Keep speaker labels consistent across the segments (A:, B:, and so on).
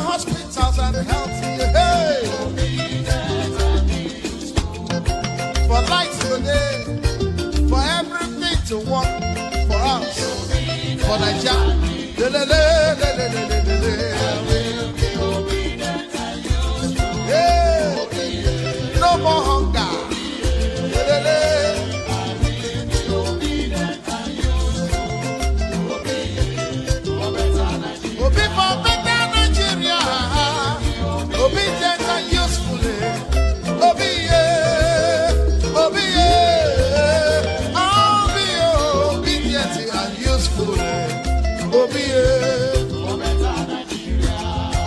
A: hospitals and healthy. Hey. For lights today, for everything to work for us, for Nigeria. Yeah. No more hunger. Obi for better Nigeria. Obedient and useful. Obi, Obi, I'll be obedient and useful. Obi,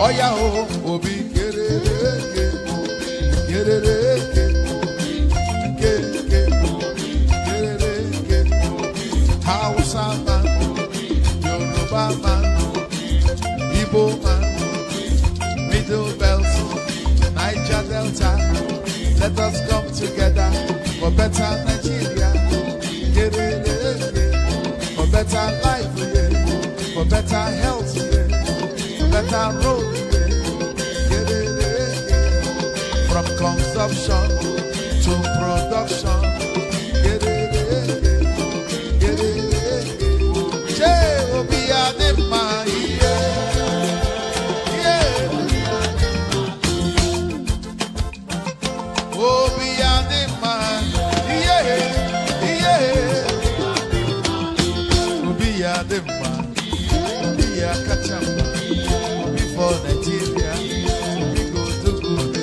A: oh yeah, Obi, get it, Hausa man, Yoruba man, Igbo man, Middle Belt, Niger Delta. Let us come together for better Nigeria. For better life, for better health, for better road. From consumption to production. Obi Adema, Obi Adema, Obi Adema, Obi Akachamba, Obi for Nigeria, Obi go to good,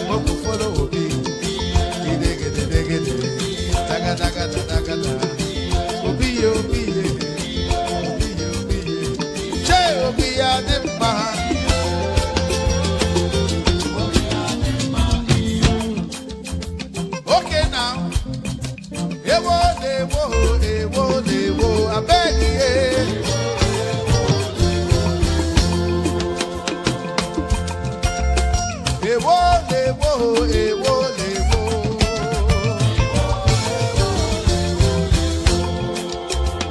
A: Obi follow Obi, Daga daga daga daga, Obi Obi. Obi Adema. Okay now. Ewo, I beg you. Ewo.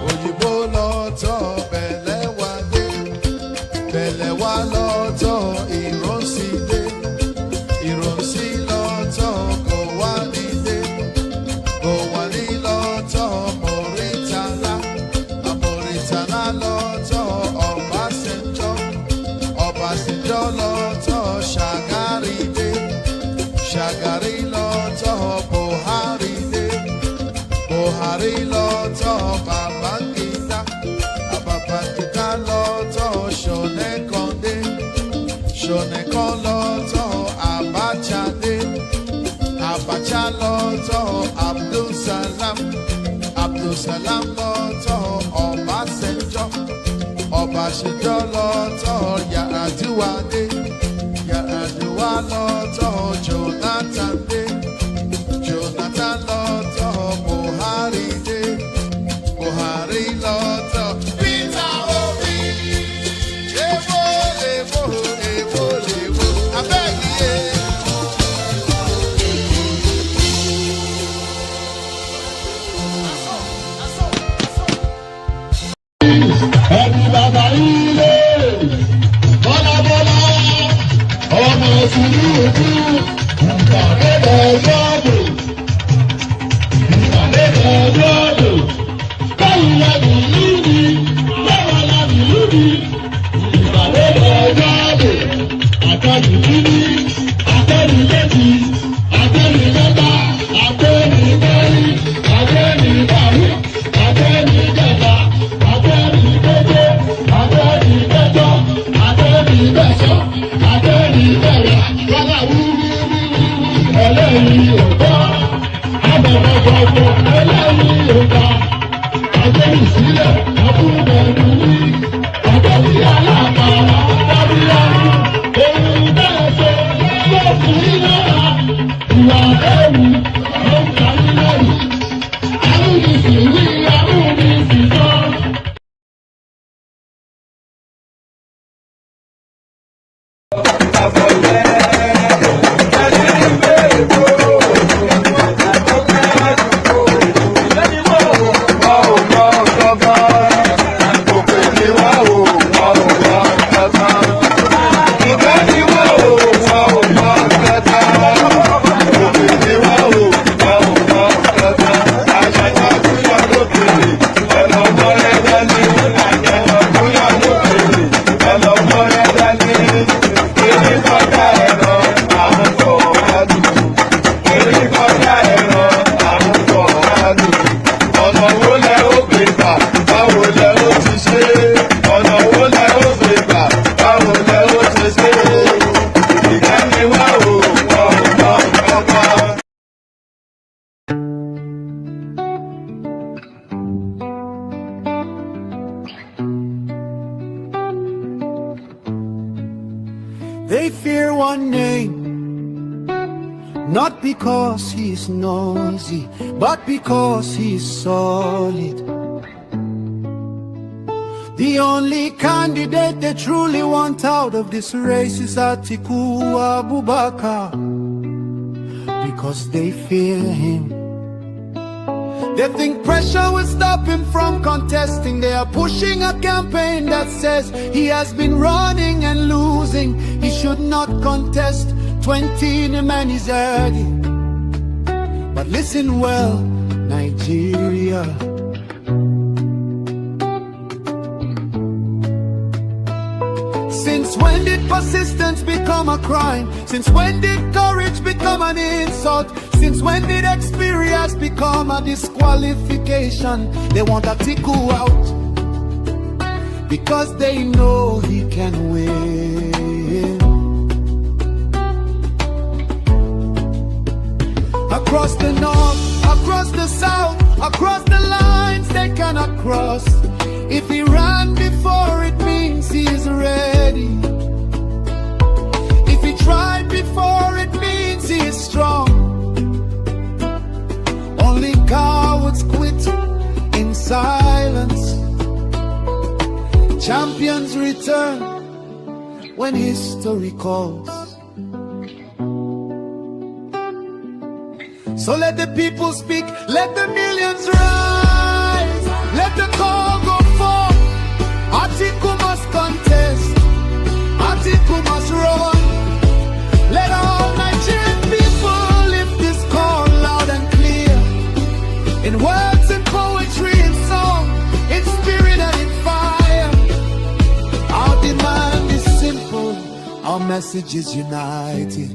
A: Oyibo lọ́tọ̀ bẹ̀lẹ̀ wálé. Bẹ̀lẹ̀ wá lọ́tọ̀ ìrọ̀sílẹ̀, ìrọ̀sí lọ́tọ̀ kò wá nílé, kò wá ní lọ́tọ̀ Mọ̀rítàlá, Mọ̀rítàlá lọ́tọ̀ Ọbásanjọ́, Ọbásanjọ́ lọ́tọ̀ Ṣàgárí dé, Ṣàgárí lọ́tọ̀ Buhari dé, Buhari lọ́tọ̀ Babangida, Babangida lọ́tọ̀ Ṣọ̀nẹ́kàndé, Ṣọ̀nẹ́kàn lọ́tọ̀ Abacha dé, Abacha lọ́tọ̀ Abdulsalam, Abdulsalam lọ́tọ̀ Ọbásanjọ́, Ọbásanjọ́ lọ́tọ̀ Yar'Adua dé, Yar'Adua lọ́tọ̀ Jonathan dé, Jonathan lọ́tọ̀ Buhari dé, Buhari lọ́tọ̀ Peter Obi. Ewo, I beg you.
B: Ẹni bàbá ilé, bọ́lá ọmọ Tinubu, ìpàdé lọ́dọ̀, báwo la bìlú ni, ìpàdé lọ́dọ̀, àtàlù níní, àtàlù méjì, àtàlù mẹ́ta, àtàlù mẹ́rin, àtàlù márùn, àtàlù mẹ́ta, àtàlù méje, àtàlù mẹ́jọ, àtàlù mẹ́sàn, àtàlù mẹ́wàá, wàhálà wúwúwú, ẹlẹ́yìn òkọ́, àbẹ̀bẹ̀bọ̀bọ̀ ẹlẹ́yìn òkọ́, àtàlù sílẹ̀, àbúrò ẹ̀dùn ní, àtàlù
C: They fear one name, not because he's noisy, but because he's solid. The only candidate they truly want out of this race is Atiku Abubakar, because they fear him. They think pressure will stop him from contesting. They are pushing a campaign that says he has been running and losing. He should not contest. 20 the man is early. But listen well, Nigeria. Since when did persistence become a crime? Since when did courage become an insult? Since when did experience become a disqualification? They want Atiku out because they know he can win. Across the north, across the south, across the lines they cannot cross. If he ran before, it means he is ready. If he tried before, it means he is strong. Only cowards quit in silence. Champions return when history calls. So let the people speak, let the millions rise, let the call go forth. Atiku must contest, Atiku must run. Let all Nigerian people lift this call loud and clear, in words and poetry and song, in spirit and in fire. Our demand is simple, our message is united.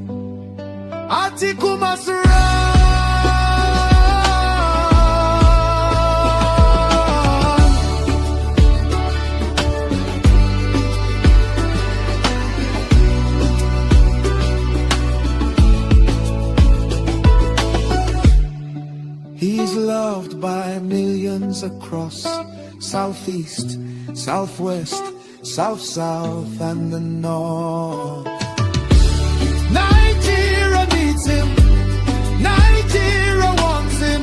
C: Atiku must run. He's loved by millions across Southeast, Southwest, South, and the North. Nigeria needs him, Nigeria wants him,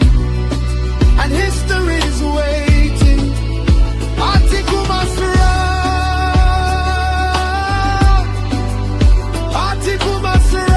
C: and history is waiting. Atiku must run, Atiku must run.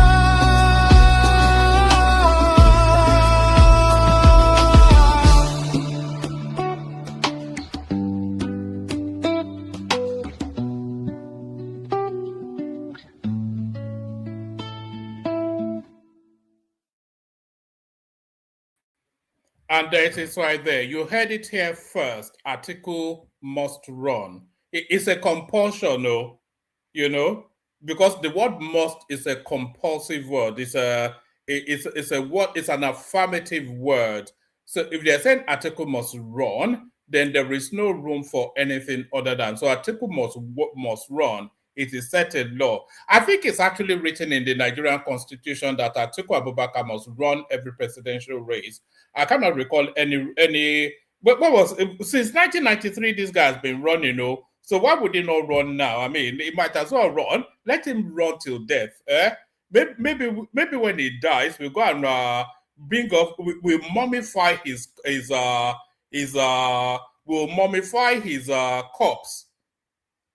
D: And there it is right there. You heard it here first. Atiku must run. It's a compulsion, no, you know, because the word "must" is a compulsive word. It's a word. It's an affirmative word. So if they're saying Atiku must run, then there is no room for anything other than so. Atiku must run. It is set in law. I think it's actually written in the Nigerian constitution that Atiku Abubakar must run every presidential race. I cannot recall any. What was since 1993? This guy has been running, you know. So why would he not run now? I mean, he might as well run. Let him run till death. Maybe when he dies, we go and bring up. We mummify we'll mummify his corpse.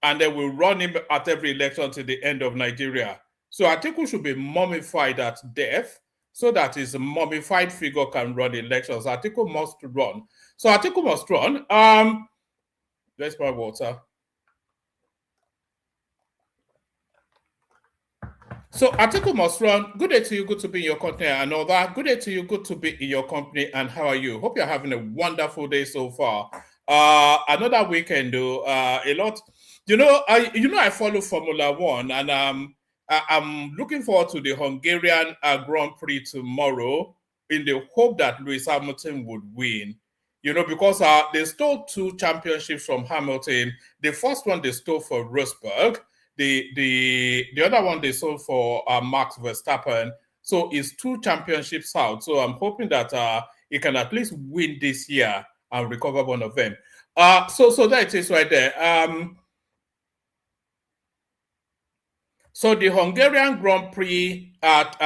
D: And then we'll run him at every election till the end of Nigeria. So Atiku should be mummified at death so that his mummified figure can run elections. Atiku must run. So Atiku must run. Let's my water. So Atiku must run. Good day to you. Good to be in your company and all that. Good day to you. Good to be in your company. And how are you? Hope you're having a wonderful day so far. Another weekend, though. A lot. I follow Formula One, and I'm looking forward to the Hungarian Grand Prix tomorrow in the hope that Lewis Hamilton would win. You know, because they stole 2 championships from Hamilton. The first one they stole for Rosberg. The other one they sold for Max Verstappen. So it's 2 championships out. So I'm hoping that he can at least win this year and recover one of them. So that it is right there. So the Hungarian Grand Prix at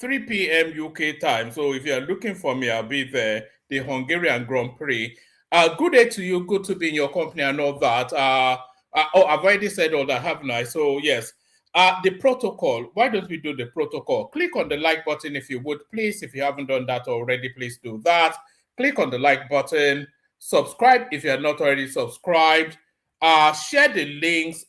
D: 3 p.m. UK time. So if you're looking for me, I'll be there. The Hungarian Grand Prix. Good day to you. Good to be in your company and all that. Oh, I've already said all that, haven't I? So yes. The protocol. Why don't we do the protocol? Click on the like button if you would, please. If you haven't done that already, please do that. Click on the like button. Subscribe if you are not already subscribed. Share the links.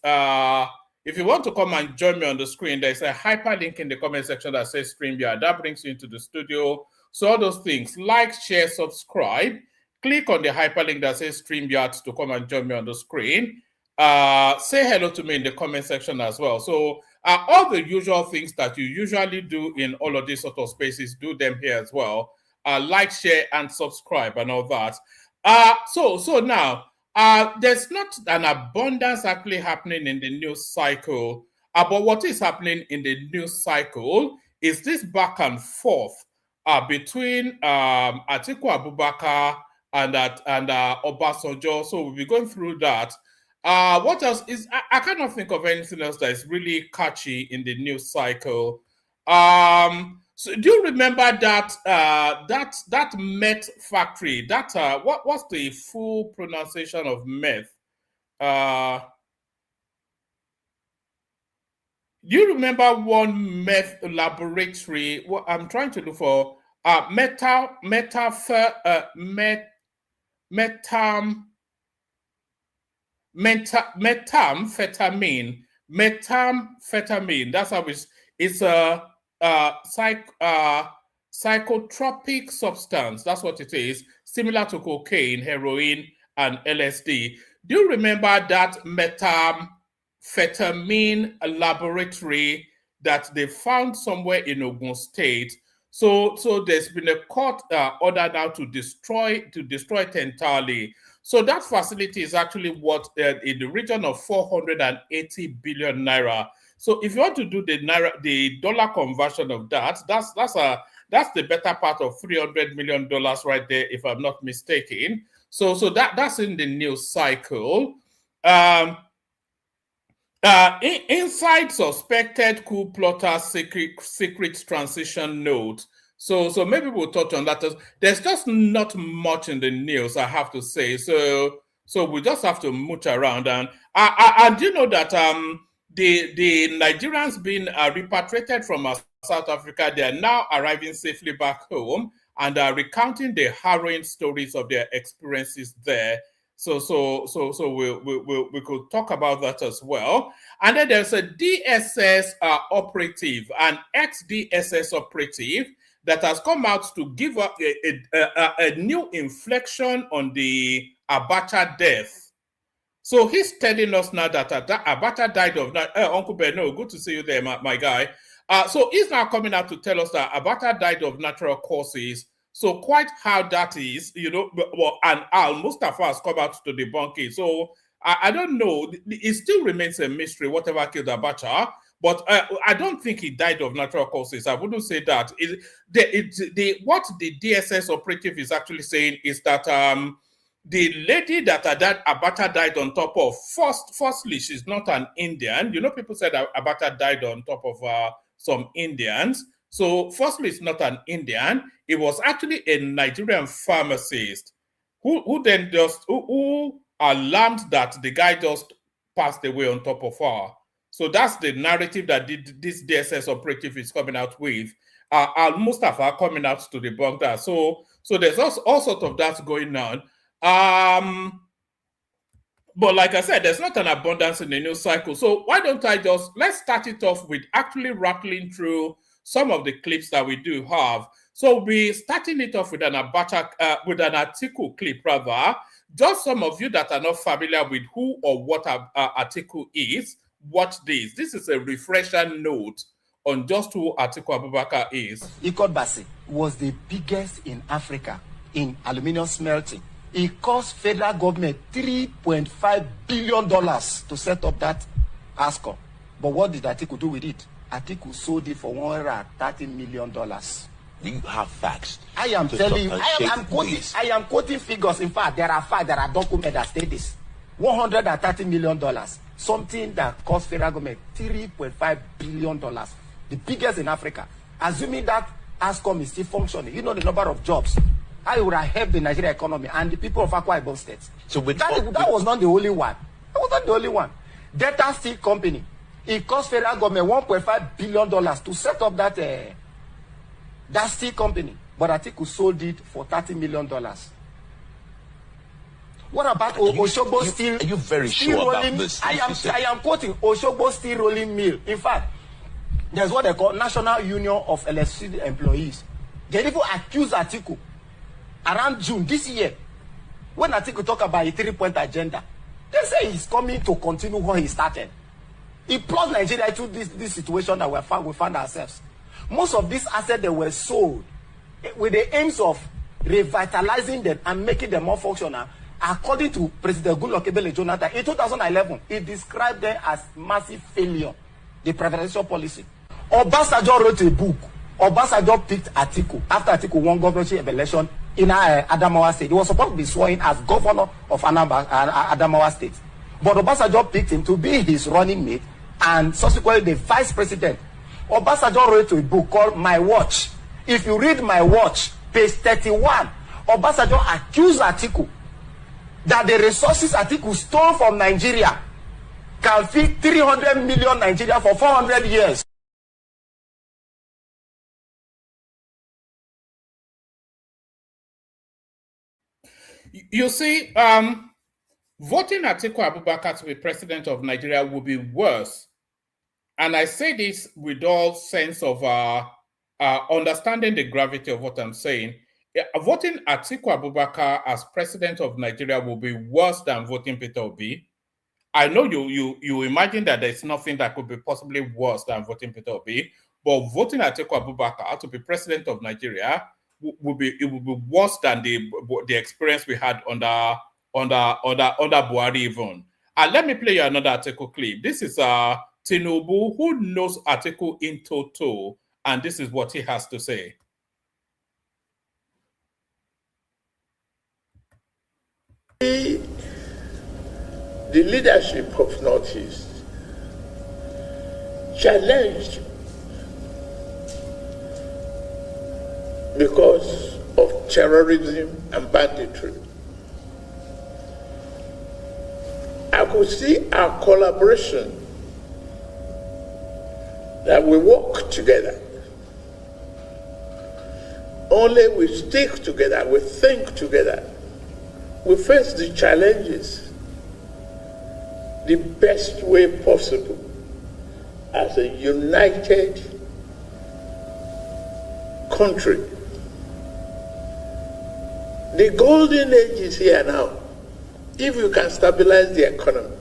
D: If you want to come and join me on the screen, there's a hyperlink in the comment section that says StreamYard. That brings you into the studio. So all those things, like, share, subscribe. Click on the hyperlink that says StreamYard to come and join me on the screen. Say hello to me in the comment section as well. So all the usual things that you usually do in all of these sort of spaces, do them here as well. Like, share, and subscribe and all that. So now, there's not an abundance actually happening in the news cycle. But what is happening in the news cycle is this back and forth between Atiku Abubakar and Obasanjo. So we'll be going through that. What else is I cannot think of anything else that is really catchy in the news cycle. So do you remember that that meth factory? That what's the full pronunciation of meth? Do you remember one meth laboratory? What I'm trying to look for methamphetamine. That's how it's a psychotropic substance. That's what it is, similar to cocaine, heroin, and LSD. Do you remember that methamphetamine laboratory that they found somewhere in Ogun State? So there's been a court order now to destroy it entirely. So that facility is actually worth in the region of 480 billion naira. So if you want to do the dollar conversion of that, that's the better part of $300 million right there, if I'm not mistaken. So that's in the news cycle. Inside suspected coup plotter secret transition note. So maybe we'll touch on that. There's just not much in the news, I have to say. So we just have to mooch around. And you know that the Nigerians being repatriated from South Africa, they are now arriving safely back home and are recounting the harrowing stories of their experiences there. So we could talk about that as well. And then there's a DSS operative, an ex-DSS operative, that has come out to give up a new inflection on the Abacha death. So he's telling us now that Abacha died of... Uncle Beno, good to see you there, my guy. So he's now coming out to tell us that Abacha died of natural causes. So quite how that is, you know, and Al Mustafa has come out to debunk it. So I don't know. It still remains a mystery, whatever killed Abacha. But I don't think he died of natural causes. I wouldn't say that. What the DSS operative is actually saying is that the lady that Abacha died on top of, firstly, she's not an Indian. You know, people said that Abacha died on top of some Indians. So firstly, it's not an Indian. It was actually a Nigerian pharmacist who then just who alarmed that the guy just passed away on top of her. So that's the narrative that this DSS operative is coming out with. Al Mustafa coming out to debunk that. So there's all sorts of that going on. But like I said, there's not an abundance in the news cycle. So why don't let's start it off with actually rattling through some of the clips that we do have. So we'll be starting it off with an Atiku clip, rather. Just some of you that are not familiar with who or what Atiku is, watch this. This is a refresher note on just who Atiku Abubakar is.
E: Ikot Basi was the biggest in Africa in aluminium smelting. It cost federal government $3.5 billion to set up that ASCOM. But what did Atiku do with it? Atiku sold it for $130 million.
F: You have facts.
E: I am telling you, I am quoting figures. In fact, there are documents that state this. $130 million. something that cost federal government $3.5 billion, the biggest in Africa. Assuming that ASCOM is still functioning, you know the number of jobs. I would have helped the Nigerian economy and the people of Akwa Ibom State. So that was not the only one. That was not the only one. Delta Steel Company, it cost federal government $1.5 billion to set up that steel company. But Atiku sold it for $30 million. What about Osoba Steel?
F: Are you very
E: steel
F: sure
E: rolling,
F: about this?
E: I am quoting Osoba Steel Rolling Mill. In fact, there's what they call National Union of Electricity Employees. They even accused Atiku around June this year, when Atiku talk about a 3-point agenda. They say he's coming to continue what he started. He brought Nigeria to this situation that we found ourselves. Most of these assets that were sold with the aims of revitalizing them and making them more functional. According to President Goodluck Ebele Jonathan, in 2011, he described them as massive failure, the privatization policy. Obasanjo wrote a book. Obasanjo picked Atiku after Atiku won governorship election in Adamawa State. He was supposed to be sworn in as governor of Adamawa State. But Obasanjo picked him to be his running mate and subsequently the vice president. Obasanjo wrote a book called My Watch. If you read My Watch, page 31, Obasanjo accused Atiku that the resources Atiku stole from Nigeria can feed 300 million Nigeria for 400 years.
D: You see, voting Atiku Abubakar to be president of Nigeria will be worse. And I say this with all sense of understanding the gravity of what I'm saying. Voting Atiku Abubakar as president of Nigeria will be worse than voting Peter Obi. I know you imagine that there's nothing that could be possibly worse than voting Peter Obi, but voting Atiku Abubakar to be president of Nigeria will be worse than the experience we had under Buhari even. And let me play you another Atiku clip. This is Tinubu, who knows Atiku in toto, and this is what he has to say.
G: The leadership of Northeast challenged because of terrorism and banditry. I could see our collaboration, that we work together. Only we stick together, we think together, we face the challenges the best way possible as a united country. The golden age is here now. If you can stabilize the economy.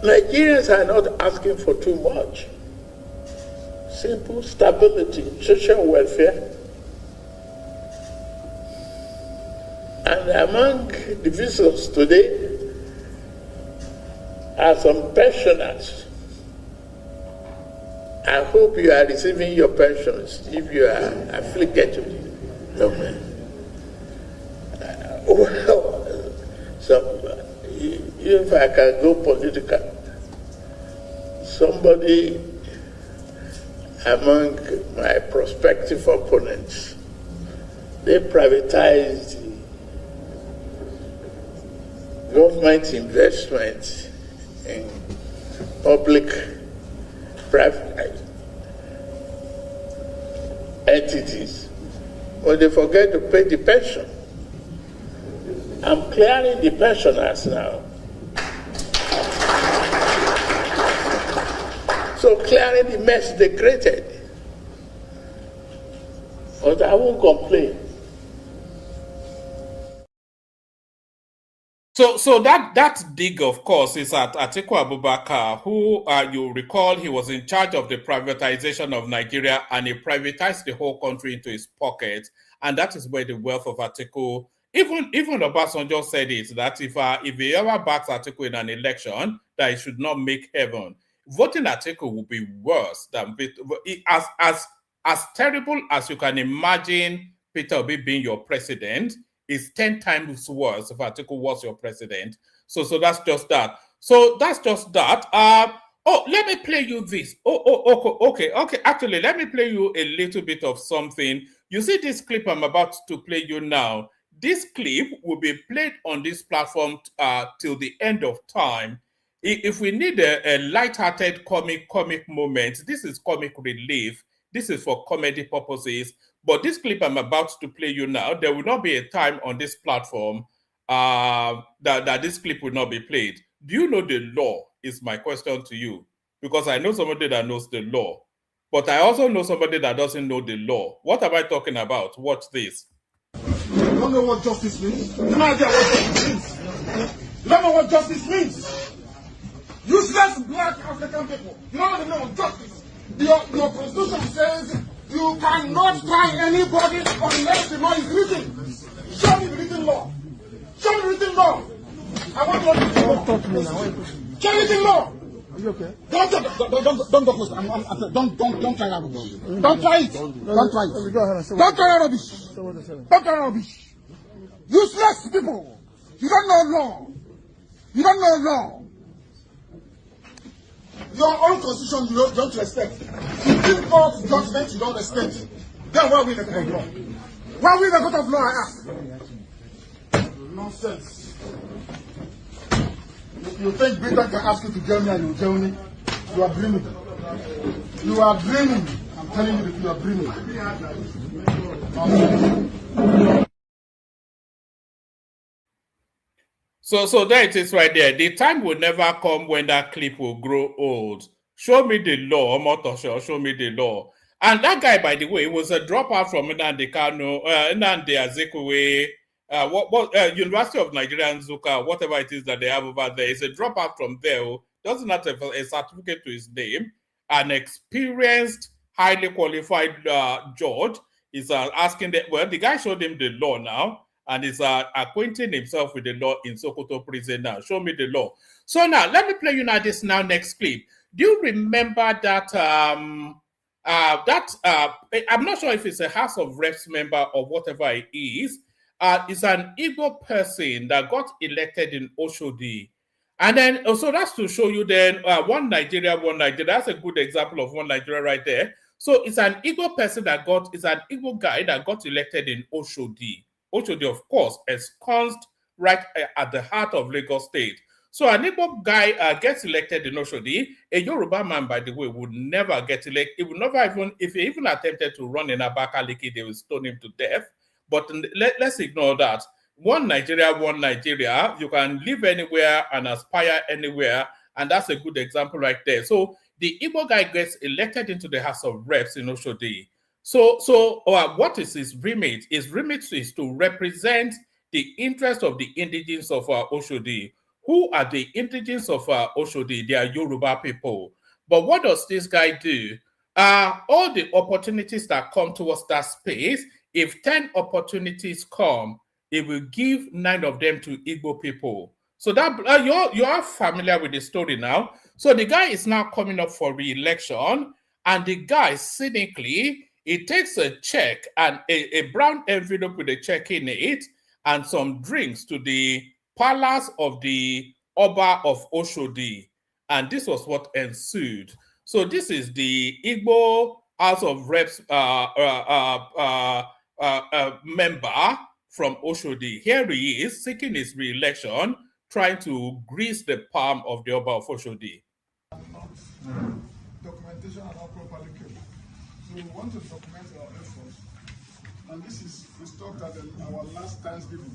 G: Nigerians are not asking for too much. Simple stability, social welfare. And among the visitors today are some pensioners. I hope you are receiving your pensions if you are afflicted with illness. Well, so if I can go political, somebody among my prospective opponents, they privatized government investment in public-private entities, but they forget to pay the pension. I'm clearing the pensioners now. So clearing the mess they created. But I won't complain.
D: So that dig, of course, is at Atiku Abubakar, who you recall he was in charge of the privatization of Nigeria, and he privatized the whole country into his pocket, and that is where the wealth of Atiku. Even Obasanjo said it, that if he ever backs Atiku in an election, that he should not make heaven. Voting Atiku will be worse than as terrible as you can imagine Peter Obi being your president. is 10 times worse if Atiku was your president. So that's just that. So that's just that. Oh, let me play you this. Okay. Actually, let me play you a little bit of something. You see this clip I'm about to play you now. This clip will be played on this platform till the end of time. If we need a light-hearted comic moment, this is comic relief. This is for comedy purposes. But this clip I'm about to play you now, there will not be a time on this platform that this clip will not be played. Do you know the law? Is my question to you. Because I know somebody that knows the law. But I also know somebody that doesn't know the law. What am I talking about? Watch this.
B: You don't know what justice means? You have no idea what justice means. You don't know what justice means. Useless black African people. You don't even know what justice. Your constitution says you cannot try anybody unless the law is written. Show me the written law. Show me the written law. I want to know the talk to me now. Show me the written law. Are you okay? Don't go close. Don't try that rubbish. Don't try it. Don't try it. Don't try that rubbish. Don't try that rubbish. Useless people. You don't know law. You don't know law. Your own constitution you don't respect. Supreme Court judgment you don't respect. Then why we the court of law? Why we the court of law, I ask? Nonsense. You think Britain can ask you to join me and you join me? You are dreaming. You are dreaming. I'm telling you that you are dreaming.
D: So there it is right there. The time will never come when that clip will grow old. Show me the law, Motosho, show me the law. And that guy, by the way, was a dropout from Nnamdi Kanu, Nnamdi Azikiwe, University of Nigeria, Nzuka, whatever it is that they have over there. Is a dropout from there. Doesn't have a certificate to his name. An experienced, highly qualified judge is asking that. Well, the guy showed him the law now. And is acquainting himself with the law in Sokoto prison now. Show me the law. So now, let me play you now this next clip. Do you remember that, I'm not sure if it's a House of Reps member or whatever it is. It's an Igbo person that got elected in Oshodi. And then, so that's to show you then, one Nigeria. That's a good example of one Nigeria right there. So it's an Igbo person it's an Igbo guy that got elected in Oshodi. Oshodi, of course, ensconced right at the heart of Lagos State. So an Igbo guy gets elected in Oshodi. A Yoruba man, by the way, would never get elected. He would never even, if he even attempted to run in Abakaliki, they would stone him to death. But let's ignore that. One Nigeria. You can live anywhere and aspire anywhere. And that's a good example right there. So the Igbo guy gets elected into the House of Reps in Oshodi. So what is his remit? His remit is to represent the interest of the indigenes of Oshodi. Who are the indigenes of Oshodi? They are Yoruba people. But what does this guy do? All the opportunities that come towards that space, if 10 opportunities come, it will give 9 of them to Igbo people. So that you are familiar with the story now. So the guy is now coming up for re-election, and the guy cynically, he takes a check and a brown envelope with a check in it and some drinks to the palace of the Oba of Oshodi. And this was what ensued. So this is the Igbo House of Reps member from Oshodi. Here he is seeking his re-election, trying to grease the palm of the Oba of Oshodi.
B: Documentation are not properly kept. So we want to document our efforts, and this is we stopped at our last Thanksgiving.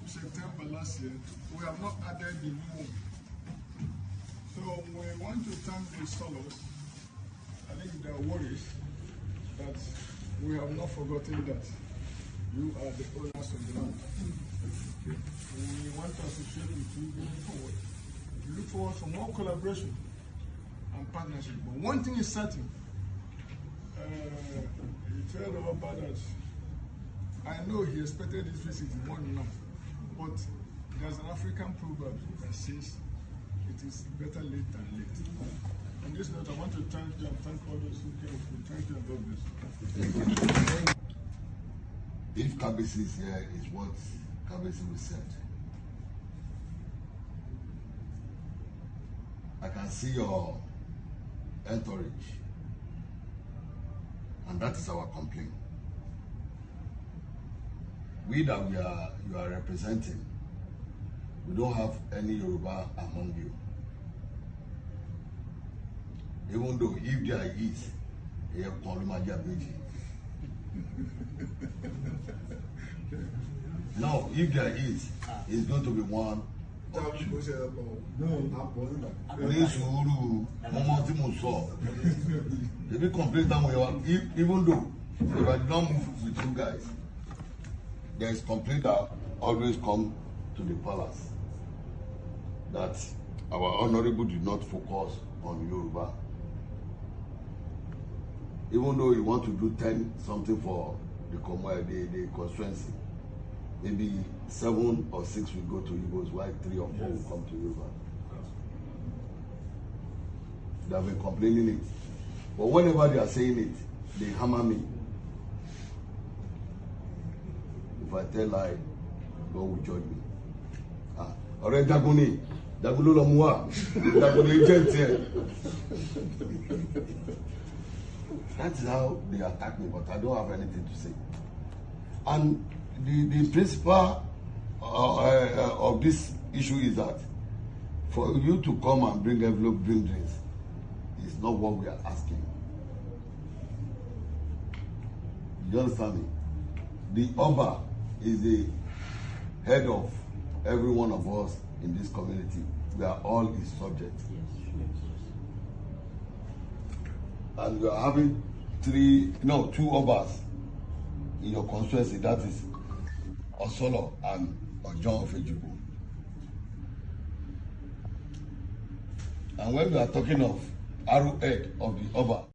B: September last year, we have not added the new one. So we want to thank the scholars. I think they are worried that we have not forgotten that you are the owners of the land. We want to associate with you going forward. We look forward for more collaboration and partnership. But one thing is certain, he told about that. I know he expected this visit one month, but there's an African proverb that says it is better late than late. On this note, I want to thank you and thank all those who came. Thank you and God bless.
H: If Kabisi is here, is what Kabisi will said. I can see your entourage, and that is our complaint. We that you are representing, we don't have any Yoruba among you. Even though if there is, now if there is, it's going to be one. If you complain that way, even though if I don't move with you guys, there is complaint that always come to the palace that our honorable did not focus on Yoruba. Even though you want to do 10 something for the constituency, maybe 7 or 6 will go to Igbos, while 3 or 4 will come to Yoruba. They have been complaining it. But whenever they are saying it, they hammer me. If I tell lie, God will judge me. Alright, Dagoni. Dagulo Lomua. Dagoni agent. That's how they attack me, but I don't have anything to say. And the principle of this issue is that for you to come and bring envelope, bring drinks, is not what we are asking. You understand me? The Oba is the head of every one of us in this community. We are all his subjects. And we are having 2 Obas in your constituency. That is Osoba and Ojon of Ejubu. And when we are talking of arrowhead of the Oba,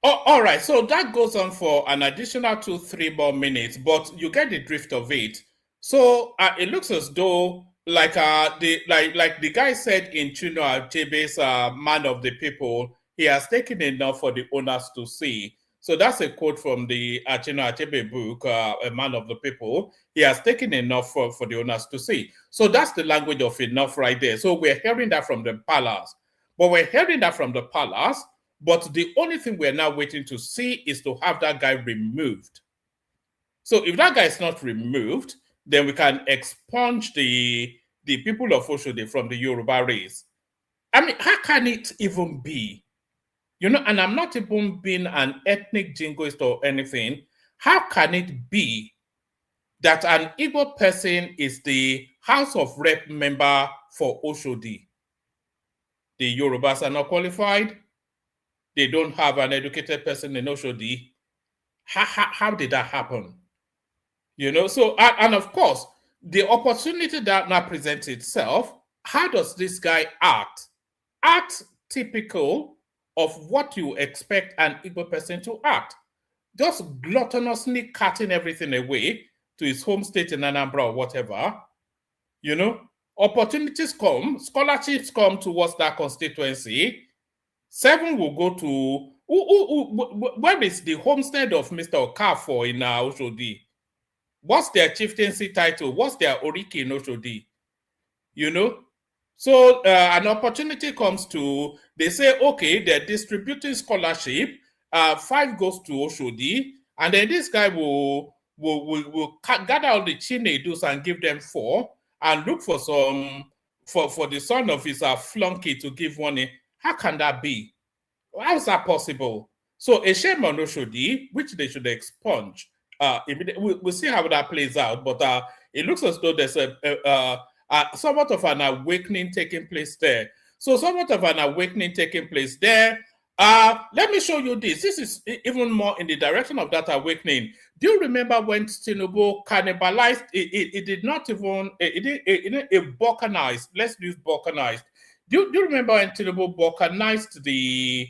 D: oh, all right, so that goes on for an additional 2-3 more minutes, but you get the drift of it. So it looks as though, like the guy said in Chuno Achebe's Man of the People, he has taken enough for the owners to see. So that's a quote from the Chuno Achebe book, A Man of the People. He has taken enough for the owners to see. So that's the language of enough right there. So we're hearing that from the palace. But But the only thing we're now waiting to see is to have that guy removed. So if that guy is not removed, then we can expunge the people of Oshodi from the Yoruba race. I mean, how can it even be? You know, and I'm not even being an ethnic jingoist or anything. How can it be that an Igbo person is the House of Rep member for Oshodi? The Yorubas are not qualified. They don't have an educated person in Oshodi. How did that happen? You know, so, and of course, the opportunity that now presents itself, how does this guy act? Act typical of what you expect an Igbo person to act. Just gluttonously cutting everything away to his home state in Anambra or whatever. You know, opportunities come, scholarships come towards that constituency. 7 will go to, where is the homestead of Mr. Okafor in Oshodi? What's their chieftaincy title? What's their Oriki in Oshodi? You know? So an opportunity comes to, they say, okay, they're distributing scholarship. 5 goes to Oshodi, and then this guy will gather all the Chinedus and give them 4 and look for some, for the son of his flunky to give money. How can that be? How is that possible? So a shame on Oshodi, which they should expunge. We'll see how that plays out, but it looks as though there's somewhat of an awakening taking place there. So somewhat of an awakening taking place there. Let me show you this. This is even more in the direction of that awakening. Do you remember when Tinubu cannibalized? It did not even, it balkanized. Let's use balkanized. Do you remember when Tinubu balkanized the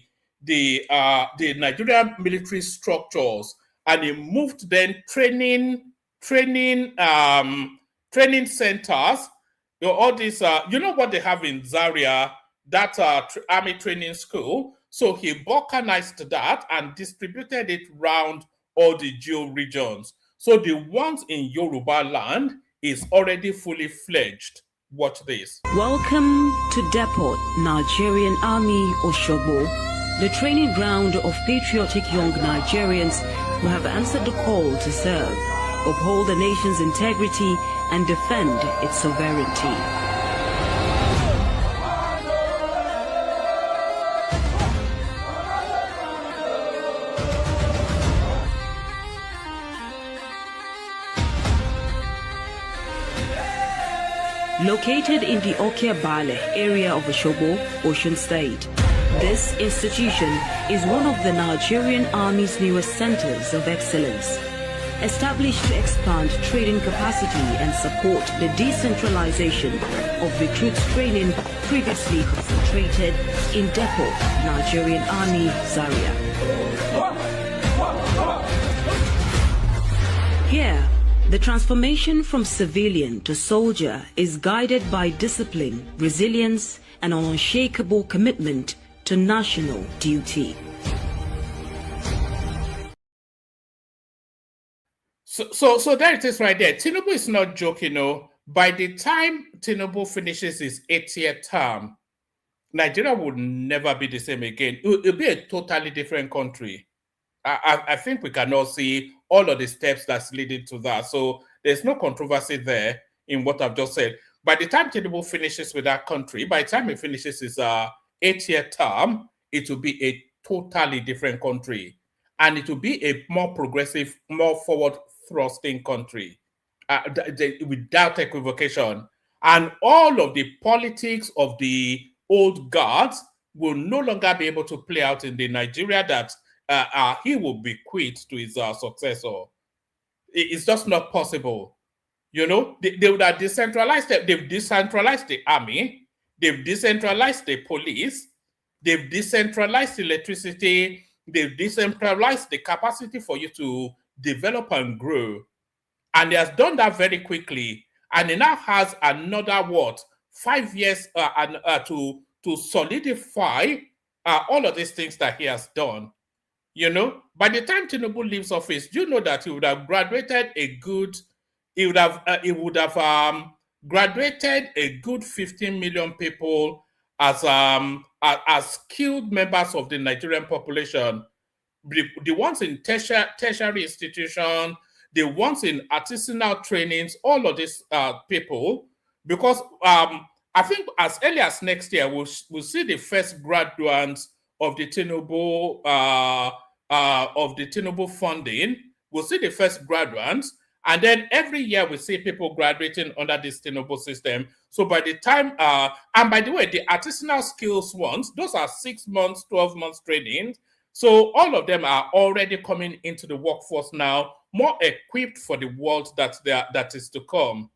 D: Nigerian military structures, and he moved then training centers? You know, all these, you know what they have in Zaria, that army training school. So he balkanized that and distributed it around all the geo regions. So the ones in Yoruba land is already fully fledged. Watch this.
I: Welcome to Depot, Nigerian Army, Osoba, the training ground of patriotic young Nigerians who have answered the call to serve, uphold the nation's integrity, and defend its sovereignty. Located in the Okiabale area of Osoba, Osun State, this institution is one of the Nigerian Army's newest centers of excellence, established to expand training capacity and support the decentralization of recruits training previously concentrated in Depot, Nigerian Army, Zaria. Here, the transformation from civilian to soldier is guided by discipline, resilience, and an unshakable commitment to national duty.
D: So there it is right there. Tinubu is not joking, no. By the time Tinubu finishes his 8-year term, Nigeria will never be the same again. It'll be a totally different country. I think we can all see all of the steps that's leading to that. So there's no controversy there in what I've just said. By the time Tinubu finishes with that country, by the time he finishes his 8-year term, it will be a totally different country. And it will be a more progressive, more forward-thrusting country, without equivocation. And all of the politics of the old guards will no longer be able to play out in the Nigeria that he will bequeath to his successor. It's just not possible. You know, they would have decentralized it. They've decentralized the army. They've decentralized the police. They've decentralized electricity. They've decentralized the capacity for you to develop and grow. And he has done that very quickly. And he now has another, 5 years to solidify all of these things that he has done. You know, by the time Tinubu leaves office, you know that he would have graduated he would have graduated a good 15 million people as skilled members of the Nigerian population. The ones in tertiary institution, the ones in artisanal trainings, all of these people, because I think as early as next year, we'll see the first graduates of the Tinubu funding. We'll see the first graduates, and then every year we see people graduating under this Tinubu system. So by the time, and by the way, the artisanal skills ones, those are 6 months, 12 months training. So all of them are already coming into the workforce now, more equipped for the world that is to come.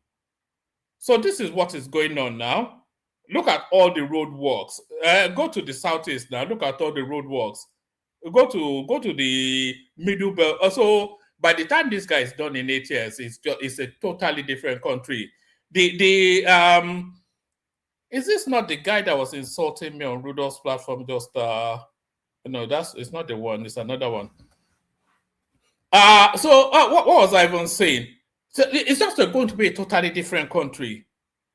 D: So this is what is going on now. Look at all the road works. Go to the southeast now. Look at all the road works. Go to the middle belt. So by the time this guy is done in 8 years, it's a totally different country. Is this not the guy that was insulting me on Rudolph's platform? Just it's not the one. It's another one. What was I even saying? So it's just going to be a totally different country.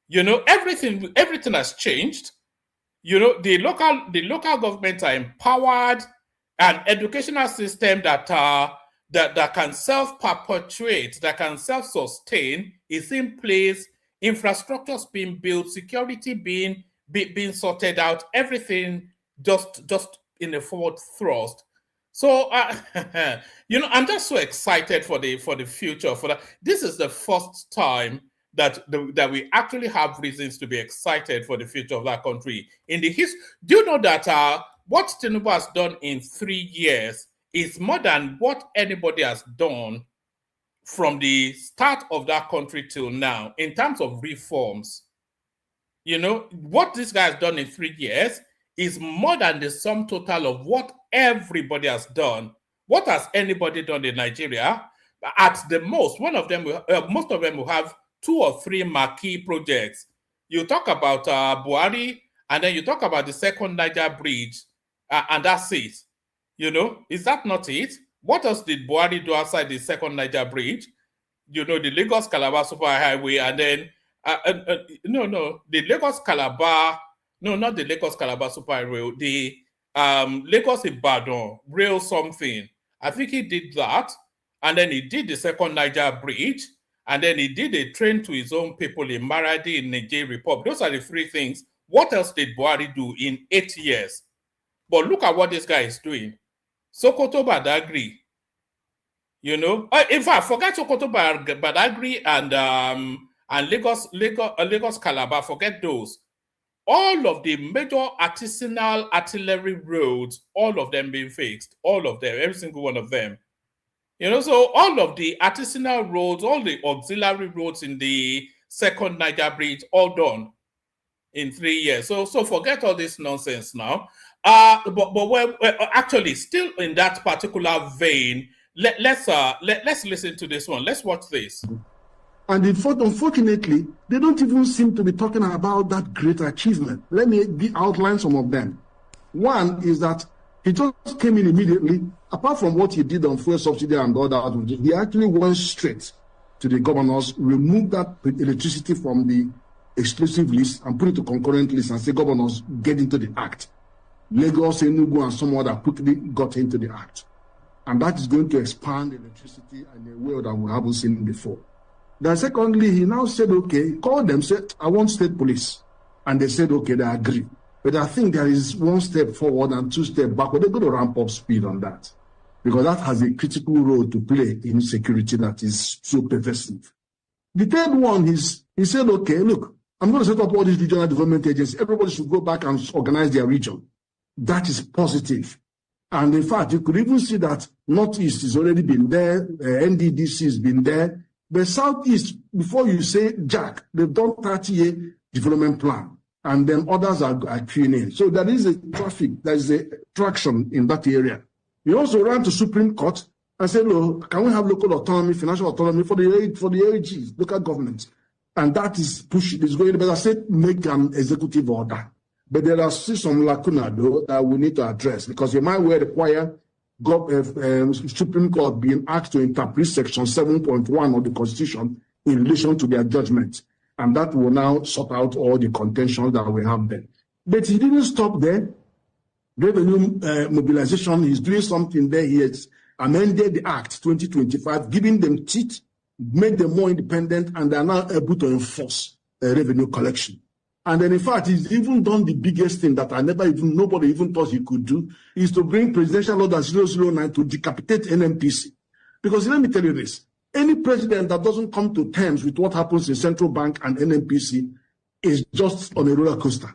D: You know, everything has changed. You know, the local governments are empowered. An educational system that can self-perpetuate, that can self-sustain is in place. Infrastructure's being built, security being sorted out. Everything just in a forward thrust. So you know, I'm just so excited for the future. This is the first time that we actually have reasons to be excited for the future of that country. In the history, do you know that what Tinubu has done in 3 years is more than what anybody has done from the start of that country till now in terms of reforms? You know, what this guy has done in 3 years is more than the sum total of what everybody has done. What has anybody done in Nigeria? At the most, most of them will have 2 or 3 marquee projects. You talk about Buhari And then you talk about the second Niger bridge, and that's it. You know, is that not it? What else did Buhari do outside the second Niger bridge? You know, the Lagos-Calabar Superhighway, and then, the Lagos-Calabar, no, not the Lagos-Calabar Superhighway, the Lagos-Ibadan rail something. I think he did that, and then he did the second Niger bridge, and then he did a train to his own people in Maradi in Niger Republic. Those are the three things. What else did Buhari do in 8 years? But look at what this guy is doing. Sokoto Badagry, you know. In fact, forget Sokoto Badagry and Lagos Calabar. Forget those. All of the major artisanal artillery roads, all of them being fixed. All of them, every single one of them. You know, so all of the artisanal roads, all the auxiliary roads in the second Niger bridge, all done in 3 years. So forget all this nonsense now. But actually, still in that particular vein, let's listen to this one. Let's watch this.
B: And unfortunately, they don't even seem to be talking about that great achievement. Let me outline some of them. One is that he just came in immediately. Apart from what he did on fuel subsidy and all that, he actually went straight to the governors, removed that electricity from the exclusive list and put it to concurrent list and say, governors, get into the act. Lagos, Enugu, and some other quickly got into the act. And that is going to expand electricity in a way that we haven't seen before. Then secondly, he now said, okay, called them, said, I want state police. And they said, okay, they agree. But I think there is one step forward and two steps backward. They're going to ramp up speed on that. Because that has a critical role to play in security that is so pervasive. The third one is, he said, okay, look, I'm going to set up all these regional development agencies. Everybody should go back and organize their region. That is positive. And in fact, you could even see that Northeast has already been there, NDDC has been there. But Southeast, before you say Jack, they've done 30-year development plan. And then others are queuing in. So there is there is a traction in that area. He also ran to Supreme Court and said, look, can we have local autonomy, financial autonomy for the AGs, local governments? And that is pushing, is going, but I said, make an executive order. But there are still some lacuna, though, that we need to address, because you might well require Supreme Court being asked to interpret Section 7.1 of the Constitution in relation to their judgment. And that will now sort out all the contentions that we have there. But he didn't stop there. Revenue mobilization, he's doing something there. He has amended the Act 2025, giving them teeth, made them more independent, and they are now able to enforce revenue collection. And then, in fact, he's even done the biggest thing that nobody even thought he could do, is to bring Presidential Order 009 to decapitate NMPC. Because let me tell you this, any president that doesn't come to terms with what happens in Central Bank and NMPC is just on a roller coaster.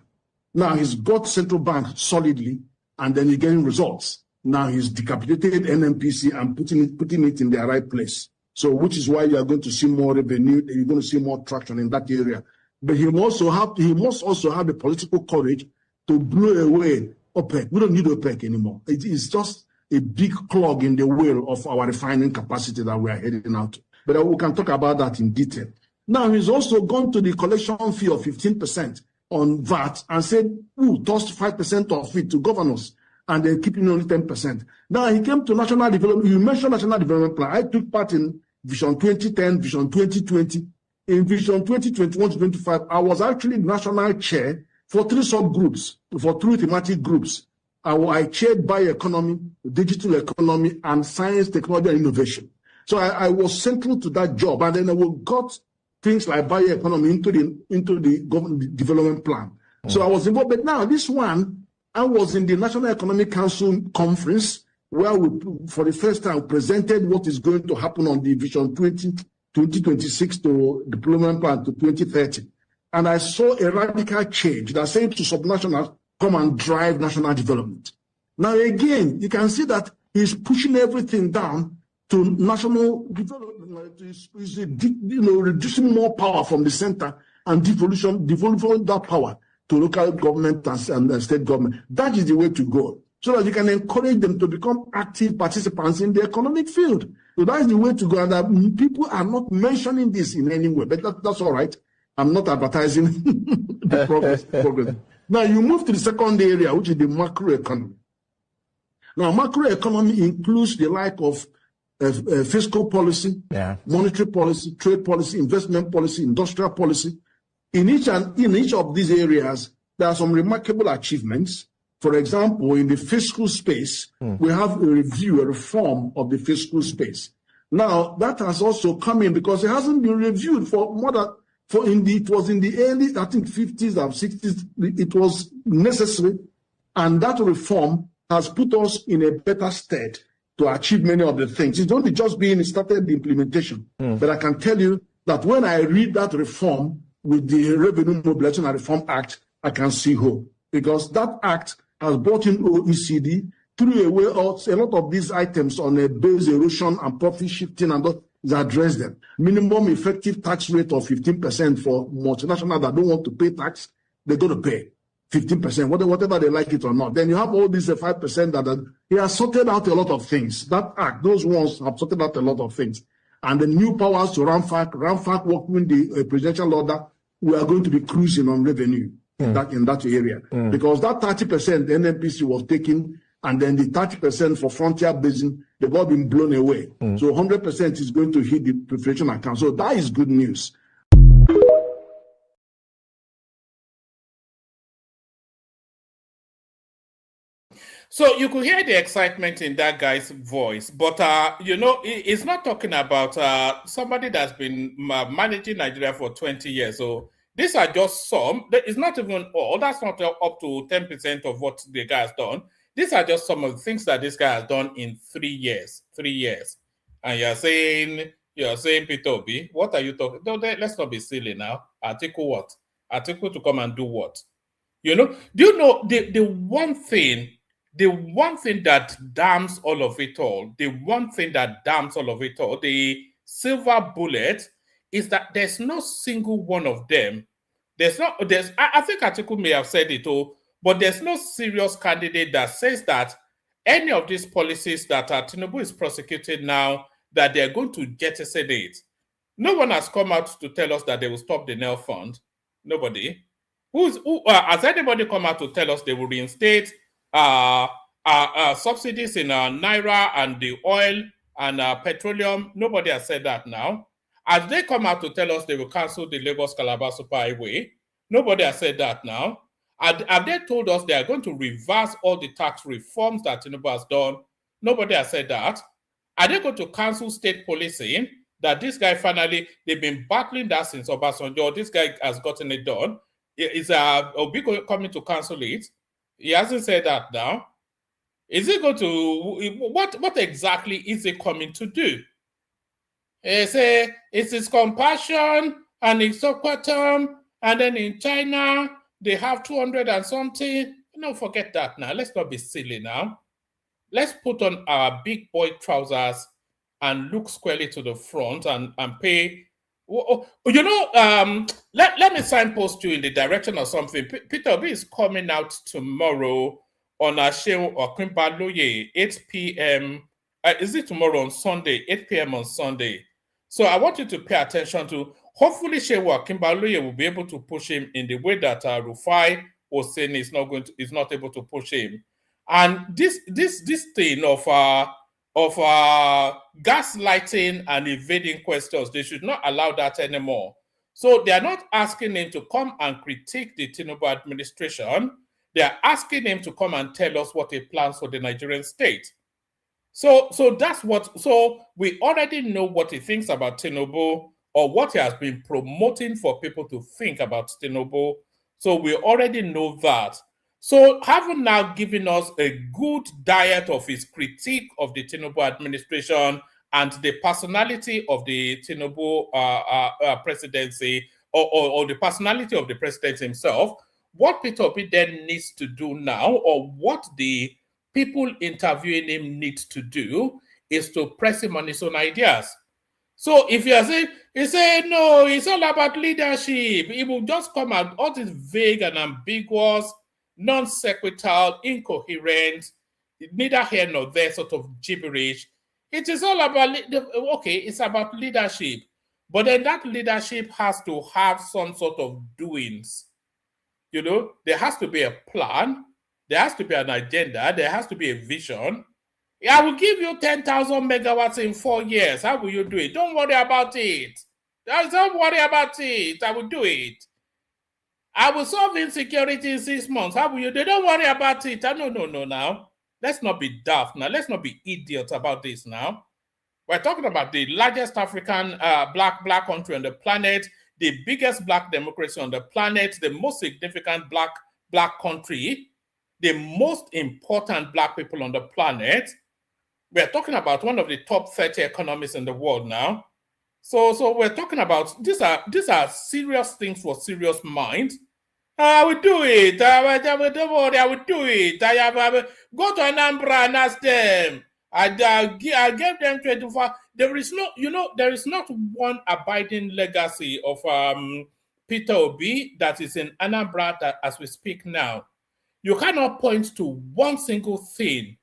B: Now he's got Central Bank solidly, and then he's getting results. Now he's decapitated NMPC and putting it in their right place. So, which is why you are going to see more revenue, you're going to see more traction in that area. But he must also have the political courage to blow away OPEC. We don't need OPEC anymore. It is just a big clog in the wheel of our refining capacity that we are heading out to. But we can talk about that in detail. Now, he's also gone to the collection fee of 15% on VAT and said, tossed 5% of it to governors, and they're keeping only 10%. Now, he came to national development. You mentioned national development plan. I took part in Vision 2010, Vision 2020. In Vision 2021 to 25, I was actually national chair for 3 subgroups, for 3 thematic groups. I chaired bioeconomy, digital economy, and science, technology, and innovation. So I was central to that job, and then we got things like bioeconomy into the government development plan. So I was involved. But now this one, I was in the National Economic Council conference where we, for the first time, presented what is going to happen on the Vision 2026 to deployment plan to 2030. And I saw a radical change that said to subnationals, come and drive national development. Now, again, you can see that he's pushing everything down to national development. He's reducing more power from the center and devolution that power to local government and state government. That is the way to go, so that you can encourage them to become active participants in the economic field. So that is the way to go. And people are not mentioning this in any way, but that's all right. I'm not advertising the progress. Now you move to the second area, which is the macroeconomy. Now, macroeconomy includes the like of fiscal policy, monetary policy, trade policy, investment policy, industrial policy. In each of these areas, there are some remarkable achievements. For example, in the fiscal space, we have a reform of the fiscal space. Now, that has also come in because it hasn't been reviewed for more than, it was in the early, I think, 50s or 60s, it was necessary, and that reform has put us in a better stead to achieve many of the things. It's only just being started the implementation. But I can tell you that when I read that reform with the Revenue Mobilization and Reform Act, I can see hope. Because that act has brought in OECD, threw away a lot of these items on a base erosion and profit shifting, and that address them. Minimum effective tax rate of 15% for multinationals that don't want to pay tax, they're going to pay 15%, whatever they like it or not. Then you have all these 5% that he has sorted out a lot of things. That act, those ones have sorted out a lot of things. And the new powers to Ramfac working the presidential order, we are going to be cruising on revenue in that area. Because that 30% the NNPC was taking, and then the 30% for Frontier Basin, they've all been blown away. So 100% is going to hit the preparation account. So that is good news.
D: So you could hear the excitement in that guy's voice, but it's not talking about somebody that's been managing Nigeria for 20 years. So these are just some. It's not even all. That's not up to 10% of what the guy has done. These are just some of the things that this guy has done in 3 years. 3 years, and you're saying Peter Obi, what are you talking? No, let's not be silly now. Atiku what? Atiku to come and do what? Do you know the one thing? The one thing that damns all of it all, the silver bullet, is that there's no single one of them. I think Atiku may have said it all, but there's no serious candidate that says that any of these policies that Tinubu is prosecuting now, that they're going to jettison it. No one has come out to tell us that they will stop the nail fund. Nobody. Has anybody come out to tell us they will reinstate subsidies in Naira and the oil and petroleum? Nobody has said that now. As they come out to tell us they will cancel the Lagos-Calabar Superhighway, nobody has said that now. Have they told us they are going to reverse all the tax reforms that Tinubu has done? Nobody has said that. Are they going to cancel state policing? That this guy finally, they've been battling that since Obasanjo. This guy has gotten it done. Is Obi coming to cancel it? He hasn't said that now. Is he going to, what exactly is he coming to do? He say it's his compassion and it's quantum, and then in China they have 200 and something. No, forget that now. Let's not be silly now. Let's put on our big boy trousers and look squarely to the front and pay. Let me signpost you in the direction of something. Peter Obi is coming out tomorrow on Ashew or Kimbaloye, 8 p.m. Is it tomorrow on Sunday, 8 p.m. on Sunday? So I want you to pay attention to, hopefully Shewa Kimbaloye will be able to push him in the way that Rufai was saying is not able to push him. And this thing of gaslighting and evading questions, they should not allow that anymore. So they are not asking him to come and critique the Tinubu administration. They are asking him to come and tell us what he plans for the Nigerian state. So that's what. So we already know what he thinks about Tinubu, or what he has been promoting for people to think about Tinubu. So we already know that. So having now given us a good diet of his critique of the Tinubu administration and the personality of the Tinubu presidency, or the personality of the president himself, what Peter Obi then needs to do now, or what the people interviewing him need to do, is to press him on his own ideas. So if you are saying, he said, no, it's all about leadership, it will just come out all this vague and ambiguous, non-sequital, incoherent, neither here nor there sort of gibberish. It is all about, okay, it's about leadership. But then that leadership has to have some sort of doings. You know, there has to be a plan. There has to be an agenda. There has to be a vision. I will give you 10,000 megawatts in 4 years. How will you do it? Don't worry about it. Don't worry about it. I will do it. I will solve insecurity in 6 months. How will you do it? Don't worry about it. No, now. Let's not be daft now. Let's not be idiots about this now. We're talking about the largest African black country on the planet, the biggest black democracy on the planet, the most significant black country, the most important black people on the planet. We're talking about one of the top 30 economies in the world now. So we're talking about these are serious things for serious minds. I will do it. Don't worry, I will do it. Go to Anambra and ask them. I gave them 24. There is not one abiding legacy of Peter Obi that is in Anambra that, as we speak now. You cannot point to one single thing.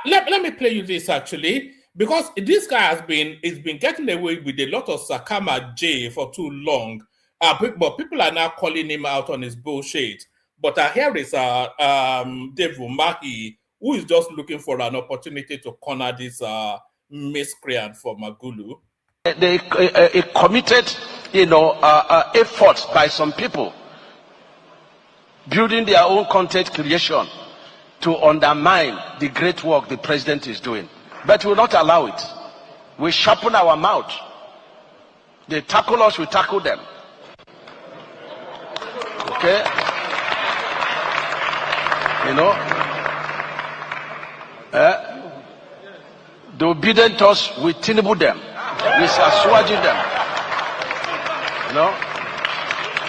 D: Let me play you this actually, because this guy has been getting away with a lot of Sakama J for too long. But people are now calling him out on his bullshit. But here is Dave Umahi, who is just looking for an opportunity to corner this miscreant for Magulu.
J: A committed, effort by some people building their own content creation to undermine the great work the president is doing. But we will not allow it. We sharpen our mouth. They tackle us, we tackle them. Okay? The obedient us, we Tinubu them. We assuage them.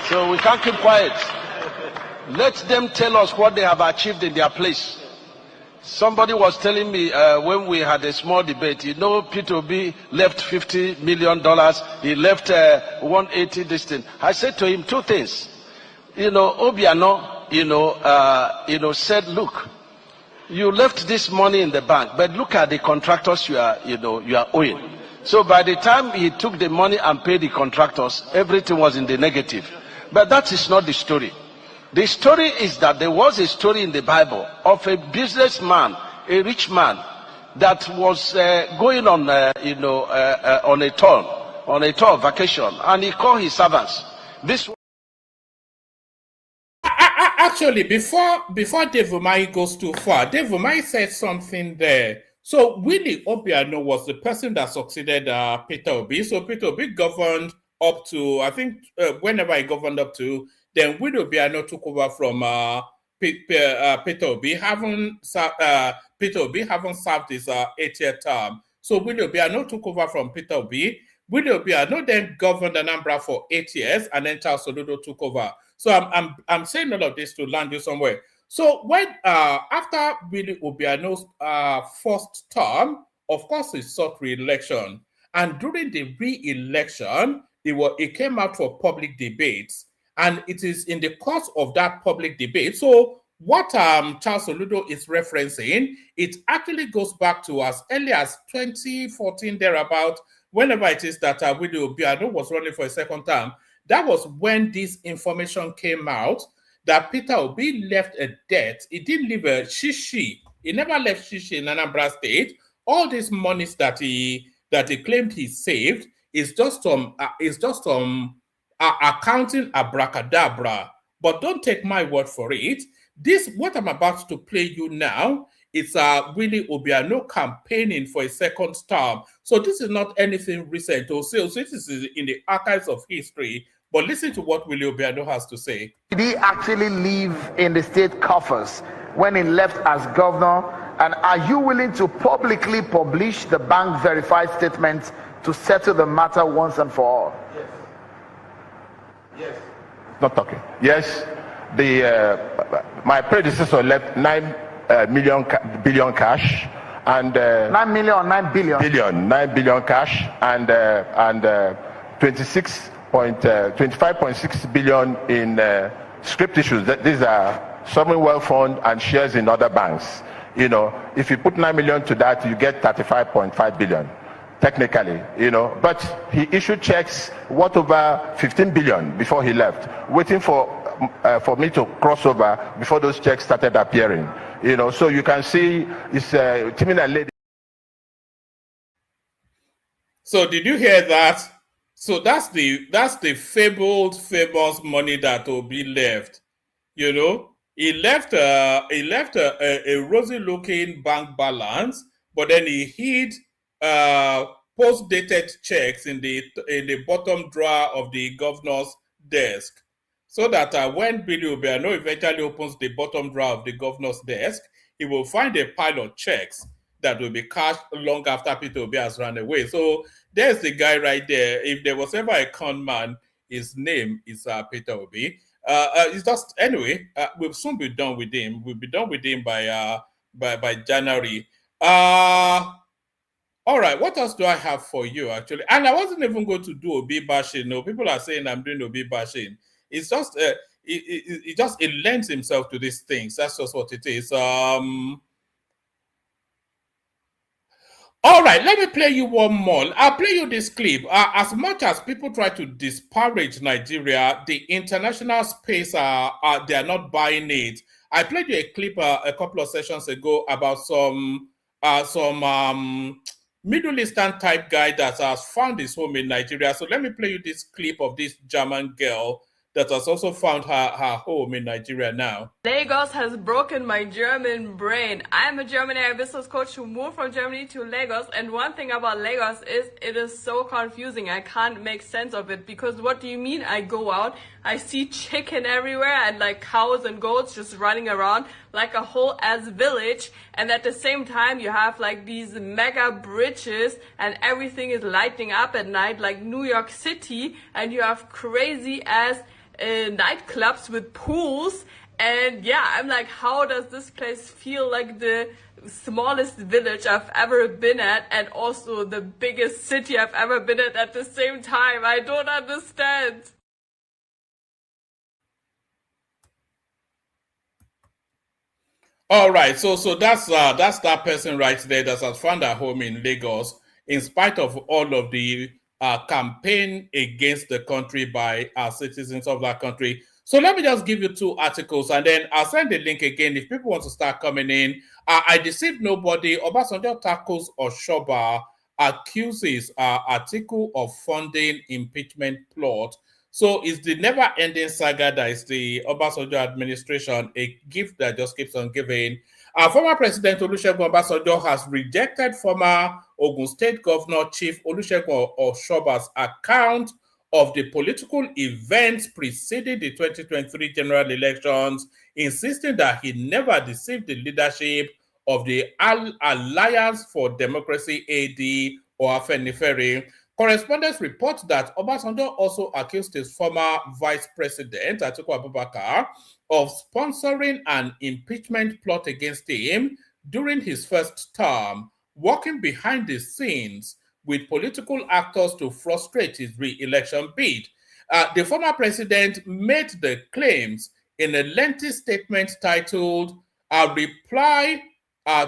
J: So we can't keep quiet. Let them tell us what they have achieved in their place. Somebody was telling me when we had a small debate, Peter Obi left $50 million. He left 180 this thing. I said to him two things. Obiano, said, look, you left this money in the bank, but look at the contractors you are owing. So by the time he took the money and paid the contractors, everything was in the negative. But that is not the story. The story is that there was a story in the Bible of a businessman, a rich man, that was going on, on a tour vacation, and he called his servants.
D: Actually, before Dave Umahi goes too far, Dave Umahi said something there. So Willie Obiano was the person that succeeded Peter Obi. So Peter Obi governed up to, I think, whenever he governed up to, then Willie Obiano took over from Peter Obi. Peter Obi haven't served his 8-year term. So Willie Obiano took over from Peter Obi. Willie Obiano then governed Anambra for 8 years, and then Charles Soludo took over. So I'm saying all of this to land you somewhere. So when after Willie Obiano's first term, of course he sought re-election, and during the re-election, it came out for public debates, and it is in the course of that public debate. So what Charles Soludo is referencing, it actually goes back to as early as 2014 thereabout, whenever it is that Willie Obiano was running for a second term. That was when this information came out that Peter Obi left a debt. He didn't leave a shishi. He never left shishi in Anambra State. All these monies that he claimed he saved is just accounting abracadabra. But don't take my word for it. This, what I'm about to play you now, it's Willie Obiano campaigning for a second term. So this is not anything recent. So this is in the archives of history. But listen to what Willie Obiano has to say.
K: Did he actually live in the state coffers when he left as governor? And are you willing to publicly publish the bank verified statements to settle the matter once and for all?
L: Yes. Not talking. Yes. My predecessor left 9 billion cash, and
K: 9 million or 9 billion?
L: 9 billion cash, and 25.6 billion in script issues. These are sovereign wealth fund and shares in other banks. If you put 9 million to that, you get 35.5 billion. technically, but he issued checks worth over 15 billion before he left, waiting for me to cross over before those checks started appearing. So you can see it's Timina lady.
D: So did you hear that? So that's the famous money that Obi left. He left a rosy-looking bank balance, but then he hid post-dated checks in the bottom drawer of the governor's desk, so that when Billy Obiano eventually opens the bottom drawer of the governor's desk, he will find a pile of checks that will be cashed long after Peter Obi has run away. So there's the guy right there. If there was ever a con man, his name is Peter Obi. It's just anyway. We'll soon be done with him. We'll be done with him by January. All right. What else do I have for you actually? And I wasn't even going to do Obi bashing. No, people are saying I'm doing Obi bashing. It's just it lends himself to these things. That's just what it is. All right, let me play you one more. I'll play you this clip. As much as people try to disparage Nigeria, the international space they are not buying it. I played you a clip a couple of sessions ago about some Middle Eastern type guy that has found his home in Nigeria. So let me play you this clip of this German girl that has also found her home in Nigeria now.
M: Lagos has broken my German brain. I'm a German air business coach who moved from Germany to Lagos, and one thing about Lagos is it is so confusing. I can't make sense of it, because what do you mean I go out, I see chicken everywhere and like cows and goats just running around like a whole ass village, and at the same time you have like these mega bridges and everything is lighting up at night like New York City, and you have crazy ass nightclubs with pools. And yeah, I'm like, how does this place feel like the smallest village I've ever been at and also the biggest city I've ever been at the same time? I don't understand.
D: All right, so that's that person right there that has found a home in Lagos in spite of all of the campaign against the country by citizens of that country. So let me just give you two articles, and then I'll send the link again if people want to start coming in. I deceived nobody. Obasanjo tackles Osoba, accuses Atiku of funding impeachment plot. So it's the never-ending saga that is the Obasanjo administration, a gift that just keeps on giving. Former President Olusegun Obasanjo has rejected former Ogun State Governor Chief Olusegun Osoba's account of the political events preceding the 2023 general elections, insisting that he never deceived the leadership of the Alliance for Democracy, AD, or Afenifere. Correspondents report that Obasanjo also accused his former vice president, Atiku Abubakar, of sponsoring an impeachment plot against him during his first term, working behind the scenes with political actors to frustrate his re-election bid. The former president made the claims in a lengthy statement titled, "A Reply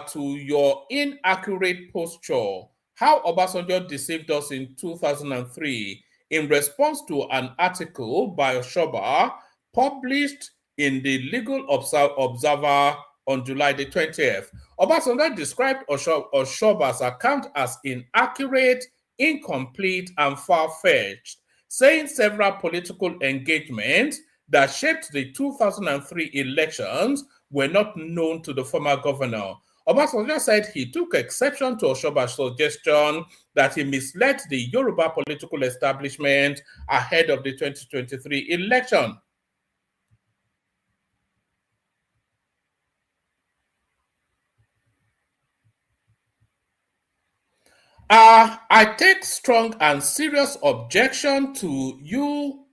D: to Your Inaccurate Posture, How Obasanjo Deceived Us in 2003," in response to an article by Osoba published in the Legal Observer on July the 20th. Obasanjo described Osoba's account as inaccurate, incomplete, and far-fetched, saying several political engagements that shaped the 2003 elections were not known to the former governor. Obasanjo said he took exception to Osoba's suggestion that he misled the Yoruba political establishment ahead of the 2023 election. I take strong and serious objection to you,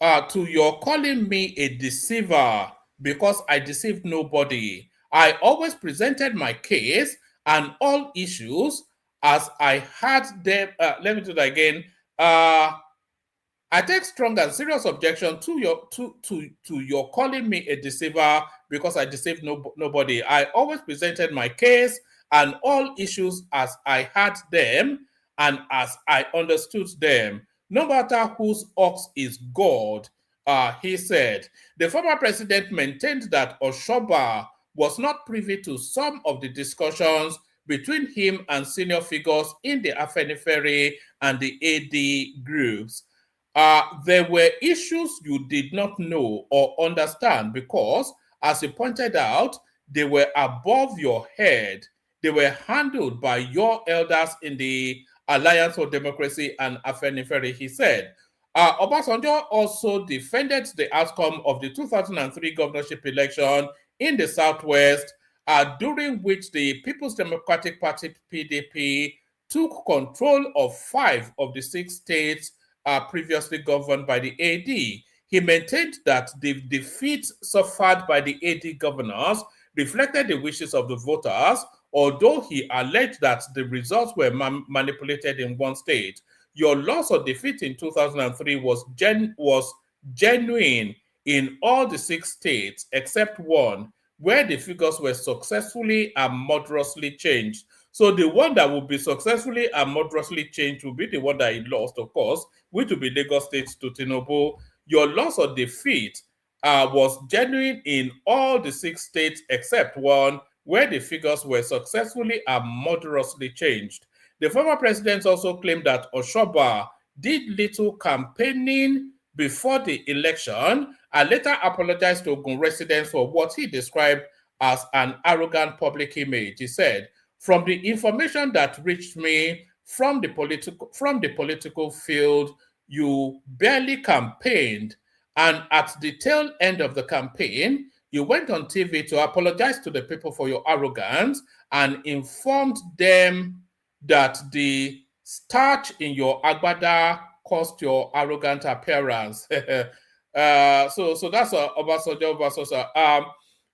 D: to your calling me a deceiver, because I deceived nobody. I always presented my case and all issues as I had them. Let me do that again. I take strong and serious objection to your calling me a deceiver, because I deceived nobody. I always presented my case and all issues as I had them, and as I understood them, no matter whose ox is God, he said. The former president maintained that Osoba was not privy to some of the discussions between him and senior figures in the Afenifere and the AD groups. There were issues you did not know or understand because, as he pointed out, they were above your head. They were handled by your elders in the Alliance for Democracy and Afenifere, he said. Obasanjo also defended the outcome of the 2003 governorship election in the Southwest, during which the People's Democratic Party, PDP, took control of 5 of the 6 states previously governed by the AD. He maintained that the defeat suffered by the AD governors reflected the wishes of the voters, although he alleged that the results were manipulated in one state. Your loss or defeat in 2003 was genuine in all the 6 states except one, where the figures were successfully and moderately changed. So the one that will be successfully and moderately changed will be the one that he lost, of course, which will be Lagos State to Tinubu. Your loss or defeat was genuine in all the 6 states except one, where the figures were successfully and moderately changed. The former president also claimed that Osoba did little campaigning before the election and later apologized to Ogun residents for what he described as an arrogant public image. He said, "From the information that reached me from the political field, you barely campaigned, and at the tail end of the campaign, you went on TV to apologize to the people for your arrogance and informed them that the starch in your agbada caused your arrogant appearance." So that's Obasanjo.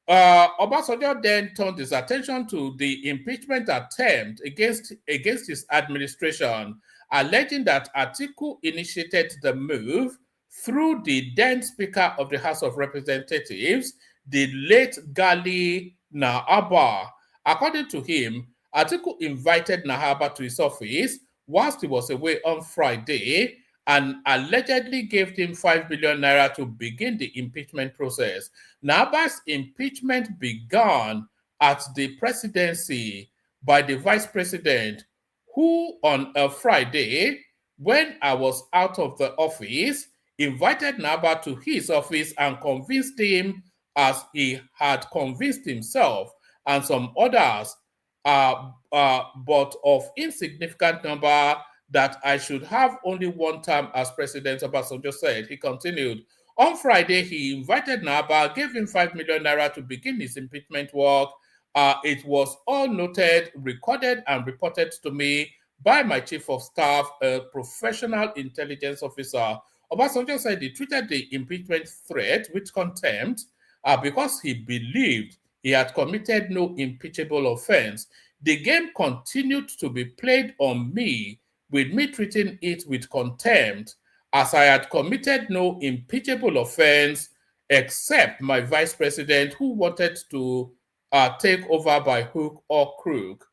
D: Obasanjo then turned his attention to the impeachment attempt against his administration, alleging that Atiku initiated the move through the then Speaker of the House of Representatives, the late Gali Nahaba. According to him, Atiku invited Nahaba to his office whilst he was away on Friday and allegedly gave him 5 billion naira to begin the impeachment process. Nahaba's impeachment began at the presidency by the vice president, who on a Friday, when I was out of the office, invited Nahaba to his office and convinced him, as he had convinced himself and some others, but of insignificant number, that I should have only one term as president, Obasanjo said. He continued, on Friday, he invited Nahaba, gave him 5 million naira to begin his impeachment work. It was all noted, recorded, and reported to me by my chief of staff, a professional intelligence officer. Obasanjo said he treated the impeachment threat with contempt because he believed he had committed no impeachable offense. The game continued to be played on me, with me treating it with contempt, as I had committed no impeachable offense except my vice president, who wanted to take over by hook or crook.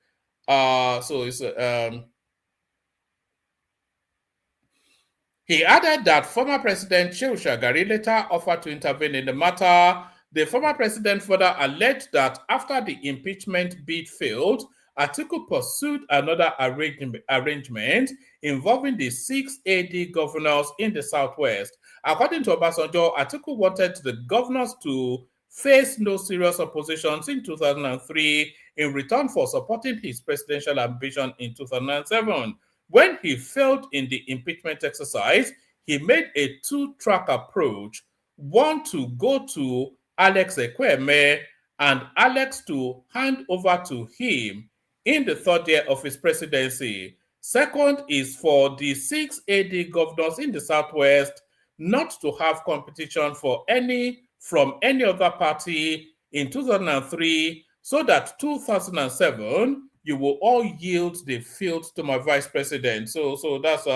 D: He added that former President Shehu Shagari later offered to intervene in the matter. The former president further alleged that after the impeachment bid failed, Atiku pursued another arrangement involving the 6 AD governors in the Southwest. According to Obasanjo, Atiku wanted the governors to face no serious opposition in 2003 in return for supporting his presidential ambition in 2007. When he failed in the impeachment exercise, he made a 2-track approach, one to go to Alex Ekweme and Alex to hand over to him in the 3rd year of his presidency. Second is for the 6 AD governors in the Southwest not to have competition from any other party in 2003, so that 2007 you will all yield the field to my vice president. So that's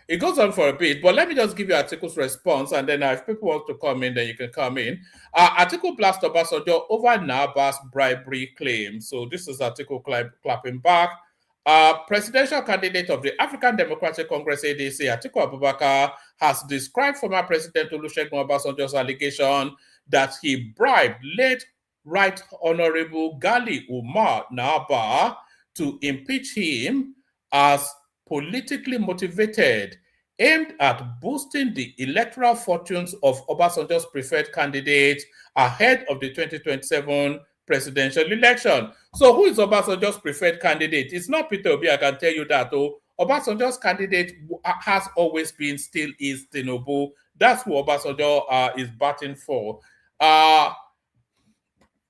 D: it goes on for a bit, but let me just give you Atiku's response, and then if people want to come in, then you can come in. Atiku blasted Obasanjo over Nahaba's bribery claim. So this is Atiku clapping back. Presidential candidate of the African Democratic Congress ADC, Atiku Abubakar, has described former President Olusegun Obasanjo's allegation that he bribed late Right Honorable Gali Umar Naba to impeach him as politically motivated, aimed at boosting the electoral fortunes of Obasanjo's preferred candidate ahead of the 2027 presidential election. So who is Obasanjo's preferred candidate? It's not Peter Obi, I can tell you that. Obasanjo's candidate has always been, still is Tinubu. That's who Obasanjo is batting for.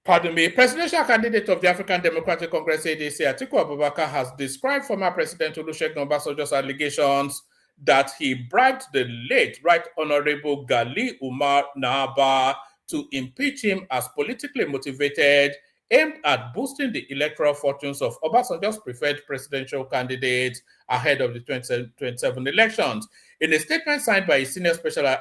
D: Pardon me, presidential candidate of the African Democratic Congress ADC, Atiku Abubakar, has described former President Olusegun Obasanjo's allegations that he bribed the late Right Honorable Gali Umar Naba to impeach him as politically motivated, aimed at boosting the electoral fortunes of Obasanjo's preferred presidential candidate ahead of the 2027 elections. In a statement signed by his senior special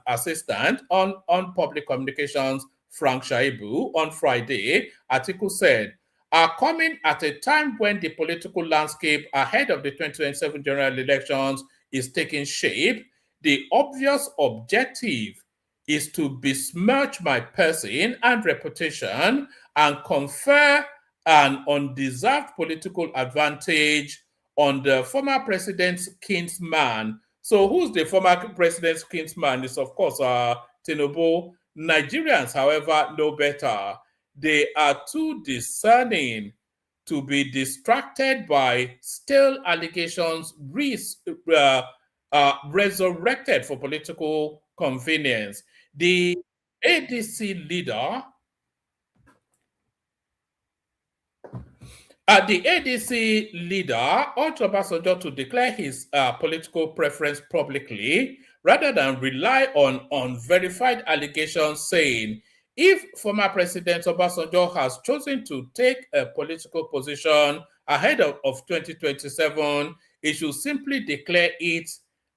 D: assistant on public communications, Frank Shaibu, on Friday, Atiku said, are coming at a time when the political landscape ahead of the 2027 general elections is taking shape. The obvious objective is to besmirch my person and reputation and confer an undeserved political advantage on the former president's kinsman. So who's the former president's kinsman? Is of course Tinubu. Nigerians, however, know better. They are too discerning to be distracted by stale allegations resurrected for political convenience. The ADC leader, urged Obasanjo to declare his political preference publicly rather than rely on unverified allegations, saying, if former President Obasanjo has chosen to take a political position ahead of 2027, he should simply declare it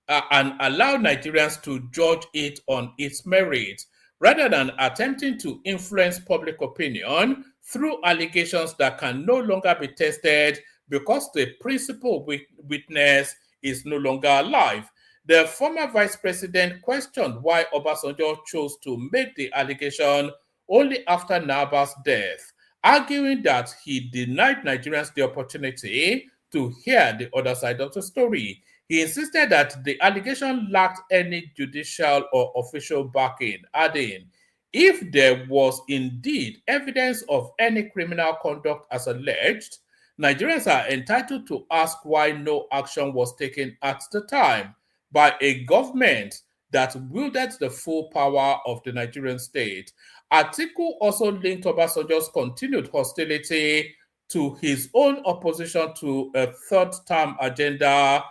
D: and allow Nigerians to judge it on its merits, rather than attempting to influence public opinion through allegations that can no longer be tested because the principal witness is no longer alive. The former vice president questioned why Obasanjo chose to make the allegation only after Naba's death, arguing that he denied Nigerians the opportunity to hear the other side of the story. He insisted that the allegation lacked any judicial or official backing, adding, if there was indeed evidence of any criminal conduct as alleged, Nigerians are entitled to ask why no action was taken at the time by a government that wielded the full power of the Nigerian state. Atiku also linked Obasanjo's continued hostility to his own opposition to a third-term agenda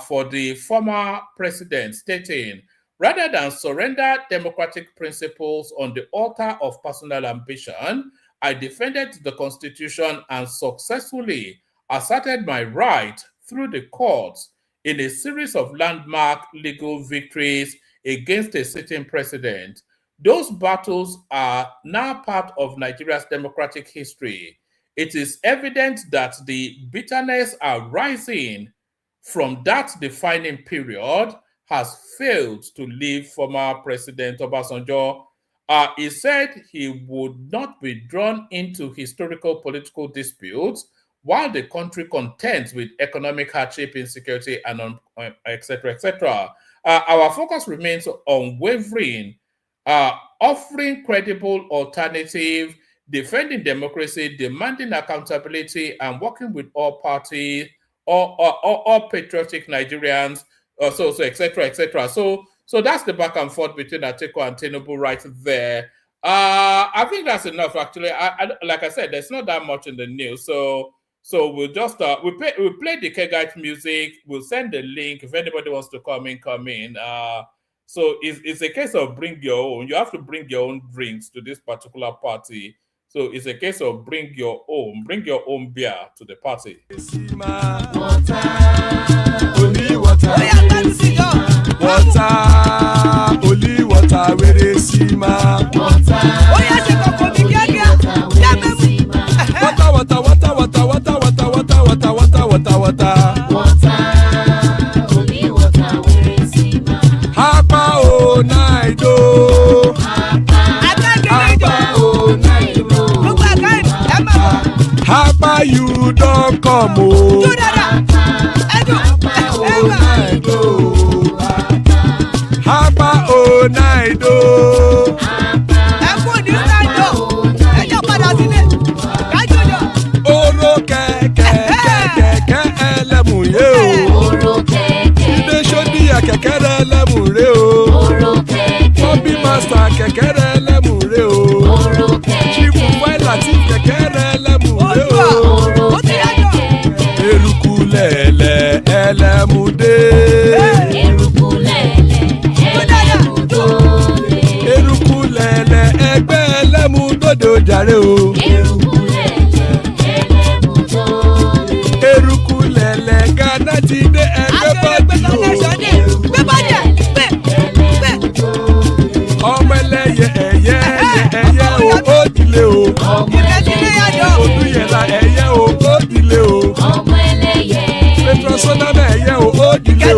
D: for the former president, stating, rather than surrender democratic principles on the altar of personal ambition, I defended the Constitution and successfully asserted my right through the courts in a series of landmark legal victories against a sitting president. Those battles are now part of Nigeria's democratic history. It is evident that the bitterness arising from that defining period has failed to leave former President Obasanjo. He said he would not be drawn into historical political disputes while the country contends with economic hardship, insecurity, and etc., etc. Our focus remains unwavering, offering credible alternative, defending democracy, demanding accountability, and working with all parties, all patriotic Nigerians, etc., etc. So that's the back and forth between Atiku and Tinubu right there. I think that's enough, actually. Like I said, there's not that much in the news. So we'll just we'll play the Kegite music. We'll send the link if anybody wants to come in. So it's a case of bring your own. You have to bring your own drinks to this particular party. So it's a case of bring your own beer to the party.
C: Only water, where they see ma. Water. water. Only water, where is Sima? Hapa o naido. Hapa o naido. Hapa you don't come o. Hapa o naido. Oro kẹ̀kẹ́ ẹlẹ́mù yé o. Ilé sọ́dí kẹ̀kẹ́ ẹlẹ́mù ré o. Bobby master kẹ̀kẹ́ ẹlẹ́mù ré o. Chief Wáìlà tí kẹ̀kẹ́ ẹlẹ́mù ré o. Eruku lẹ̀lẹ̀ ẹlẹ́mù dé. Eruku lẹ̀lẹ̀ ẹgbẹ́ ẹlẹ́mù dòde ojàre o. Eruku lẹ̀lẹ̀ Ghana ti dé ẹgbẹ́ bọ́ọ̀dì o. Ọmọ ẹlẹ́yẹ ẹ̀yẹ o ó dìlé o. Olúyẹ̀lá ẹ̀yẹ o ó dìlé o. Petrosoname ẹ̀yẹ o ó dìlé o.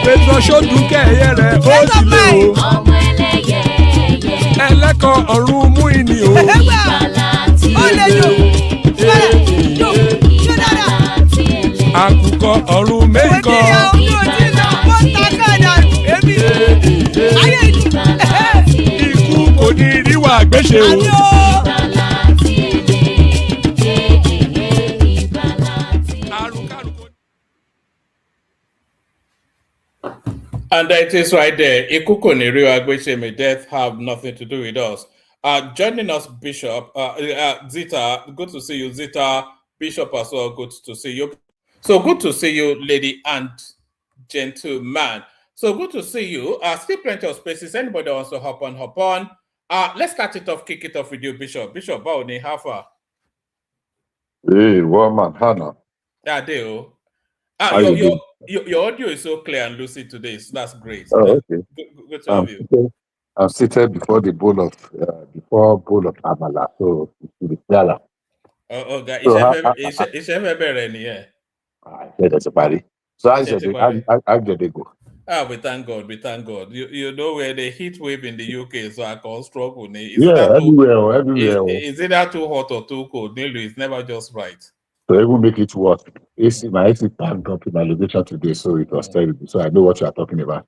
C: Petrosodunke ẹ̀yẹ rẹ̀ ó dìlé o. Ẹlẹ́kọ̀ ọ̀run mú ìní o. Àkùkọ ọ̀run mẹ́kọ. Ikú kò ní ríwà gbéṣe o.
D: And it is right there. Ikú kò ní ríwà gbéṣe, may death have nothing to do with us. Joining us, Bishop Zita. Good to see you, Zita. Bishop as well. Good to see you. So good to see you, lady and gentleman. So good to see you. Still plenty of spaces. Anybody wants to hop on, hop on. Let's start it off, kick it off with you, Bishop. Bishop, Baoni, how far?
N: Hey, woman, Hannah.
D: Yeah, Deo. Your audio is so clear and lucid today, so that's great.
N: Oh, okay.
D: Good to have you.
N: I'm seated before the bowl of amala, so it's the
D: Oh, God. It's
N: yeah. There's a party. So how did they go?
D: We thank God. We thank God. You know where the heat wave in the UK, so I call struggle.
N: Everywhere.
D: Is it that too hot or too cold? Nearly, it's never just right.
N: So it will make it worse. My AC tanked up in my location today, so it was terrible. So I know what you are talking about.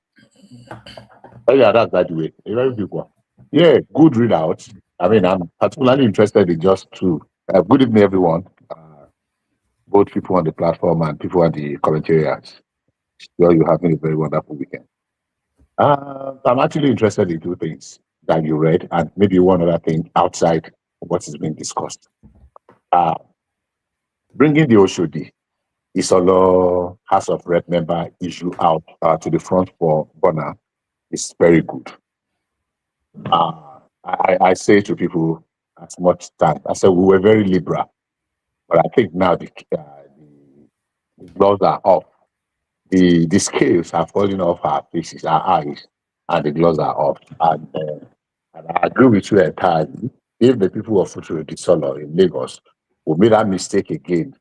N: Oh yeah, that's by the way. A very big one. Yeah, good readout. I mean, I'm particularly interested in just two. Good evening, everyone. Both people on the platform and people on the commentariats. Sure, you're having a very wonderful weekend. I'm actually interested in two things that you read, and maybe one other thing outside what is being discussed. Bringing the Oshodi Isolo House of Rep member issue out to the front for Bona is very good. I say to people as much time, I said we were very liberal, but I think now the gloves are off. The scales are falling off our faces, our eyes, and the gloves are off. And I agree with you entirely. If the people of Future Solo in Lagos will make that mistake again,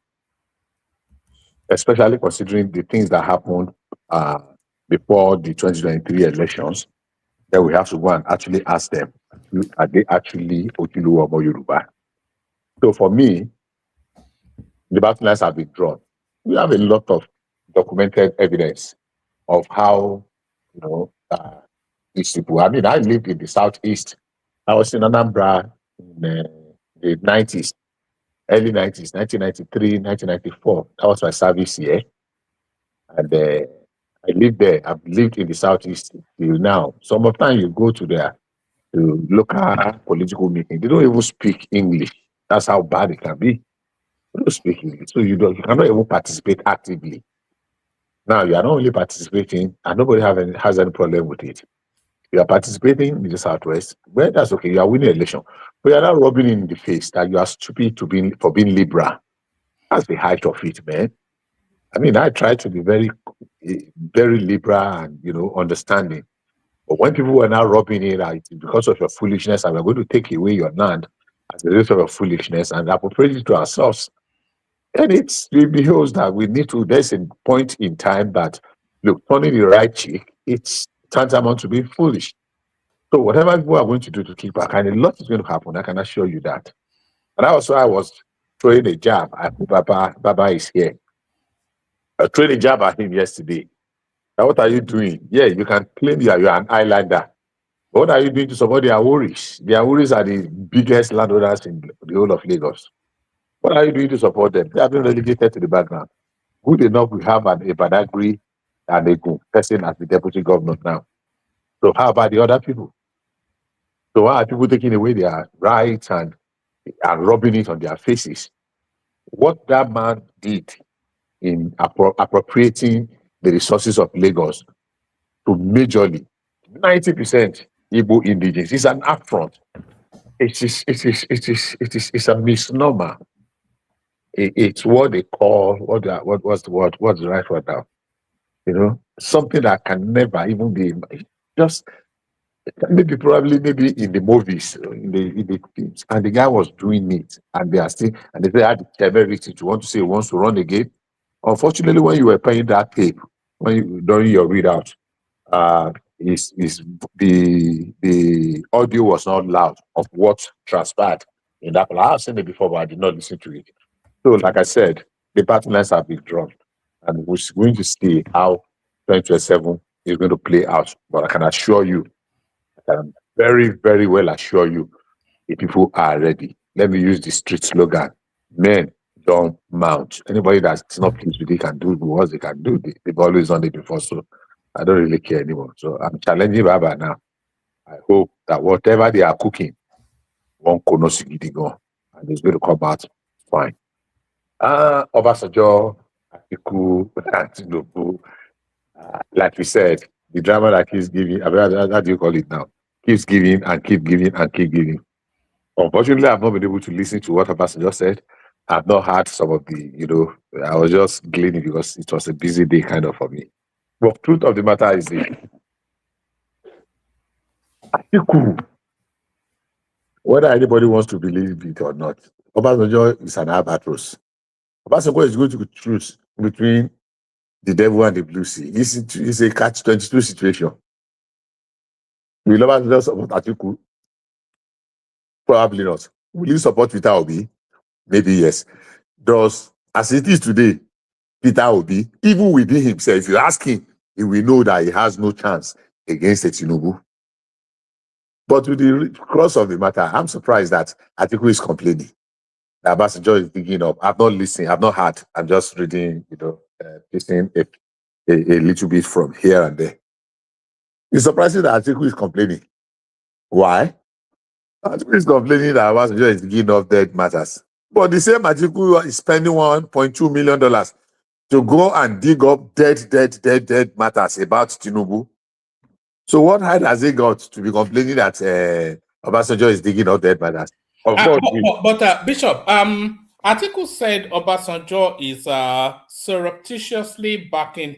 N: especially considering the things that happened before the 2023 elections, then we have to go and actually ask them, are they actually Okilu or Yoruba? So for me, the battle lines have been drawn. We have a lot of documented evidence of how, these people. I mean, I lived in the Southeast. I was in Anambra in the 90s, early 90s, 1993, 1994. That was my service year. And I lived there. I've lived in the Southeast till now. Some of the time you go to their local political meeting, they don't even speak English. That's how bad it can be. They don't speak English. So you cannot even participate actively. Now you are not only participating, and nobody has any problem with it. You are participating in the Southwest, well, that's okay, you are winning an election. But you are not rubbing in the face that you are stupid for being liberal. That's the height of it, man. I mean, I try to be very, very liberal and, understanding. But when people were now rubbing it out because of your foolishness, and we're going to take away your land as a result of your foolishness and appropriate it to ourselves, And it behoves that we need to, there's a point in time that, look, turning the right cheek, it's tantamount to being foolish. So whatever people are going to do to keep back, and a lot is going to happen, I can assure you that. And also, I was throwing a jab at Baba is here. I threw a jab at him yesterday. Now, what are you doing? Yeah, you can claim you're an islander. But what are you doing to support the Aworis? The Aworis are the biggest landowners in the whole of Lagos. What are you doing to support them? They have been relegated to the background. Good enough, we have a Badagry and a good person as the deputy governor now. So how about the other people? So why are people taking away their rights and rubbing it on their faces? What that man did in appropriating the resources of Lagos to majorly 90% Igbo indigenous is an affront. It's a misnomer. It's what they call what's the right word now? You know, something that can never even be just maybe in the movies, in the films, and the guy was doing it, and they are still, and they had the temerity to want to say he wants to run again. Unfortunately, when you were playing that tape, during your readout, is the audio was not loud of what transpired in that. I have seen it before, but I did not listen to it. So, like I said, the battle lines have been drawn, and we're going to see how 2027 is going to play out. But I can assure you, I can very, very well assure you, the people are ready. Let me use the street slogan: men don't mount. Anybody that's not pleased with it can do what they can do. They've always done it before, so I don't really care anymore. So I'm challenging Baba now. I hope that whatever they are cooking won't go, and it's going to come out fine. Obasanjo, Atiku, Tinubu, like we said, the drama that keeps giving, how do you call it now? Keeps giving and keep giving and keep giving. Unfortunately, I've not been able to listen to what Obasanjo said. I've not heard some of the, I was just gleaning because it was a busy day kind of for me. But truth of the matter is this. Atiku, whether anybody wants to believe it or not, Obasanjo is an albatross. Obasanjo is going to choose between the devil and the blue sea. It's a catch-22 situation. Will Obasanjo support Atiku? Probably not. Will you support Peter Obi? Maybe yes. As it is today, Peter Obi, even within himself, if you ask him, he will know that he has no chance against Tinubu. But with the cross of the matter, I'm surprised that Atiku is complaining. That Obasanjo is digging up. I've not listened. I've not heard. I'm just reading, listening a little bit from here and there. It's surprising that Atiku is complaining. Why? Atiku is complaining that Obasanjo is digging up dead matters. But the same Atiku is spending $1.2 million to go and dig up dead matters about Tinubu. So what height has he got to be complaining that Obasanjo is digging up dead matters? Of course.
D: But Bishop, Atiku said Obasanjo is surreptitiously backing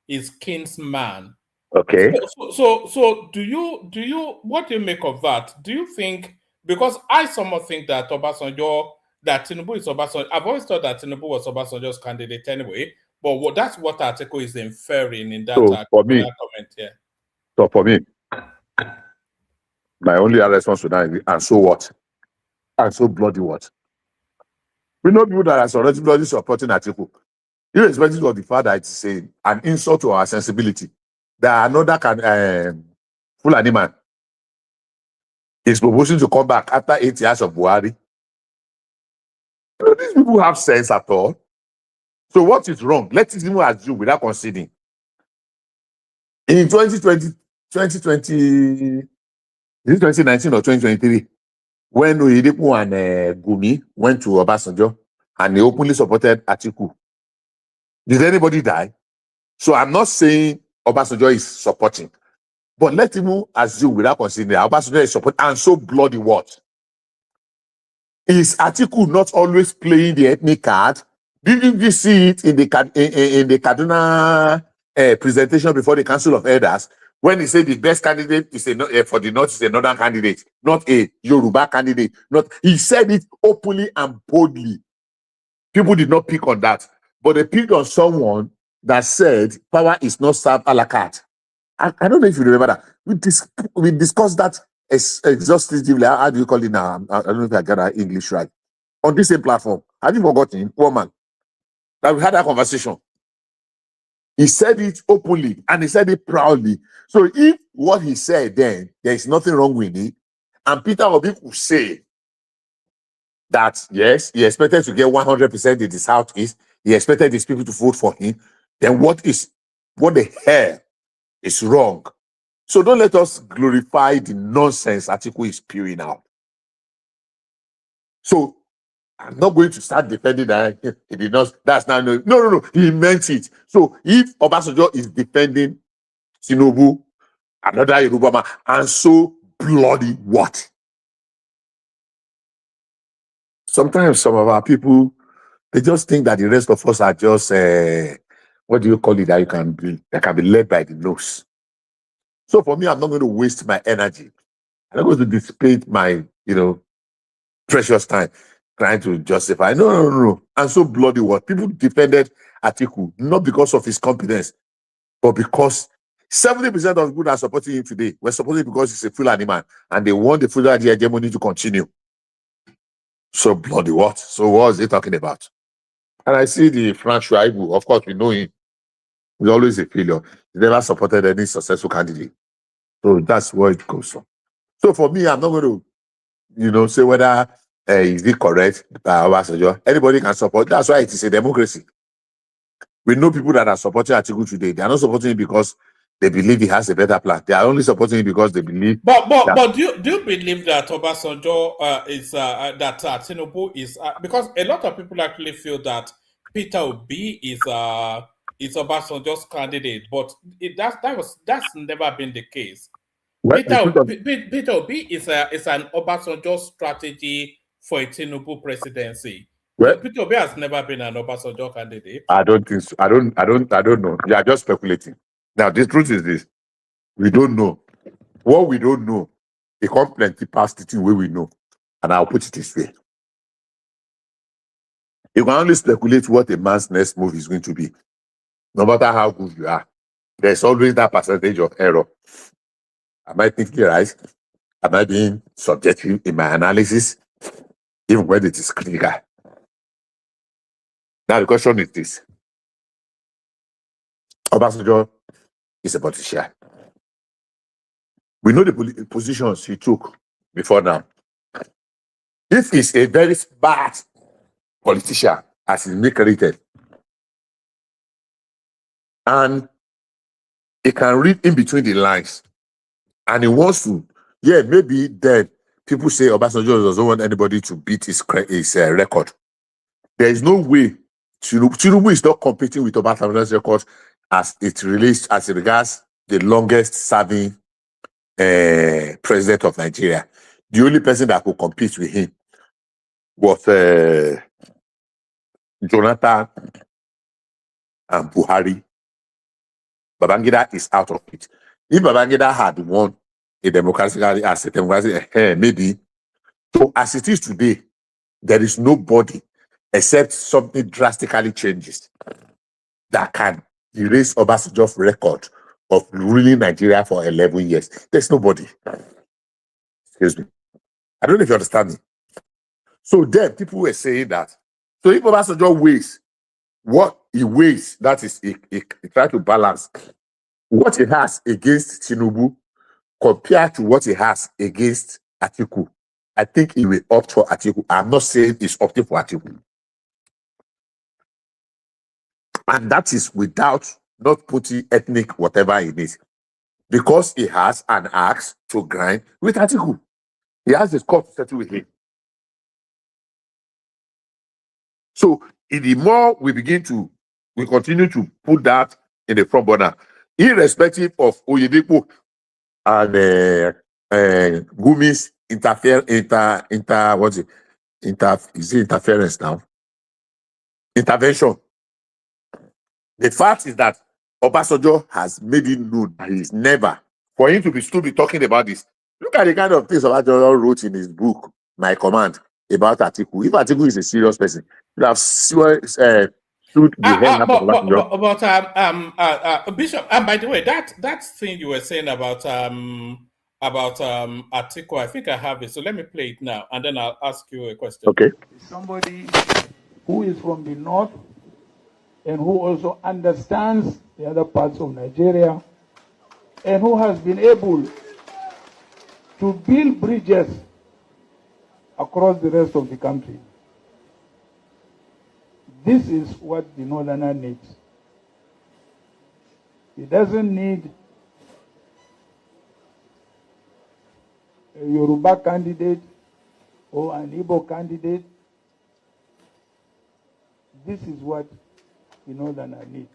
D: his kinsman.
N: Okay.
D: So do you what do you make of that? Do you think, because I somewhat think that Tinubu is Obasanjo. I've always thought that Tinubu was Obasanjo's candidate anyway, but that's what Atiku is inferring in that comment here.
N: So for me, my only response to that is, and so what? And so bloody what? We know people that are already bloody supporting Atiku. Irrespective of the fact that it's an insult to our sensibility. That another Fulani man is proposing to come back after 8 years of Buhari. These people have sense at all. So what is wrong? Let's even assume without conceding. In 2019 or 2023, when Oyedepo and Gumi went to Obasanjo and they openly supported Atiku, did anybody die? So I'm not saying Obasanjo is supporting, but let's even assume without considering that Obasanjo is supporting, and so bloody what? Is Atiku not always playing the ethnic card? Didn't you see it in the Kaduna presentation before the Council of Elders, when he said the best candidate is for the North is a northern candidate, not a Yoruba candidate? He said it openly and boldly. People did not pick on that, but they picked on someone that said power is not served a la carte. I don't know if you remember that. We discussed that exhaustively. How do you call it now? I don't know if I got that English right. On this same platform. Have you forgotten, woman? That we had that conversation. He said it openly and he said it proudly. So if what he said then, there is nothing wrong with it, and Peter Obi could say that, yes, he expected to get 100% in the Southeast, he expected these people to vote for him, then what the hell is wrong? So don't let us glorify the nonsense Atiku is spewing out. So I'm not going to start defending that he did not. That's not no. He meant it. So if Obasanjo is defending Tinubu, another Yoruba man, and so bloody what? Sometimes some of our people, they just think that the rest of us are just what do you call it? That can be led by the nose. So for me, I'm not going to waste my energy. I'm not going to dissipate my precious time trying to justify. No. And so bloody what? People defended Atiku not because of his competence, but because 70% of people that are supporting him today were supporting him because he's a Fulani man and they want the Fulani hegemony to continue. So bloody what? So what is he talking about? And I see the Frank Shuaibu, of course we know him. He's always a failure. He never supported any successful candidate. So that's where it goes from. So for me, I'm not going to say whether is it correct by Obasanjo. Anybody can support. That's why it is a democracy. We know people that are supporting Atiku today. They are not supporting him because they believe he has a better plan. They are only supporting him because they believe.
D: But do you believe that Obasanjo is that Tinubu is because a lot of people actually feel that Peter Obi is Obasanjo's candidate, but that's never been the case.
N: Well,
D: Peter Obi is an Obasanjo strategy for a Tinubu presidency.
N: Well,
D: Peter Obi has never been an Obasanjo candidate.
N: I don't think so. I don't know. You are just speculating. Now, the truth is this: we don't know. What we don't know, it comes plenty past the thing where we know. And I'll put it this way: you can only speculate what a man's next move is going to be. No matter how good you are, there's always that percentage of error. Am I thinking right? Am I being subjective in my analysis, even when it is critical? Now the question is this: Obasanjo is a politician. We know the positions he took before now. If he's a very smart politician, as he's been credited, and he can read in between the lines, and he wants to, maybe then people say Obasanjo doesn't want anybody to beat his record. There is no way Tinubu is not competing with Obasanjo's record as it regards the longest serving president of Nigeria. The only person that could compete with him was Jonathan and Buhari. Babangida is out of it. If Babangida had won a democratic maybe. So as it is today, there is nobody except something drastically changes that can erase Obasanjo's record of ruling Nigeria for 11 years. There's nobody. Excuse me. I don't know if you understand me. So then people were saying that. So if Obasanjo weighs what he weighs, that is, he try to balance what he has against Tinubu compared to what he has against Atiku. I think he will opt for Atiku. I'm not saying he's opting for Atiku. And that is without not putting ethnic whatever in it. Because he has an axe to grind with Atiku. He has his court to settle with him. So the more we continue to put that in the front burner, irrespective of Oyedepo and Gumi's interference now? Intervention. The fact is that Obasanjo has made it known that he's never, for him to be still be talking about this. Look at the kind of things Obasanjo wrote in his book, My Command. about Atiku. If Atiku is a serious person, you have sued the hell out of Obasanjo.
D: Bishop, by the way, that thing you were saying about Atiku, I think I have it. So let me play it now, and then I'll ask you a question.
N: Okay.
O: Somebody who is from the north and who also understands the other parts of Nigeria and who has been able to build bridges across the rest of the country. This is what the northerner needs. He doesn't need a Yoruba candidate or an Igbo candidate. This is what the northerner needs.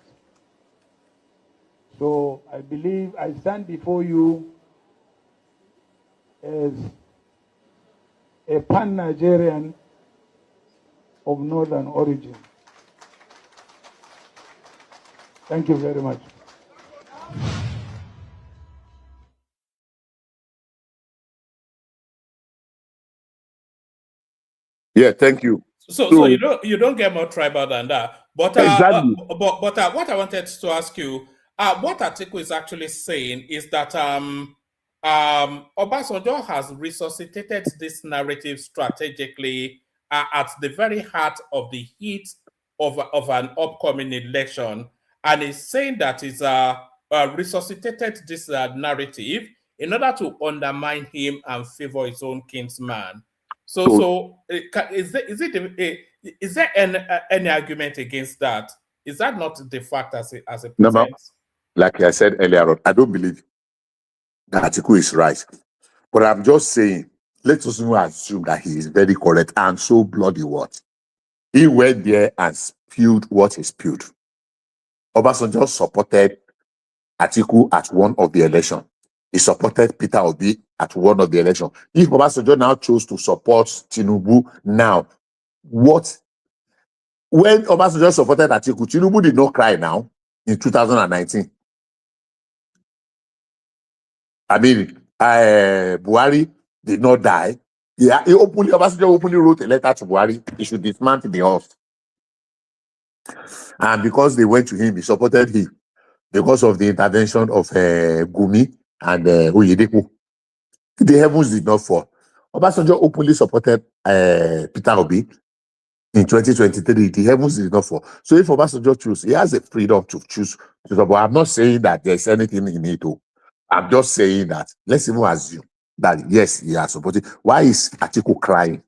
O: So I believe I stand before you as a pan-Nigerian of northern origin. Thank you very much.
N: Yeah, thank you.
D: So you don't get more tribal than that. But
N: exactly.
D: But what I wanted to ask you, what Atiku is actually saying is that Obasanjo has resuscitated this narrative strategically at the very heart of the heat of an upcoming election, and is saying that he's resuscitated this narrative in order to undermine him and favor his own kinsman. So is there any argument against that? Is that not the fact as it presents?
N: No, like I said earlier on, I don't believe that Atiku is right. But I'm just saying, let us not assume that he is very correct and so bloody what. He went there and spewed what he spewed. Obasanjo supported Atiku at one of the elections. He supported Peter Obi at one of the elections. If Obasanjo now chose to support Tinubu now, when Obasanjo supported Atiku, Tinubu did not cry now in 2019. I mean, Buhari did not die. Yeah, Obasanjo openly wrote a letter to Buhari. He should dismantle the horse. And because they went to him, he supported him. Because of the intervention of Gumi and Oyedepo. The heavens did not fall. Obasanjo openly supported Peter Obi in 2023. The heavens did not fall. So if Obasanjo chooses, he has the freedom to choose. But I'm not saying that there's anything in it. I'm just saying that let's even assume that yes, he has supported. Why is Atiku crying?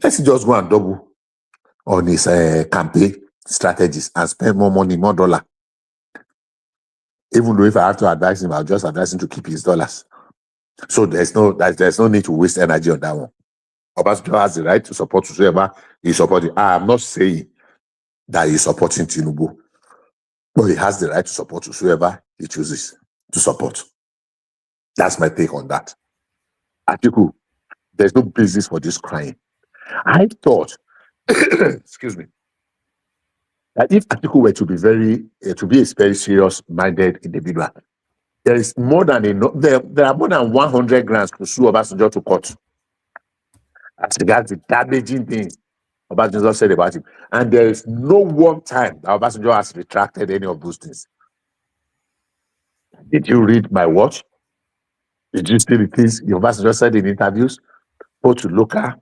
N: Let's just go and double on his campaign strategies and spend more money, more dollar. Even though if I have to advise him, I'll just advise him to keep his dollars. So there's no need to waste energy on that one. Obasanjo has the right to support whoever he's supporting. I'm not saying that he's supporting Tinubu, but he has the right to support whoever he chooses to support. That's my take on that. Atiku, there's no basis for this crying. I thought, excuse me, that if Atiku were to be a very serious-minded individual, there is more than enough. There are more than 100 grants to sue Obasanjo to court. As regards the damaging things Obasanjo said about him, and there is no one time that Obasanjo has retracted any of those things. Did you read my watch? Did you see the things Obasanjo said in interviews, both to local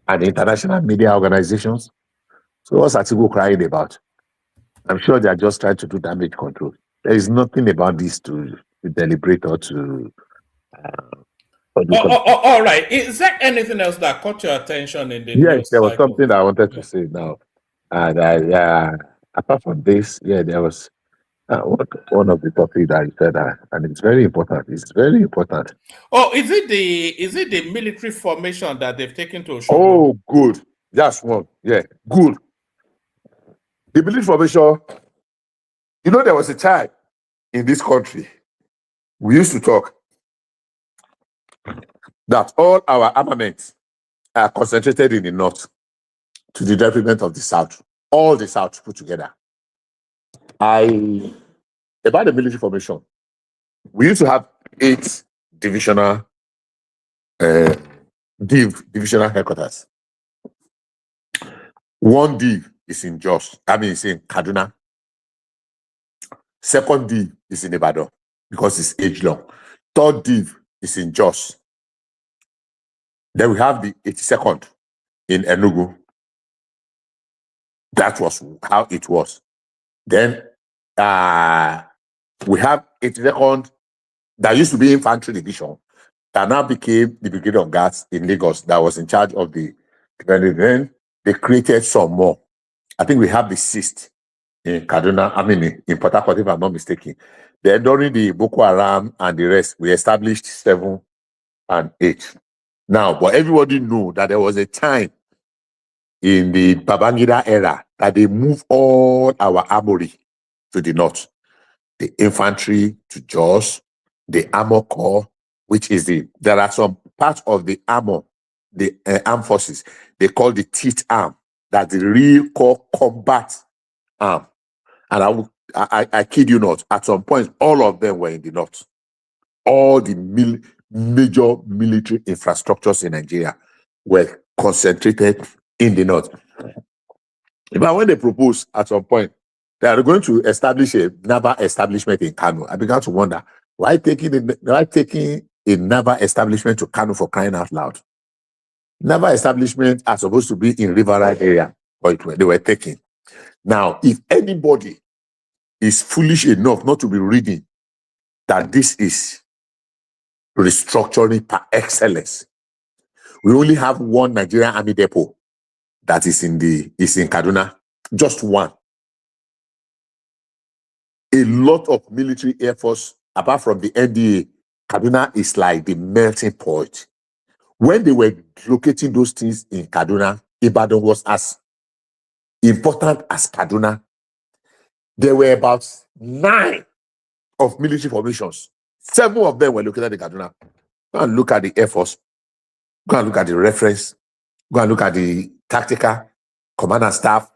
N: and international media organizations? So what's Atiku crying about? I'm sure they are just trying to do damage control. There is nothing about this to deliberate or to.
D: All right. Is there anything else that caught your attention in the news?
N: Yes, there was something I wanted to say now, and apart from this, there was one of the topics that you said, and it's very important. It's very important.
D: Oh, is it the military formation that they've taken to Osoba?
N: Oh, good. That's one. Yeah, good. The military formation. You know, there was a time in this country we used to talk that all our armaments are concentrated in the north to the detriment of the south. All the south put together. About the military formation, we used to have 8 divisional divisional headquarters. One div is in Jos, it's in Kaduna. Second div is in Ibadan because it's age long. Third div is in Jos. Then we have the 82nd in Enugu. That was how it was. Then we have 82nd that used to be infantry division that now became the Brigade of Guards in Lagos that was in charge of the. Then they created some more. I think we have the 6th in Kaduna, in Port Harcourt, if I'm not mistaken. Then during the Boko Haram and the rest, we established 7 and 8. Now, but everybody knew that there was a time in the Babangida era that they moved all our armory to the north. The infantry to Jos, the armor corps, which is there are some parts of the armor, the armed forces, they call the teeth arm, that's the real core combat arm. And I kid you not, at some point, all of them were in the north. All the major military infrastructures in Nigeria were concentrated in the north. But when they proposed at some point, they are going to establish a naval establishment in Kano, I began to wonder, why taking a naval establishment to Kano for crying out loud? Naval establishments are supposed to be in riverine area, but they were taken. Now, if anybody is foolish enough not to be reading that this is restructuring par excellence, we only have one Nigerian Army depot that is in Kaduna, just one. A lot of military air force, apart from the NDA, Kaduna is like the melting pot. When they were locating those things in Kaduna, Ibadan was as important as Kaduna. There were about 9 of military formations. 7 of them were located in Kaduna. Go and look at the Air Force. Go and look at the reference. Go and look at the tactical, command and staff,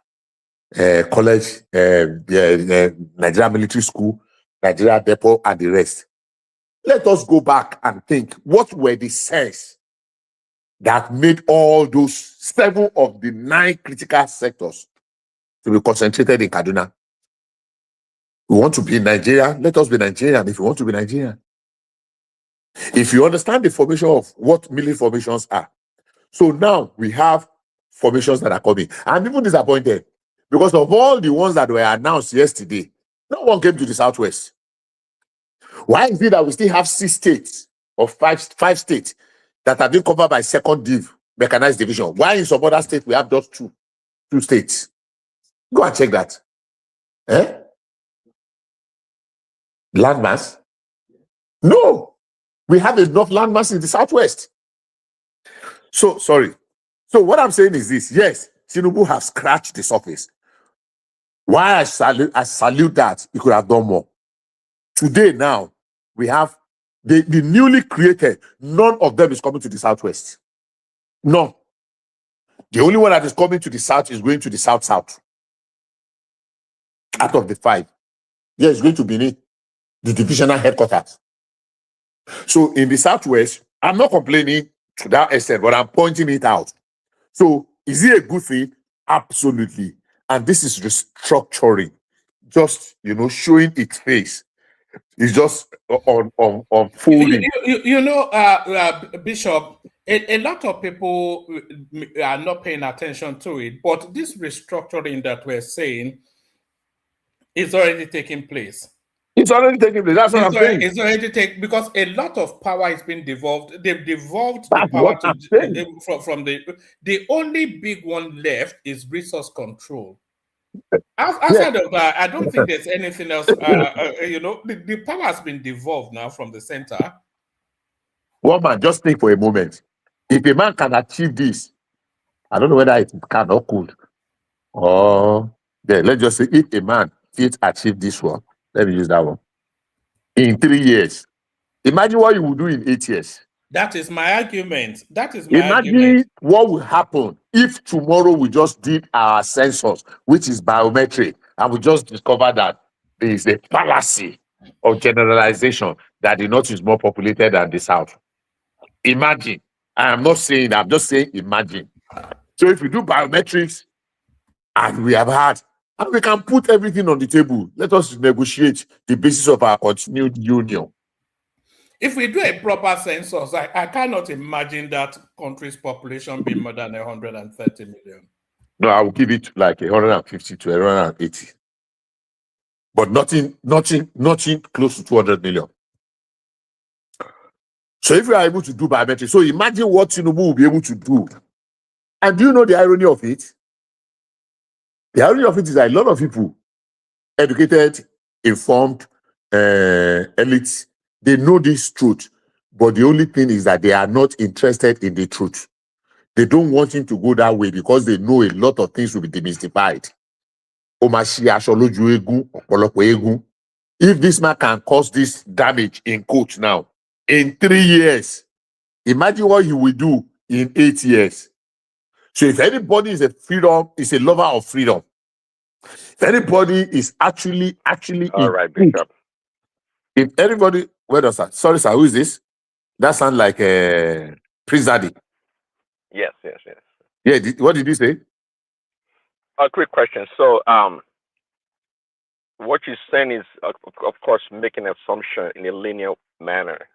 N: college, Nigeria Military School, Nigeria Depot, and the rest. Let us go back and think, what were the sense that made all those 7 of the 9 critical sectors to be concentrated in Kaduna? We want to be in Nigeria, let us be Nigerian if we want to be Nigerian. If you understand the formation of what military formations are. So now we have formations that are coming. I'm even disappointed because of all the ones that were announced yesterday, no one came to the Southwest. Why is it that we still have 6 states or 5 states that have been covered by 2nd div, mechanized division? Why in some other states we have just 2 states? Go and check that. Landmass? No. We have enough landmass in the Southwest. So, sorry. So what I'm saying is this. Yes, Tinubu has scratched the surface. Why I salute that, he could have done more. Today now, we have the newly created, none of them is coming to the Southwest. No. The only one that is coming to the South is going to the South-South. Out of the 5. Yeah, it's going to be the divisional headquarters. So in the Southwest, I'm not complaining to that extent, but I'm pointing it out. So is it a good thing? Absolutely. And this is restructuring, just showing its face. It's just unfolding.
D: Bishop, a lot of people are not paying attention to it, but this restructuring that we're saying is already taking place.
N: It's already taking place. That's what I'm saying.
D: It's already taking, because a lot of power has been devolved. They've devolved
N: That's
D: the power from the only big one left is resource control. Outside of that, I don't think there's anything else. The power has been devolved now from the center.
N: Well, man, just think for a moment. If a man can achieve this, I don't know whether it can or could. Let's just say if a man can achieve this one, let me use that one. In 3 years, imagine what you would do in 8 years.
D: That is my argument.
N: Imagine what will happen if tomorrow we just did our census, which is biometric, and we just discover that there is a fallacy of generalization that the North is more populated than the South. Imagine. I'm not saying that. I'm just saying imagine. So if we do biometrics, and we have had, and we can put everything on the table, let us negotiate the basis of our continued union.
D: If we do a proper census, I cannot imagine that country's population being more than 130 million.
N: No, I will give it like 150 to 180. But nothing close to 200 million. So if we are able to do biometrics, so imagine what Tinubu will be able to do. And do you know the irony of it? The irony of it is that a lot of people, educated, informed, elites, they know this truth. But the only thing is that they are not interested in the truth. They don't want him to go that way because they know a lot of things will be demystified. If this man can cause this damage in court now, in 3 years, imagine what he will do in 8 years. So if anybody is a lover of freedom, if anybody is actually
L: all right, Bishop.
N: If everybody, where does that? Sorry, sir, who is this? That sounds like Prince Daddy.
L: Yes.
N: Yeah, what did you say?
L: A quick question. So, what you're saying is, of course, making an assumption in a linear manner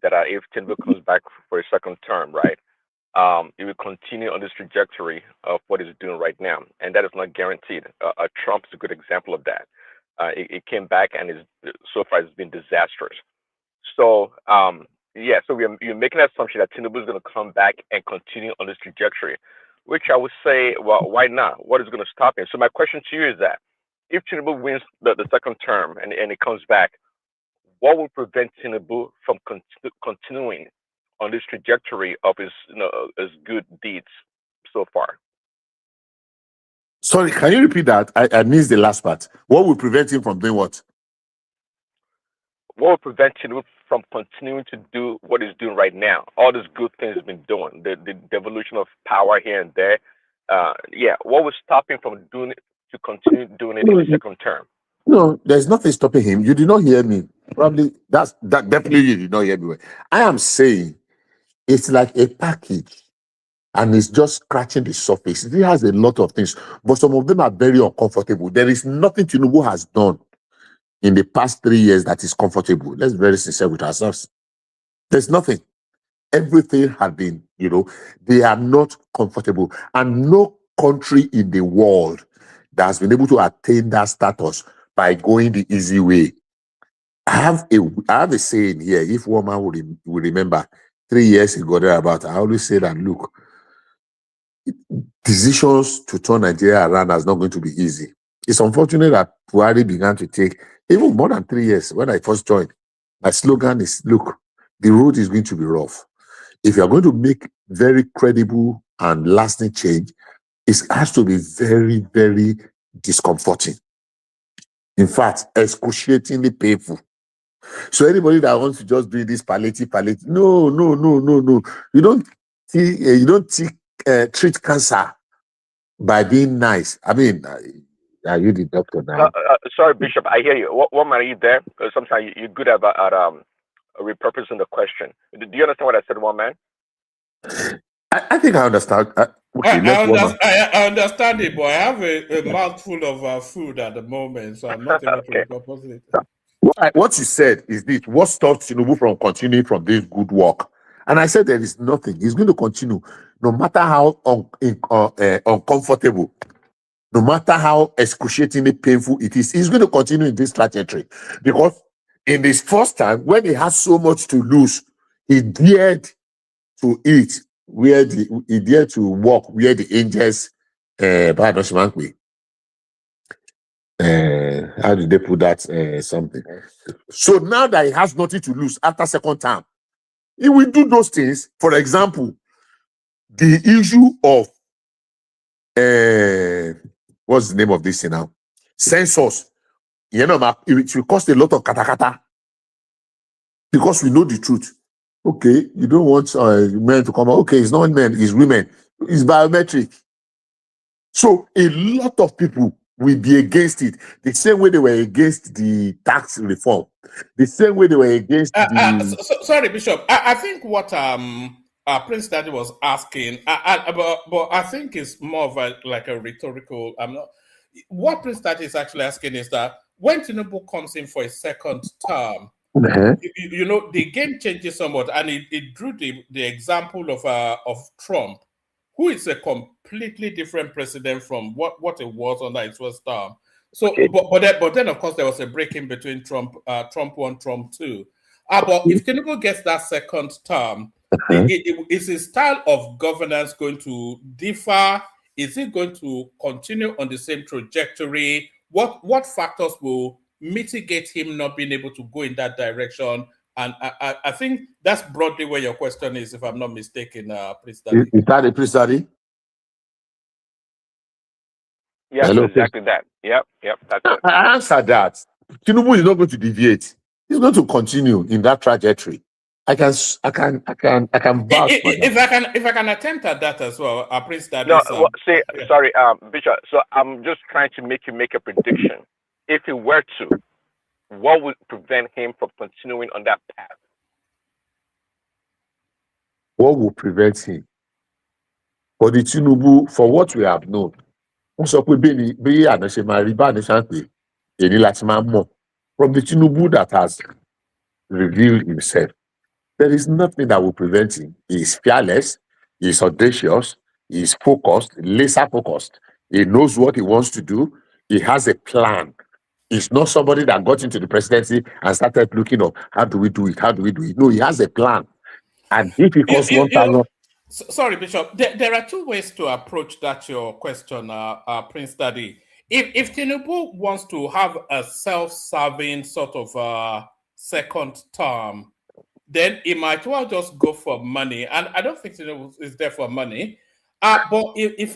L: that if Tinubu comes back for a second term, right, it will continue on this trajectory of what he's doing right now, and that is not guaranteed. Trump is a good example of that. It came back and so far it's been disastrous. So, so you're making an assumption that Tinubu is going to come back and continue on this trajectory, which I would say, well, why not? What is going to stop him? So my question to you is that if Tinubu wins the second term and it comes back, what will prevent Tinubu from continuing on this trajectory of his good deeds so far?
N: Sorry, can you repeat that? I missed the last part. What will prevent him from doing what?
L: What will prevent Tinubu from continuing to do what he's doing right now? All these good things he's been doing, the devolution of power here and there. What will stop him from doing it, to continue doing it in the second term?
N: No, there's nothing stopping him. You did not hear me. Probably that definitely you did not hear me. I am saying it's like a package and it's just scratching the surface. It has a lot of things, but some of them are very uncomfortable. There is nothing Tinubu has done in the past 3 years that is comfortable. Let's be very sincere with ourselves. There's nothing. Everything had been, they are not comfortable. And no country in the world that has been able to attain that status by going the easy way. I have a saying here. If one man will remember 3 years ago, thereabout, I always say that, look, decisions to turn Nigeria around is not going to be easy. It's unfortunate that Buhari began to take even more than 3 years. When I first joined, my slogan is, look, the road is going to be rough. If you are going to make very credible and lasting change, it has to be very, very discomforting. In fact, excruciatingly painful. So anybody that wants to just do this palliative, no. You don't treat cancer by being nice. I mean, are you the doctor now?
L: Sorry, Bishop, I hear you. What are you there? Because sometimes you're good at repurposing the question. Do you understand what I said, one man?
N: I think I understand.
D: I understand it, but I have a mouthful of food at the moment, so I'm not able to repurpose it.
N: What you said is this: what stops Tinubu from continuing from this good work? And I said there is nothing. He's going to continue, no matter how uncomfortable, no matter how excruciatingly painful it is. He's going to continue in this trajectory because in this first time, when he has so much to lose, he dared to eat he dared to walk where the angels. How did they put that? Something. So now that he has nothing to lose after second term, he will do those things. For example, the issue of what's the name of this thing now? Census. It will cost a lot of katakata because we know the truth. Okay, you don't want men to come out. Okay, it's not men, it's women. It's biometric. So a lot of people will be against it. The same way they were against the tax reform. The same way they were against
D: sorry, Bishop. I think what Prince Daddy was asking, but I think it's more of like a rhetorical. What Prince Daddy is actually asking is that when Tinubu comes in for a second term, you know, the game changes somewhat, and it drew the example of Trump, who is a completely different president from what it was under his first term. So, but then of course there was a break in between Trump 1, Trump 2. But if Tinubu gets that second term, is his style of governance going to differ? Is it going to continue on the same trajectory? What factors will mitigate him not being able to go in that direction? And I think that's broadly where your question is, if I'm not mistaken, Prince Daddy.
N: Is that a Prince Daddy?
L: Yes,
N: Hello,
L: exactly that. Yep, that's it.
N: I answer that. Tinubu is not going to deviate. He's going to continue in that trajectory. I can vouch for that.
D: If I can attempt at that as well, Prince Daddy.
L: No, sorry, Bishop. So I'm just trying to make you make a prediction. If he were to, what would prevent him from continuing on that path?
N: What will prevent him? For the Tinubu, for what we have known, from the Tinubu that has revealed himself, there is nothing that will prevent him. He is fearless, he is audacious, he is focused, laser focused. He knows what he wants to do. He has a plan. He's not somebody that got into the presidency and started looking up, how do we do it? How do we do it? No, he has a plan. And if he costs 1,000...
D: Sorry, Bishop. There are two ways to approach that your question, Prince Daddy. If Tinubu wants to have a self-serving sort of second term, then he might well just go for money. And I don't think Tinubu is there for money. But if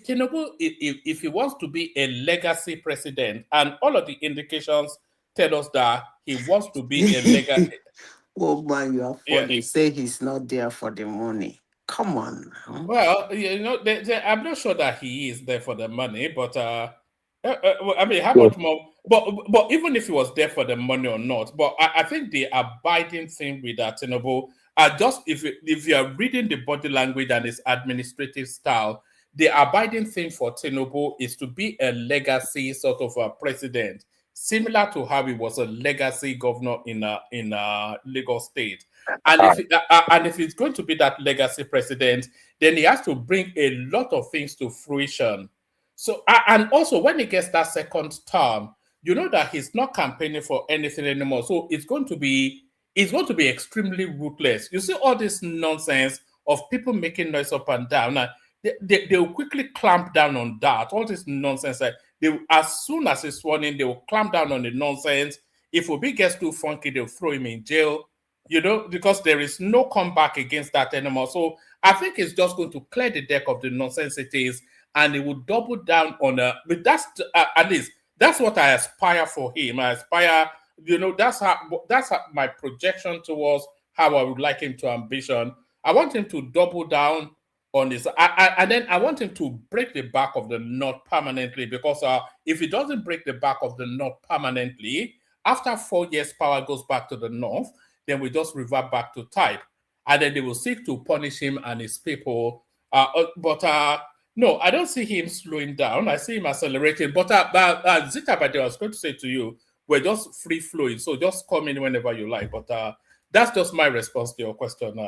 D: Tinubu, if he wants to be a legacy president, and all of the indications tell us that he wants to be a legacy.
P: Oh man, you are funny. Yeah. Say he's not there for the money. Come on. Huh?
D: Well, you know, I'm not sure that he is there for the money, but I mean, how much more? But even if he was there for the money or not, but I think the abiding thing with Tinubu, just if you are reading the body language and his administrative style, the abiding thing for Tinubu is to be a legacy sort of a president, similar to how he was a legacy governor in Lagos State. And if he's going to be that legacy president, then he has to bring a lot of things to fruition. So, and also when he gets that second term, you know that he's not campaigning for anything anymore. So it's going to be extremely ruthless. You see all this nonsense of people making noise up and down. Now, they will quickly clamp down on that. All this nonsense. As soon as he's sworn in, they will clamp down on the nonsense. If Obi gets too funky, they'll throw him in jail. You know, because there is no comeback against that anymore. So I think it's just going to clear the deck of the nonsensities, and it will double down on but that's at least that's what I aspire for him. I aspire, you know, that's my projection towards how I would like him to ambition. I want him to double down on this, and then I want him to break the back of the knot permanently, because if he doesn't break the back of the knot permanently, after 4 years power goes back to the north, then we just revert back to type, and then they will seek to punish him and his people. No, I don't see him slowing down. I see him accelerating. But Zita, I was going to say to you, we're just free flowing, so just come in whenever you like. But that's just my response to your question,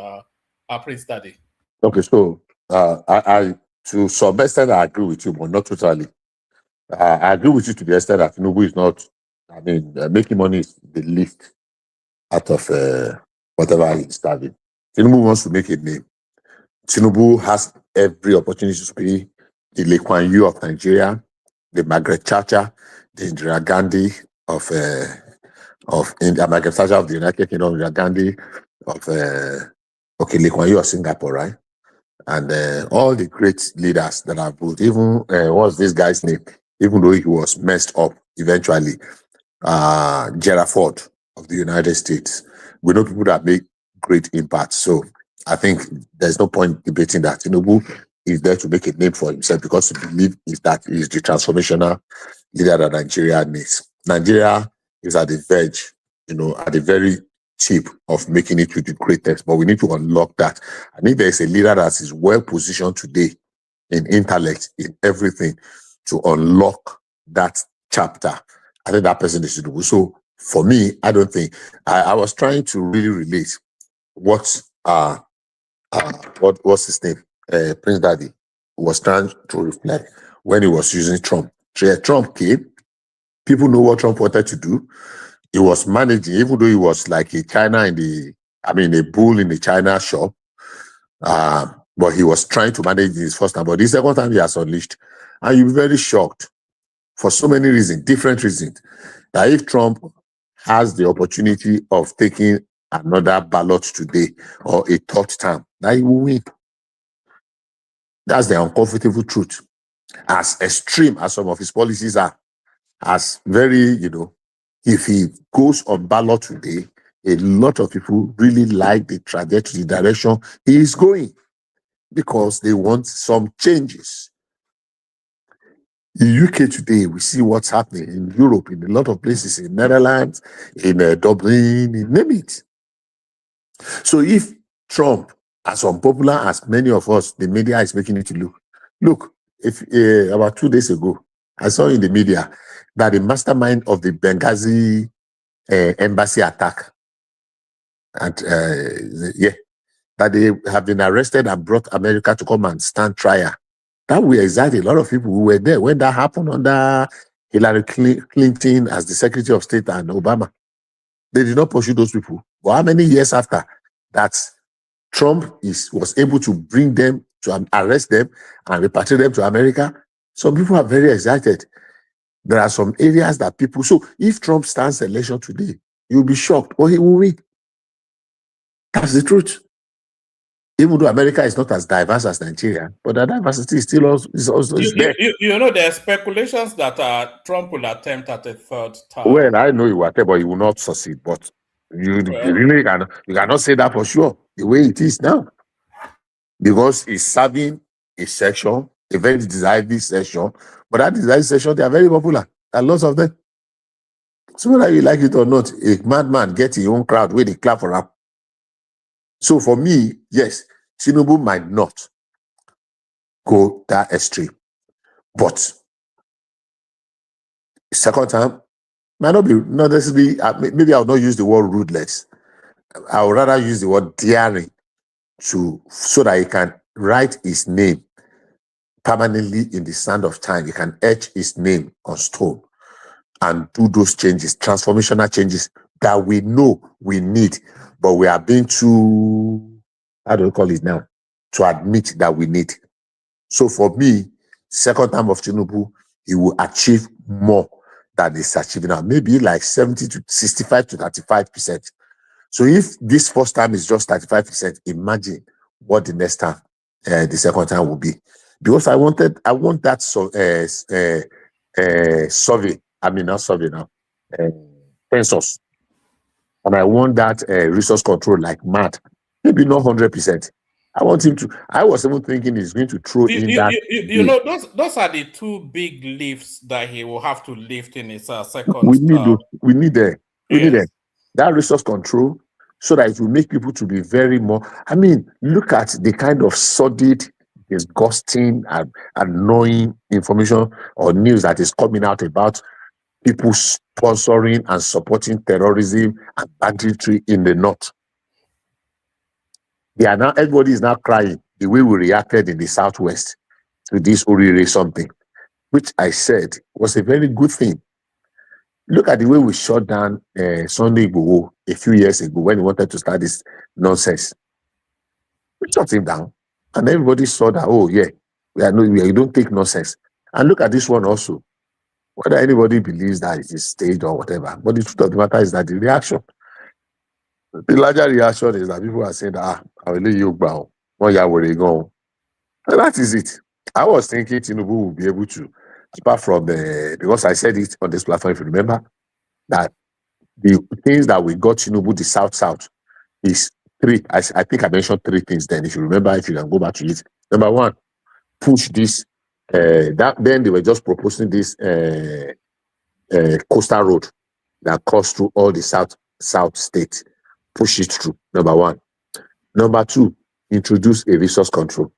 D: Prince Daddy.
N: Okay, so I to some extent I agree with you, but not totally. I agree with you to the extent that Tinubu is not. I mean, making money is the least out of whatever he's starting. Tinubu wants to make a name. Tinubu has every opportunity to be the Lee Kuan Yew of Nigeria, the Margaret Thatcher, the Indira Gandhi of Margaret Thatcher of the United Kingdom, Indira Gandhi of Lee Kuan Yew of Singapore, right? And all the great leaders that have put, even what's this guy's name? Even though he was messed up eventually, Gerald Ford of the United States. We know people that make great impact. So I think there's no point debating that. Tinubu is there to make a name for himself, because he believes that he is the transformational leader that Nigeria needs. Nigeria is at the verge, you know, at the very tip of making it to the greatest, but we need to unlock that. I think there is a leader that is well positioned today in intellect, in everything, to unlock that chapter. I think that person is Tinubu. So for me, I don't think I was trying to really relate what what's his name, Prince Daddy was trying to reflect when he was using Trump. So yeah, Trump came. People know what Trump wanted to do. He was managing, even though he was like a bull in the China shop. But he was trying to manage his first time. But the second time he has unleashed. And you'll be very shocked for so many reasons, different reasons, that if Trump has the opportunity of taking another ballot today or a third term, that he will win. That's the uncomfortable truth. As extreme as some of his policies are, as very, if he goes on ballot today, a lot of people really like the trajectory, the direction he is going, because they want some changes. In UK today, we see what's happening in Europe, in a lot of places, in Netherlands, in Dublin, in name it. So if Trump, as unpopular as many of us, the media is making it to look, if about 2 days ago, I saw in the media that the mastermind of the Benghazi embassy attack, and that they have been arrested and brought America to come and stand trial. That we exactly a lot of people who were there when that happened under Hillary Clinton as the Secretary of State and Obama. They did not pursue those people. But how many years after that, Trump was able to bring them, to arrest them and repatriate them to America? Some people are very excited. There are some areas that people... So if Trump stands election today, you'll be shocked, but he will win. That's the truth. Even though America is not as diverse as Nigeria, but the diversity is still also there.
D: There are speculations that Trump will attempt at a third term.
N: Well, I know he will attempt, but he will not succeed. But you cannot say that for sure, the way it is now. Because he's serving a section, a very desired section, but that desired section, they are very popular. There are lots of them. So whether you like it or not, a madman gets his own crowd where they clap for him. So for me, yes, Tinubu might not go that extreme, but second time might not necessarily. Maybe I'll not use the word rudeless. I would rather use the word daring, so that he can write his name permanently in the sand of time. He can etch his name on stone and do those changes, transformational changes that we know we need, but we are being too, how do we call it now, to admit that we need. So for me, second time of Tinubu, he will achieve more than he's achieving now, maybe like 65 to 35%. So if this first time is just 35%, imagine what the next time, the second time will be. Because I want that survey. I mean, not survey now, census. And I want that resource control like mad. Maybe not 100%. I want him to. I was even thinking he's going to throw in that.
D: Those are the two big lifts that he will have to lift in his second
N: We need
D: term.
N: We need them. That resource control, so that it will make people to be very more. I mean, look at the kind of sordid, disgusting, and annoying information or news that is coming out about people sponsoring and supporting terrorism and banditry in the north. Everybody is now crying the way we reacted in the southwest to this Orire something, which I said was a very good thing. Look at the way we shut down Sunday Igboho a few years ago when he wanted to start this nonsense. We shut him down, and everybody saw that, oh yeah, we don't take nonsense. And look at this one also. Whether anybody believes that it is staged or whatever, but the truth of the matter is that the larger reaction is that people are saying that I will let you go. And that is it. I was thinking Tinubu will be able to, apart from because I said it on this platform, if you remember, that the things that we got Tinubu, the South, is three. I think I mentioned three things then. If you remember, if you can go back to it. Number one, push this. Then they were just proposing this coastal road that cuts through all the south states. push it through, number one. Number two, introduce a resource control.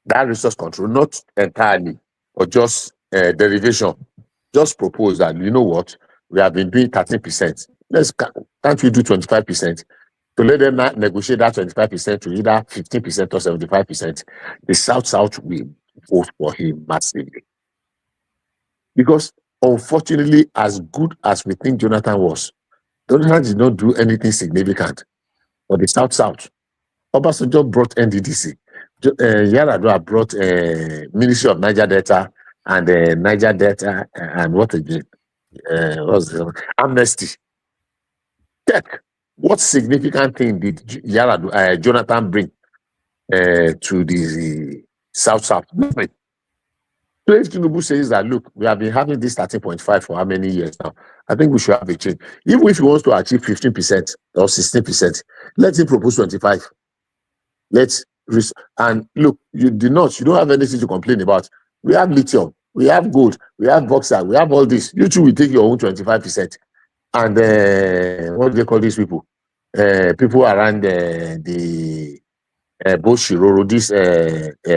N: That resource control, not entirely, or just derivation, just propose that, you know what, we have been doing 13%. Can't we do 25%? To let them negotiate that 25% to either 15% or 75%, the South will vote for him massively. Because unfortunately, as good as we think Jonathan was, Jonathan did not do anything significant for the South. Obasanjo brought NDDC. Yaradua brought Ministry of Niger Delta and Niger Delta and what again? What's the amnesty? Check. What significant thing did Jonathan bring to the South? Nothing. So if Tinubu says that, look, we have been having this 13.5 for how many years now? I think we should have a change. Even if he wants to achieve 15% or 16%, let him propose 25. And look, you don't have anything to complain about. We have lithium, we have gold, we have bauxite, we have all this. You two will take your own 25%. And what do they call these people? People around the Boshiroro, this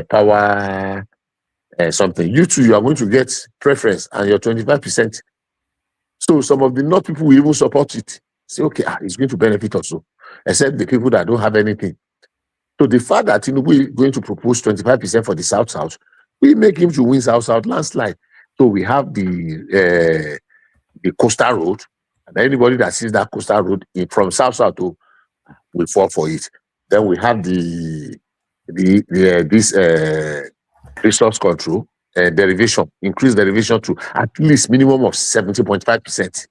N: power something. You two, you are going to get preference and your 25%. So some of the North people will even support it. Say, okay, it's going to benefit also, except the people that don't have anything. So the fact that Tinubu is going to propose 25% for the South, we make him to win South landslide. So we have the coastal road, and anybody that sees that coastal road from South will fall for it. Then we have this resource control derivation, increase derivation to at least minimum of 70.5%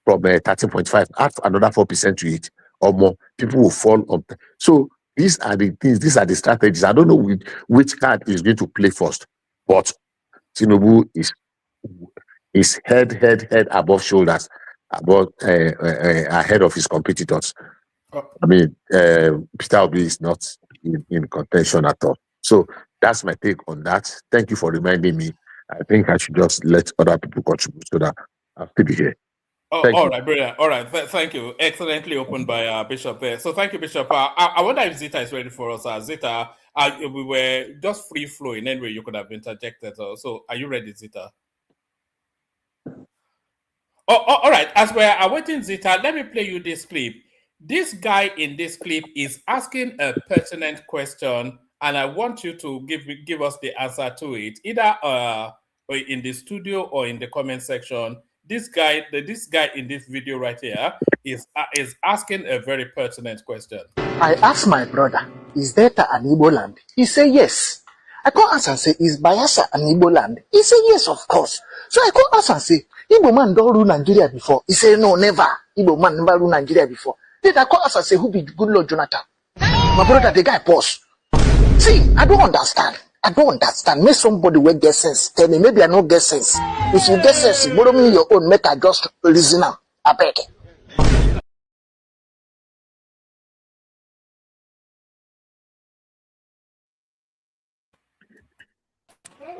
N: from 13.5. Add another 4% to it or more. People will fall on. So these are the things. These are the strategies. I don't know which card is going to play first, but Tinubu is head above shoulders, ahead of his competitors. I mean, Peter Obi is not in contention at all. So that's my take on that. Thank you for reminding me. I think I should just let other people contribute so that I'll still be here.
D: All right, brilliant. All right, thank you. Excellently opened by Bishop there. So thank you, Bishop. I wonder if Zita is ready for us. Zita, we were just free flowing. Anyway, you could have interjected. So are you ready, Zita? All right. As we're awaiting Zita, let me play you this clip. This guy in this clip is asking a pertinent question, and I want you to give us the answer to it, either in the studio or in the comment section. This guy in this video right here is asking a very pertinent question.
Q: I asked my brother, is Delta an Igbo land? He said yes. I call answer and say, is Bayelsa an Igbo land? He said yes, of course. So I call answer and say, Igbo man don't rule Nigeria before. He said no, never. Igbo man never rule Nigeria before. Then I call answer and say, who be good Lord Jonathan? My brother, the guy pause. See, I don't understand. Make somebody will get sense. Tell me, maybe I don't get sense. If you get sense, borrow me your own, make I just listen now. I beg.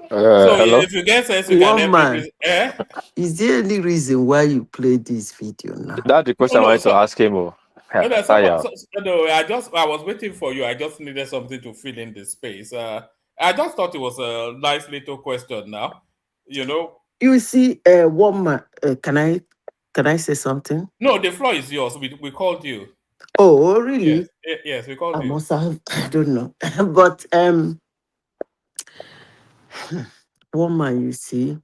D: So
L: hello?
D: if you get sense, you can
P: man. Is there any reason why you play this video now?
L: That's the question I wanted to ask him.
D: No, I was waiting for you. I just needed something to fill in the space. I just thought it was a nice little question now.
P: You see, woman, can I say something?
D: No, the floor is yours. We called you.
P: Oh, really?
D: Yes, we called you.
P: I must have, I don't know. But woman, you see,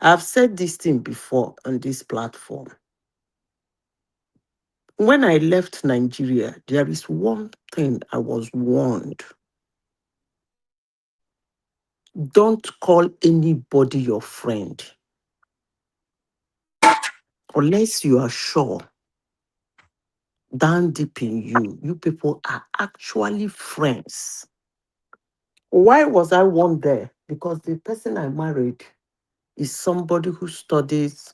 P: I've said this thing before on this platform. When I left Nigeria, there is one thing I was warned. Don't call anybody your friend unless you are sure down deep in you people are actually friends. Why was I warned there? Because the person I married is somebody who studies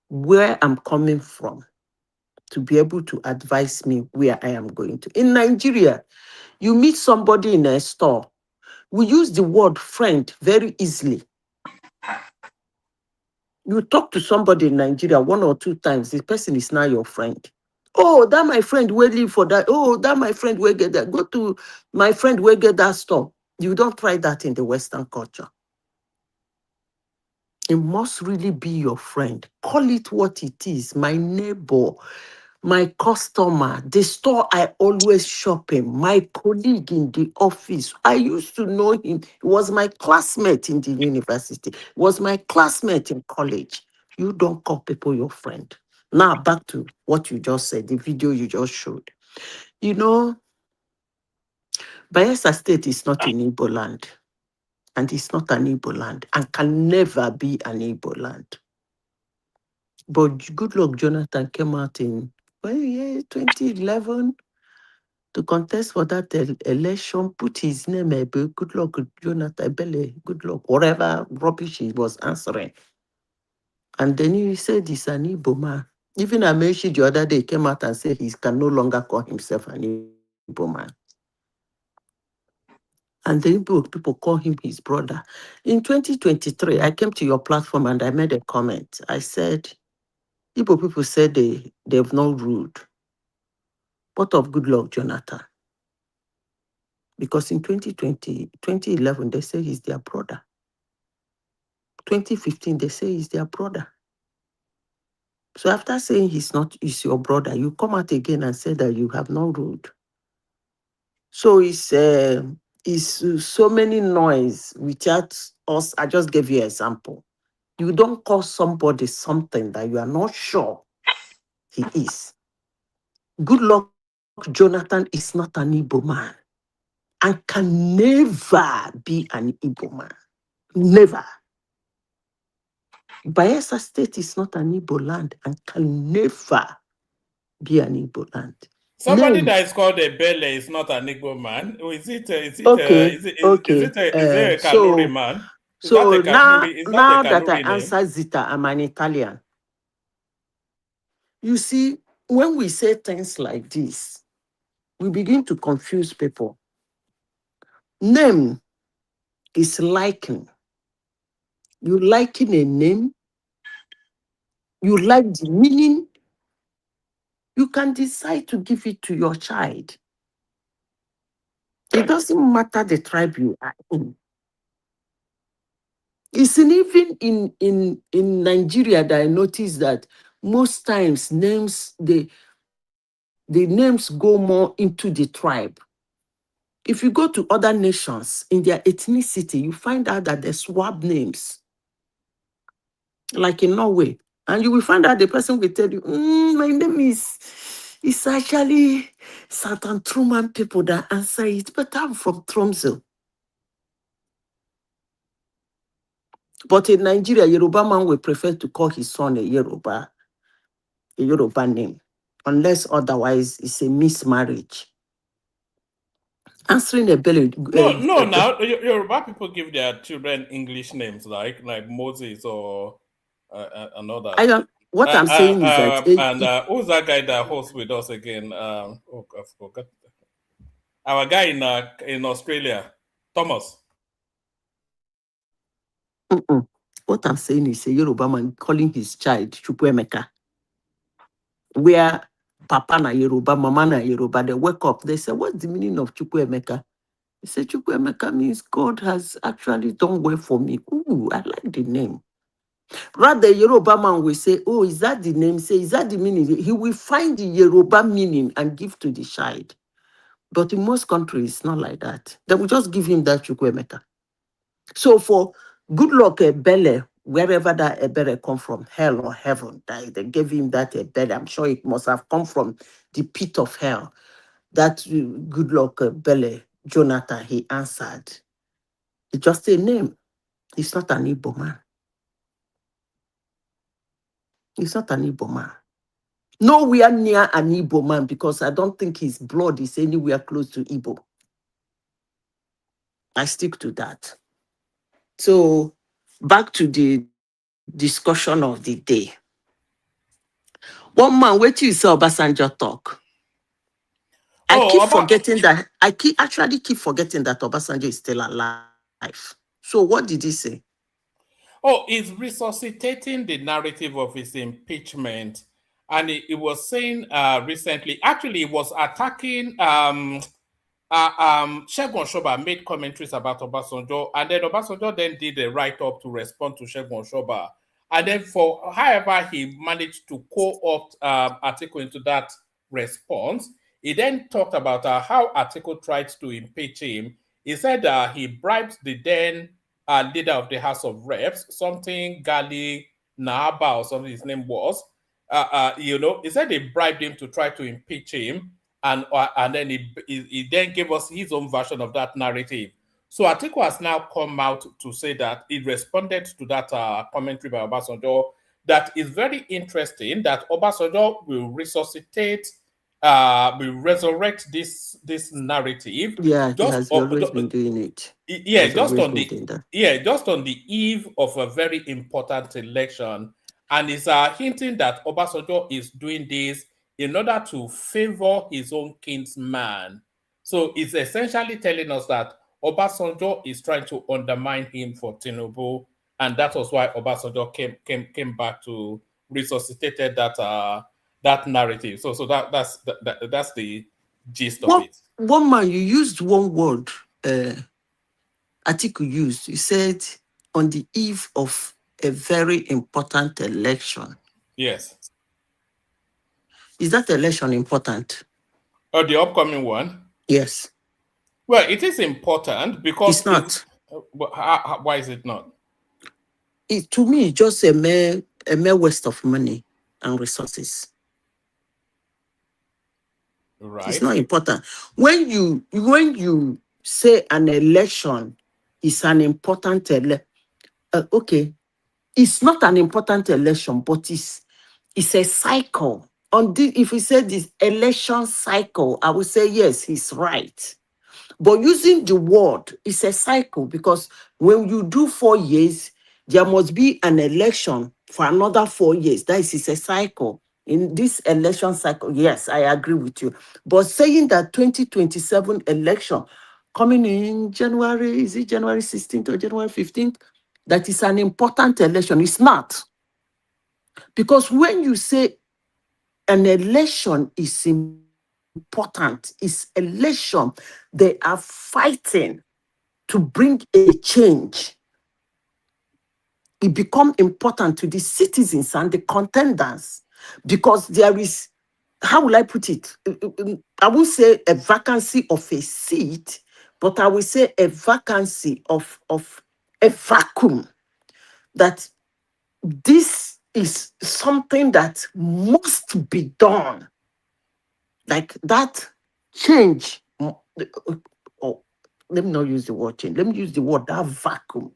P: where I'm coming from to be able to advise me where I am going to. In Nigeria, you meet somebody in a store. We use the word friend very easily. You talk to somebody in Nigeria 1 or 2 times, this person is now your friend. Oh, that my friend will live for that. Oh, that my friend will get that. Go to my friend will get that store. You don't try that in the Western culture. It must really be your friend. Call it what it is. My neighbor, my customer, the store I always shop in, my colleague in the office. I used to know him. He was my classmate in the university. He was my classmate in college. You don't call people your friend. Now back to what you just said, the video you just showed. You know, Bayelsa State is not in Igbo land. And it's not an Igbo land and can never be an Igbo land. But Goodluck Jonathan came out in 2011 to contest for that election, put his name, Goodluck Jonathan, Goodluck, whatever rubbish he was answering. And then he said he's an Igbo man. Even Amechi the other day came out and said he can no longer call himself an Igbo man. And then people call him his brother. In 2023, I came to your platform and I made a comment. I said, Igbo people said they've not ruled. What of Goodluck Jonathan? Because in 2011, they say he's their brother. 2015, they say he's their brother. So after saying he's your brother, you come out again and say that you have not ruled. So it's so many noise without us. I just gave you an example. You don't call somebody something that you are not sure he is. Goodluck Jonathan is not an Igbo man and can never be an Igbo man. Never. Bayelsa State is not an Igbo land and can never be an Igbo land.
D: Somebody that is called a Bele is not an Igbo man. Or is it a Kanuri man?
P: So now that I answer Zita, I'm an Italian. You see, when we say things like this, we begin to confuse people. Name is liking. You liking a name, you like the meaning, you can decide to give it to your child. It doesn't matter the tribe you are in. It's even in Nigeria that I noticed that most times the names go more into the tribe. If you go to other nations, in their ethnicity, you find out that they swap names. Like in Norway. And you will find out the person will tell you, my name is actually Southern Truman people that answer it, but I'm from Tromsø. But in Nigeria, Yoruba man will prefer to call his son a Yoruba name, unless otherwise it's a mismarriage. Answering a belly.
D: Now Yoruba people give their children English names like Moses or another.
P: What I'm saying is that
D: who's that guy that hosts with us again? I forgot. Our guy in Australia, Thomas.
P: What I'm saying is a Yoruba man calling his child Chukwuemeka, where Papa na Yoruba, Mama na Yoruba, they wake up, they say, what's the meaning of Chukwuemeka? They say, Chukwuemeka means God has actually done well for me. Ooh, I like the name. Rather, Yoruba man will say, oh, is that the name? Say, is that the meaning? He will find the Yoruba meaning and give to the child. But in most countries, it's not like that. They will just give him that Chukwuemeka. So for Goodluck Ebele, wherever that Ebele come from, hell or heaven, they gave him that Ebele. I'm sure it must have come from the pit of hell. That Goodluck Ebele, Jonathan, he answered. It's just a name. He's not an Igbo man. He's not an Igbo man. Nowhere near an Igbo man, because I don't think his blood is anywhere close to Igbo. I stick to that. So back to the discussion of the day. One man, wait till you say Obasanjo talk. I actually keep forgetting that Obasanjo is still alive. So what did he say?
D: Oh, he's resuscitating the narrative of his impeachment. And he was saying recently, actually, he was attacking Segun Osoba made commentaries about Obasanjo, and then Obasanjo then did a write-up to respond to Segun Osoba. And then for however he managed to co-opt Atiku into that response, he then talked about how Atiku tried to impeach him. He said he bribed the then leader of the House of Reps, something Gali Naaba or something his name was. He said they bribed him to try to impeach him, and then he then gave us his own version of that narrative. So Atiku has now come out to say that he responded to that commentary by Obasanjo that is very interesting, that Obasanjo will resuscitate, will resurrect this narrative.
P: Yeah, he has always been doing it.
D: Yeah, just on the eve of a very important election, and is hinting that Obasanjo is doing this in order to favor his own kinsman. So it's essentially telling us that Obasanjo is trying to undermine him for Tinubu, and that was why Obasanjo came back to resuscitated that narrative. So that's the gist of it.
P: One man, you used one word. Atiku used. You said on the eve of a very important election.
D: Yes.
P: Is that election important?
D: Oh, the upcoming one?
P: Yes.
D: Well, it is important because
P: it's not.
D: Why is it not?
P: To me, it's just a mere waste of money and resources.
D: Right.
P: It's not important. When you say an election is an important election, okay, it's not an important election, but it's a cycle. If we say this election cycle, I would say yes, he's right. But using the word, it's a cycle, because when you do 4 years, there must be an election for another 4 years. That is, it's a cycle. In this election cycle, yes, I agree with you. But saying that 2027 election coming in January, is it January 16th or January 15th? That is an important election. It's not. Because when you say an election is important, it's election, they are fighting to bring a change. It becomes important to the citizens and the contenders, because there is, how will I put it? I won't say a vacancy of a seat, but I will say a vacancy of a vacuum. That this is something that must be done. Like that change. Oh, let me not use the word change. Let me use the word that vacuum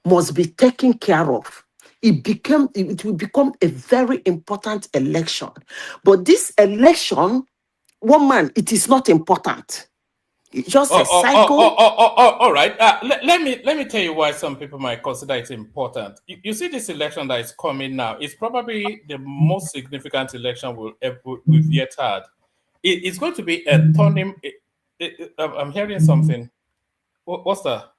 P: must be taken care of. It will become a very important election. But this election, one man, it is not important. It's just a cycle.
D: All right. Let me tell you why some people might consider it important. You see, this election that is coming now is probably the most significant election we've yet had. It's going to be a turning. I'm hearing something. What's that?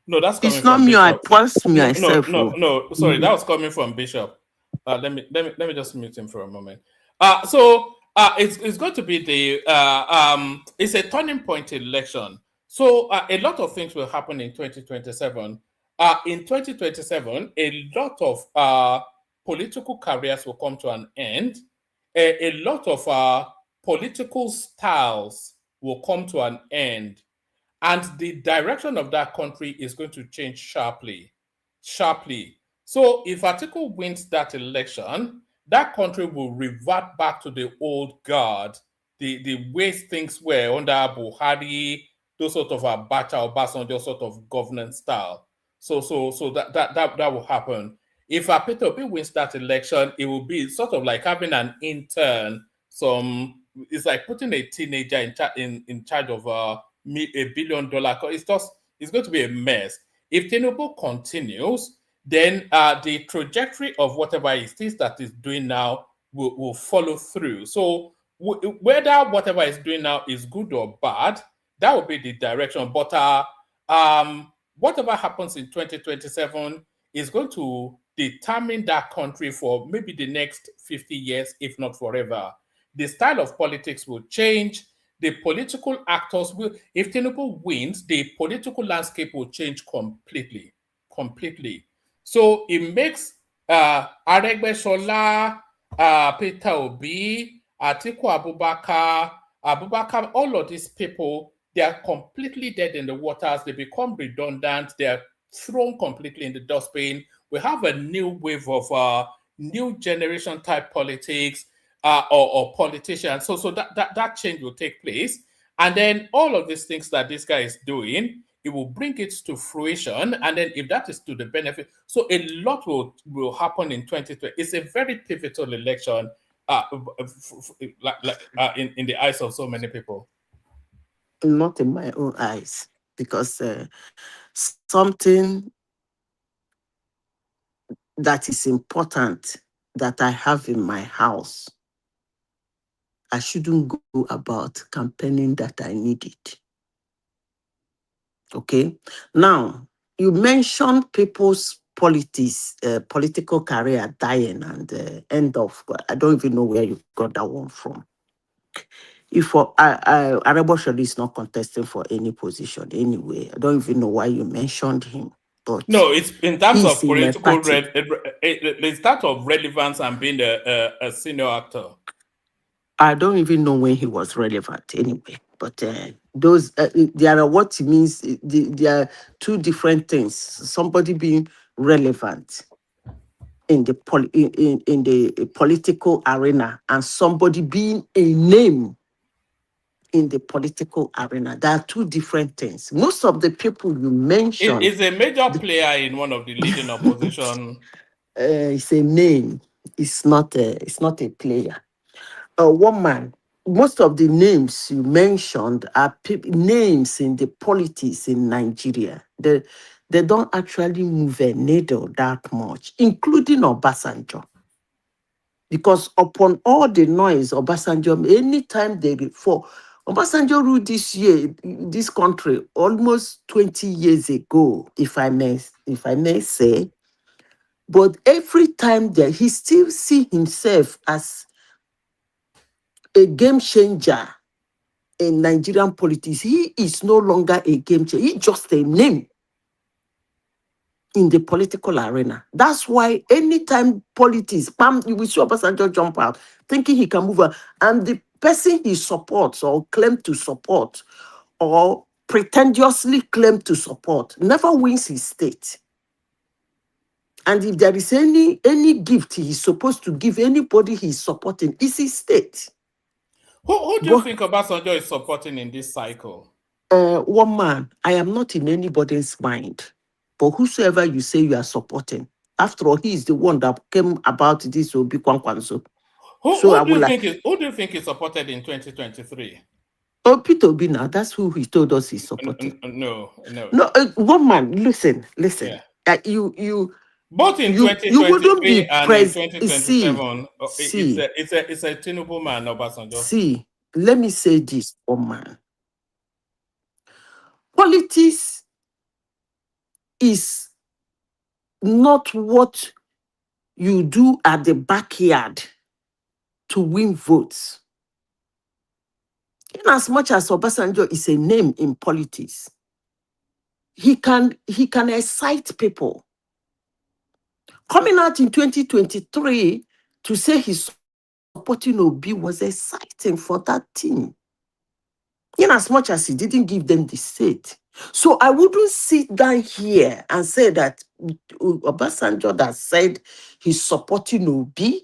D: No, that's coming
P: it's not
D: from
P: me.
D: Bishop.
P: I pulse myself.
D: No. Sorry, that was coming from Bishop. Let me just mute him for a moment. It's going to be it's a turning point election. So a lot of things will happen in 2027. In 2027, a lot of political careers will come to an end. A lot of political styles will come to an end. And the direction of that country is going to change sharply. So if Atiku wins that election, that country will revert back to the old guard, the ways things were under Buhari, those sort of Abacha, Obasanjo sort of governance style. So that will happen. If Peter Obi wins that election, it will be sort of like having an intern. It's like putting a teenager in charge of $1 billion. It's going to be a mess. If Tinubu continues, then the trajectory of whatever it is that is doing now will follow through. So whether whatever is doing now is good or bad, that will be the direction. But whatever happens in 2027 is going to determine that country for maybe the next 50 years, if not forever. The style of politics will change. The political actors will, if Tinubu wins, the political landscape will change completely. So it makes Aregbesola, Peter Obi, Atiku Abubakar, all of these people, they are completely dead in the waters. They become redundant. They are thrown completely in the dustbin. We have a new wave of new generation type politics or politicians. So that change will take place. And then all of these things that this guy is doing, it will bring it to fruition. And then if that is to the benefit, so a lot will happen in 2020. It's a very pivotal election in the eyes of so many people.
P: Not in my own eyes, because something that is important that I have in my house, I shouldn't go about campaigning that I need it. Okay? Now, you mentioned people's political career dying and end of, I don't even know where you got that one from. If Arabosha is not contesting for any position anyway, I don't even know why you mentioned him. But
D: no, it's in terms of political in terms of relevance and being a senior actor.
P: I don't even know when he was relevant anyway. But those there are what it means. There are two different things. Somebody being relevant in the in the political arena and somebody being a name in the political arena. There are two different things. Most of the people you mentioned
D: is a major player in one of the leading opposition.
P: It's a name. It's not a player. One man. Most of the names you mentioned are names in the politics in Nigeria. They don't actually move a needle that much, including Obasanjo. Because upon all the noise, Obasanjo, anytime Obasanjo ruled this country almost 20 years ago, if I may say. But every time that he still see himself as a game changer in Nigerian politics. He is no longer a game changer. He's just a name in the political arena. That's why anytime politics, you will see Obasanjo jump out, thinking he can move on. And the person he supports or claim to support or pretentiously claim to support never wins his state. And if there is any gift he's supposed to give anybody he's supporting, it's his state.
D: Who do you think Obasanjo is supporting in this cycle?
P: One man, I am not in anybody's mind. But whosoever you say you are supporting, after all, he is the one that came about this Obi Kwankwanso.
D: Who do you think is supported in 2023?
P: Oh, Peter Obi now, that's who he told us he's supporting.
D: No.
P: One man, listen. Yeah. You
D: both in 2023 and in 2027, it's a Tinubu man, Obasanjo.
P: See, let me say this, one man. Politics is not what you do at the backyard to win votes. In as much as Obasanjo is a name in politics, he can excite people. Coming out in 2023 to say he's supporting Obi was exciting for that team. In as much as he didn't give them the seat. So I wouldn't sit down here and say that Obasanjo that said he's supporting Obi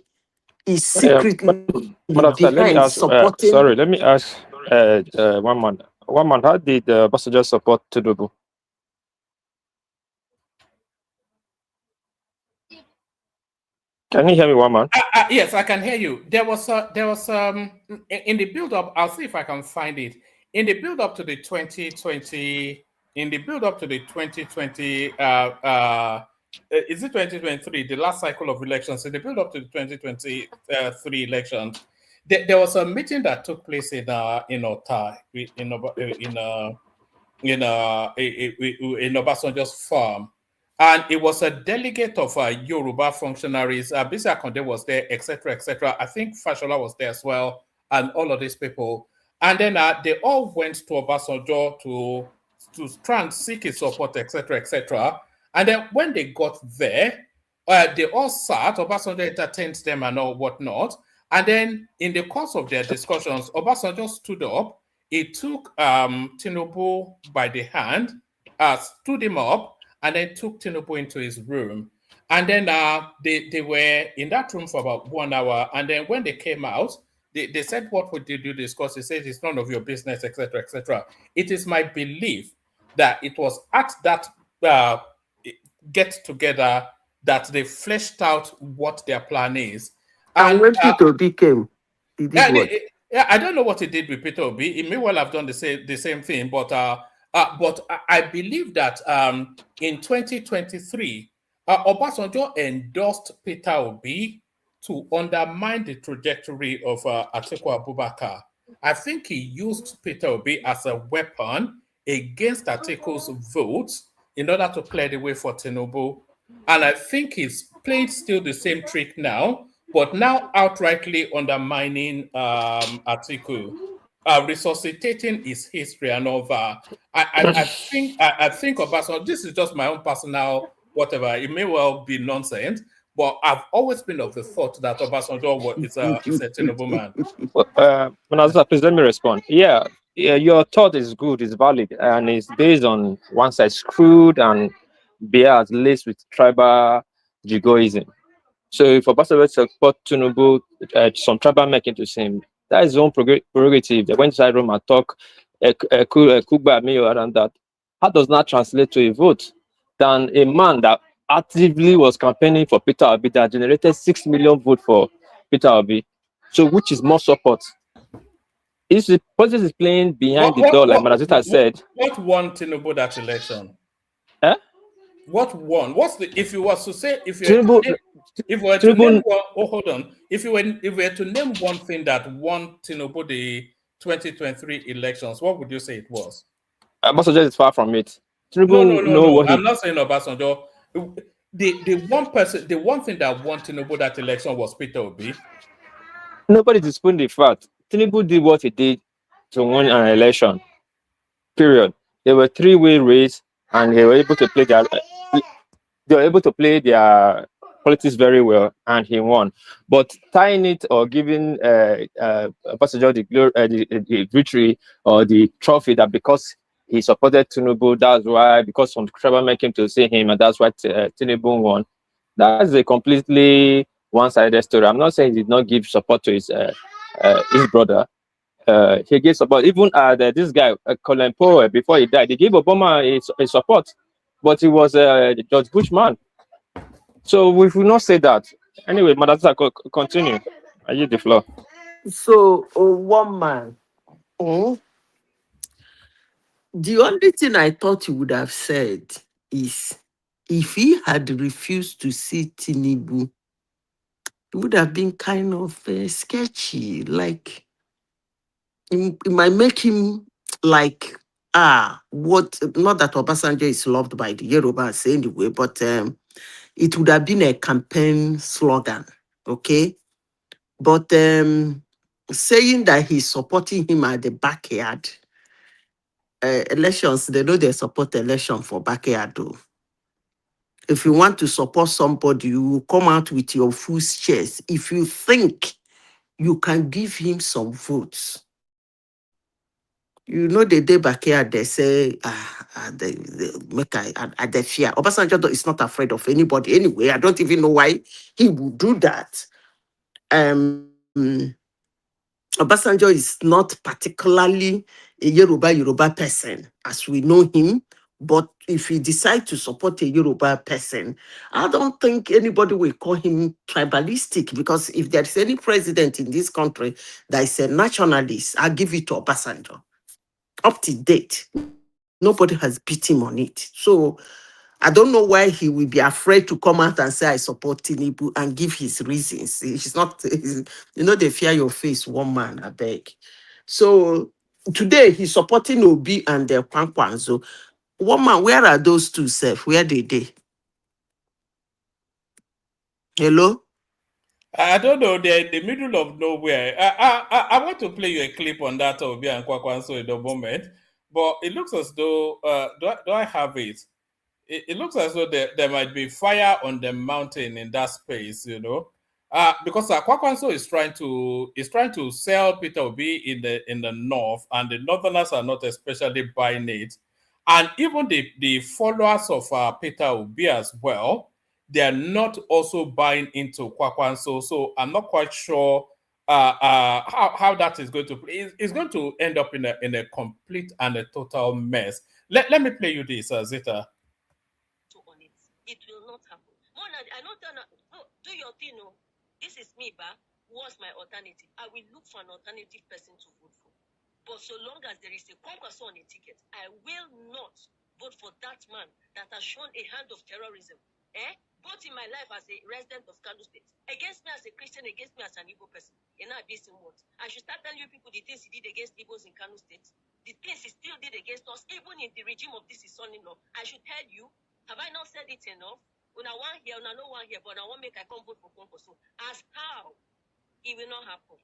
P: is secretly behind supporting.
R: Sorry, let me ask one man. How did Obasanjo support Tinubu? Can you hear me, one man?
D: Yes, I can hear you. There was in the build up. I'll see if I can find it. In the build up to the 2020, is it 2023, the last cycle of elections? In the build up to the 2023 elections, there was a meeting that took place in Ota, in Obasanjo's farm. And it was a delegate of Yoruba functionaries. Bisi Akande was there, etc., etc. I think Fashola was there as well, and all of these people. And then they all went to Obasanjo to try and seek his support, etc., etc. And then when they got there, they all sat. Obasanjo entertained them and all whatnot. And then in the course of their discussions, Obasanjo stood up. He took Tinubu by the hand, stood him up, and then took Tinubu into his room. And then they were in that room for about 1 hour. And then when they came out, they said, what would you discuss? He said, it's none of your business, etc., etc. It is my belief that it was at that get-together that they fleshed out what their plan is.
P: And when Peter Obi came, he did what?
D: I don't know what he did with Peter Obi. He may well have done the same thing, but I believe that in 2023, Obasanjo endorsed Peter Obi to undermine the trajectory of Atiku Abubakar. I think he used Peter Obi as a weapon against Atiku's votes in order to clear the way for Tinubu. And I think he's playing still the same trick now, but now outrightly undermining Atiku, resuscitating his history and all that. I think Obasanjo, this is just my own personal whatever, it may well be nonsense, but I've always been of the thought that Obasanjo is a Tinubu man.
R: Please let me respond. Yeah, your thought is good, it's valid, and it's based on one side screwed and biased, laced with tribal jigoism. So if Obasanjo support Tinubu, some tribal making to him, that is his own prerogative. They went inside room and talk, Kugba me around that. How does that translate to a vote? Than a man that actively was campaigning for Peter Obi that generated 6 million votes for Peter Obi. So which is more support? If the politics is playing behind the door, like Manazita said.
D: What won Tinubu that election?
R: Eh?
D: What won? What's the, if you was to say, if you
R: Tinubu,
D: were to name one, hold on. If you were to name one thing that won Tinubu the 2023 elections, what would you say it was?
R: Obasanjo is far from it.
D: Tinubu, no. I'm not saying Obasanjo. The one thing that won Tinubu that election was Peter Obi.
R: Nobody disputing the fact. Tinubu did what he did to win an election. Period. They were three-way race, and they were able to play their politics very well, and he won. But tying it or giving Obasanjo the victory or the trophy that because he supported Tinubu, that's why, because some trouble came to see him, and that's why Tinubu won. That's a completely one-sided story. I'm not saying he did not give support to his brother. He gave support. Even this guy, Colin Powell, before he died, he gave Obama a support, but he was a George Bush man. So we will not say that. Anyway, Madam, continue. I use the floor.
P: So, one man. The only thing I thought he would have said is if he had refused to see Tinubu, it would have been kind of sketchy. Like, it might make him like, what, not that Obasanjo is loved by the Yorubas anyway, but it would have been a campaign slogan, okay? But saying that he's supporting him at the backyard, elections, they know they support election for backyard though. If you want to support somebody, you will come out with your full shares. If you think you can give him some votes, you know the day backyard, they say, they fear. Obasanjo is not afraid of anybody anyway. I don't even know why he would do that. Obasanjo is not particularly a Yoruba person, as we know him. But if he decides to support a Yoruba person, I don't think anybody will call him tribalistic, because if there's any president in this country that is a nationalist, I'll give it to Obasanjo. Up to date, nobody has beat him on it. So I don't know why he will be afraid to come out and say, I support Tinubu, and give his reasons. He's not, they fear your face, one man, I beg. So today he's supporting Obi and the Kwankwanzo. Woman, where are those two self? Where they? Hello?
D: I don't know. They're in the middle of nowhere. I want to play you a clip on that of Obi and Kwakwanso in the moment, but it looks as though do I have it? It looks as though there might be fire on the mountain in that space, you know, because Kwakwanso is trying to sell Peter Obi in the north, and the northerners are not especially buying it, and even the followers of Peter Obi as well, they are not also buying into Kwakwanso. So I'm not quite sure how that is going to play. It's going to end up in a complete and a total mess. Let me play you this, Zita.
S: It will not happen. I don't know. Do your thing. No, this is me, ba. What's my alternative? I will look for an alternative person to vote for. But so long as there is a Kwankwaso on a ticket, I will not vote for that man that has shown a hand of terrorism. Both in my life as a resident of Kano State, against me as a Christian, against me as an Igbo person. And now this in what? I should start telling you people the things he did against Igbos in Kano State, the things he still did against us, even in the regime of this his son-in-law. I should tell you, have I not said it enough? When I want here, when I no one here, but I want make I come vote for Kwankwaso. As how? It will not happen.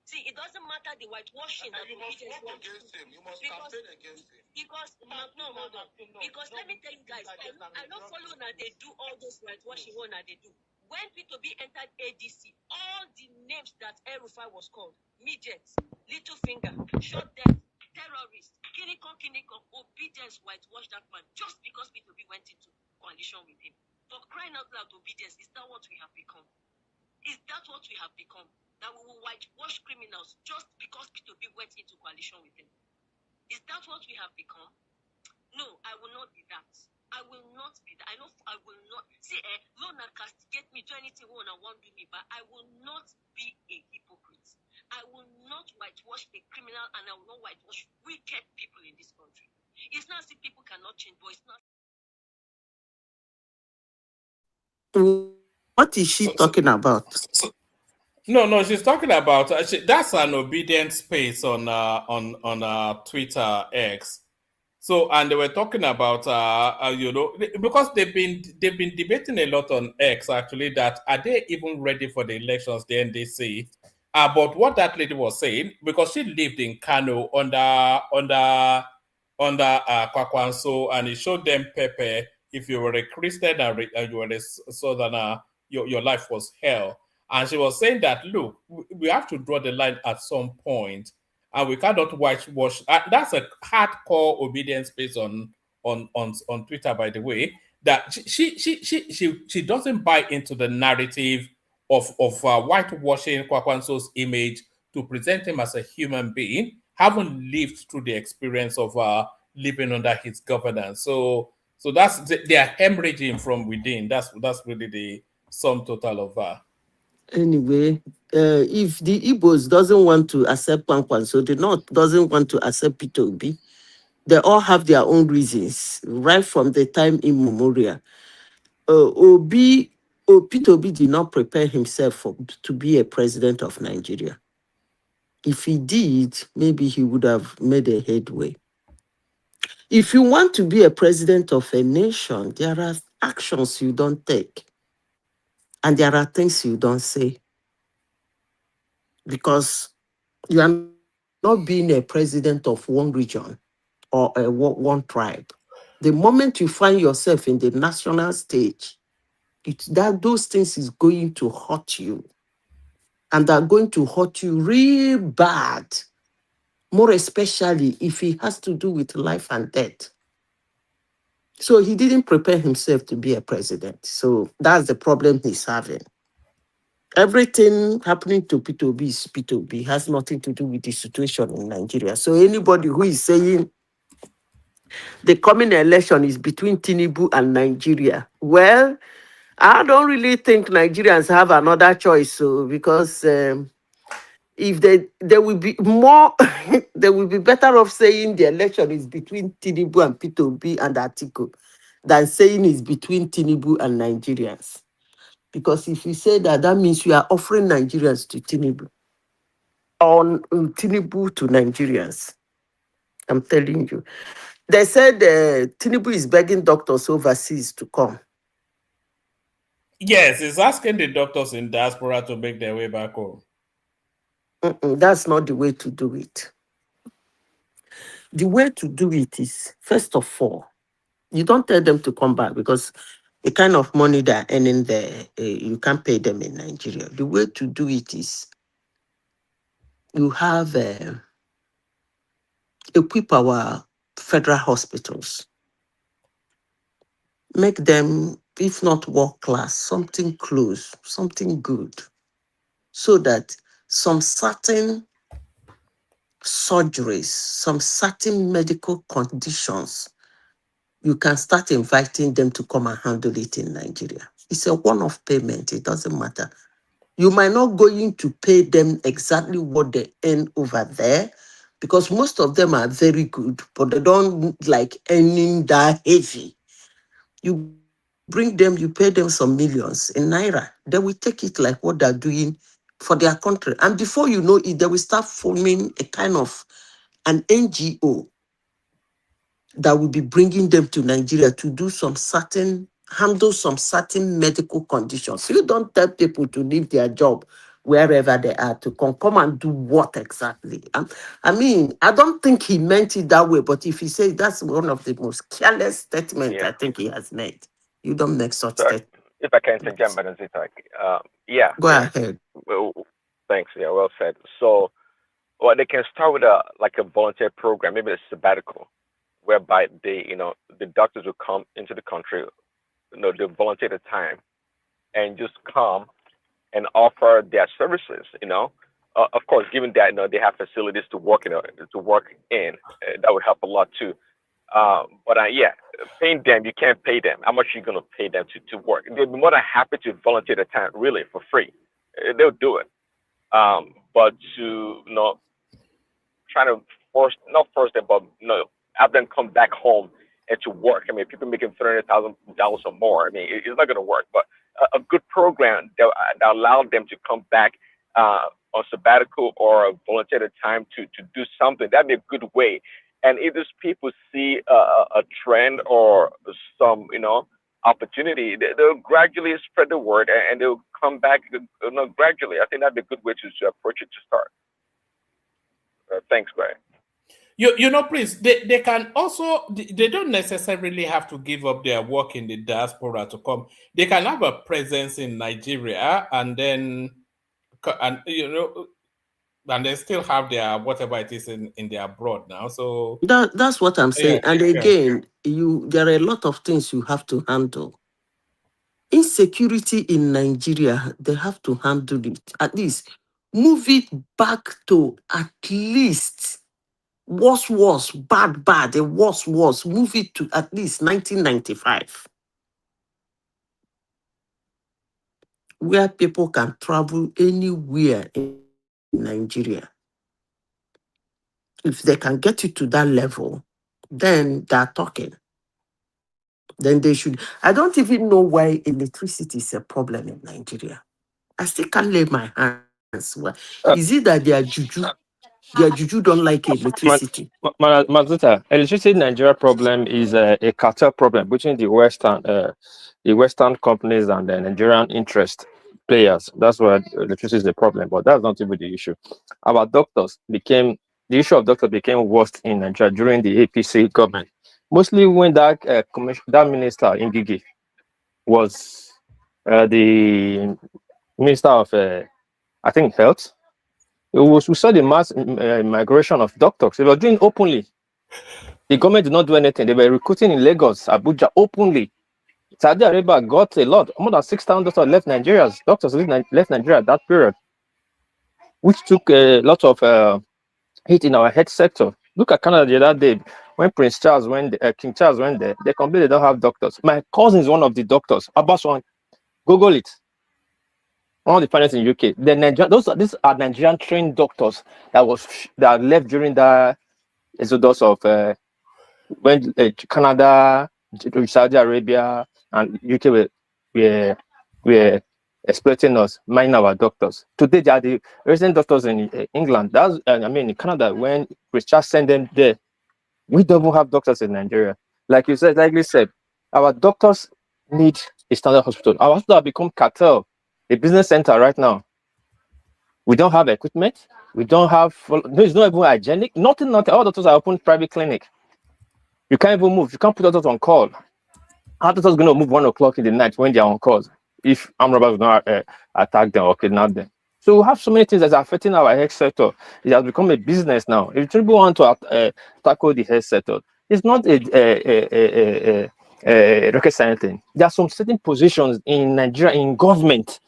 S: See, it doesn't matter the whitewashing that you must vote against him. You must campaign against him. Because because let me tell you guys, I don't follow now they do all those whitewashing one they do. When P2B entered ADC, all the names that El-Rufai was called, midgets, little finger, short death, terrorists, Kiniko, obedience whitewashed that man just because P2B went into coalition with him. For crying out loud, obedience, is that what we have become? Is that what we have become? That we will whitewash criminals just because P2B went into coalition with him? Is that what we have become? No, I will not be that. I will not be that. I know I will not. See, Lona castigate me, do anything when I want to do me, but I will not be a hypocrite. I will not whitewash a criminal, and I will not whitewash wicked people in this country. It's not as if people cannot change, but it's not.
P: What is she talking about?
D: No, she's talking about that's an obedient space on Twitter X. So, and they were talking about you know, because they've been debating a lot on X actually, that are they even ready for the elections, the NDC? But what that lady was saying, because she lived in Kano under Kwakwanso, and it showed them Pepe. If you were a Christian and you were a Southerner, your life was hell. And she was saying that, look, we have to draw the line at some point, and we cannot whitewash. That's a hardcore obedience based on Twitter, by the way. That she doesn't buy into the narrative of whitewashing Kwakwanso's image to present him as a human being, haven't lived through the experience of living under his governance. So that's they are hemorrhaging from within. That's really the sum total of that.
P: Anyway, if the Igbos doesn't want to accept Kwankwanso, the North doesn't want to accept Peter Obi, they all have their own reasons, right from the time immemorial. Peter Obi did not prepare himself to be a president of Nigeria. If he did, maybe he would have made a headway. If you want to be a president of a nation, there are actions you don't take. And there are things you don't say. Because you are not being a president of one region or one tribe. The moment you find yourself in the national stage, those things is going to hurt you. And they're going to hurt you real bad. More especially if it has to do with life and death. So he didn't prepare himself to be a president. So that's the problem he's having. Everything happening to Peter Obi is Peter Obi. Has nothing to do with the situation in Nigeria. So anybody who is saying the coming election is between Tinubu and Nigeria, well, I don't really think Nigerians have another choice. So because if they will be more, they will be better off saying the election is between Tinubu and Peter Obi and Atiku than saying it's between Tinubu and Nigerians. Because if you say that, that means you are offering Nigerians to Tinubu. On Tinubu to Nigerians. I'm telling you. They said Tinubu is begging doctors overseas to come.
D: Yes, he's asking the doctors in diaspora to make their way back home.
P: That's not the way to do it. The way to do it is, first of all, you don't tell them to come back because the kind of money they're earning there, you can't pay them in Nigeria. The way to do it is you have equip our federal hospitals, make them, if not world class, something close, something good, so that some certain surgeries, some certain medical conditions, you can start inviting them to come and handle it in Nigeria. It's a one-off payment. It doesn't matter. You might not going to pay them exactly what they earn over there, because most of them are very good, but they don't like earning that heavy. You bring them, you pay them some millions in Naira. They will take it like what they're doing for their country. And before you know it, they will start forming a kind of an NGO that will be bringing them to Nigeria to do handle some certain medical conditions. You don't tell people to leave their job wherever they are to come and do what exactly? I mean, I don't think he meant it that way, but if he says that's one of the most careless statements I think he has made. You don't make such statements.
R: If I can interject, Madam Zita,
P: Go ahead.
R: Well, thanks. Yeah, well said. So, they can start with a volunteer program, maybe a sabbatical, whereby the doctors will come into the country, they volunteer the time, and just come and offer their services. Of course, given that they have facilities to work in, that would help a lot too. But paying them, you can't pay them. How much are you going to pay them to work? They'll be more than happy to volunteer the time, really, for free. They'll do it. But to try to not force them, but have them come back home and to work. I mean, people making $300,000 or more. I mean, it's not going to work. But a good program that allowed them to come back on sabbatical or volunteer the time to do something, that'd be a good way. And if these people see a trend or some, opportunity, they'll gradually spread the word and they'll come back gradually. I think that'd be a good way to approach it to start. Thanks, Greg.
D: Please, they can also, they don't necessarily have to give up their work in the diaspora to come. They can have a presence in Nigeria and then, and they still have their whatever it is in their abroad now. So
P: that's what I'm saying. And again, there are a lot of things you have to handle. Insecurity in Nigeria, they have to handle it. At least move it back to at least worse, bad, the worse, move it to at least 1995. Where people can travel anywhere in Nigeria. If they can get it to that level, then they're talking. Then they should. I don't even know why electricity is a problem in Nigeria. I still can't lay my hands. Is it that their juju don't like electricity?
R: Mazuta, electricity in Nigeria problem is a cartel problem between the Western companies and the Nigerian interest players. That's why electricity is the problem, but that's not even the issue. The issue of doctors became worse in Nigeria during the APC government. Mostly when that minister Ngigi was the minister of I think health. We saw the mass migration of doctors. They were doing openly. The government did not do anything. They were recruiting in Lagos, Abuja openly. Saudi Arabia got a lot. More than 6,000 doctors left Nigeria. Doctors left Nigeria at that period, which took a lot of hit in our health sector. Look at Canada the other day when King Charles went there. They complained they don't have doctors. My cousin is one of the doctors. Abbas, Google it. One of the finest in UK. These are Nigerian trained doctors that left during the exodus of when Canada, Saudi Arabia, and UK were exploiting us, mining our doctors. Today they are the resident doctors in England. In Canada when Chris Charles sent them there We don't have doctors in Nigeria. Like you said, our doctors need a standard hospital. Our hospital have become cartel, a business center right now. We don't have equipment. We don't have. No, it's not even hygienic. Nothing. All doctors are open private clinic. You can't even move. You can't put doctors on call. How doctors going to move 1 o'clock in the night when they are on calls? If armed robbers will not attack them or kidnap them. So we have so many things that are affecting our health sector. It has become a business now. If people want to tackle the health sector, it's not a rocket science thing. There are some certain positions in Nigeria in government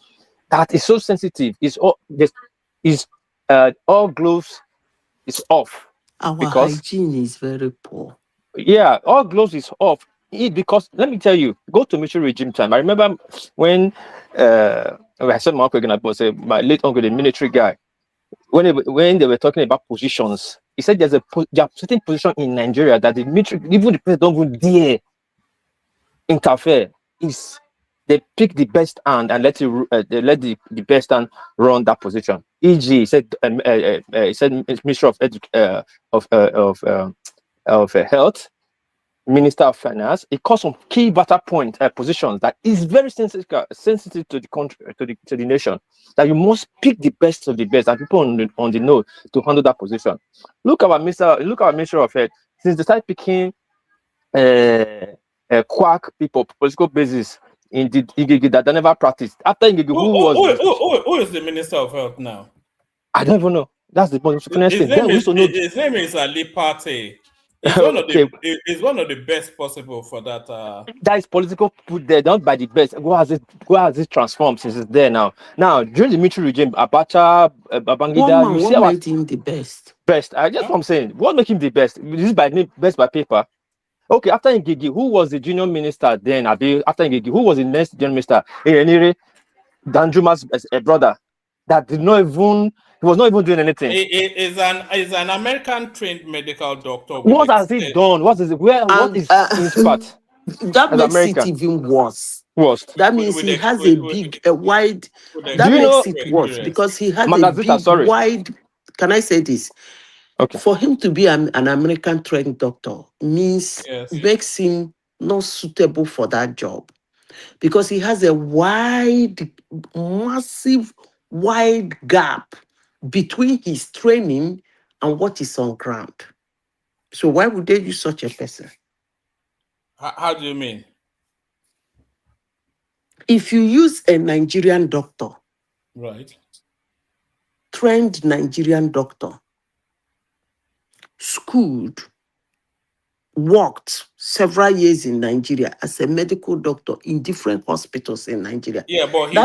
R: that is so sensitive. All gloves is off.
P: Our hygiene is very poor.
R: Yeah, all gloves is off. Because let me tell you, go to military regime time. I remember when I said my uncle again, my late uncle, the military guy, when they were talking about positions, he said there are certain position in Nigeria that the military, even the president, don't even dare interfere. They pick the best hand and let the best hand run that position. E.g., he said Minister of Health, Minister of Finance. It caused some key vital point positions that is very sensitive to the country, to the nation. That you must pick the best of the best and people on the know to handle that position. Look at our Minister of Health. Since they started picking quack people, political basis in the Igigi that they never practiced. After Igigi,
D: who is the Minister of Health now?
R: I don't even know. That's the most funniest thing.
D: His name is Ali Pate. He's one of the best possible for that.
R: That is political put there, not by the best. What has it transformed since it's there now? Now, during the military regime, Abacha, Babangida, you see
P: what made him the best?
R: Best. What I'm saying. What make him the best? This is by name, best by paper. Okay, after Ngigi, who was the junior minister then? After Ngigi, who was the next junior minister? Danjuma's brother. That did not even. He was not even doing anything.
D: He's an American trained medical doctor.
R: What has he done? What is his part?
P: That makes it even worse.
R: Worst.
P: That means he has a wide. That makes it worse because he has a big, wide. Can I say this?
R: Okay.
P: For him to be an American trained doctor makes him not suitable for that job because he has a massive gap between his training and what is on ground. So why would they use such a person?
D: How do you mean?
P: If you use a Nigerian doctor,
D: right,
P: trained Nigerian doctor, schooled, worked several years in Nigeria as a medical doctor in different hospitals in Nigeria.
D: Yeah, but he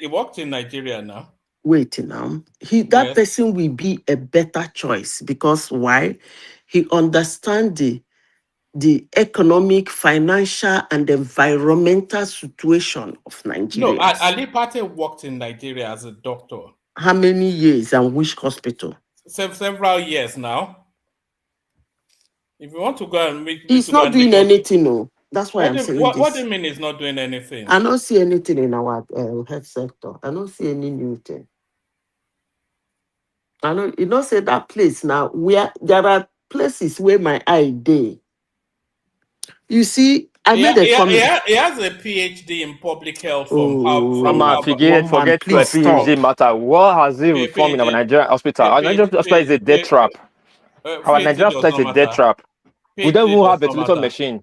D: worked in Nigeria now.
P: Wait now. That person will be a better choice because why? He understands the economic, financial, and environmental situation of Nigeria.
D: No, Ali Pate worked in Nigeria as a doctor.
P: How many years and which hospital?
D: Several years now. If you want to go and make,
P: he's not doing anything, no. That's why I'm saying this.
D: What do you mean he's not doing anything?
P: I don't see anything in our health sector. I don't see any new thing. You don't say that place now where there are places where my eye day. You see, I made a comment.
D: He has a PhD in public health
R: forget PhD matter. What has he reformed in our Nigerian hospital? Our Nigerian hospital is a death trap. Our Nigerian hospital is a death trap. We don't even have ventilation machine.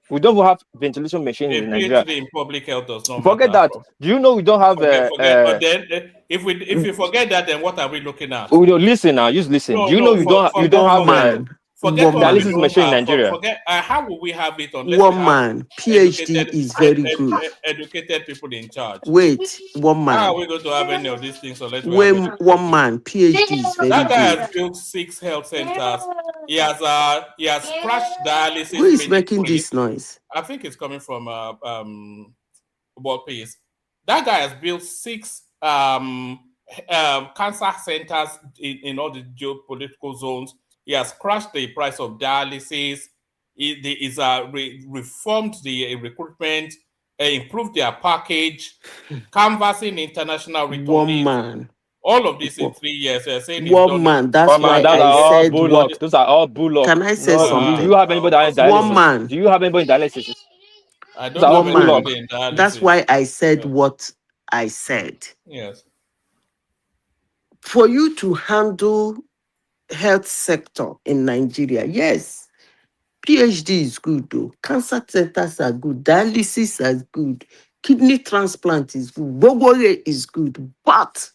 R: We don't have ventilation machine in Nigeria.
D: PhD in public health does not
R: forget
D: matter.
R: that. Do you know we don't have?
D: But then, if you forget that, then what are we looking at?
R: Listen now. Just listen. Do you know you don't have dialysis machine in Nigeria?
D: How will we have it unless
P: one man PhD is very good.
D: Educated people in charge.
P: Wait, one man.
D: How are we going to have any of these things unless
P: one man PhD is very
D: that guy
P: good.
D: has built 6 health centers. He has crashed dialysis.
P: Who is making this noise?
D: I think it's coming from Workplace. That guy has built 6 cancer centers in all the geopolitical zones. He has crashed the price of dialysis. He's reformed the recruitment, improved their package, canvassing international returnees.
P: One man.
D: All of this in 3 years, they're saying he's
P: One
D: done
P: man.
D: it.
P: That's why
R: Those
P: I
R: are all
P: said
R: bullock.
P: what.
R: Those are all bullock.
P: Can I say
R: No, do
P: something?
R: you have anybody in
P: One
R: dialysis?
P: man.
R: Do you have anybody in dialysis?
D: I
R: Those
D: don't
R: are all
D: have
P: One man.
R: bullock.
D: anybody in
P: That's
D: dialysis.
P: why I said
D: Yeah.
P: what I said.
D: Yes.
P: For you to handle health sector in Nigeria, yes, PhD is good though. Cancer centers are good. Dialysis is good. Kidney transplant is good. Bogore is good. But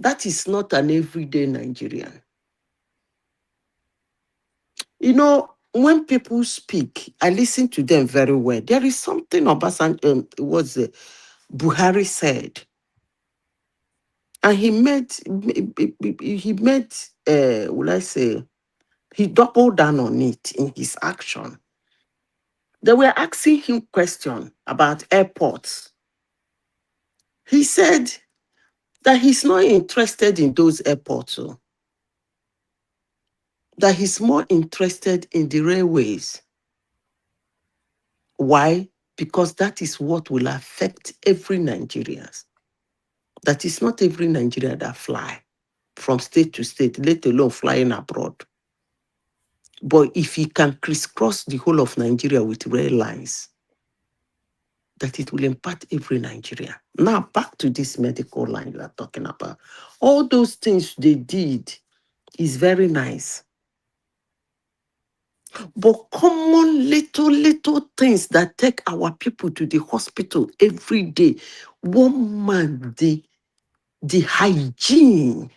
P: that is not an everyday Nigerian. You know, when people speak, I listen to them very well. There is something Obasanjo, Buhari said. And he he doubled down on it in his action. They were asking him questions about airports. He said that he's not interested in those airports, that he's more interested in the railways. Why? Because that is what will affect every Nigerian. That is not every Nigerian that fly from state to state, let alone flying abroad. But if he can crisscross the whole of Nigeria with rail lines, that it will impact every Nigerian. Now, back to this medical line you are talking about. All those things they did is very nice. But common little things that take our people to the hospital every day, one man, the hygiene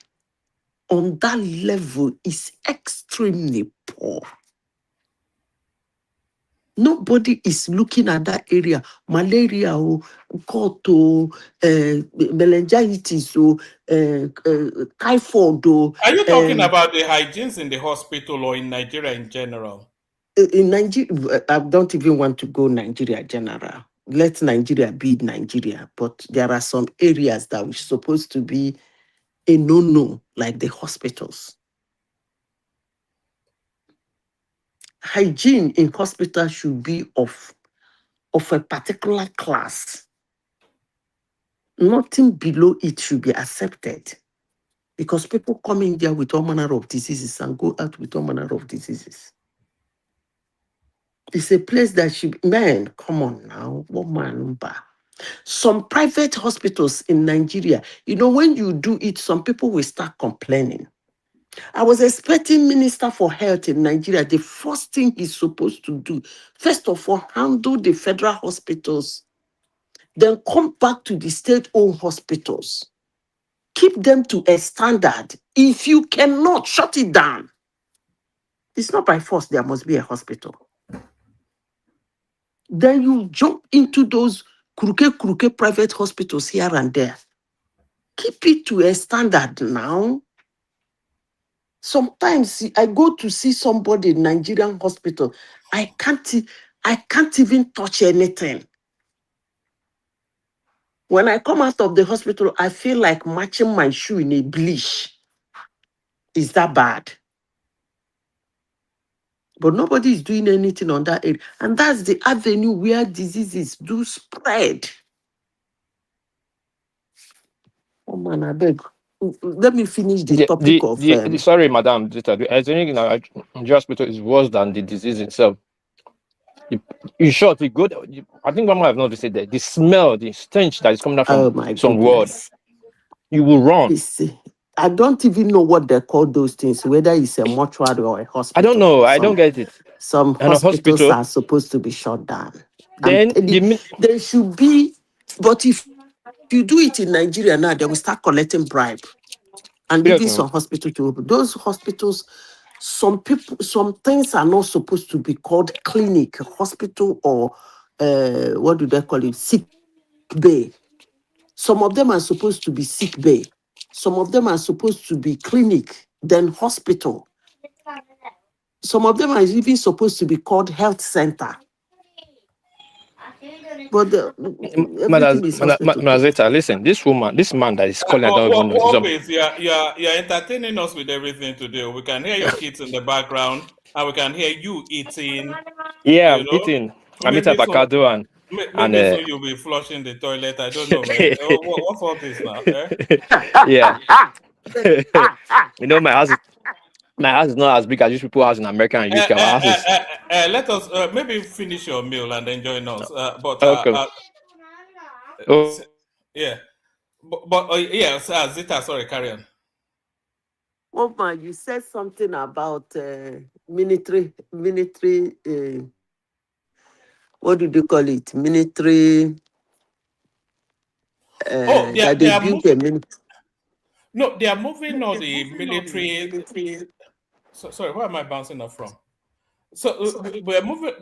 P: on that level is extremely poor. Nobody is looking at that area. Malaria, meningitis, typhoid.
D: Are you talking about the hygienes in the hospital or in Nigeria in general?
P: In Nigeria, I don't even want to go Nigeria general. Let Nigeria be Nigeria. But there are some areas that are supposed to be a no-no, like the hospitals. Hygiene in hospitals should be of a particular class. Nothing below it should be accepted. Because people come in there with all manner of diseases and go out with all manner of diseases. It's a place that should be, man, come on now, woman. Some private hospitals in Nigeria, you know, when you do it, some people will start complaining. I was expecting Minister for Health in Nigeria, the first thing he's supposed to do, first of all, handle the federal hospitals, then come back to the state-owned hospitals. Keep them to a standard. If you cannot, shut it down. It's not by force there must be a hospital. Then you jump into those crooked private hospitals here and there. Keep it to a standard now. Sometimes I go to see somebody in Nigerian hospital. I can't even touch anything. When I come out of the hospital, I feel like matching my shoe in a bleach. Is that bad? But nobody is doing anything on that area. And that's the avenue where diseases do spread. Oh man, I beg. Let me finish the topic of...
R: Sorry, madam. I think Nigerian hospital is worse than the disease itself. In short, I think one might have not said that. The smell, the stench that is coming out from some ward, you will run.
P: I don't even know what they call those things, whether it's a mortuary or a hospital.
R: I don't know. I don't get it.
P: Some hospitals are supposed to be shut down. Then there should be, but if you do it in Nigeria now, they will start collecting bribe and leaving some hospital to open. Those hospitals, some things are not supposed to be called clinic, hospital, or what do they call it? Sick bay. Some of them are supposed to be sick bay. Some of them are supposed to be clinic, then hospital. Some of them are even supposed to be called health center. But everything is hospital.
R: Mazeta, listen, this man that is calling, I don't even know.
D: You're entertaining us with everything today. We can hear your kids in the background, and we can hear you eating.
R: Yeah, I'm eating. I'm eating avocado and And
D: Maybe so you'll be flushing the toilet. I don't know, man. What's all this now?
R: yeah. You know, my house is not as big as usual people house in America and UK. Our house is
D: Let us maybe finish your meal and then join us.
R: okay.
D: Yeah. But yes, Zita, sorry, carry on.
P: Woman, you said something about military, what do they call it? Military, that
D: They
P: they
D: are
P: build a military.
D: no, they are moving on the military. Sorry, where am I bouncing off from? So we're moving.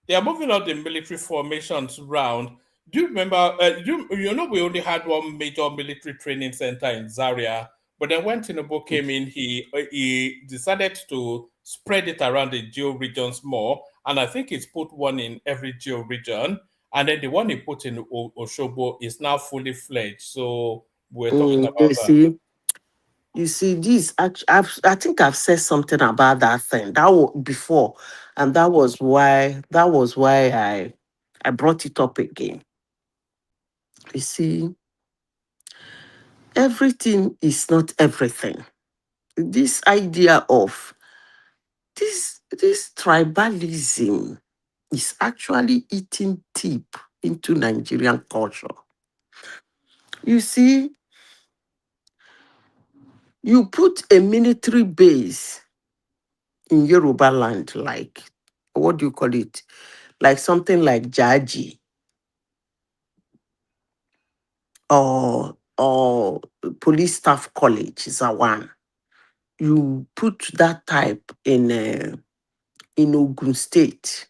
D: They are moving on the military formations round. Do you remember? You know we only had one major military training center in Zaria, but then when Tinubu came in, he decided to spread it around the geo regions more, and I think he's put one in every geo region, and then the one he put in Oshobo is now fully fledged. So we're talking about that.
P: You see, this I think I've said something about that thing before, and that was why I brought it up again. You see, everything is not everything. This idea of this tribalism is actually eating deep into Nigerian culture. You see, you put a military base in Yoruba land, like, what do you call it? Like something like Jaji or Police Staff College, Zawan. You put that type in Ogun State.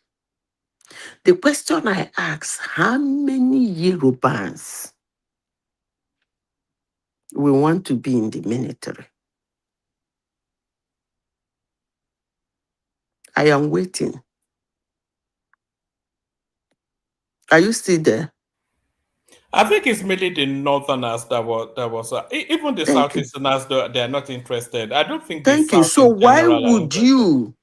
P: The question I ask, how many Yorubans will want to be in the military? I am waiting. Are you still there?
D: I think it's mainly the northerners that was even the
P: Thank you.
D: southeasterners. They are not interested. I don't think the
P: Thank you.
D: south
P: So
D: in general are interested.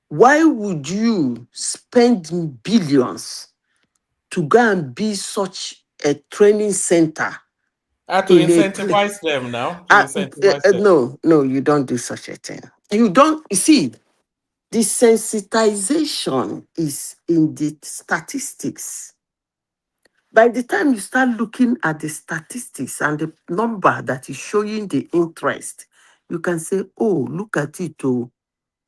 P: why would you spend billions to go and be such a training center
D: To
P: in a place?
D: incentivize them now. To incentivize them.
P: No, you don't do such a thing. You don't see. The sensitization is in the statistics. By the time you start looking at the statistics and the number that is showing the interest, you can say, oh, look at it. Oh,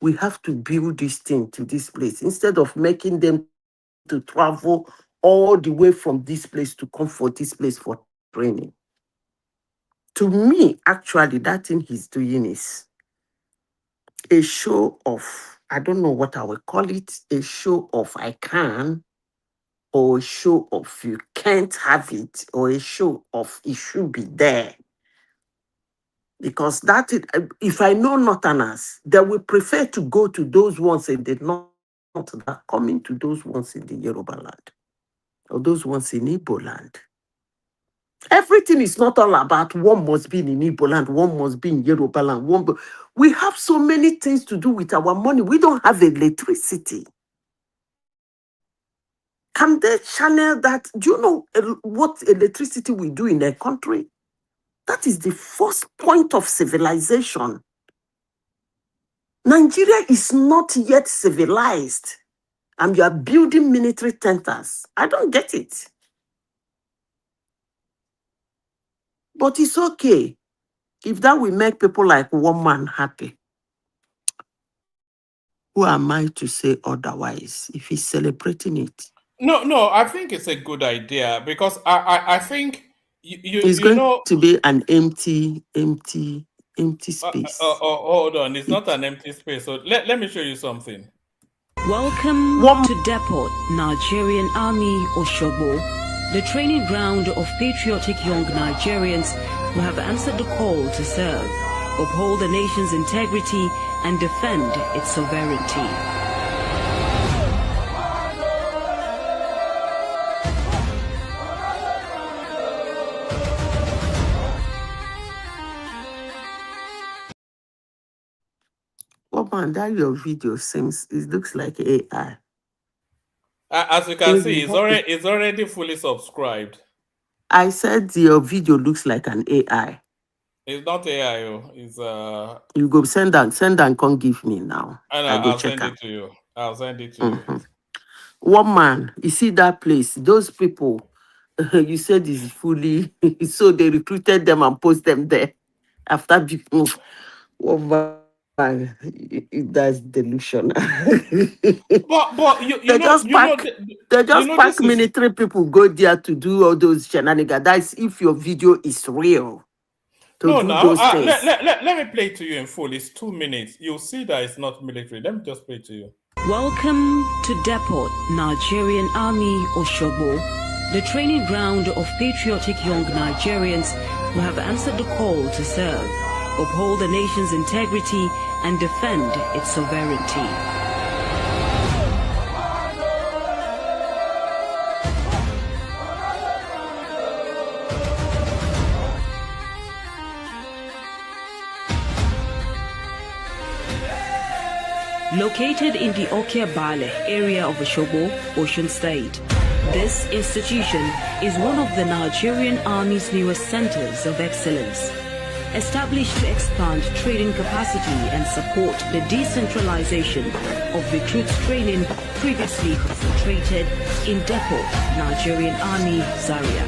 P: we have to build this thing to this place instead of making them to travel all the way from this place to come for this place for training. To me, actually, that thing he's doing is a show of, I don't know what I will call it, a show of I can, or a show of you can't have it, or a show of it should be there. Because if I know Northerners, they will prefer to go to those ones in the North than coming to those ones in the Yoruba land, or those ones in Igbo land. Everything is not all about one must be in Igbo land, one must be in Yoruba land. We have so many things to do with our money. We don't have electricity. Can they channel that? Do you know what electricity we do in a country? That is the first point of civilization. Nigeria is not yet civilized, and you are building military centers. I don't get it. But it's okay if that will make people like one man happy. Who am I to say otherwise if he's celebrating it?
D: No, I think it's a good idea because I think
P: It's
D: you
P: going
D: know.
P: to be an empty space.
D: Hold on, it's not an empty space. So let me show you something.
I: Welcome to Depot, Nigerian Army, Osoba, the training ground of patriotic young Nigerians who have answered the call to serve, uphold the nation's integrity, and defend its sovereignty.
P: Oh man, that your video it looks like AI.
D: As you can see, it's already fully subscribed.
P: I said your video looks like an AI.
D: It's not AI. It's
P: You go send and come give me now.
D: and
P: I go
D: I'll
P: check
D: send
P: out.
D: it to you. I'll send it to you.
P: One man, you see that place, those people, you said is fully, so they recruited them and post them there. After one man, that's delusional.
D: But you
P: They
D: know
P: pack
D: this is
P: military people go there to do all those shenanigans. That's if your video is real. To do those things.
D: Let me play it to you in full. It's 2 minutes. You'll see that it's not military. Let me just play it to you.
I: Welcome to Depot, Nigerian Army, Osoba, the training ground of patriotic young Nigerians who have answered the call to serve, uphold the nation's integrity, and defend its sovereignty. Located in the Okiabale area of Osoba, Osun State, this institution is one of the Nigerian Army's newest centers of excellence. Established to expand training capacity and support the decentralization of recruits training previously concentrated in Depot, Nigerian Army, Zaria.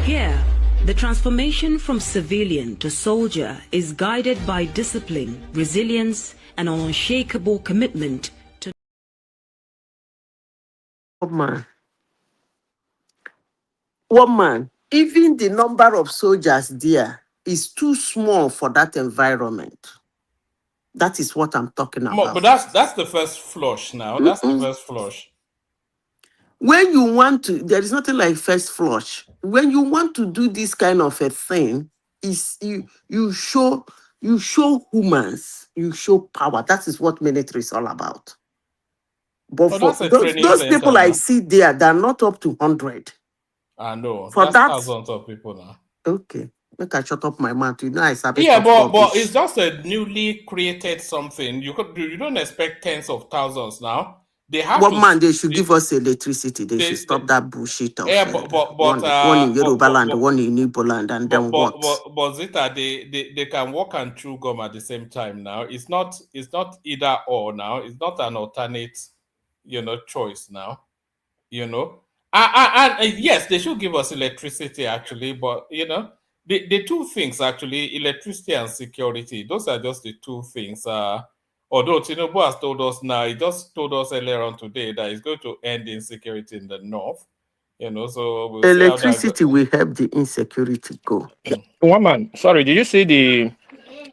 I: Here, the transformation from civilian to soldier is guided by discipline, resilience, and an unshakable commitment to...
P: One man, even the number of soldiers there is too small for that environment. That is what I'm talking about.
D: But that's the first flush now. That's the first flush.
P: When you want to, there is nothing like first flush. When you want to do this kind of a thing, is you show humans, you show power. That is what military is all about. But for those people I see there, they're not up to 100.
D: I know.
P: For
D: that's thousands of people now.
P: Okay. Make I shut up my mouth. You know, I sabi
D: but it's just a newly created something. You don't expect tens of thousands now. They have
P: they should give us electricity. They should stop that bullshit of one in Yoruba land, one in Igbo land, and then what?
D: But Zita, they can walk and chew gum at the same time now. It's not either or now. It's not an alternate, choice now. And yes, they should give us electricity actually, but the two things actually, electricity and security, those are just the two things. Although Tinubu has told us now, he just told us earlier on today that he's going to end insecurity in the north. So we'll
P: electricity will help the insecurity go.
R: One man, sorry, did you see the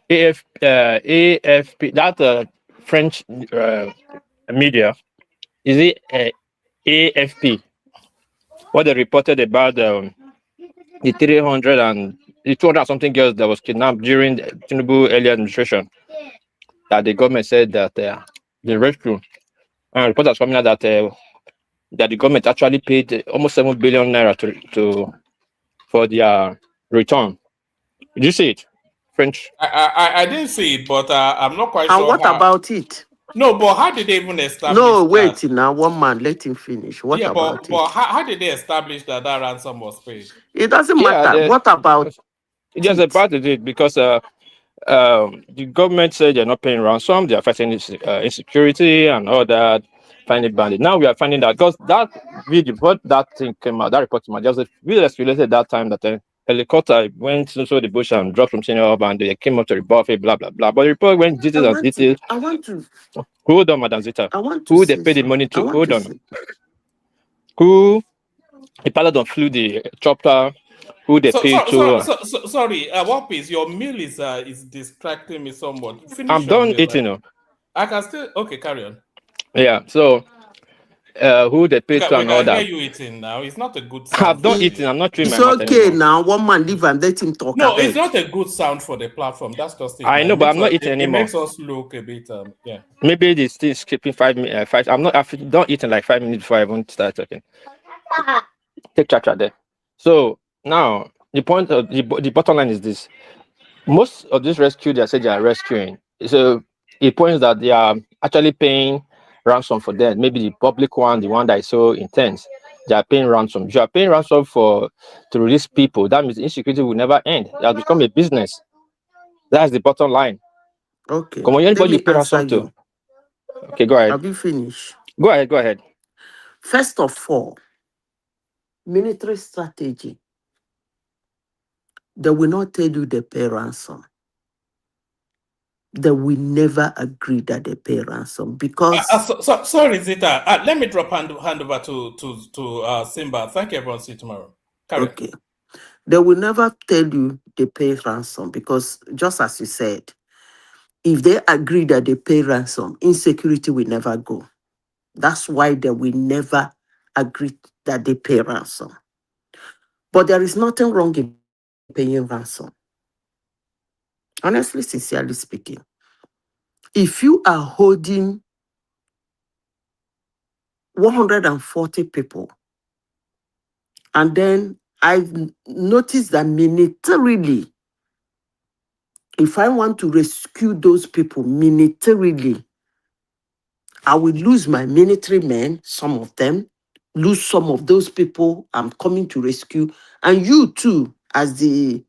R: AFP, that French media? Is it AFP? What they reported about the 300 and the 200 something girls that was kidnapped during the Tinubu earlier administration. That the government said that the rescue and reporters coming out that the government actually paid almost 7 billion naira for their return. Did you see it? French?
D: I didn't see it, but I'm not quite sure.
P: And what about it?
D: No, but how did they even establish?
P: No, wait now. One man, let him finish. What about it?
D: But how did they establish that ransom was paid?
P: It doesn't matter. What about it?
R: It just about it because the government said they're not paying ransom, they are fighting insecurity and all that, finding bandit. Now we are finding that because that video, but that thing came out, that report came out, just really related that time that a helicopter went into the bush and dropped from senior up and they came up to rebuff it, blah blah blah. But the report went details and details.
P: I want to
R: hold on, Madam Zita.
P: I want to
R: who they paid the money to. Hold on. Who the pilot flew the chopper. Who they paid to?
D: Sorry, what is your meal is distracting me somewhat.
R: I'm done eating.
D: I can still carry on.
R: Yeah, so who they paid to and all that.
D: I hear you eating now. It's not a good sound.
R: I've done eating. I'm not chewing my
P: mouth. It's okay now. One man leave and let him talk.
D: No, it's not a good sound for the platform. That's just it.
R: I know, but I'm not eating anymore.
D: It makes us look a bit yeah.
R: Maybe they still skipping 5 minutes. I'm not. I've done eating like 5 minutes before I even start talking. Take chat there. So now the point of the bottom line is this: most of this rescue they said they are rescuing. So it points that they are actually paying ransom for them. Maybe the public one, the one that is so intense, they are paying ransom. If you are paying ransom to release people, that means insecurity will never end. It has become a business. That's the bottom line.
P: Okay.
R: Come on,
P: Let
R: anybody
P: me
R: you pay
P: answer
R: ransom to.
P: you.
R: Okay, go ahead.
P: Have you finished?
R: Go ahead. Go ahead.
P: First of all, military strategy. They will not tell you they pay ransom. They will never agree that they pay ransom because.
D: Sorry, Zita. Let me drop hand over to Simba. Thank you, everyone. See you tomorrow. Carry on.
P: Okay. They will never tell you they pay ransom because, just as you said, if they agree that they pay ransom, insecurity will never go. That's why they will never agree that they pay ransom. But there is nothing wrong in paying ransom. Honestly, sincerely speaking, if you are holding 140 people, and then I've noticed that militarily, if I want to rescue those people militarily, I will lose my military men, some of them, lose some of those people I'm coming to rescue, and you too, as the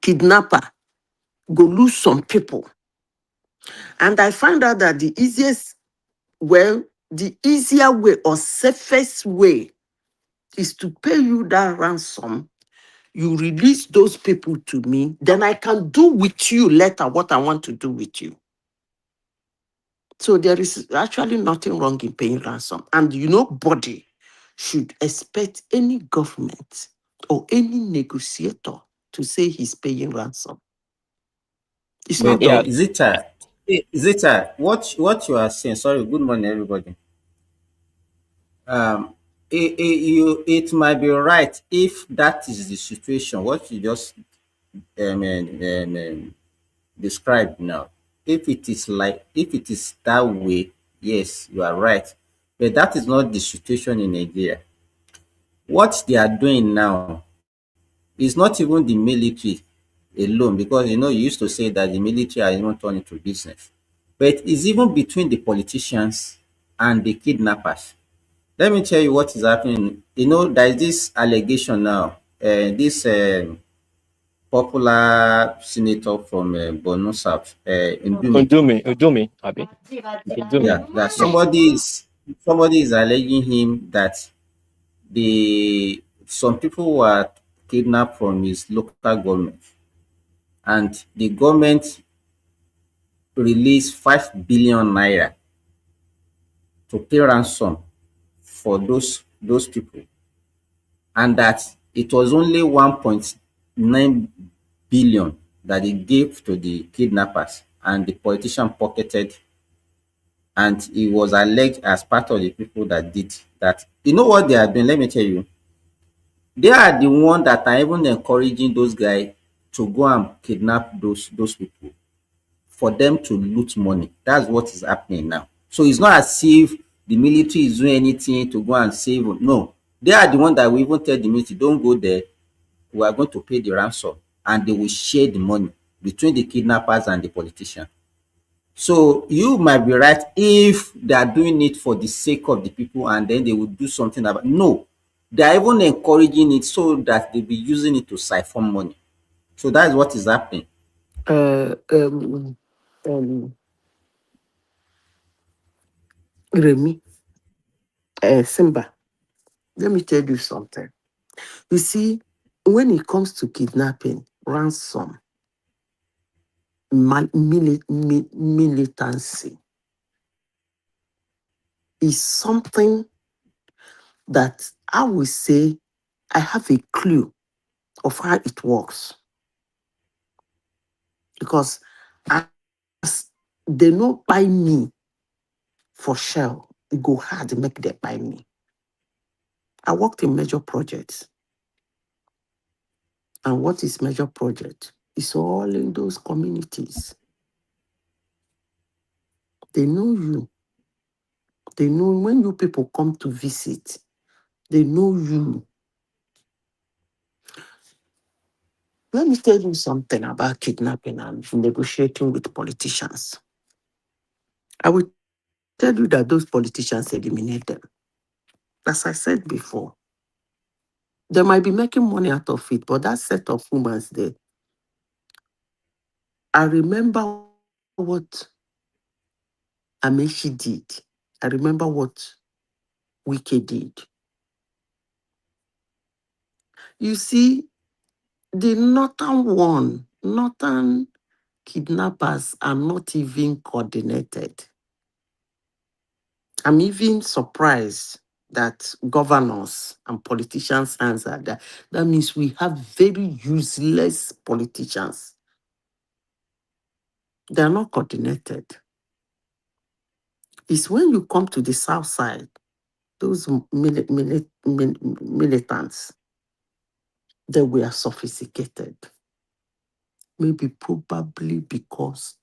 P: kidnapper, go lose some people. And I find out that the easier way or safest way is to pay you that ransom. You release those people to me, then I can do with you later what I want to do with you. So there is actually nothing wrong in paying ransom. And nobody should expect any government or any negotiator to say he's paying ransom. It's not done.
T: Zita, what you are saying, sorry, good morning, everybody. It might be right if that is the situation, what you just described now. If it is that way, yes, you are right. But that is not the situation in Nigeria. What they are doing now is not even the military alone, because you used to say that the military are even turned into business. But it's even between the politicians and the kidnappers. Let me tell you what is happening. There is this allegation now. This popular senator from Borno South,
R: Udumi, Abi.
T: yeah, that somebody is alleging him that some people were kidnapped from his local government, and the government released 5 billion naira to pay ransom for those people, and that it was only 1.9 billion that they gave to the kidnappers, and the politician pocketed, and he was alleged as part of the people that did that. You know what they are doing? Let me tell you. They are the one that are even encouraging those guys to go and kidnap those people for them to loot money. That's what is happening now. So it's not as if the military is doing anything to go and save. No, they are the one that will even tell the military, don't go there. We are going to pay the ransom, and they will share the money between the kidnappers and the politician. So you might be right if they are doing it for the sake of the people, and then they will do something about. No, they are even encouraging it so that they'll be using it to siphon money. So that is what is happening.
P: Remy, Simba, let me tell you something. You see, when it comes to kidnapping, ransom, militancy is something that I will say I have a clue of how it works. Because as they don't buy me for shell, it go hard to make them buy me. I worked in major projects. And what is major project? It's all in those communities. They know you. They know when you people come to visit, they know you. Let me tell you something about kidnapping and negotiating with politicians. I will tell you that those politicians eliminate them. As I said before, they might be making money out of it, but that set of humans there. I remember what Amechi did. I remember what Wike did. You see, the northern kidnappers are not even coordinated. I'm even surprised that governors and politicians' hands are there. That means we have very useless politicians. They are not coordinated. It's when you come to the south side, those militants, they were sophisticated. Maybe probably because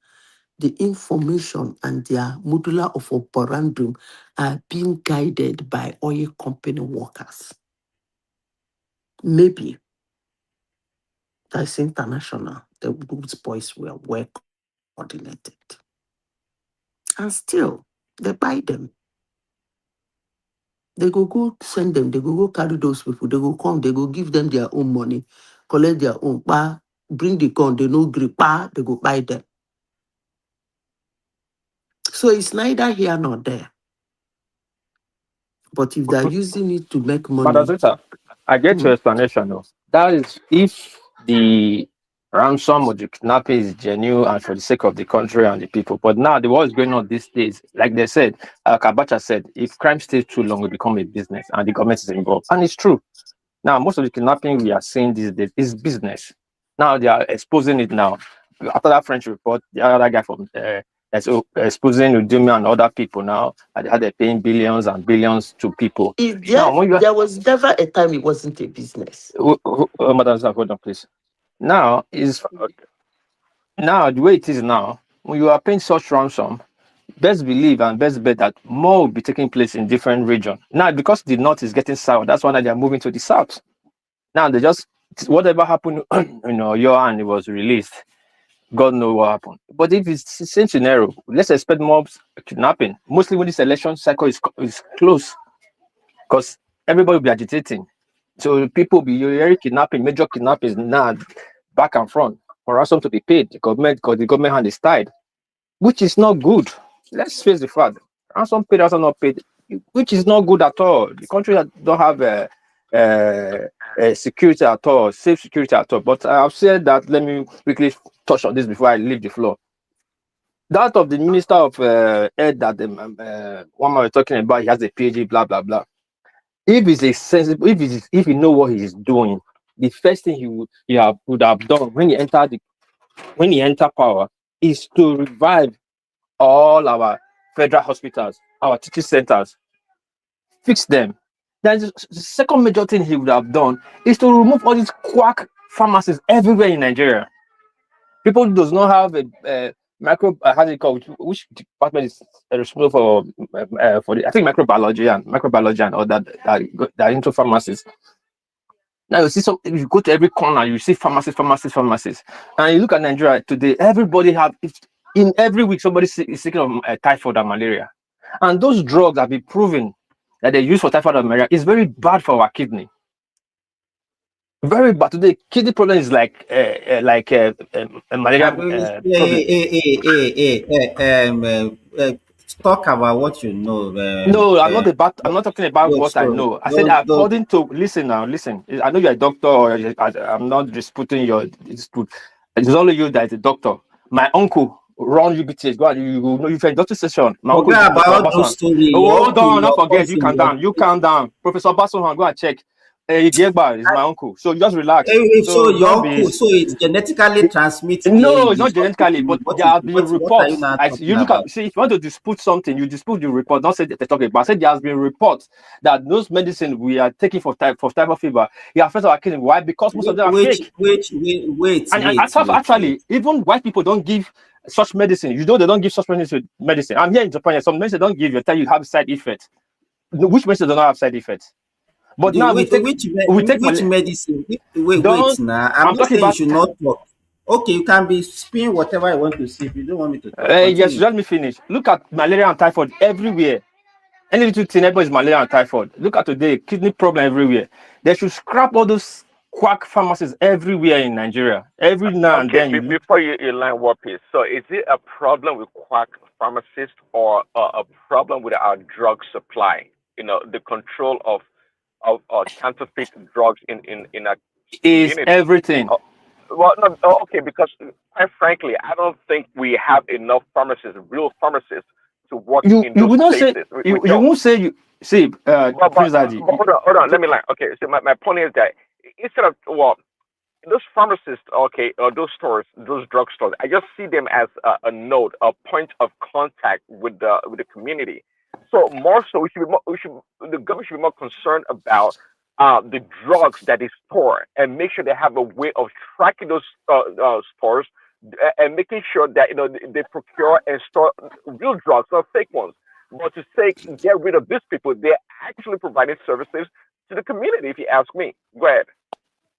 P: the information and their modular of operandum are being guided by oil company workers. Maybe that's international. Those boys were well coordinated. And still, they buy them. They go send them, they go carry those people, they go come, they go give them their own money, collect their own, bring the gun, they no grip, they go buy them. So it's neither here nor there. But if they're using it to make money.
R: Madam Zita, I get your explanation though. That is if the ransom or the kidnapping is genuine and for the sake of the country and the people. But now the war is going on these days. Like they said, Kabacha said, if crime stays too long, it will become a business and the government is involved. And it's true. Now, most of the kidnapping we are seeing these days is business. Now they are exposing it now. After that French report, the other guy from exposing Udumi and other people now, and they're paying billions and billions to people.
P: There was never a time it wasn't a business.
R: Madam Zita, hold on, please. Now the way it is now, when you are paying such ransom, best believe and best bet that more will be taking place in different regions. Now, because the north is getting south, that's why they are moving to the south. Now they just whatever happened, your hand it was released. God knows what happened. But if it's the same scenario, let's expect more kidnapping. Mostly when this election cycle is close, because everybody will be agitating. So people will be very kidnapping, major kidnappings now, back and front for ransom to be paid. The government hand is tied, which is not good. Let's face the fact. Ransom paid, ransom not paid, which is not good at all. The country don't have security at all, safe security at all. But I've said that. Let me quickly touch on this before I leave the floor. That of the Minister of Ed that the one we're talking about, he has a PhD, blah blah blah. If he's a sensible, if he know what he's doing, the first thing he would have done when he entered power is to revive all our federal hospitals, our teaching centers, fix them. Then the second major thing he would have done is to remove all these quack pharmacies everywhere in Nigeria. People who does not have a which department is responsible for the, I think microbiology and all that are into pharmacies. Now you see if you go to every corner, you see pharmacies. And you look at Nigeria today, everybody in every week somebody is sick of typhoid and malaria. And those drugs have been proven that they use for typhoid and malaria is very bad for our kidney. Very bad. Today, kidney problem is like a malaria problem.
T: Talk about what you know.
R: No, I'm not talking about what I know. I said according to listen. I know you're a doctor, or I'm not disputing your dispute. It's only you that is a doctor. My uncle run UBTS. Go and you know if you're in doctor session. My uncle
T: about those stories.
R: Hold on, don't forget. You calm down. Professor Obasanjo, go and check. Yegba is my uncle, so just relax.
T: So your uncle, so it's genetically transmitted.
R: No, it's not genetically, but there have been reports. You look at, see, if you want to dispute something, you dispute the report. Don't say that they're talking about. Say there has been reports that those medicine we are taking for typhoid fever, it affects our kidney. Why? Because most of them are fake.
T: Wait.
R: Actually, even white people don't give such medicine. You know they don't give such medicine. I'm here in Japan. Some medicine don't give you, tell you have side effects. Which medicine do not have side effects? But now
T: which medicine? Wait now. I'm not saying you should not talk. Okay, you can be spinning whatever I want to see if you don't want me to talk.
R: Yes, let me finish. Look at malaria and typhoid everywhere. Any little thing, everybody is malaria and typhoid. Look at today, kidney problem everywhere. They should scrap all those quack pharmacies everywhere in Nigeria. Every now and then.
U: Before you line War Peace, so is it a problem with quack pharmacists or a problem with our drug supply? You know, the control of counterfeit drugs in a
R: is
U: community.
R: Everything.
U: Well, no, okay, because quite frankly, I don't think we have enough pharmacists, real pharmacists, to work in those places.
R: You won't say you see.
U: Hold on. Let me line. Okay, so my point is that instead of those pharmacists, okay, or those stores, those drugstores, I just see them as a node, a point of contact with the community. So more so, the government should be more concerned about the drugs that they store and make sure they have a way of tracking those stores and making sure that they procure and store real drugs, not fake ones. But to say get rid of these people, they're actually providing services to the community. If you ask me, go ahead.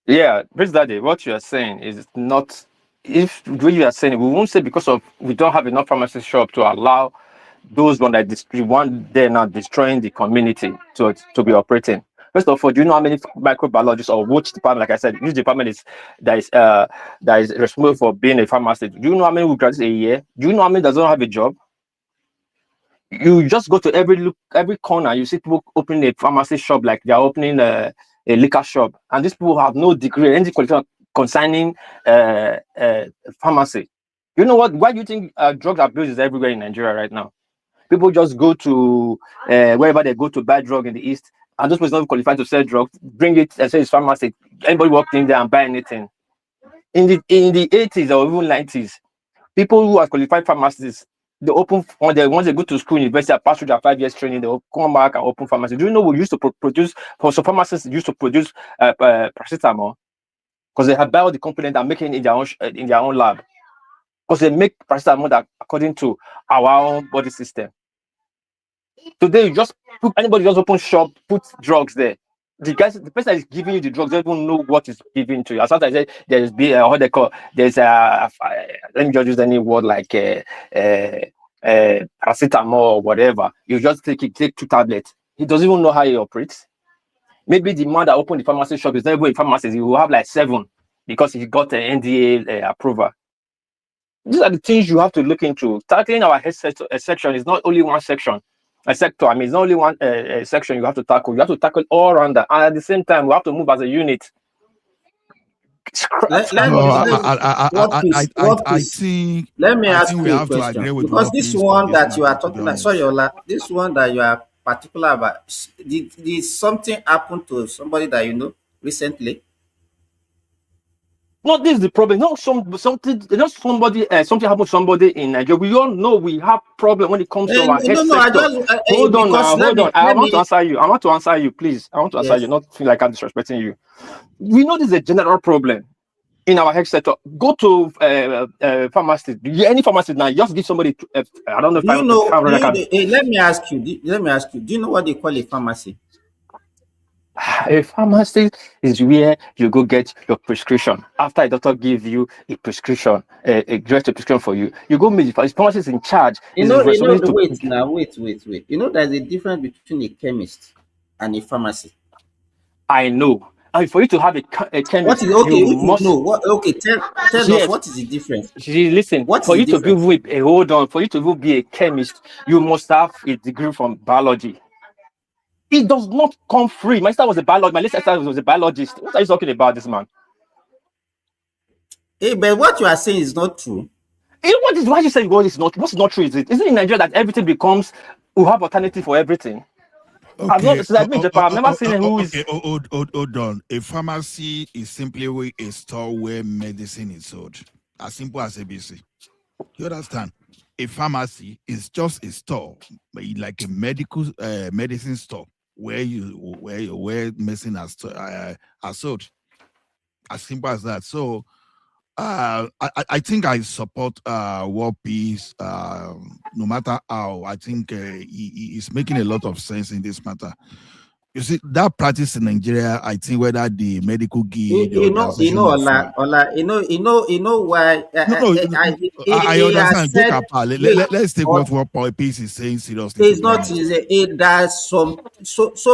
R: Yeah, Prince Daddy, what you are saying is not. If what you are saying, we won't say because of we don't have enough pharmacy shop to allow those one that they're now destroying the community to be operating. First of all, do you know how many microbiologists or which department, like I said, which department that is responsible for being a pharmacist? Do you know how many will graduate a year? Do you know how many doesn't have a job? You just go to every corner, you see people opening a pharmacy shop like they're opening a liquor shop, and these people have no degree, any qualification concerning pharmacy. You know what? Why do you think drug abuse is everywhere in Nigeria right now? People just go to wherever they go to buy drug in the East, and those persons not qualified to sell drugs, bring it and say it's pharmacy. Anybody walked in there and buy anything. In the 80s or even 90s, people who are qualified pharmacists, they open once they go to school, university, pass through their 5 years training, they come back and open pharmacy. Do you know we used to produce? So pharmacists used to produce paracetamol because they have buy all the components and make it in their own lab. Because they make paracetamol that according to our own body system. Today, you just anybody just open shop, put drugs there. The person that is giving you the drugs don't even know what is giving to you. As I said, there's what they call let me just use any word like paracetamol or whatever. You just take 2 tablets. He doesn't even know how he operates. Maybe the man that opened the pharmacy shop is not even a pharmacist. He will have like 7 because he got an NDA approval. These are the things you have to look into. Tackling our health section is not only one section. A sector, I mean, it's not only one section you have to tackle. You have to tackle all around that, and at the same time, we have to move as a unit.
A: Let
T: me ask you a question, because this one that you are talking about, sorry, Ola, this one that you are particular about, did something happen to somebody that you know recently?
R: No, this is the problem. Not something happened to somebody in Nigeria. We all know we have problem when it comes to our health sector. Hold on. I want to answer you. I want to answer you, please. I want to answer you, not feel like I'm disrespecting you. We know this is a general problem in our health sector. Go to pharmacy. Any pharmacy now, just give somebody. I don't know if
T: let me ask you. Do you know what they call a pharmacy?
R: A pharmacy is where you go get your prescription. After a doctor gives you a prescription, a direct prescription for you, you go meet the pharmacist in charge.
T: Wait. You know there's a difference between a chemist and a pharmacy.
R: I know. And for you to have a chemist,
T: what is tell us what is the difference?
R: Listen, for you to be a chemist, you must have a degree from biology. It does not come free. My sister was a biologist. My late sister was a biologist. What are you talking about, this man?
T: Hey, but what you are saying is not true.
R: Why you say what's not true? Is it in Nigeria that everything becomes we have alternative for everything?
A: Okay.
R: I've never seen who is.
A: Hold on. A pharmacy is simply a store where medicine is sold. As simple as ABC. You understand? A pharmacy is just a store, like a medicine store where medicine are sold. As simple as that. So I think I support War Peace. No matter how, I think he's making a lot of sense in this matter. You see, that practice in Nigeria, I think whether the medical guild or the
T: You
A: association
T: know,
A: of
T: Ola, you know why
A: I
T: he has
A: understand. Joke
T: said,
A: apart.
T: wait,
A: Let's take what Peace is saying seriously, to
T: it's
A: be
T: not
A: honest.
T: easy. It does so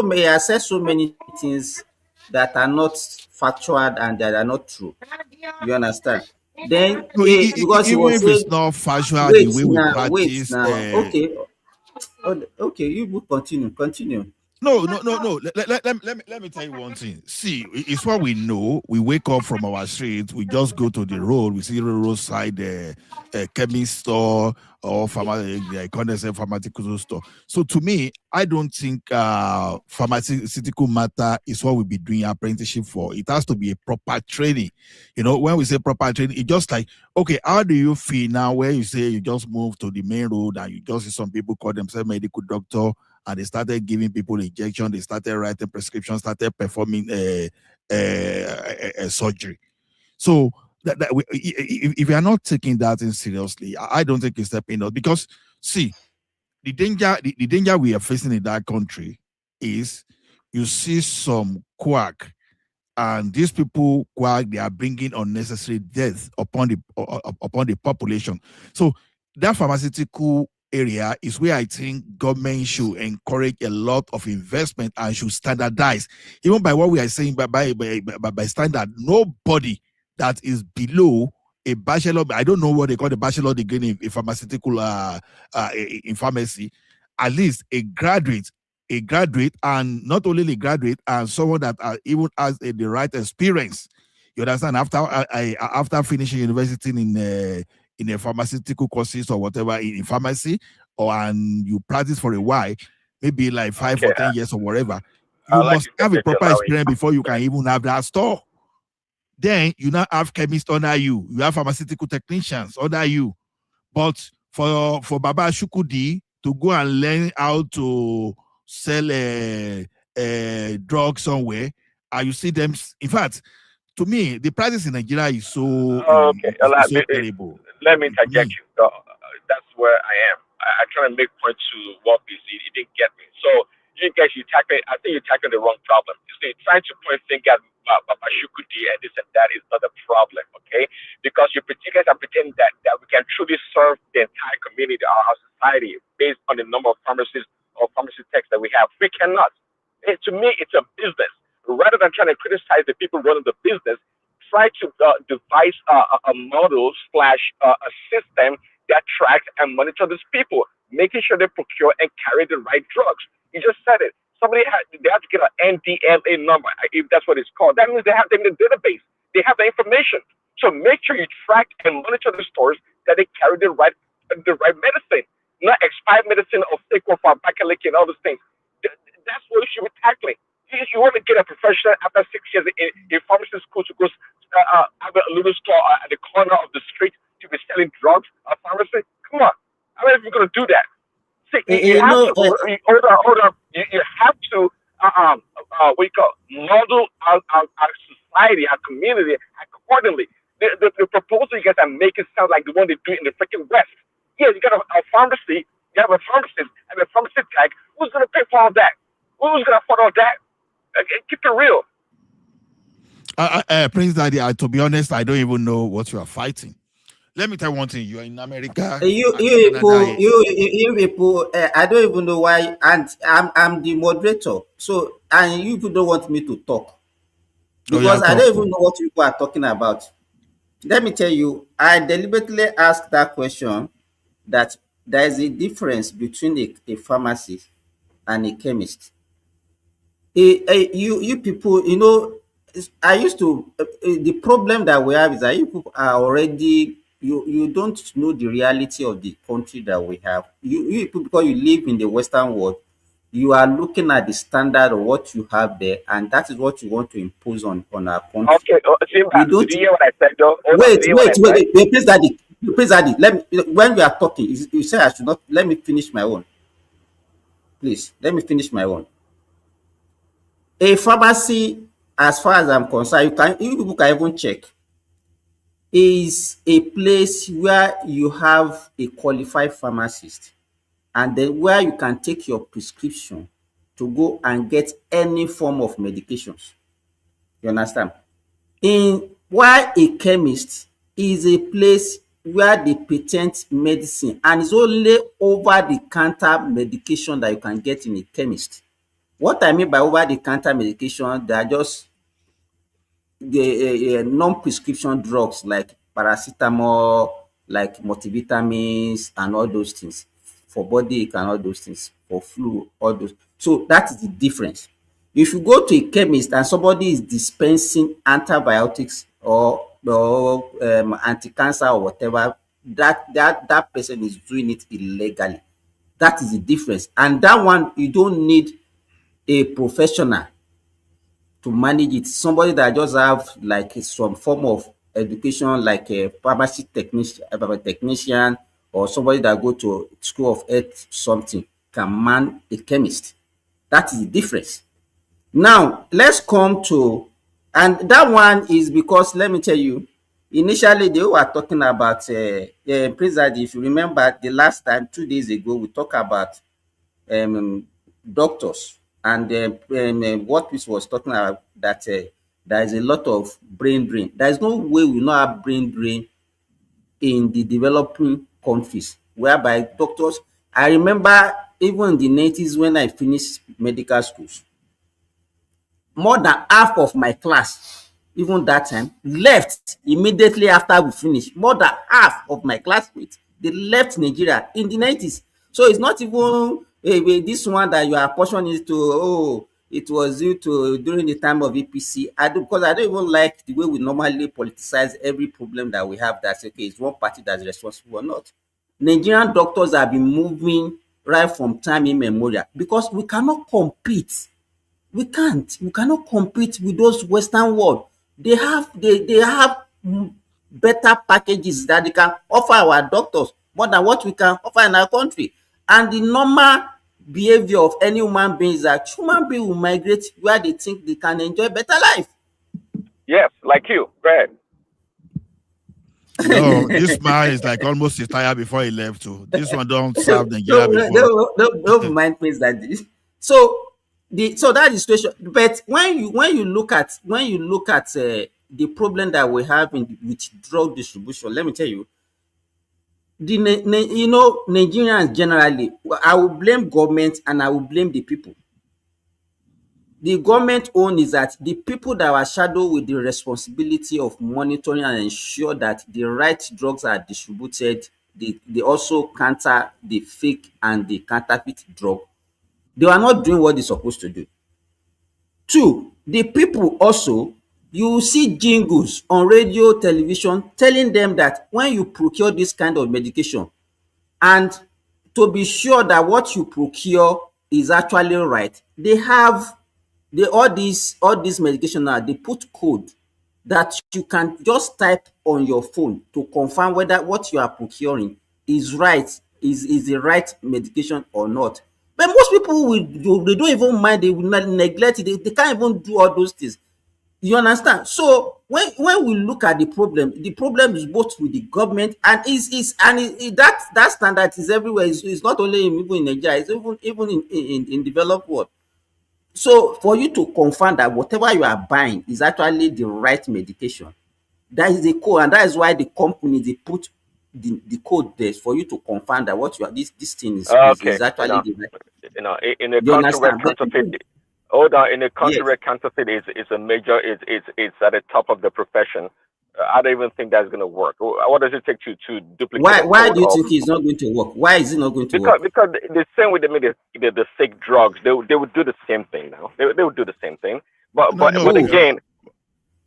T: many, I said so many things that are not factual and that are not true. You understand? Then
A: No,
T: because he
A: even
T: was
A: if it's
T: saying,
A: not factual, the way we
T: wait
A: practice,
T: now. Okay. Okay, you will continue.
A: No. Let me tell you one thing. See, it's what we know. We wake up from our streets. We just go to the road. We see the roadside chemist store or pharmaceutical store. So to me, I don't think pharmaceutical matter is what we'll be doing apprenticeship for. It has to be a proper training. You know, when we say proper training, it's just like, okay, how do you feel now where you say you just move to the main road and you just see some people call themselves medical doctor, and they started giving people injection, they started writing prescriptions, started performing surgery. So if we are not taking that in seriously, I don't think it's stepping up, because see, the danger we are facing in that country is you see some quack, and these people quack, they are bringing unnecessary death upon the population. So that pharmaceutical area is where I think government should encourage a lot of investment and should standardize. Even by what we are saying, by standard, nobody that is below a bachelor, I don't know what they call the bachelor degree in pharmaceutical in pharmacy, at least a graduate, and not only the graduate, and someone that even has the right experience. You understand? After finishing university in a pharmaceutical courses or whatever in pharmacy, and you practice for a while, maybe like 5 or 10 years or whatever, you must have a proper experience before you can even have that store. Then you now have chemists under you, you have pharmaceutical technicians under you. But for Baba Shukudi to go and learn how to sell drugs somewhere, and you see them, in fact, to me, the prices in Nigeria is so
U: Okay,
A: is so terrible.
U: let me interject you. That's where I am. I try to make point to what he didn't get me. So you guys, I think you're tackling the wrong problem. You see, trying to point finger at Baba Shukudi and this and that is not a problem, okay? Because you guys are pretending that we can truly serve the entire community, our society, based on the number of pharmacists or pharmacy techs that we have. We cannot. To me, it's a business. Rather than trying to criticize the people running the business, try to devise a model slash a system that tracks and monitors these people, making sure they procure and carry the right drugs. You just said it. They have to get an NDMA number, if that's what it's called. That means they have them in the database. They have the information. So make sure you track and monitor the stores that they carry the right medicine, not expired medicine or fake one for Bakaliki and all those things. That's what you should be tackling. You want to get a professional after 6 years in pharmacy school to go have a little store at the corner of the street to be selling drugs at pharmacy? Come on. How are you going to do that? See, you have to, hold on. You have to, model our society, our community accordingly. The proposal you guys are making sounds like the one they do in the freaking West. Yeah, you got a pharmacy, you have a pharmacist and a pharmacy tag. Who's going to pay for all that? Who's going to afford all that? Keep it real.
A: Prince Daddy, to be honest, I don't even know what you are fighting. Let me tell you one thing. You are in America.
T: You people, I don't even know why, and I'm the moderator. So, and you people don't want me to talk because I don't even know what you people are talking about. Let me tell you, I deliberately asked that question, that there is a difference between a pharmacist and a chemist. You people, you know, I used to. The problem that we have is that you people are already. You don't know the reality of the country that we have. You people, because you live in the Western world, you are looking at the standard of what you have there, and that is what you want to impose on our country.
U: Okay, did you hear what I said, though?
T: Wait, please, Daddy. Let me. When we are talking, you say I should not. Let me finish my own. Please, let me finish my own. A pharmacy, as far as I'm concerned, you people can even check, is a place where you have a qualified pharmacist, and then where you can take your prescription to go and get any form of medications. You understand? In while a chemist is a place where they patent medicine, and it's only over-the-counter medication that you can get in a chemist. What I mean by over-the-counter medication, they are just the non-prescription drugs like paracetamol, like multivitamins and all those things for body ache and all those things, for flu, all those. So that is the difference. If you go to a chemist and somebody is dispensing antibiotics or anti-cancer or whatever, that person is doing it illegally. That is the difference. And that one, you don't need a professional to manage it. Somebody that just have like some form of education, like a pharmacy technician, or somebody that go to school of health something, can man a chemist. That is the difference. Now let's come to, and that one is because, let me tell you, initially they were talking about President, if you remember the last time 2 days ago, we talked about doctors, and what we was talking about, that there is a lot of brain drain. There is no way we not have brain drain in the developing countries, whereby doctors, I remember even in the 90s when I finished medical schools, more than half of my class, even that time, left immediately after we finished. More than half of my classmates, they left Nigeria in the 90s. So it's not even this one that you are portioning it to, oh, it was due to during the time of EPC. Because I don't even like the way we normally politicize every problem that we have, that's okay, it's one party that's responsible or not. Nigerian doctors have been moving right from time immemorial because we cannot compete. We cannot compete with those Western world. They have better packages that they can offer our doctors more than what we can offer in our country. And the normal behavior of any human being is that human being will migrate where they think they can enjoy better life.
U: Yes, like you. Go ahead.
A: No, this man is like almost retired before he left too. This one don't serve Nigeria before.
T: Don't mind things like this. So that is situation. But when you look at the problem that we have with drug distribution, let me tell you, Nigerians generally, I will blame government and I will blame the people. The government own is that the people that are shadowed with the responsibility of monitoring and ensure that the right drugs are distributed, they also counter the fake and the counterfeit drug. They are not doing what they're supposed to do. Two, the people also, you see jingles on radio, television, telling them that when you procure this kind of medication, and to be sure that what you procure is actually right, all these medication now, they put code that you can just type on your phone to confirm whether what you are procuring is right, is the right medication or not. But most people they don't even mind, they will not neglect it, they can't even do all those things. You understand? So when we look at the problem is both with the government, and that standard is everywhere. It's not only even in Nigeria, it's even in developed world. So for you to confirm that whatever you are buying is actually the right medication, that is the code, and that is why the company, they put the code there for you to confirm that what you are this thing is actually the right.
U: In a country where counterfeit, in a country where counterfeit is a major, it's at the top of the profession. I don't even think that's going to work. What does it take to duplicate?
T: Why do you think it's not going to work? Why is it not going to work?
U: Because the same way they made the fake drugs, they would do the same thing now. They would do the same thing. But again.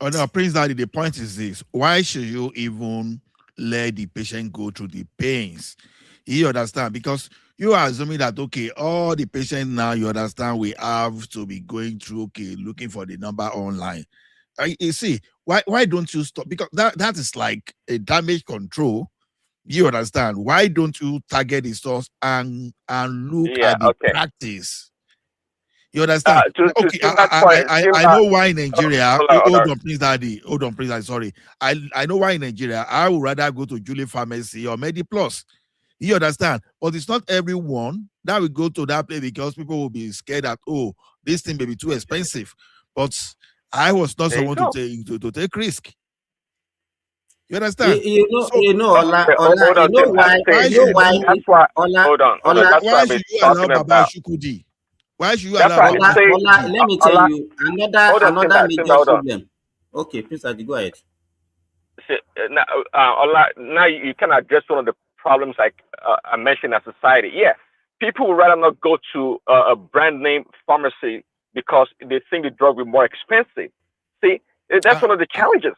A: Oh no, Prince Daddy, the point is this: why should you even let the patient go through the pains? You understand? Because you are assuming that, okay, all the patients now, you understand, we have to be going through, okay, looking for the number online. You see, why don't you stop? Because that is like a damage control. You understand? Why don't you target the source and look at the practice? You understand? I know why in Nigeria. Hold on, please, Daddy. Sorry. I know why in Nigeria I would rather go to Julie Pharmacy or MediPlus. You understand? But it's not everyone That will go to that place because people will be scared that, oh, this thing may be too expensive. But I was not
U: There you
A: someone
U: go.
A: to take risk. You understand?
T: You know, Ola,
U: Hold
T: you
U: on,
T: know
U: Tim.
T: why?
A: why
T: You know
A: should
T: why?
A: you
U: That's why.
T: Ola,
U: Hold on. That's why
A: why
U: I've been
A: should you allow
U: talking
A: Baba
U: about.
A: Shukudi? Why should you
U: That's
A: allow
U: why I've been
A: Baba
U: saying.
T: Ola,
A: Shukudi?
T: let me tell
U: Ola,
T: you
U: hold on,
T: another
U: Simba,
T: major
U: hold on.
T: problem. Okay, Prince Adi, go ahead.
U: See, now, Ola, now you can address one of the problems like I mentioned in society. Yeah, people would rather not go to a brand name pharmacy because they think the drug will be more expensive. See, that's one of the challenges.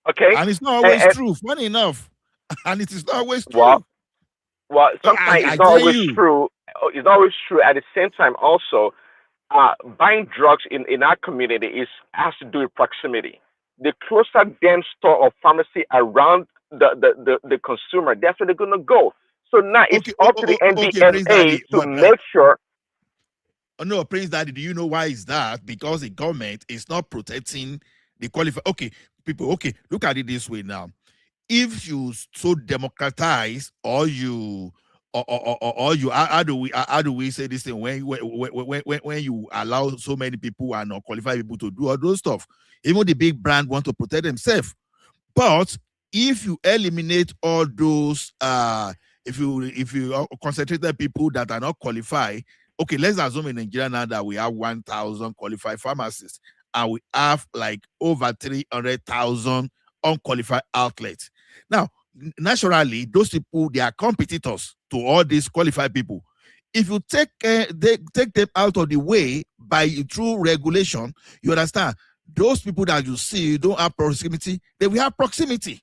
U: Okay,
A: And it's not always true. Funny enough, and it is not always
U: well,
A: true.
U: sometimes
A: I
U: it's not
A: tell
U: always
A: you.
U: true. It's not always true. At the same time, also, buying drugs in our community has to do with proximity. The closer dense store or pharmacy around the consumer, that's where they're gonna go. So now it's up to the
A: Okay, Prince
U: NDMA
A: Daddy,
U: to
A: but
U: make sure.
A: no, Prince Daddy, do you know why is that? Because the government is not protecting the qualified. Okay, people. Okay, look at it this way now. If you so democratize or you or you how do we say this thing when you allow so many people and not qualified people to do all those stuff, even the big brand want to protect themselves. But if you eliminate all those if you concentrate people that are not qualified, okay, let's assume in Nigeria now that we have 1,000 qualified pharmacists and we have like over 300,000 unqualified outlets. Now, naturally, those people, they are competitors to all these qualified people. If you take them out of the way by through regulation, you understand, those people that you see don't have proximity, they will have proximity.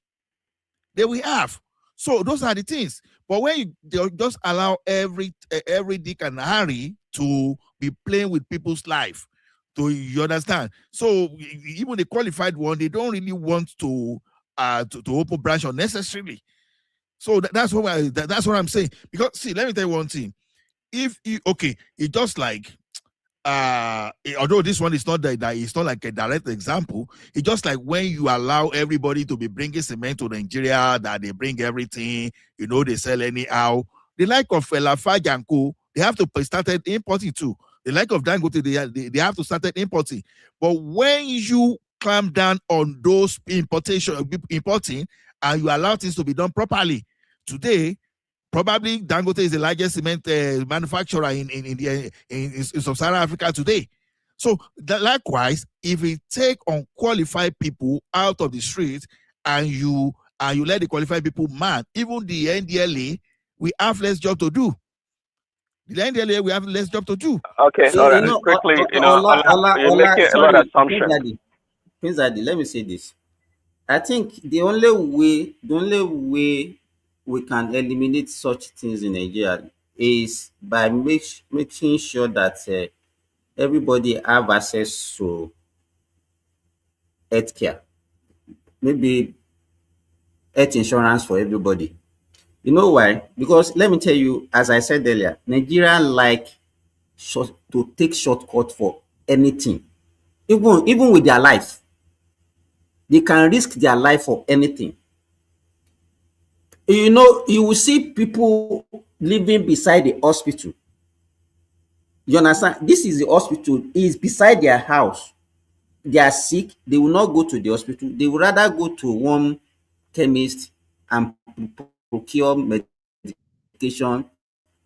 A: They will have. So those are the things. But when you just allow every Dick and Harry to be playing with people's life, you understand? So even the qualified one, they don't really want to open branch unnecessarily. So that's what I'm saying. Because see, let me tell you one thing. If you it's just like although this one is not that it's not like a direct example, it's just like when you allow everybody to be bringing cement to Nigeria, that they bring everything, they sell anyhow. The like of Lafarge and Co, they have to started importing too. The like of Dangote, they have to start importing. But when you clamp down on those importing, and you allow things to be done properly, today probably Dangote is the largest cement manufacturer in sub-Saharan Africa today. So likewise, if we take unqualified people out of the street and you let the qualified people man, even the NDLA, we have less job to do. The NDLA, we have less job to do.
U: Okay,
T: So,
U: all right. Quickly, you're making a lot of assumptions.
T: Prince Adi, let me say this. I think the only way we can eliminate such things in Nigeria is by making sure that everybody have access to healthcare, maybe health insurance for everybody. You know why? Because let me tell you, as I said earlier, Nigeria like to take shortcut for anything, even with their life. They can risk their life for anything. You will see people living beside the hospital. You understand? This is the hospital, is beside their house. They are sick, they will not go to the hospital. They would rather go to one chemist and procure medication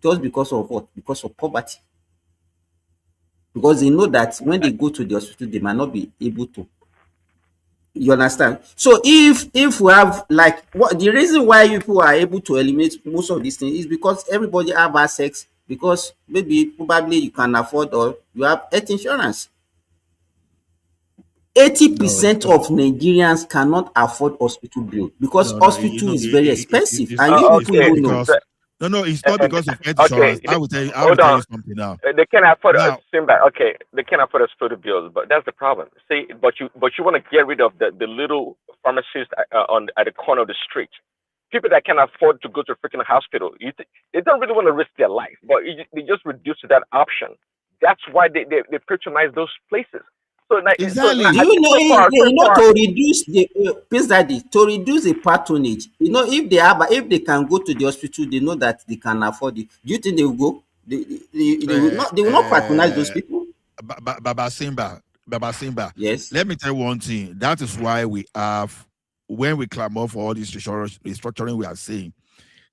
T: just because of what? Because of poverty. Because they know that when they go to the hospital, they might not be able to. You understand? So if we have the reason why people are able to eliminate most of these things is because everybody have access, because probably you can afford, or you have health insurance. 80% of Nigerians cannot afford hospital bill because hospital is very expensive, and you people don't know.
A: No, it's not because of health insurance. I will tell you something now.
U: They can't afford they can't afford hospital bills, but that's the problem. See, but you want to get rid of the little pharmacists at the corner of the street. People that can afford to go to a freaking hospital, they don't really want to risk their life, but they just reduce that option. That's why they patronize those places. So
A: exactly.
T: Do you know to reduce the patronage? If they can go to the hospital, they know that they can afford it. Do you think they will go? They will not patronize those people.
A: Baba Simba.
T: Yes.
A: Let me tell you one thing. That is why we have, when we clamor for all this restructuring we are saying,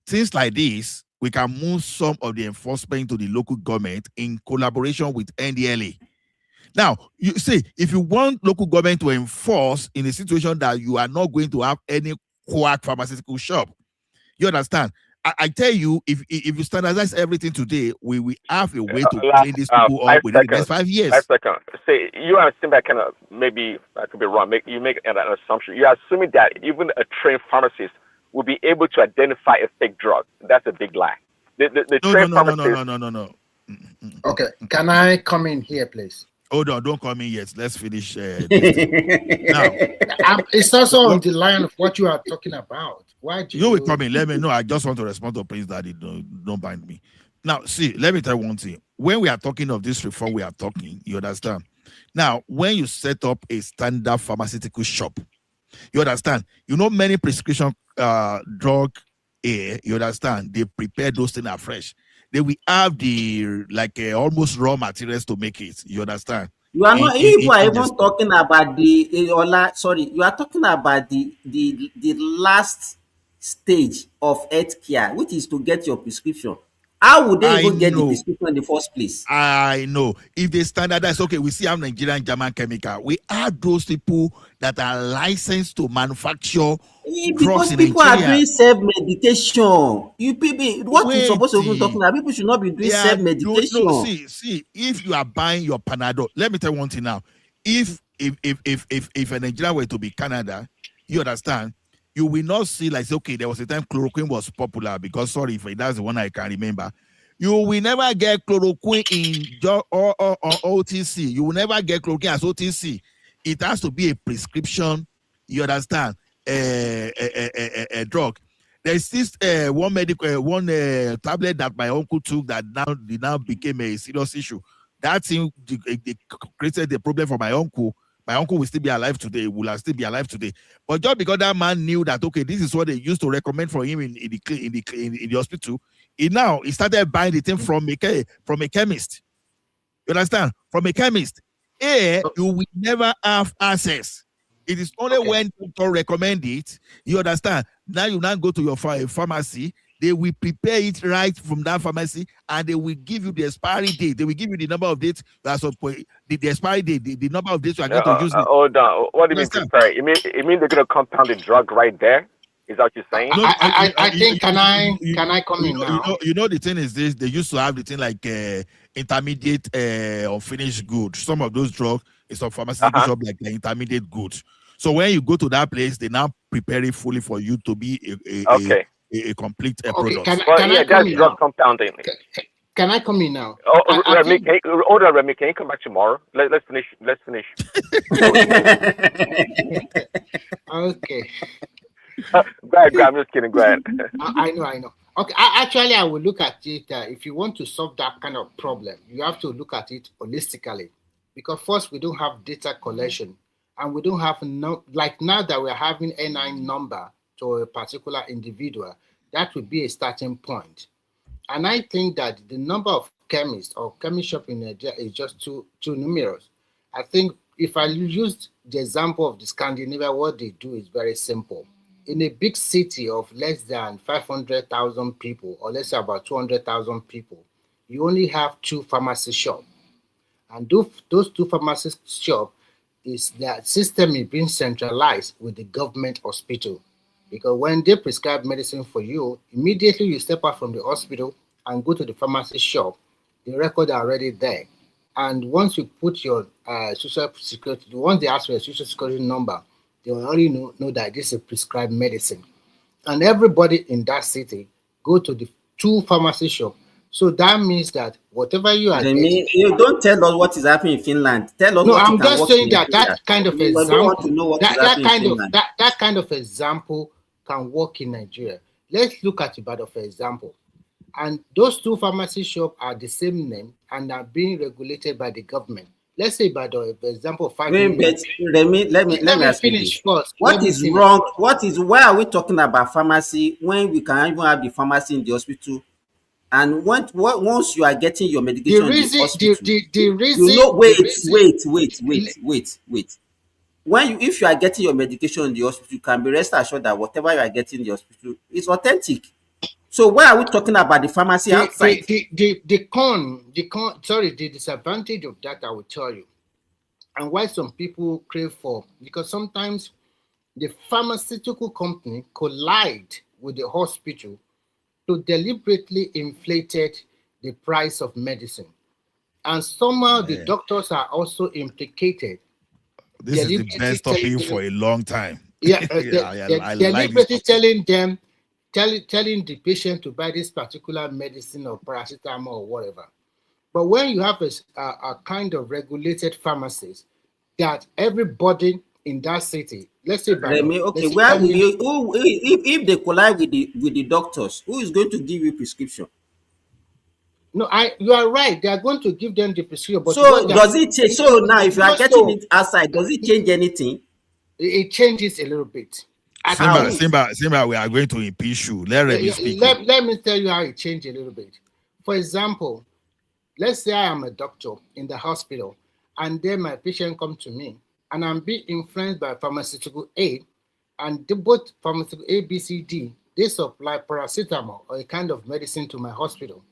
A: things like this, we can move some of the enforcement to the local government in collaboration with NDLA. Now, you see, if you want local government to enforce in a situation that you are not going to have any quack pharmaceutical shop, you understand? I tell you, if you standardize everything today, we will have a way to clean these people up within the next 5 years.
U: 5 seconds. Say you are assuming that kind of, maybe I could be wrong. You make an assumption. You are assuming that even a trained pharmacist will be able to identify a fake drug. That's a big lie.
A: No.
F: Okay, can I come in here, please?
A: Hold on, don't come in yet. Let's finish. Now,
F: it's also on the line of what you are talking about. Why do
A: you will come in? Let me know. I just want to respond to Prince Daddy. Don't bind me. Now, see, let me tell you one thing. When we are talking of this reform, we are talking. You understand? Now, when you set up a standard pharmaceutical shop, you understand? You know, many prescription drug, you understand? They prepare those things afresh. They will have the almost raw materials to make it. You understand?
T: You are not. You are even talking about you are talking about the last stage of healthcare, which is to get your prescription. How would they even get the prescription in the first place?
A: I know. If they standardize, okay, we see how Nigerian German chemical. We have those people that are licensed to manufacture
T: because people are doing self-medication. You people, what you're supposed to be talking about, people should not be doing self-medication.
A: No, see, if you are buying your Panadol, let me tell you one thing now. If a Nigerian were to be Canada, you understand, you will not see okay, there was a time chloroquine was popular because if that's the one I can remember. You will never get chloroquine in or OTC. You will never get chloroquine as OTC. It has to be a prescription. You understand? A drug. There's this one tablet that my uncle took that now became a serious issue. That thing they created the problem for my uncle. My uncle will still be alive today. Will still be alive today. But just because that man knew that this is what they used to recommend for him in the hospital, he started buying the thing from a chemist. You understand? From a chemist. You will never have access. It is only when doctor recommend it. You understand? Now you go to your pharmacy. They will prepare it right from that pharmacy, and they will give you the expiry date. They will give you the number of dates. That's the expiry date, the number of dates you are going to use.
U: Hold on. What do you mean prepare? You mean they're going to compound the drug right there? Is that what you're saying?
F: I think can I come in now?
A: You know the thing is this. They used to have the thing like intermediate or finished goods. Some of those drugs is a pharmaceutical shop like the intermediate goods. So when you go to that place, they now prepare it fully for you to be a complete product.
F: Can I come in
U: drug
F: now?
U: compounding.
F: Can I come in now?
U: Remy, can you come back tomorrow? Let's finish.
F: Okay.
U: Go ahead, I'm just kidding. Go ahead.
F: I know. Okay, I will look at it. If you want to solve that kind of problem, you have to look at it holistically. Because first, we don't have data collection, and we don't have now that we're having NI number to a particular individual. That would be a starting point. And I think that the number of chemists or chemist shop in Nigeria is just too numerous. I think if I use the example of the Scandinavia, what they do is very simple. In a big city of less than 500,000 people, or let's say about 200,000 people, you only have 2 pharmacy shops. And those 2 pharmacy shops, their system is being centralized with the government hospital. Because when they prescribe medicine for you, immediately you step out from the hospital and go to the pharmacy shop, the records are already there. And once you put your social security, once they ask for your social security number, they already know that this is a prescribed medicine. And everybody in that city go to the 2 pharmacy shops. So that means that whatever you are getting,
T: you don't tell us what is happening in Finland. Tell us.
F: No,
T: what
F: I'm just saying that kind of example, that kind of example can work in Nigeria. Let's look at Ibadan for example. And those 2 pharmacy shops are the same name and are being regulated by the government. Let's say Ibadan, for example, 5 million.
T: Let me finish first. What is wrong? Why are we talking about pharmacy when we can even have the pharmacy in the hospital? And once you are getting your medication in the hospital,
F: the reason,
T: you know,
F: the reason,
T: wait. If you are getting your medication in the hospital, you can be rest assured that whatever you are getting in the hospital is authentic. So why are we talking about the pharmacy outside?
F: The disadvantage of that, I will tell you, and why some people crave for, because sometimes the pharmaceutical company collide with the hospital to deliberately inflated the price of medicine. And somehow the doctors are also implicated.
A: This is the best topic for a long time.
F: Yeah,
A: I
F: deliberately
A: like
F: telling the patient to buy this particular medicine or paracetamol or whatever. But when you have a kind of regulated pharmacies that everybody in that city, let's say,
T: Remy, okay, where will you? If they collide with the doctors, who is going to give you prescription?
F: No, you are right. They are going to give them the prescription. But
T: so does it change? So now, if you are getting it outside, does it change anything?
F: It changes a little bit.
A: Simba, we are going to impeach you. Let
F: me tell you how it changed a little bit. For example, let's say I am a doctor in the hospital, and then my patient comes to me, and I'm being influenced by pharmaceutical A, and both pharmaceutical A, B, C, D, they supply paracetamol or a kind of medicine to my hospital.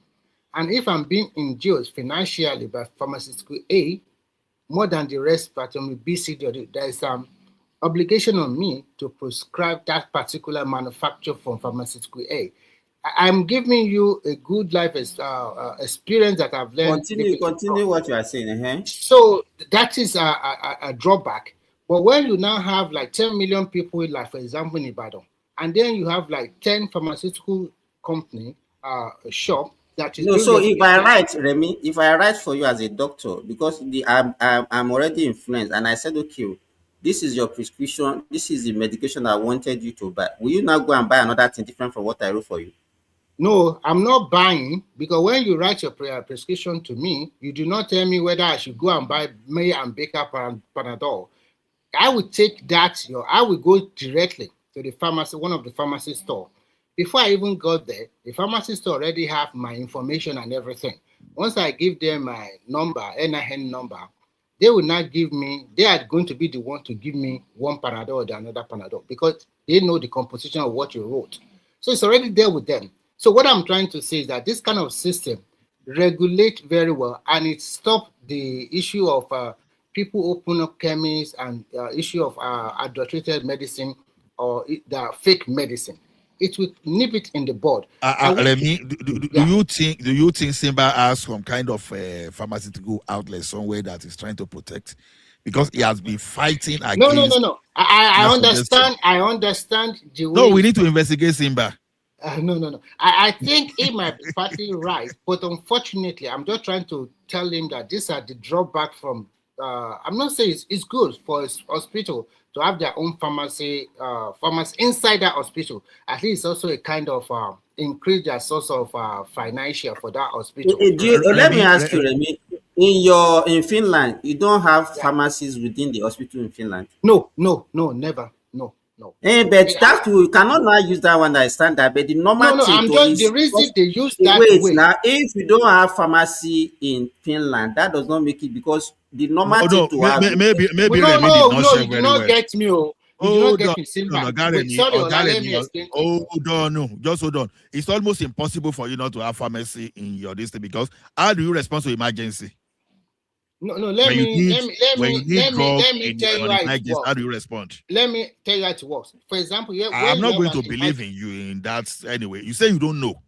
F: And if I'm being induced financially by pharmaceutical A, more than the rest, but on B, C, D, there is obligation on me to prescribe that particular manufacturer from pharmaceutical A. I'm giving you a good life experience that I've learned.
T: Continue what you are saying.
F: So that is a drawback. But when you now have like 10 million people, like for example in Ibadan, and then you have like 10 pharmaceutical company shop that is.
T: No, so if I write, Remy, if I write for you as a doctor, because I'm already influenced, and I said, okay, this is your prescription, this is the medication I wanted you to buy. Will you now go and buy another thing different from what I wrote for you?
F: No, I'm not buying, because when you write your prescription to me, you do not tell me whether I should go and buy May and Baker Panadol. I will take that, I will go directly to the pharmacy, one of the pharmacy store. Before I even got there, the pharmacy store already have my information and everything. Once I give them my number, NIN number, they will not give me, they are going to be the one to give me one Panadol or the another Panadol, because they know the composition of what you wrote. So it's already there with them. So what I'm trying to say is that this kind of system regulate very well, and it stopped the issue of people open up chemists and issue of adulterated medicine or the fake medicine. It will nip it in the bud.
A: Do you think Simba has some kind of pharmaceutical outlet somewhere that is trying to protect? Because he has been fighting against.
F: No. I understand. I understand the way.
A: No, we need to investigate Simba.
F: No. I think he might be partly right, but unfortunately, I'm just trying to tell him that these are the drawback from. I'm not saying it's good for a hospital to have their own pharmacy inside that hospital. At least also a kind of increase their source of financial for that hospital.
T: Let me ask you, Remy. In Finland, you don't have pharmacies within the hospital in Finland?
F: No, never. No.
T: But that you cannot now use that one as standard. But the normal thing
F: the reason they use that way.
T: Now, if you don't have pharmacy in Finland, that does not make it, because the normal thing to have.
A: Maybe
F: you do not get me. Hold on.
A: Just hold on. It's almost impossible for you not to have pharmacy in your district, because how do you respond to emergency?
F: No. Let me tell you how it works.
A: How do you respond?
F: Let me tell you how it works. For example,
A: I'm not going to believe in you in that anyway. You say you don't know.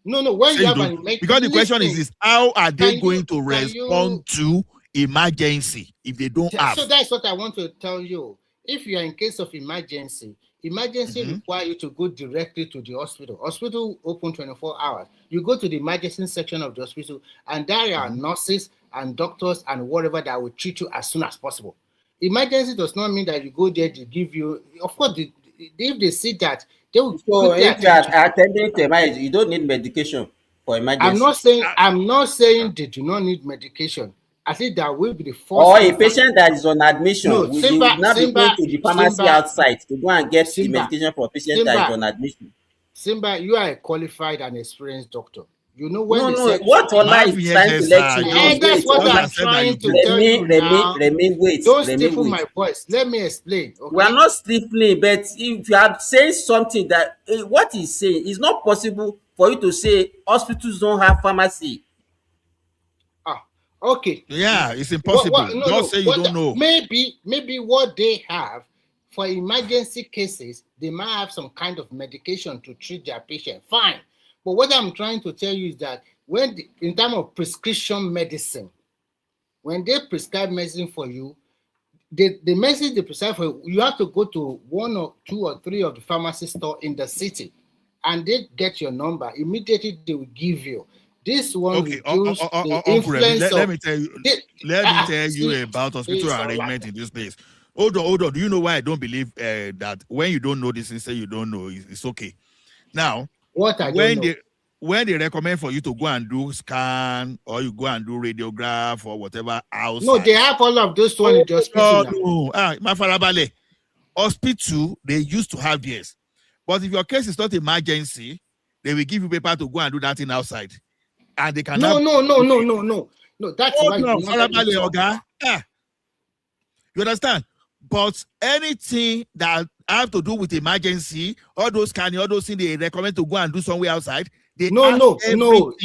F: No. When you have
A: because the question is how are they going to respond to emergency if they don't have?
F: So that's what I want to tell you. If you are in case of emergency require you to go directly to the hospital. Hospital open 24 hours. You go to the emergency section of the hospital, and there are nurses and doctors and whatever that will treat you as soon as possible. Emergency does not mean that you go there to give you. Of course, if they see that, they will.
T: So if you are attending to emergency, you don't need medication for emergency.
F: I'm not saying they do not need medication. I think that will be the first.
T: Or a patient that is on admission, will not be going to the pharmacy outside to go and get the medication for a patient that is on admission.
F: Simba, you are a qualified and experienced doctor. You know when
T: No,
F: they
T: no.
F: say
T: What Ola is trying to let you know.
F: and that's
T: Wait,
F: what
T: Ola.
F: I'm trying to tell you now.
T: Remy, wait.
F: Don't
T: Remy,
F: stifle
T: wait.
F: my voice. Let me explain. Okay?
T: We are not stifling, but if you are saying something that what he's saying, it's not possible for you to say hospitals don't have pharmacy.
F: Okay.
A: Yeah, it's impossible. Just say you don't know.
F: Maybe what they have for emergency cases, they might have some kind of medication to treat their patient. Fine. But what I'm trying to tell you is that in terms of prescription medicine, when they prescribe medicine for you, the medicine they prescribe for you, you have to go to 1 or 2 or 3 of the pharmacy store in the city, and they get your number. Immediately they will give you. This one reduce the influence
A: let me tell you about hospital arrangement in this place. Hold on. Do you know why I don't believe that when you don't know this and say you don't know, it's okay. Now, when they recommend for you to go and do scan or you go and do radiograph or whatever outside.
F: No, they have all of those ones in the hospital.
A: No. Mafarabale. Hospital, they used to have this. But if your case is not emergency, they will give you paper to go and do that thing outside. And they can
F: No. That's why
A: you understand? But anything that have to do with emergency, all those things they recommend to go and do somewhere outside.
F: No.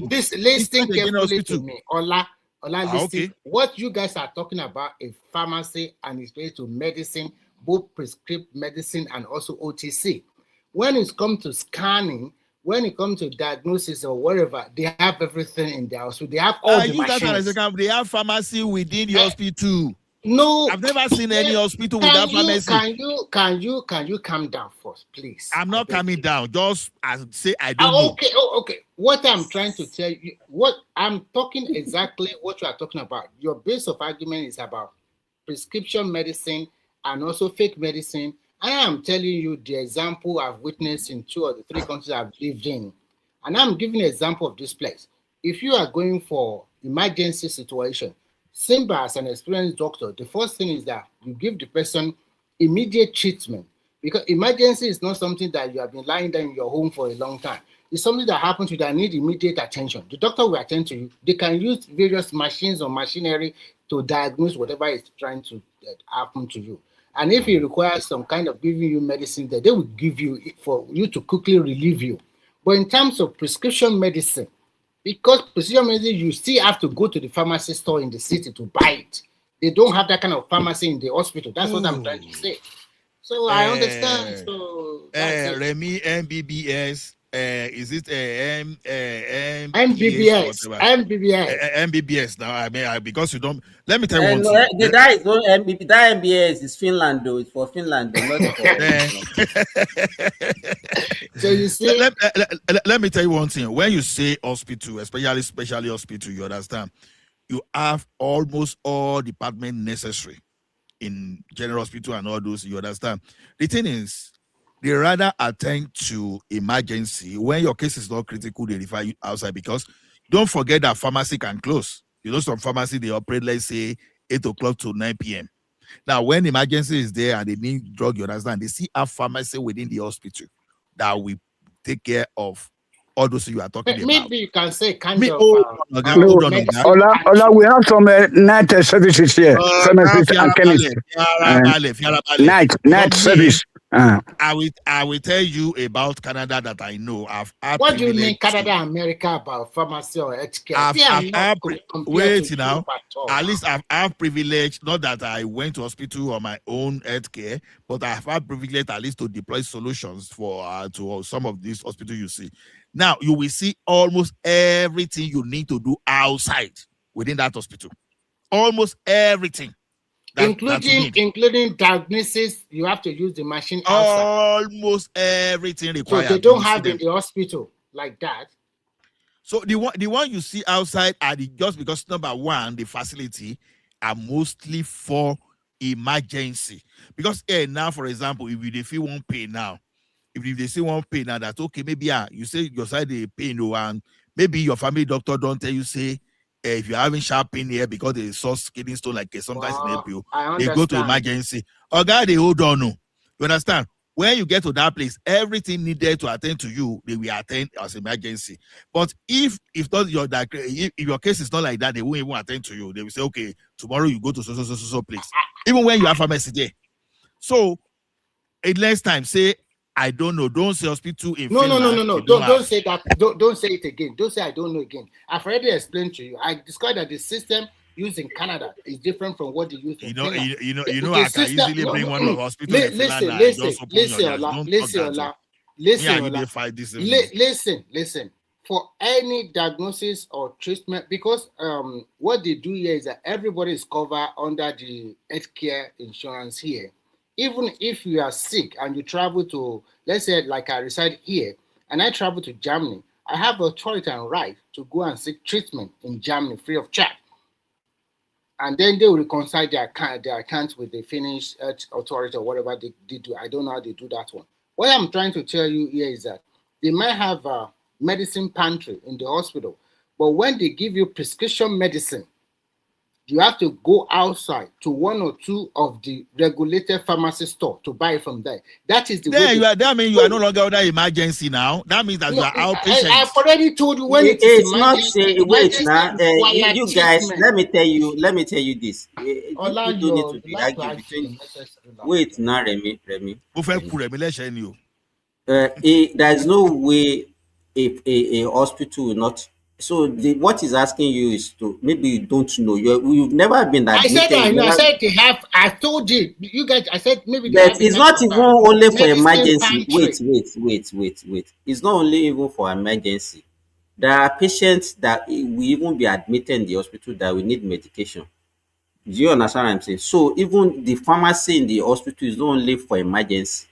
F: This listen carefully to me. Ola, listen.
A: Okay.
F: What you guys are talking about is pharmacy and it's related to medicine, both prescriptive medicine and also OTC. When it comes to scanning, when it comes to diagnosis or whatever, they have everything in their hospital. They have all the machines.
A: They have pharmacy within the hospital.
F: No,
A: I've never seen any hospital without pharmacy.
F: Can you calm down first, please?
A: I'm not calming down. Just say I don't know.
F: Okay. What I'm trying to tell you, what I'm talking exactly what you are talking about. Your base of argument is about prescription medicine and also fake medicine. And I'm telling you the example I've witnessed in 2 or 3 countries I've lived in. And I'm giving an example of this place. If you are going for emergency situation, Simba as an experienced doctor, the first thing is that you give the person immediate treatment. Because emergency is not something that you have been lying down in your home for a long time. It's something that happens to you that need immediate attention. The doctor will attend to you. They can use various machines or machinery to diagnose whatever is trying to happen to you. And if it requires some kind of giving you medicine, that they will give you for you to quickly relieve you. But in terms of prescription medicine, because prescription medicine, you still have to go to the pharmacy store in the city to buy it. They don't have that kind of pharmacy in the hospital. That's what I'm trying to say. So I understand. So
A: Remy, MBBS. Is it
F: MBBS?
A: MBBS. Now, I mean, because you don't. Let me tell you one thing.
T: That is not MBB. That MBS is Finland, though. It's for Finland, though, not for.
F: So you see.
A: Let me tell you one thing. When you say hospital, especially hospital, you understand. You have almost all departments necessary in general hospital and all those. You understand. The thing is, they rather attend to emergency. When your case is not critical, they refer you outside, because don't forget that pharmacy can close. You know, some pharmacy, they operate, let's say, 8 o'clock to 9 p.m. Now, when emergency is there and they need drug, you understand, they see a pharmacy within the hospital that will take care of all those you are talking about.
F: Maybe you can say kind of.
E: Ola, we have some night services here. Pharmacists and chemists. Night service.
A: I will tell you about Canada that I know.
F: What do you mean Canada, America about pharmacy or healthcare?
A: Wait now. At least I've had privilege, not that I went to hospital on my own healthcare, but I've had privilege at least to deploy solutions for to some of these hospitals you see. Now you will see almost everything you need to do outside within that hospital. Almost everything.
F: Including diagnosis, you have to use the machine outside.
A: Almost everything required.
F: So they don't have in the hospital like that.
A: So the one you see outside are just because number one, the facility are mostly for emergency. Because now, for example, if they feel one pain now, if they see one pain now, that's okay. Maybe you say your side the pain, and maybe your family doctor don't tell you say. If you're having sharp pain here because they saw kidney stone like sometimes in April, they go to emergency. Or guy, they hold on. No. You understand? When you get to that place, everything needed to attend to you, they will attend as emergency. But if not your if your case is not like that, they won't even attend to you. They will say, okay, tomorrow you go to so place. Even when you have pharmacy there. So next time, say I don't know. Don't say hospital in Finland.
F: No. Don't say that. Don't say it again. Don't say I don't know again. I've already explained to you. I described that the system used in Canada is different from what they use in Finland.
A: I can easily bring one of hospital in Finland.
F: Listen. For any diagnosis or treatment, because what they do here is that everybody is covered under the healthcare insurance here. Even if you are sick and you travel to, let's say, like I reside here, and I travel to Germany, I have authority and right to go and seek treatment in Germany free of charge. And then they will reconcile their accounts with the Finnish health authority or whatever they do. I don't know how they do that one. What I'm trying to tell you here is that they might have a medicine pantry in the hospital, but when they give you prescription medicine, you have to go outside to one or two of the regulated pharmacy store to buy it from there. That is the way.
A: That means you are no longer under emergency now. That means that you are outpatient.
F: I've already told you when
T: it's not. Wait now, you guys. Let me tell you this. You don't need to be arguing between. Wait now, Remy. There is no way a hospital will not. So what he's asking you is to, maybe you don't know. You've never been admitted.
F: I said they have. I told you guys. I said maybe.
T: But it's not even only for emergency. Wait. It's not only even for emergency. There are patients that will even be admitted in the hospital that will need medication. Do you understand what I'm saying? So even the pharmacy in the hospital is not only for emergency.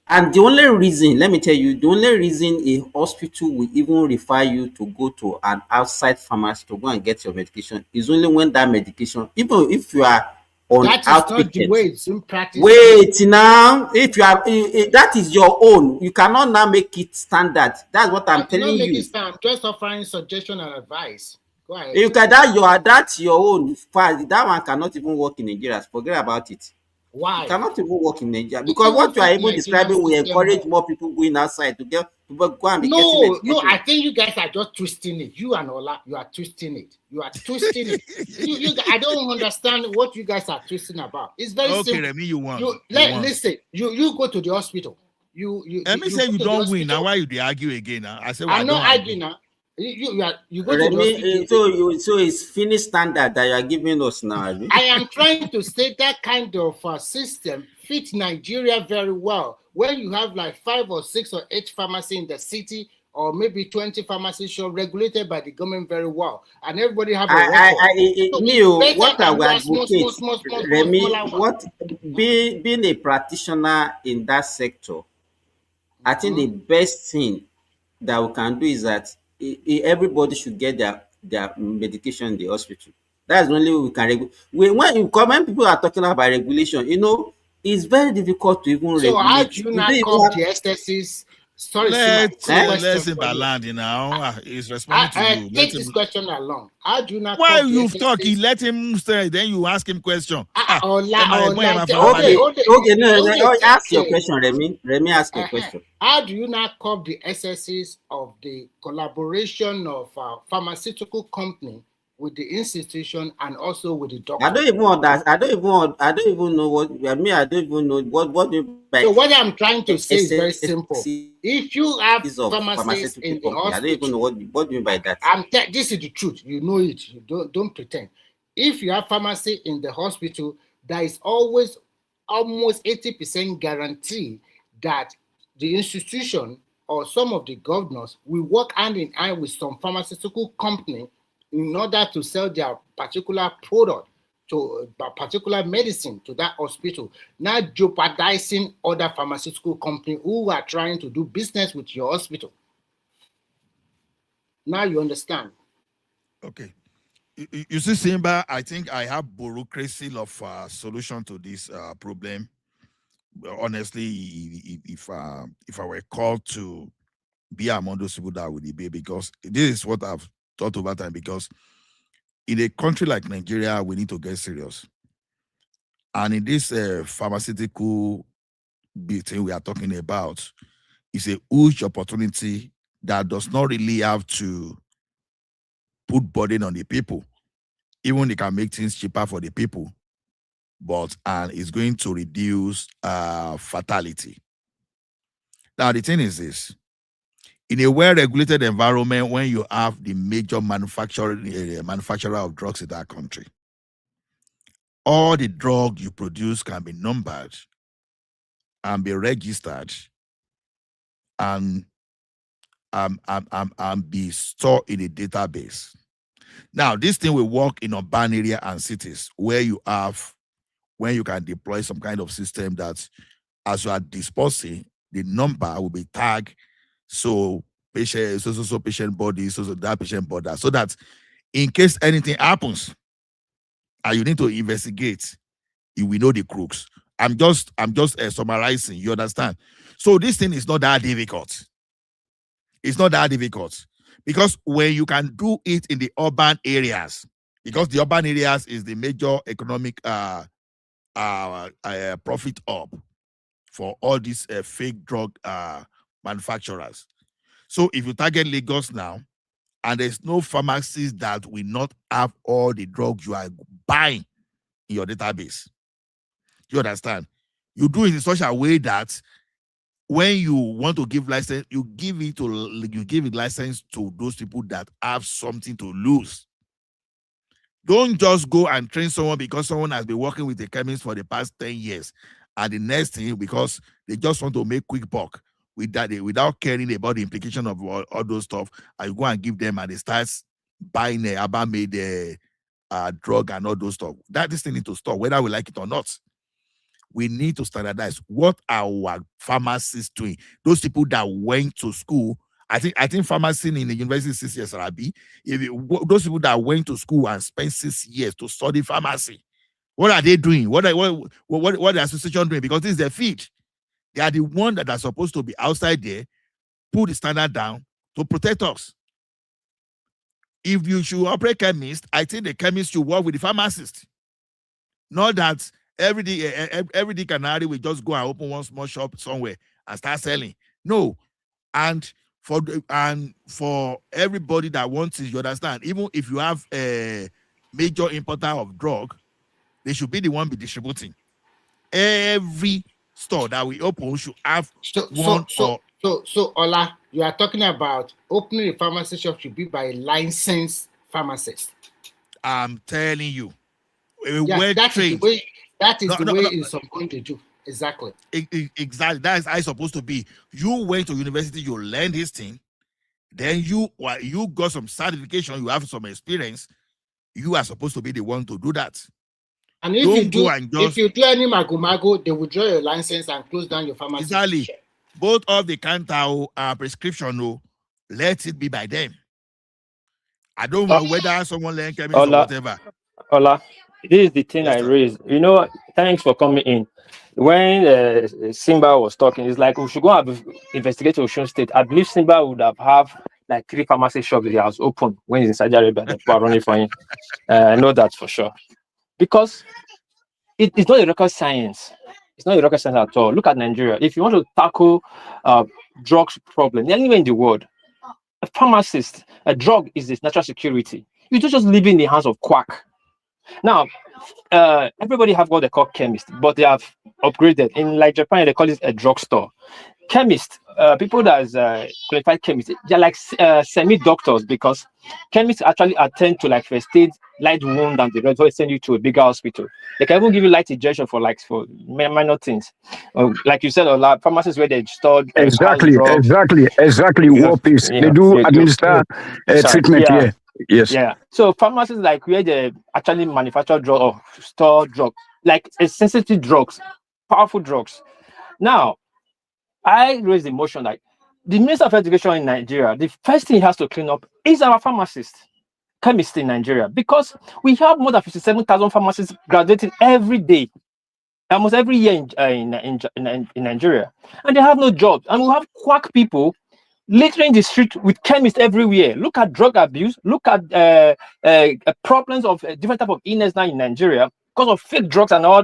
T: And the only reason, let me tell you, the only reason a hospital will even refer you to go to an outside pharmacy to go and get your medication is only when that medication, even if you are on
F: that is not the way it's in practice.
T: Wait now, if you are, that is your own. You cannot now make it standard. That's what I'm telling you.
F: I'm just offering suggestion and advice. Go ahead.
T: You can that's your own. That one cannot even work in Nigeria. Forget about it.
F: Why?
T: You cannot even work in Nigeria because what you are even describing will encourage more people going outside to get people go and be getting medication.
F: No, I think you guys are just twisting it. You and Ola, you are twisting it. You I don't understand what you guys are twisting about. It's very simple.
A: Okay, Remy, you want.
F: Listen, you go to the hospital.
A: Let me say you don't win. Now why you argue again? I say
F: I'm not arguing now. You go to
T: the hospital. So it's finished standard that you are giving us now.
F: I am trying to say that kind of system fits Nigeria very well. When you have like 5 or 6 or 8 pharmacies in the city, or maybe 20 pharmacy shops regulated by the government very well, and everybody have a record.
T: What I would advocate, Remy, being a practitioner in that sector, I think the best thing that we can do is that everybody should get their medication in the hospital. That's the only way we can regulate. When people are talking about regulation, it's very difficult to even regulate.
F: So how do you not come the SSCs? Sorry,
A: let's him land now. He's responding to you.
F: Take this question along. How do you not?
A: Why you talk? He let him stay. Then you ask him question.
T: Okay, ask your question, Remy. Remy, ask your question.
F: How do you not call the SSCs of the collaboration of pharmaceutical company with the institution and also with the doctor?
T: I don't even know what I mean. I don't even know what
F: so what I'm trying to say is very simple. If you have pharmacists in the hospital,
T: I don't even know what do you mean by that.
F: This is the truth. You know it. You don't pretend. If you have pharmacy in the hospital, there is always almost 80% guarantee that the institution or some of the governors will work hand in hand with some pharmaceutical company in order to sell their particular product to a particular medicine to that hospital, not jeopardizing other pharmaceutical companies who are trying to do business with your hospital. Now you understand.
A: Okay. You see, Simba, I think I have bureaucracy of solution to this problem. Honestly, if I were called to be among those people that would be, because this is what I've thought over time, because in a country like Nigeria, we need to get serious. And in this pharmaceutical thing we are talking about is a huge opportunity that does not really have to put burden on the people. Even they can make things cheaper for the people, but it's going to reduce fatality. Now, the thing is this. In a well-regulated environment, when you have the major manufacturer of drugs in that country, all the drugs you produce can be numbered and be registered and be stored in a database. Now, this thing will work in urban area and cities where you can deploy some kind of system that as you are disposing, the number will be tagged. So patient, so patient body, so that patient body, so that in case anything happens and you need to investigate, you will know the crooks. I'm just summarizing, you understand? So this thing is not that difficult. It's not that difficult because when you can do it in the urban areas, because the urban areas is the major economic profit hub for all these fake drug manufacturers. So if you target Lagos now, and there's no pharmacies that will not have all the drugs you are buying in your database. You understand? You do it in such a way that when you want to give license, you give it license to those people that have something to lose. Don't just go and train someone because someone has been working with a chemist for the past 10 years. And the next thing, because they just want to make quick buck with that, without caring about the implication of all those stuff, and you go and give them and they start buying a Abba-made drug and all those stuff. This thing needs to stop, whether we like it or not. We need to standardize what our pharmacists doing. Those people that went to school, I think pharmacy in the university 6 years, Rabi. Those people that went to school and spent 6 years to study pharmacy, what are they doing? What the association doing? Because this is their field. They are the ones that are supposed to be outside there, put the standard down to protect us. If you should operate chemist, I think the chemist should work with the pharmacist. Not that every day canary will just go and open one small shop somewhere and start selling. No. And for everybody that wants it, you understand, even if you have a major importer of drug, they should be the one be distributing. Every store that we open should have one.
F: So Ola, you are talking about opening a pharmacy shop should be by a licensed pharmacist.
A: I'm telling you,
F: that is the way it's going to do. Exactly.
A: Exactly. That is how it's supposed to be. You went to university, you learned this thing, then you got some certification, you have some experience. You are supposed to be the one to do that.
F: And if you do any mago, they will draw your license and close down your pharmacy.
A: Exactly. Both of the counter prescription, let it be by them. I don't know whether someone learn chemistry or whatever.
R: Ola, this is the thing I raised. Thanks for coming in. When Simba was talking, it's like we should go and investigate Osun State. I believe Simba would have like 3 pharmacy shops he has opened when he's in Saudi Arabia. That people are running for him. I know that for sure. Because it's not a rocket science. It's not a rocket science at all. Look at Nigeria. If you want to tackle drugs problem anywhere in the world, a pharmacist, a drug is this natural security. You don't just leave it in the hands of quack. Now, everybody have what they call chemists, but they have upgraded. In like Japan, they call it a drugstore. Chemists, people that is qualified chemists, they're like semi-doctors because chemists actually attend to like first aid, light wound, and the rest will send you to a bigger hospital. They can even give you light injection for minor things. Like you said, a lot pharmacies where they store
E: exactly warpiece. They do administer treatment here. Yes.
R: Yeah. So pharmacies like where they actually manufacture drug or store drug, like sensitive drugs, powerful drugs. Now, I raised the motion like the Minister of Education in Nigeria, the first thing he has to clean up is our pharmacists, chemists in Nigeria, because we have more than 57,000 pharmacists graduating every day, almost every year in Nigeria, and they have no jobs. And we have quack people littering the street with chemists everywhere. Look at drug abuse. Look at problems of different type of illness now in Nigeria. because of fake drugs and all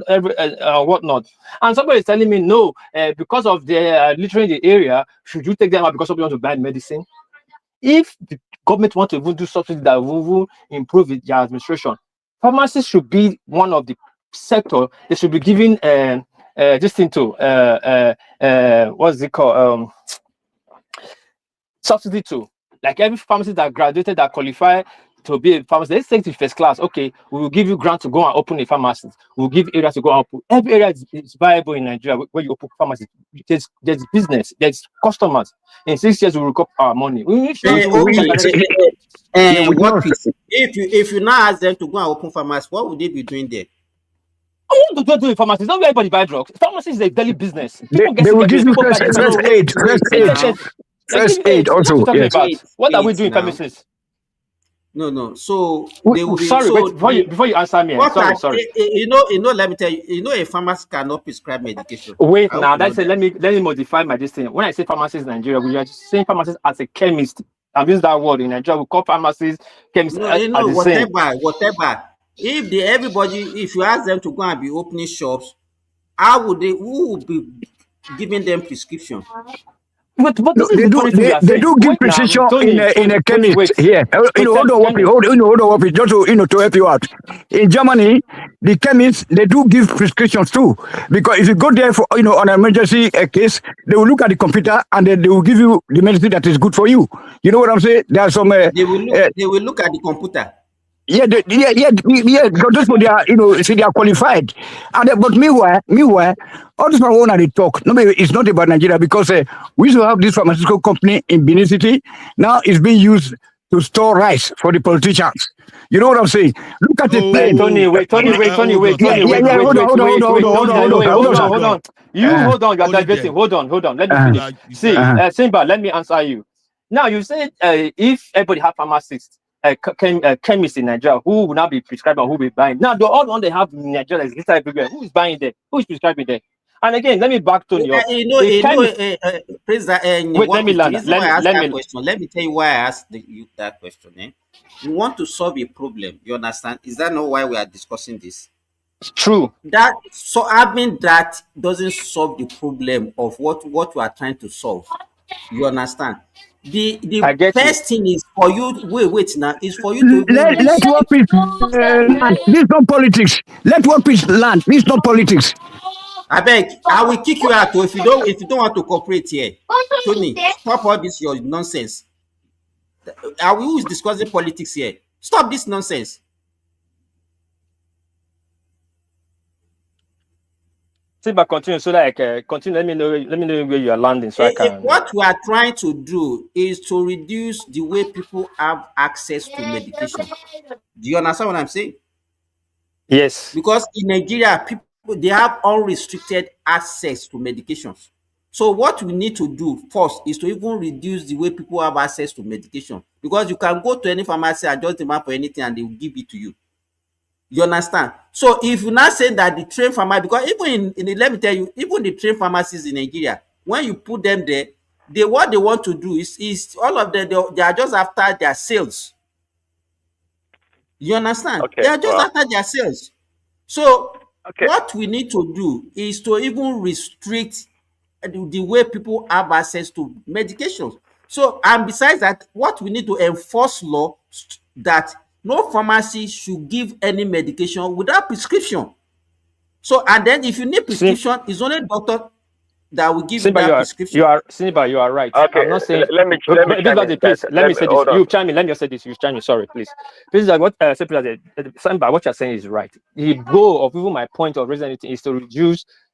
R: whatnot. And somebody is telling me, no, because of the littering the area, should you take them out because somebody wants to buy medicine? If the government want to even do something that will improve their administration, pharmacies should be one of the sector they should be giving this thing to what's it called, subsidy to. Like every pharmacy that graduated, that qualify to be a pharmacist, let's take it to first class. Okay, we will give you grant to go and open a pharmacy. We'll give areas to go and open. Every area is viable in Nigeria where you open pharmacy. There's business, there's customers. In 6 years, we will recoup our money.
T: If you now ask them to go and open pharmacy, what would they be doing there?
R: I want to do in pharmacies. Not everybody buy drugs. Pharmacy is a daily business.
E: They will give you first aid. First aid also. Yes.
R: What are we doing in pharmacies?
T: No. So
R: they will be, wait, before you answer me. Sorry.
T: You know. Let me tell you. You know, a pharmacy cannot prescribe medication.
R: Wait, now that's it. Let me modify my distance. When I say pharmacies in Nigeria, we are just saying pharmacies as a chemist. I'm using that word in Nigeria. We call pharmacies chemists.
T: Whatever. If you ask them to go and be opening shops, how would they? Who would be giving them prescription?
E: But they do give prescription in a chemist here. Hold on, just to help you out. In Germany, the chemists, they do give prescriptions too, because if you go there for on an emergency case, they will look at the computer and they will give you the medicine that is good for you. You know what I'm saying? There are some.
T: They will look at the computer.
E: Yeah, because that's what they are, they are qualified. But meanwhile, all this one they talk. No, it's not about Nigeria, because we used to have this pharmaceutical company in Benin City. Now it's being used to store rice for the politicians. You know what I'm saying? Look at the plane.
R: Tony, wait. Hold on. You hold on. You're digressing. Hold on. Let me finish. See, Simba, let me answer you. Now you said if everybody have pharmacists, chemists in Nigeria, who will now be prescribing, who will be buying? Now, the all one they have in Nigeria is little everywhere. Who is buying there? Who is prescribing there? And again, let me back to you.
T: Let me tell you why I asked you that question. You want to solve a problem. You understand? Is that not why we are discussing this?
R: It's true.
T: That doesn't solve the problem of what we are trying to solve. You understand? The first thing is for you. Wait now. Is for you to
E: let work with land. This is not politics. Let work with land. This is not politics.
T: I beg. I will kick you out if you don't want to cooperate here. Tony, stop all this your nonsense. Are we discussing politics here? Stop this nonsense.
R: But continue. So continue. Let me know where you are landing, so I can.
T: What we are trying to do is to reduce the way people have access to medication. Do you understand what I'm saying?
R: Yes.
T: Because in Nigeria, they have unrestricted access to medications. So what we need to do first is to even reduce the way people have access to medication. Because you can go to any pharmacy and just demand for anything and they will give it to you. You understand? So if you're not saying that the trained pharmacy, because even let me tell you, even the trained pharmacists in Nigeria, when you put them there, what they want to do is all of them, they are just after their sales. You understand?
U: Okay,
T: they are just after their sales. So what we need to do is to even restrict the way people have access to medications. So, and besides that, what we need to enforce law that no pharmacy should give any medication without prescription. So, and then if you need prescription, it's only doctor that will give you that prescription.
R: You are right.
U: Okay,
R: I'm not saying.
U: Let me say this.
R: You chime in. Let me say this. You chime in. Sorry, please. This is like what what you're saying is right. The goal of even my point of raising anything is to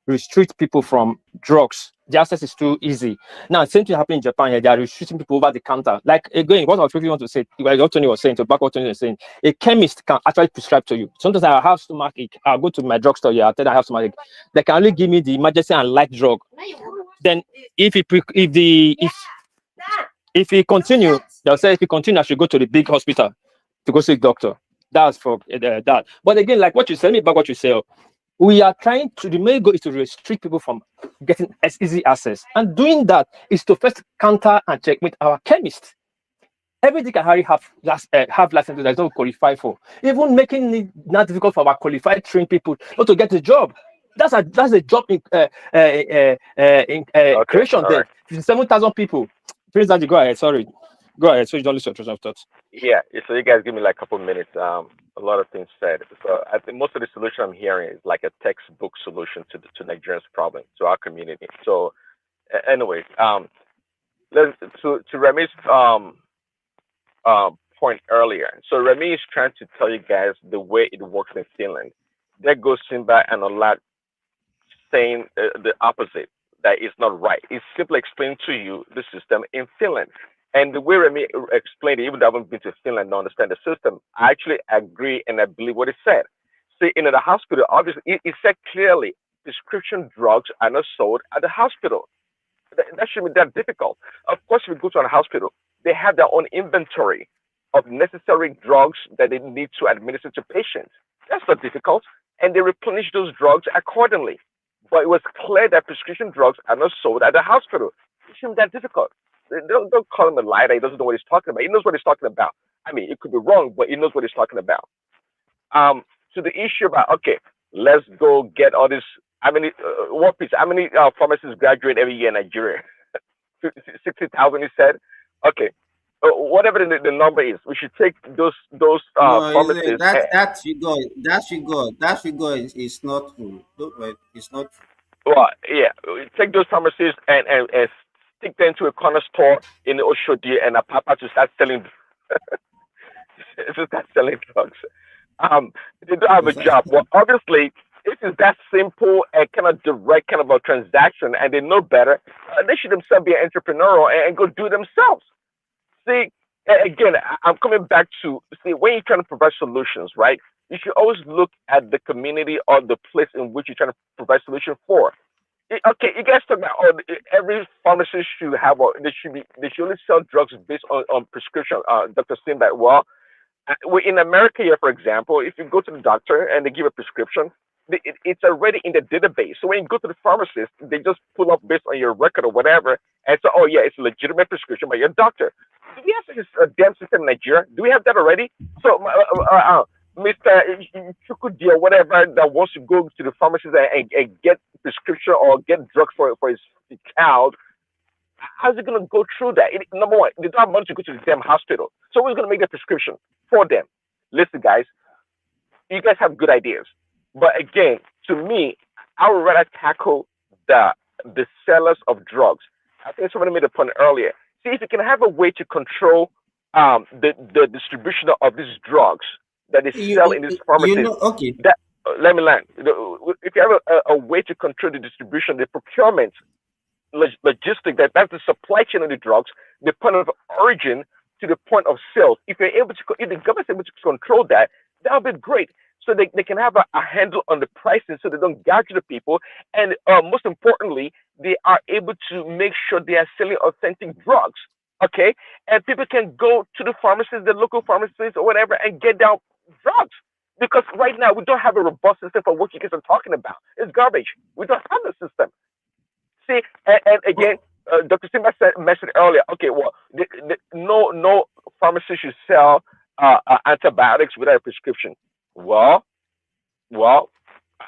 R: restrict people from drugs. The access is too easy. Now, same thing happening in Japan here. They are restricting people over the counter. Like, again, what I really want to say, what Tony was saying, to back what Tony was saying, a chemist can actually prescribe to you. Sometimes I have stomachache. I'll go to my drugstore here. I'll tell them I have stomachache. They can only give me the emergency and light drug. Then, if he continue, they'll say if he continue, I should go to the big hospital to go see a doctor. That's for that. But again, like what you said, me back what you say. We are trying to, the main goal is to restrict people from getting as easy access. And doing that is to first counter and checkmate our chemists. Everything can already have licenses that don't qualify for. Even making it not difficult for our qualified trained people not to get a job. That's a job in creation there. 7,000 people. Prince Dandy, go ahead. Sorry, go ahead. So you don't lose your train of thoughts.
U: Yeah, so you guys give me like a couple minutes. A lot of things said. So I think most of the solution I'm hearing is like a textbook solution to Nigerians' problem, to our community. So, anyways, to Remy's point earlier. So Remy is trying to tell you guys the way it works in Finland. There goes Simba and Ola saying the opposite, that it's not right. It's simply explaining to you the system in Finland. And the way Remy explained it, even though I haven't been to Finland to understand the system, I actually agree and I believe what it said. See, in the hospital, obviously, it said clearly prescription drugs are not sold at the hospital. That shouldn't be that difficult. Of course, if you go to a hospital, they have their own inventory of necessary drugs that they need to administer to patients. That's not difficult. And they replenish those drugs accordingly. But it was clear that prescription drugs are not sold at the hospital. It shouldn't be that difficult. Don't call him a liar. He doesn't know what he's talking about. He knows what he's talking about. I mean, it could be wrong, but he knows what he's talking about. So the issue about, okay, let's go get all this. How many pharmacists graduate every year in Nigeria? 60,000, he said. Okay, whatever the number is, we should take those pharmacists.
T: That figure is not true. It's not true.
U: Well, yeah, take those pharmacists and stick them to a corner store in Oshodi and Apapa to start selling drugs. They don't have a job. Well, obviously, if it's that simple and kind of direct kind of a transaction and they know better, they should themselves be an entrepreneur and go do it themselves. See, again, I'm coming back to, see, when you're trying to provide solutions, right, you should always look at the community or the place in which you're trying to provide solution for. Okay, you guys talk about every pharmacist should have, or they should only sell drugs based on prescription. Dr. Simba, well, in America here, for example, if you go to the doctor and they give a prescription, it's already in the database. So when you go to the pharmacist, they just pull up based on your record or whatever, and say, oh yeah, it's a legitimate prescription by your doctor. Do we have such a damn system in Nigeria? Do we have that already? So, Mr. Chukudi or whatever that wants to go to the pharmacist and get prescription or get drugs for his child, how's it going to go through that? Number one, they don't have money to go to the damn hospital. So who's going to make the prescription for them? Listen, guys, you guys have good ideas. But again, to me, I would rather tackle the sellers of drugs. I think somebody made a point earlier. See, if you can have a way to control the distribution of these drugs that they sell in these pharmacies, let me land. If you have a way to control the distribution, the procurement, logistic, that's the supply chain of the drugs, the point of origin to the point of sales. If the government is able to control that, that would be great. So they can have a handle on the pricing so they don't gouge the people. And most importantly, they are able to make sure they are selling authentic drugs. Okay? And people can go to the pharmacies, the local pharmacies or whatever, and get down drugs. Because right now, we don't have a robust system for what you guys are talking about. It's garbage. We don't have the system. See, and again, Dr. Simba mentioned earlier, okay, well, no pharmacy should sell antibiotics without a prescription. Well,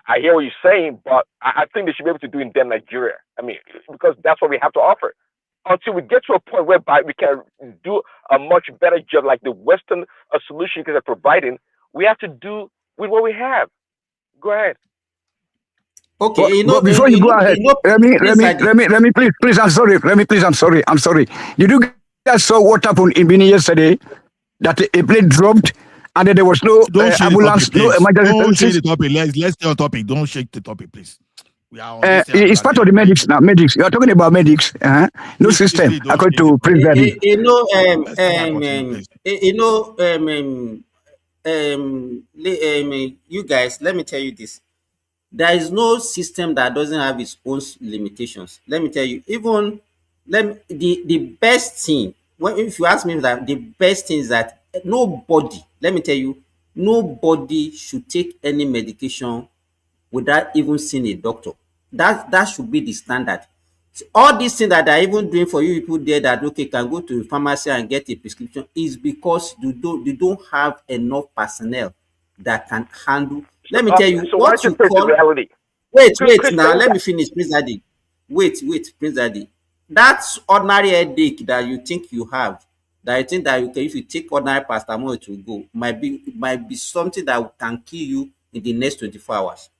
U: I hear what you're saying, but I think they should be able to do it in Nigeria. I mean, because that's what we have to offer. Until we get to a point whereby we can do a much better job, like the Western solution you guys are providing, we have to do with what we have. Go ahead.
T: Okay,
E: but before you go ahead, Remy, please, I'm sorry. Remy, please, I'm sorry. Did you guys saw what happened in Benin yesterday? That a plane dropped and then there was no ambulance, no emergency
A: Don't shake
E: services?
A: the topic. Let's stay on topic. Don't shake the topic, please. We are on
E: It's part of the medics now. Medics, you are talking about medics. No system according to President.
T: You guys, let me tell you this. There is no system that doesn't have its own limitations. Let me tell you, even the best thing, if you ask me, that the best thing is that nobody, let me tell you, nobody should take any medication without even seeing a doctor. That should be the standard. All these things that they're even doing for you people there that okay can go to the pharmacy and get a prescription is because you don't have enough personnel that can handle. Let me tell you
U: So why don't
T: what
U: you
T: you
U: face the
T: call.
U: reality?
T: Wait,
U: Chris,
T: now let me finish, Prince Daddy. Wait, Prince Daddy. That's ordinary headache that you think you have, that you think that you can, if you take ordinary paracetamol it will go, might be something that can kill you in the next 24 hours.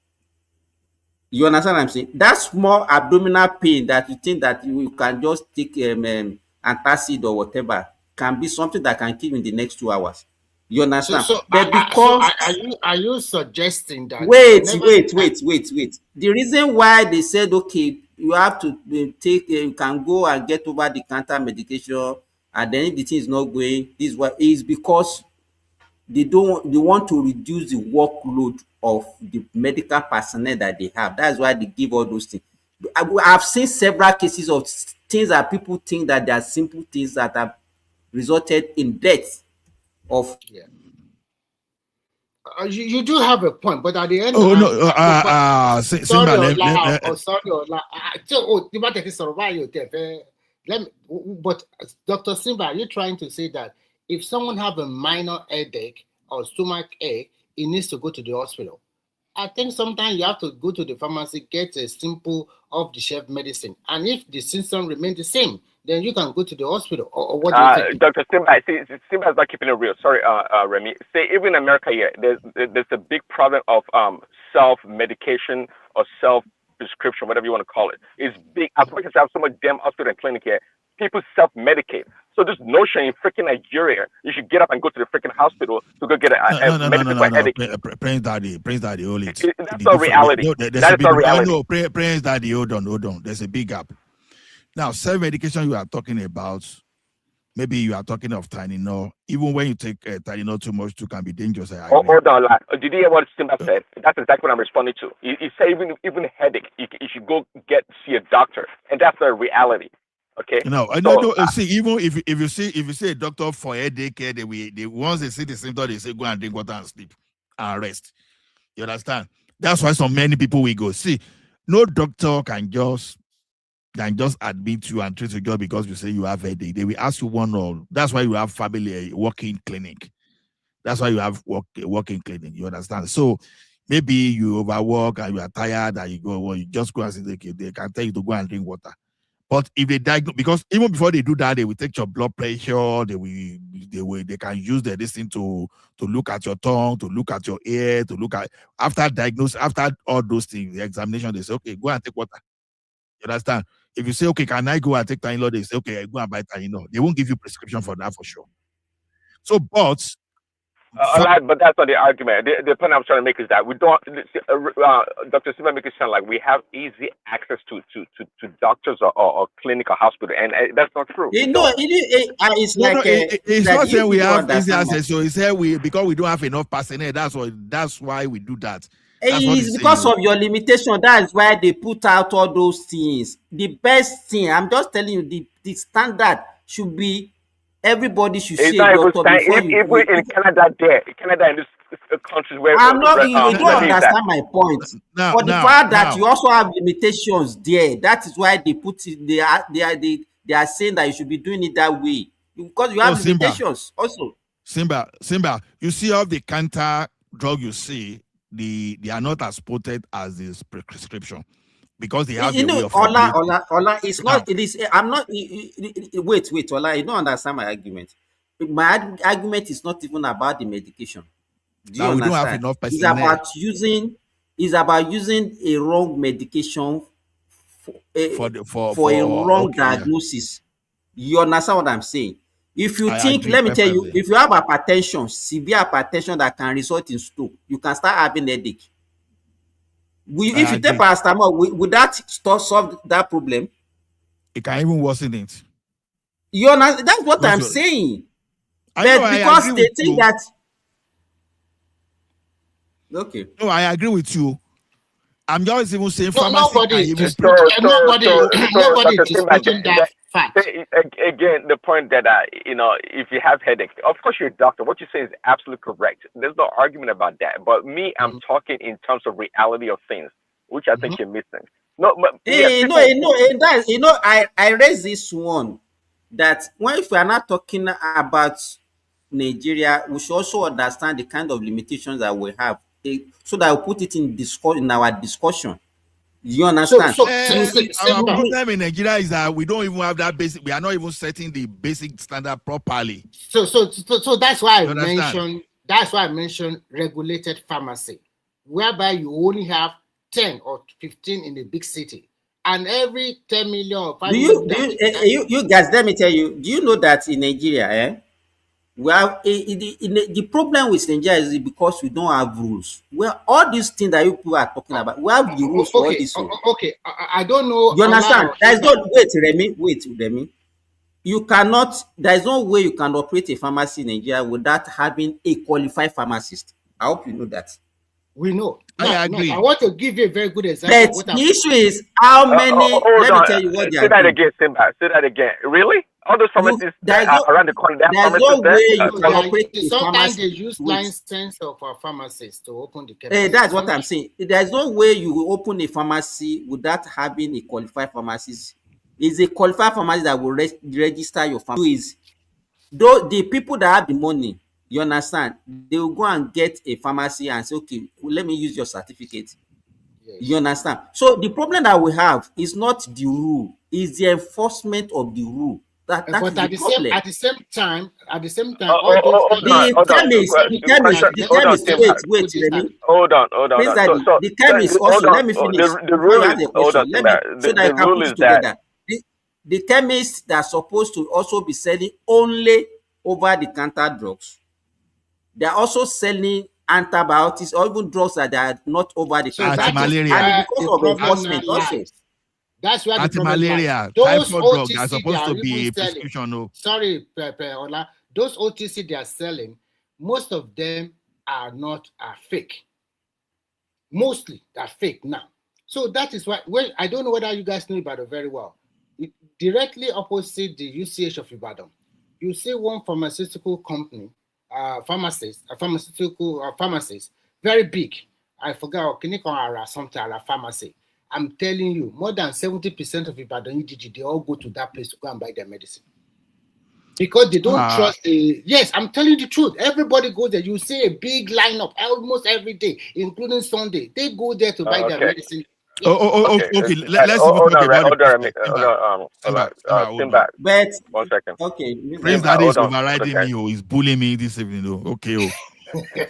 T: You understand what I'm saying? That small abdominal pain that you think that you can just take antacid or whatever can be something that can kill you in the next 2 hours. You understand? But because
F: are you suggesting that
T: wait.
F: whenever
T: The reason why they said okay, you have to take, you can go and get over the counter medication, and then if the thing is not going, this is because they want to reduce the workload of the medical personnel that they have. That's why they give all those things. I've seen several cases of things that people think that they are simple things that have resulted in death of.
F: Yeah. You do have a point, but at the end,
A: Oh no, Simba,
F: let me. But Dr. Simba, are you trying to say that if someone have a minor headache or stomach ache, he needs to go to the hospital? I think sometimes you have to go to the pharmacy, get a simple off-the-shelf medicine, and if the symptoms remain the same, then you can go to the hospital. Or what do you think?
U: Dr. Simba, Simba is not keeping it real. Sorry, Remy. Say even in America here, there's a big problem of self-medication or self-prescription, whatever you want to call it. It's big. As much as I have so much damn hospital and clinic here, people self-medicate. So this notion in freaking Nigeria, you should get up and go to the freaking hospital to go get a medicine for headache.
A: Prince Daddy, hold it.
U: That's not reality. That is not reality.
A: No, Prince Daddy, hold on. There's a big gap. Now, self-medication you are talking about, maybe you are talking of Tylenol. Even when you take Tylenol too much, too can be dangerous.
U: Hold on, lad. Did you hear what Simba said? That's exactly what I'm responding to. He said even headache, you should go see a doctor, and that's the reality. Okay.
A: No. See, even if you see a doctor for headache, they once they see the symptom, they say go and drink water and sleep and rest. You understand? That's why so many people will go. See, no doctor can just admit you and treat you just because you say you have headache. They will ask you one or that's why you have family working clinic. That's why you have working clinic. You understand? So maybe you overwork and you are tired and you go, well, you just go and say they can tell you to go and drink water. But if they diagnose, because even before they do that, they will take your blood pressure. They can use this thing to look at your tongue, to look at your ear, to look at after all those things, the examination. They say, okay, go and take water. You understand? If you say, okay, can I go and take Tylenol? They say, okay, go and buy Tylenol. They won't give you prescription for that for sure. So, but
U: that's not the argument. The point I'm trying to make is that we don't. Dr. Simba makes it sound like we have easy access to doctors or clinic or hospital, and that's not true.
T: It's not
A: saying we have easy access. So he said because we don't have enough personnel. That's why we do that.
T: It's because of your limitation. That's why they put out all those things. The best thing, I'm just telling you, the standard should be. Everybody should see a doctor before you.
U: Even in Canada, in this countries where
T: I'm not. You don't understand my point. For the fact that you also have limitations there, that is why they put it. They are saying that you should be doing it that way because you have limitations also.
A: Simba, you see all the counter drug you see, they are not as potent as this prescription. Because they have
T: Ola, it's not. It is. I'm not. Wait, Ola. You don't understand my argument. My argument is not even about the medication. Do you understand?
A: We don't have enough personnel.
T: It's about using a wrong medication for a wrong diagnosis. Yeah. You understand what I'm saying? If you let me tell you, if you have hypertension, severe hypertension that can result in stroke, you can start having headache. If you take paracetamol, would that solve that problem?
A: It can even worsen it.
T: You understand? That's what I'm saying. Because they think that. Okay.
A: No, I agree with you. I'm just even saying
F: nobody is disputing that fact.
U: Again, the point that if you have headache, of course you're a doctor. What you say is absolutely correct. There's no argument about that. But me, I'm talking in terms of reality of things, which I think you're missing. No, but yeah, people,
T: I raised this one that if we are not talking about Nigeria, we should also understand the kind of limitations that we have, so that we put it in our discussion. You understand?
A: Our problem in Nigeria is that we don't even have that basic. We are not even setting the basic standard properly.
F: So that's why I mentioned. That's why I mentioned regulated pharmacy, whereby you only have 10 or 15 in the big city, and every 10 million or 5 million.
T: You guys, let me tell you. Do you know that in Nigeria, we have the problem with Nigeria is because we don't have rules. Well, all these things that you people are talking about, we have the rules for all this.
F: Okay, I don't know.
T: You understand? There's no wait, Remy. You cannot. There is no way you can operate a pharmacy in Nigeria without having a qualified pharmacist. I hope you know that.
F: We know.
A: I agree.
F: I want to give you a very good example.
T: But the issue is how many. Let me tell you what they are doing.
U: Say that again, Simba. Say that again. Really? All those pharmacists around the corner.
T: There's no way you can operate a
F: sometimes
T: pharmacy.
F: they use license of a pharmacist to open the chemist.
T: That's what I'm saying. There's no way you will open a pharmacy without having a qualified pharmacist. It's a qualified pharmacist that will register your pharmacy. Though the people that have the money, you understand, they will go and get a pharmacy and say, okay, well, let me use your certificate. Yes. You understand? So the problem that we have is not the rule, it's the enforcement of the rule. That
F: but
T: is the problem.
F: At the same time,
U: Hold on.
T: The chemist also, let me finish.
U: The rule is that
T: the chemists that are supposed to also be selling only over-the-counter drugs, they are also selling antibiotics or even drugs that are not over-the-counter.
A: Anti-malaria.
T: And because of enforcement also.
F: That's why
A: anti-malaria, typhoid drugs are supposed to be a prescription. No.
F: Sorry, Ola. Those OTC they are selling, most of them are fake. Mostly are fake now. So that is why. Well, I don't know whether you guys know Ibadan very well. Directly opposite the UCH of Ibadan, you see one pharmaceutical company, pharmacist, very big. I forgot, something pharmacy. I'm telling you, more than 70% of Ibadan EDG, they all go to that place to go and buy their medicine. Because they don't trust the... Yes, I'm telling you the truth. Everybody goes there. You see a big lineup almost every day, including Sunday. They go there to buy their medicine.
A: Okay. Let's talk about
U: Simba.
T: But
U: 1 second.
T: Okay.
A: Prince Daddy is overriding me. He's bullying me this evening. Though. Okay.
U: Okay,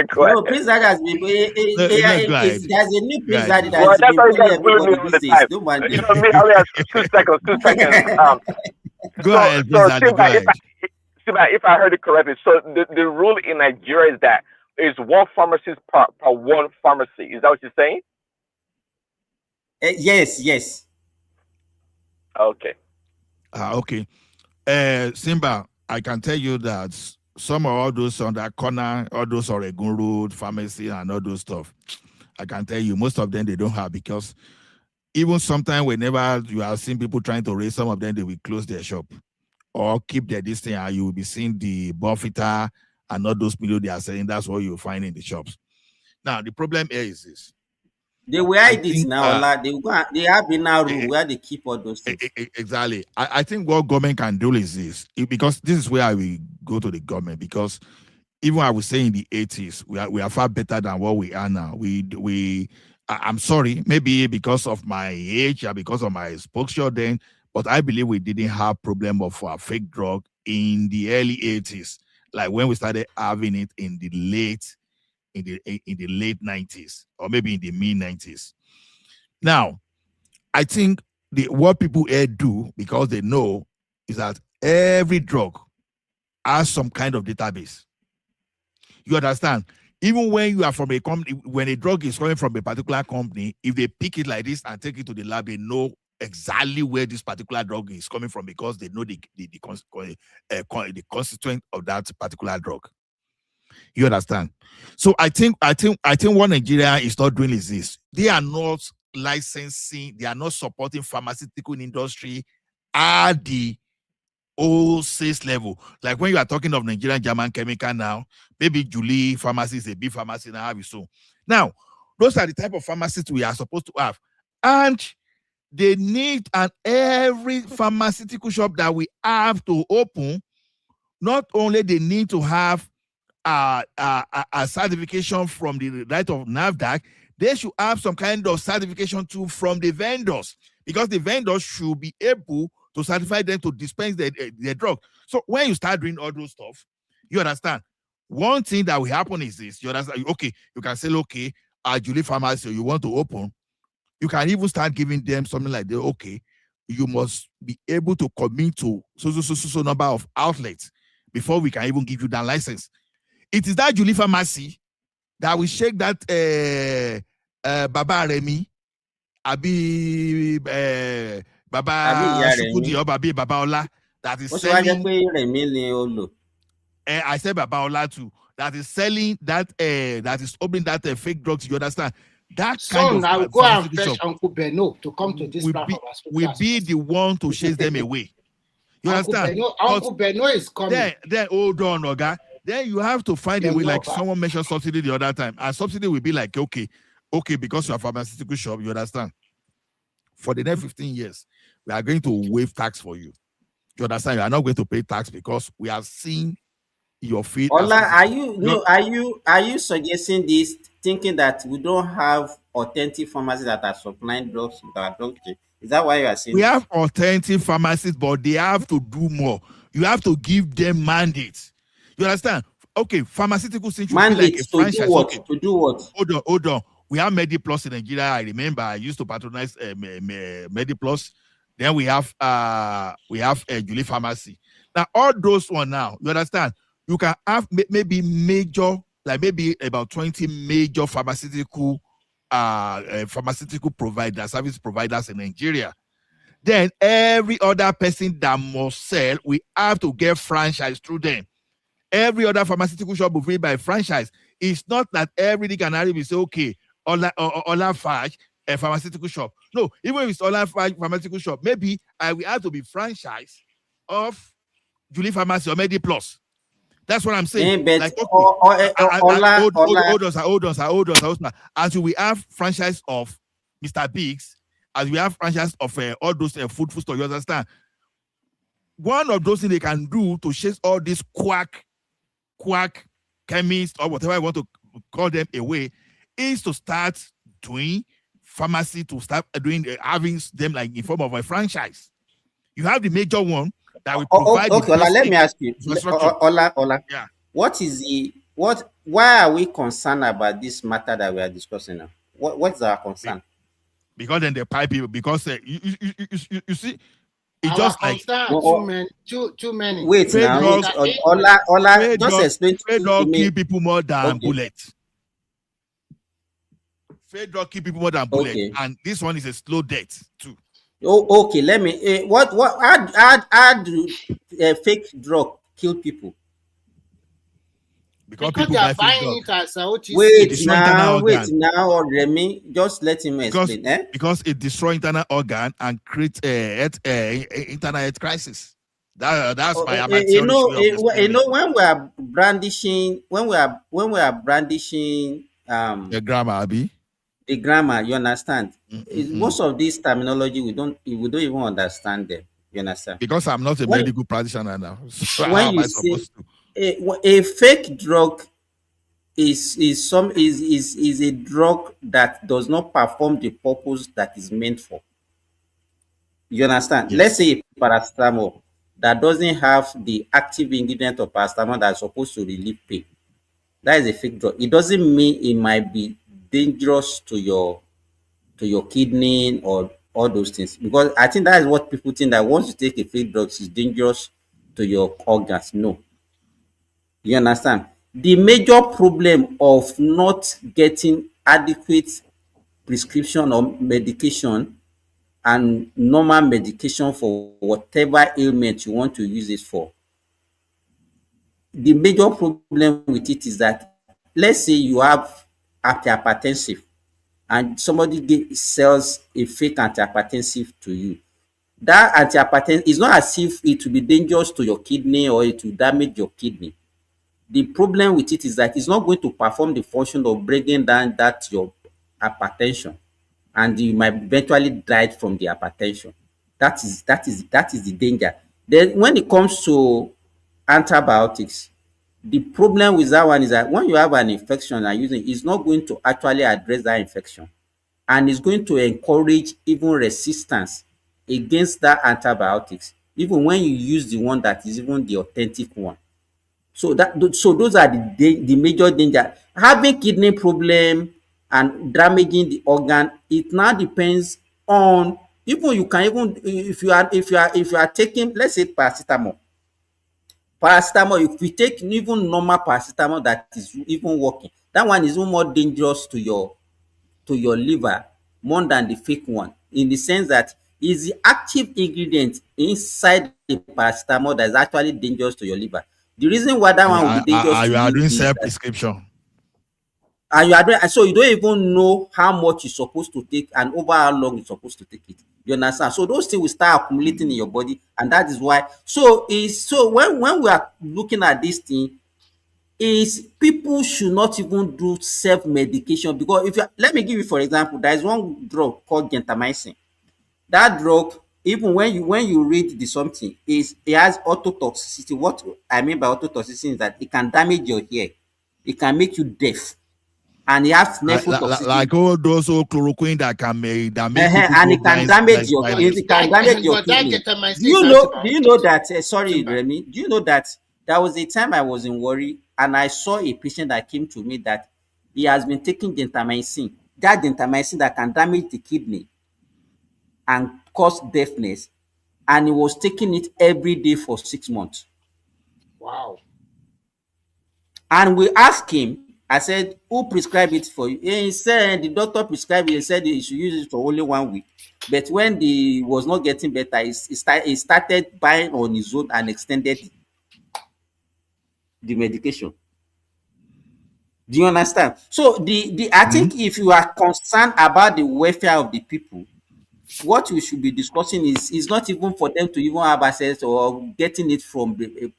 U: go ahead.
T: No, Prince Daddy has been. There's a new Prince Daddy that
U: well,
T: has been
U: bullying everybody these days. Don't mind. You know me. Only has 2 seconds. 2 seconds.
A: Go ahead, Prince Daddy. Go ahead.
U: Simba, if I heard it correctly, so the rule in Nigeria is that is one pharmacist per one pharmacy. Is that what you're saying?
T: Yes.
U: Okay.
A: Okay. Simba, I can tell you that some of all those on that corner, all those Oregon Road, pharmacy, and all those stuff, I can tell you most of them they don't have, because even sometimes whenever you are seeing people trying to raise, some of them they will close their shop or keep their distance, and you will be seeing the Bonfita and all those people they are selling. That's what you'll find in the shops. Now, the problem here is this.
T: They will hide it now. They have in our room where they keep all those things.
A: Exactly. I think what government can do is this, because this is where I will go to the government, because even I would say in the 80s, we are far better than what we are now. I'm sorry, maybe because of my age or because of my exposure then, but I believe we didn't have problem of fake drug in the early 80s, like when we started having it in the late 90s or maybe in the mid 90s. Now, I think what people here do, because they know, is that every drug has some kind of database. You understand? Even when you are from a company, when a drug is coming from a particular company, if they pick it like this and take it to the lab, they know exactly where this particular drug is coming from, because they know the constituent of that particular drug. You understand? So I think what Nigeria is not doing is this. They are not licensing, they are not supporting pharmaceutical industry at the wholesale level. Like when you are talking of Nigerian German Chemical now, maybe Julie Pharmacy is a big pharmacy now, so. Now, Those are the type of pharmacists we are supposed to have. And they need, and every pharmaceutical shop that we have to open, not only they need to have a certification from the right of NAFDAC, they should have some kind of certification too from the vendors, because the vendors should be able to certify them to dispense their drug. So when you start doing all those stuff, you understand, one thing that will happen is this. You understand? Okay, you can say, okay, Julie Pharmacy, you want to open, you can even start giving them something like that. Okay, you must be able to commit to so number of outlets before we can even give you that license. It is that Julie Pharmacy that will shake that Baba Remy, Abi Baba Shukudi or Baba Ola that is selling. I said Baba Ola too. That is selling that that is opening that fake drugs. You understand? That kind of
F: I will go and fetch Uncle Beno to come to this platform.
A: Will be the one to chase them away. You understand?
F: Uncle Beno is coming.
A: Then hold on, Oga. Then you have to find a way, like someone mentioned subsidy the other time. And subsidy will be like, okay, because you're a pharmaceutical shop, you understand? For the next 15 years, we are going to waive tax for you. You understand? You are not going to pay tax because we have seen your feet.
T: Ola, are you suggesting this, thinking that we don't have authentic pharmacies that are supplying drugs to our doctors? Is that why you are saying?
A: We have authentic pharmacies, but they have to do more. You have to give them mandates. You understand? Okay, pharmaceutical thing
T: mandate
A: like a franchise.
T: To do what?
A: Okay.
T: To do what?
A: Hold on. We have MediPlus in Nigeria. I remember I used to patronize MediPlus. Then we have Julie Pharmacy. Now all those one now, you understand? You can have maybe major, like maybe about 20 major pharmaceutical providers, service providers in Nigeria. Then every other person that must sell, we have to get franchise through them. Every other pharmaceutical shop will be by franchise. It's not that everything can be say, okay, Ola Faj, a pharmaceutical shop. No, even if it's Ola Faj pharmaceutical shop, maybe I will have to be franchise of Julie Pharmacy or MediPlus. That's what I'm saying. Like, hold on. As we have franchise of Mr. Biggs, as we have franchise of all those food stores, you understand? One of those things they can do to chase all these quack chemists or whatever I want to call them away is to start doing pharmacy, to start doing having them like in form of a franchise. You have the major one that will provide.
T: Okay, Ola, let me ask you, Ola. Yeah. Why are we concerned about this matter that we are discussing now? What's our concern?
A: Because then they pipe people. Because you see. It's just like
F: too many.
T: Wait now, Ola, just explain to me.
A: Kill people more than bullets. Fake drug kill people more than bullets, and this one is a slow death too.
T: Oh, okay. Let me. How do fake drug kill people?
F: Because they are buying it as OTC.
T: Wait now, Remy. Just let him explain.
A: Because it destroys internal organ and creates internal health crisis. That's my
T: you know when we are brandishing
A: the grammar, Abi.
T: The grammar, you understand? Most of this terminology we don't even understand them. You understand?
A: Because I'm not a medical practitioner now. So
T: when you say a fake drug is a drug that does not perform the purpose that is meant for. You understand? Yes. Let's say a paracetamol that doesn't have the active ingredient of paracetamol that's supposed to relieve pain. That is a fake drug. It doesn't mean it might be dangerous to your kidney or all those things, because I think that is what people think, that once you take a fake drug, it's dangerous to your organs. No. You understand? The major problem of not getting adequate prescription or medication and normal medication for whatever ailment you want to use it for, the major problem with it is that, let's say you have antihypertensive and somebody sells a fake antihypertensive to you. That antihypertensive is not as if it will be dangerous to your kidney or it will damage your kidney. The problem with it is that it's not going to perform the function of bringing down that your hypertension, and you might eventually die from the hypertension. That is the danger. Then when it comes to antibiotics, the problem with that one is that when you have an infection and using, it's not going to actually address that infection, and it's going to encourage even resistance against that antibiotics, even when you use the one that is even the authentic one. So those are the major danger. Having kidney problem and damaging the organ, it now depends on, even you can, even if you are taking, let's say, paracetamol, if you take even normal paracetamol that is even working, that one is even more dangerous to your liver more than the fake one, in the sense that is the active ingredient inside the paracetamol that is actually dangerous to your liver. The reason why that one will be dangerous to
A: You are
T: you
A: doing
T: is that,
A: self-prescription.
T: and you are doing, and so you don't even know how much you're supposed to take and over how long you're supposed to take it. You understand? So those things will start accumulating in your body, and that is why. So when we are looking at this thing, is people should not even do self-medication, because if you, let me give you for example, there is one drug called gentamicin. That drug, even when you read the something, is it has ototoxicity. What I mean by ototoxicity is that it can damage your ear, it can make you deaf, and it has nephrotoxicity.
A: Like all those old chloroquine that make
T: and it can damage your kidney. Do you know that? Sorry, Remy. Do you know that there was a time I was in Warri and I saw a patient that came to me that he has been taking gentamicin. That gentamicin that can damage the kidney and cause deafness, and he was taking it every day for 6 months.
F: Wow.
T: And we asked him, I said, who prescribed it for you? He said the doctor prescribed it. He said he should use it for only 1 week. But when he was not getting better, he started buying on his own and extended the medication. Do you understand? So I think if you are concerned about the welfare of the people, what we should be discussing is not even for them to even have access or getting it from the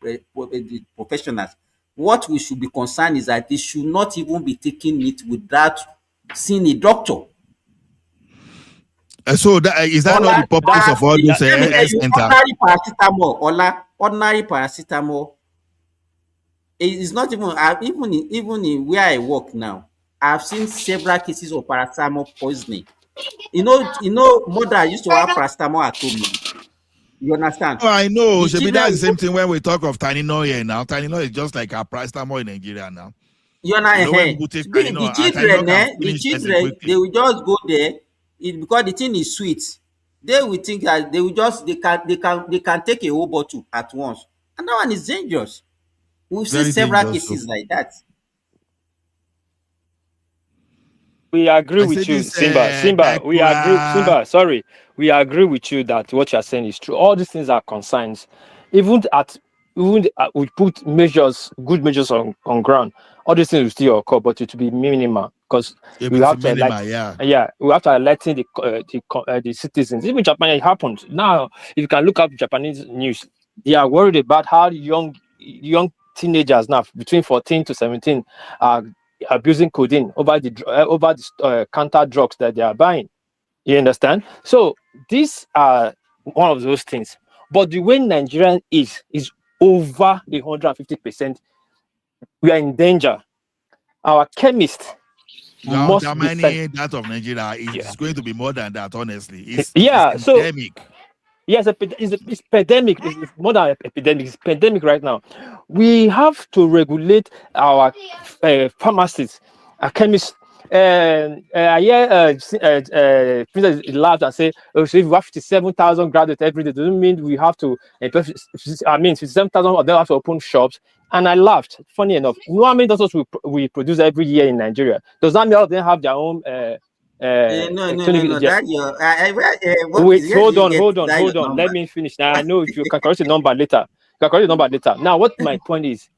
T: professionals. What we should be concerned is that they should not even be taking it without seeing a doctor.
A: So is that not the purpose of all this
T: ordinary paracetamol is not even in where I work now. I've seen several cases of paracetamol poisoning. You know, mother used to have paracetamol at home. You understand?
A: Oh, I know. Should be that the same thing when we talk of Tylenol here now. Tylenol is just like a paracetamol in Nigeria now.
T: You know, the children, they will just go there because the thing is sweet. They will think that they will just they can take a whole bottle at once, and that one is dangerous. We've seen several cases like that.
R: We agree with you, Simba. We agree, Simba. Sorry, we agree with you that what you are saying is true. All these things are concerns. Even we put good measures on ground. All these things will still occur, but it will be minimal because we have to we have to alerting the citizens. Even Japan, it happened. Now, if you can look up Japanese news, they are worried about how young teenagers now between 14 to 17 are abusing codeine over the counter drugs that they are buying. You understand? So these are one of those things. But the way Nigerian is over 150%. We are in danger. Our chemist must
A: be that of Nigeria is going to be more than that. Honestly, it's
R: endemic. Yes, it's pandemic. It's more than an epidemic. It's pandemic right now. We have to regulate our pharmacists, our chemists. I hear laughed and say, "Oh, so if we have 57,000 graduates every day, doesn't mean we have to. 57,000 of them have to open shops." And I laughed. Funny enough, you know how many doctors we produce every year in Nigeria? Does that mean all of them have their own?
T: No.
R: Wait, hold on. Let me finish. Now I know if you can correct the number later. Now, what my point is,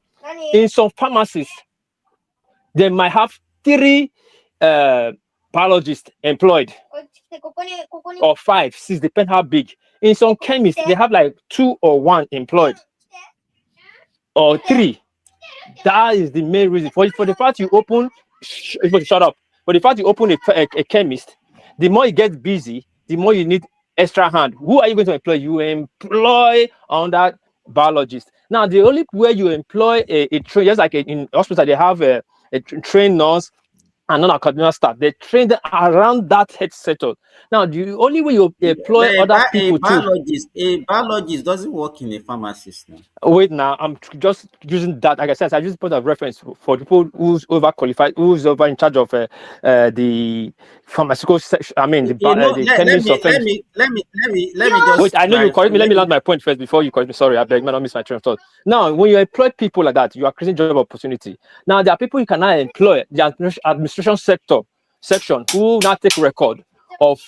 R: in some pharmacies, they might have 3 biologists employed, or 5, 6, depend how big. In some chemists, they have like 2 or 1 employed, or 3. That is the main reason for the fact you open. Shut up. But the fact you open a chemist, the more you get busy, the more you need extra hand. Who are you going to employ? You employ under biologists. Now, the only way you employ a train, just like in hospital, they have a trained nurse and non-academic staff. They train them around that head settle. Now, the only way you employ other people
T: a biologist doesn't work in a pharmacist now.
R: Wait, now I'm just using that. Like I said, I just put a reference for people who's overqualified, who's over in charge of the pharmaceutical section. I mean, the chemist of
T: let me just.
R: Wait, I know you correct me. Let me land my point first before you correct me. Sorry, I beg, man, I miss my train of thought. Now, when you employ people like that, you are creating job opportunity. Now, there are people you cannot employ. The administration section who now take record of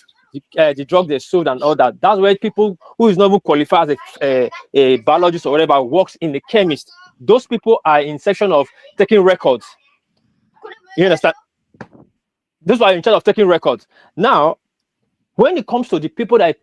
R: the drug they sold and all that. That's where people who is not even qualified as a biologist or whatever works in the chemist. Those people are in section of taking records. You understand? Those are in charge of taking records. Now, when it comes to the people that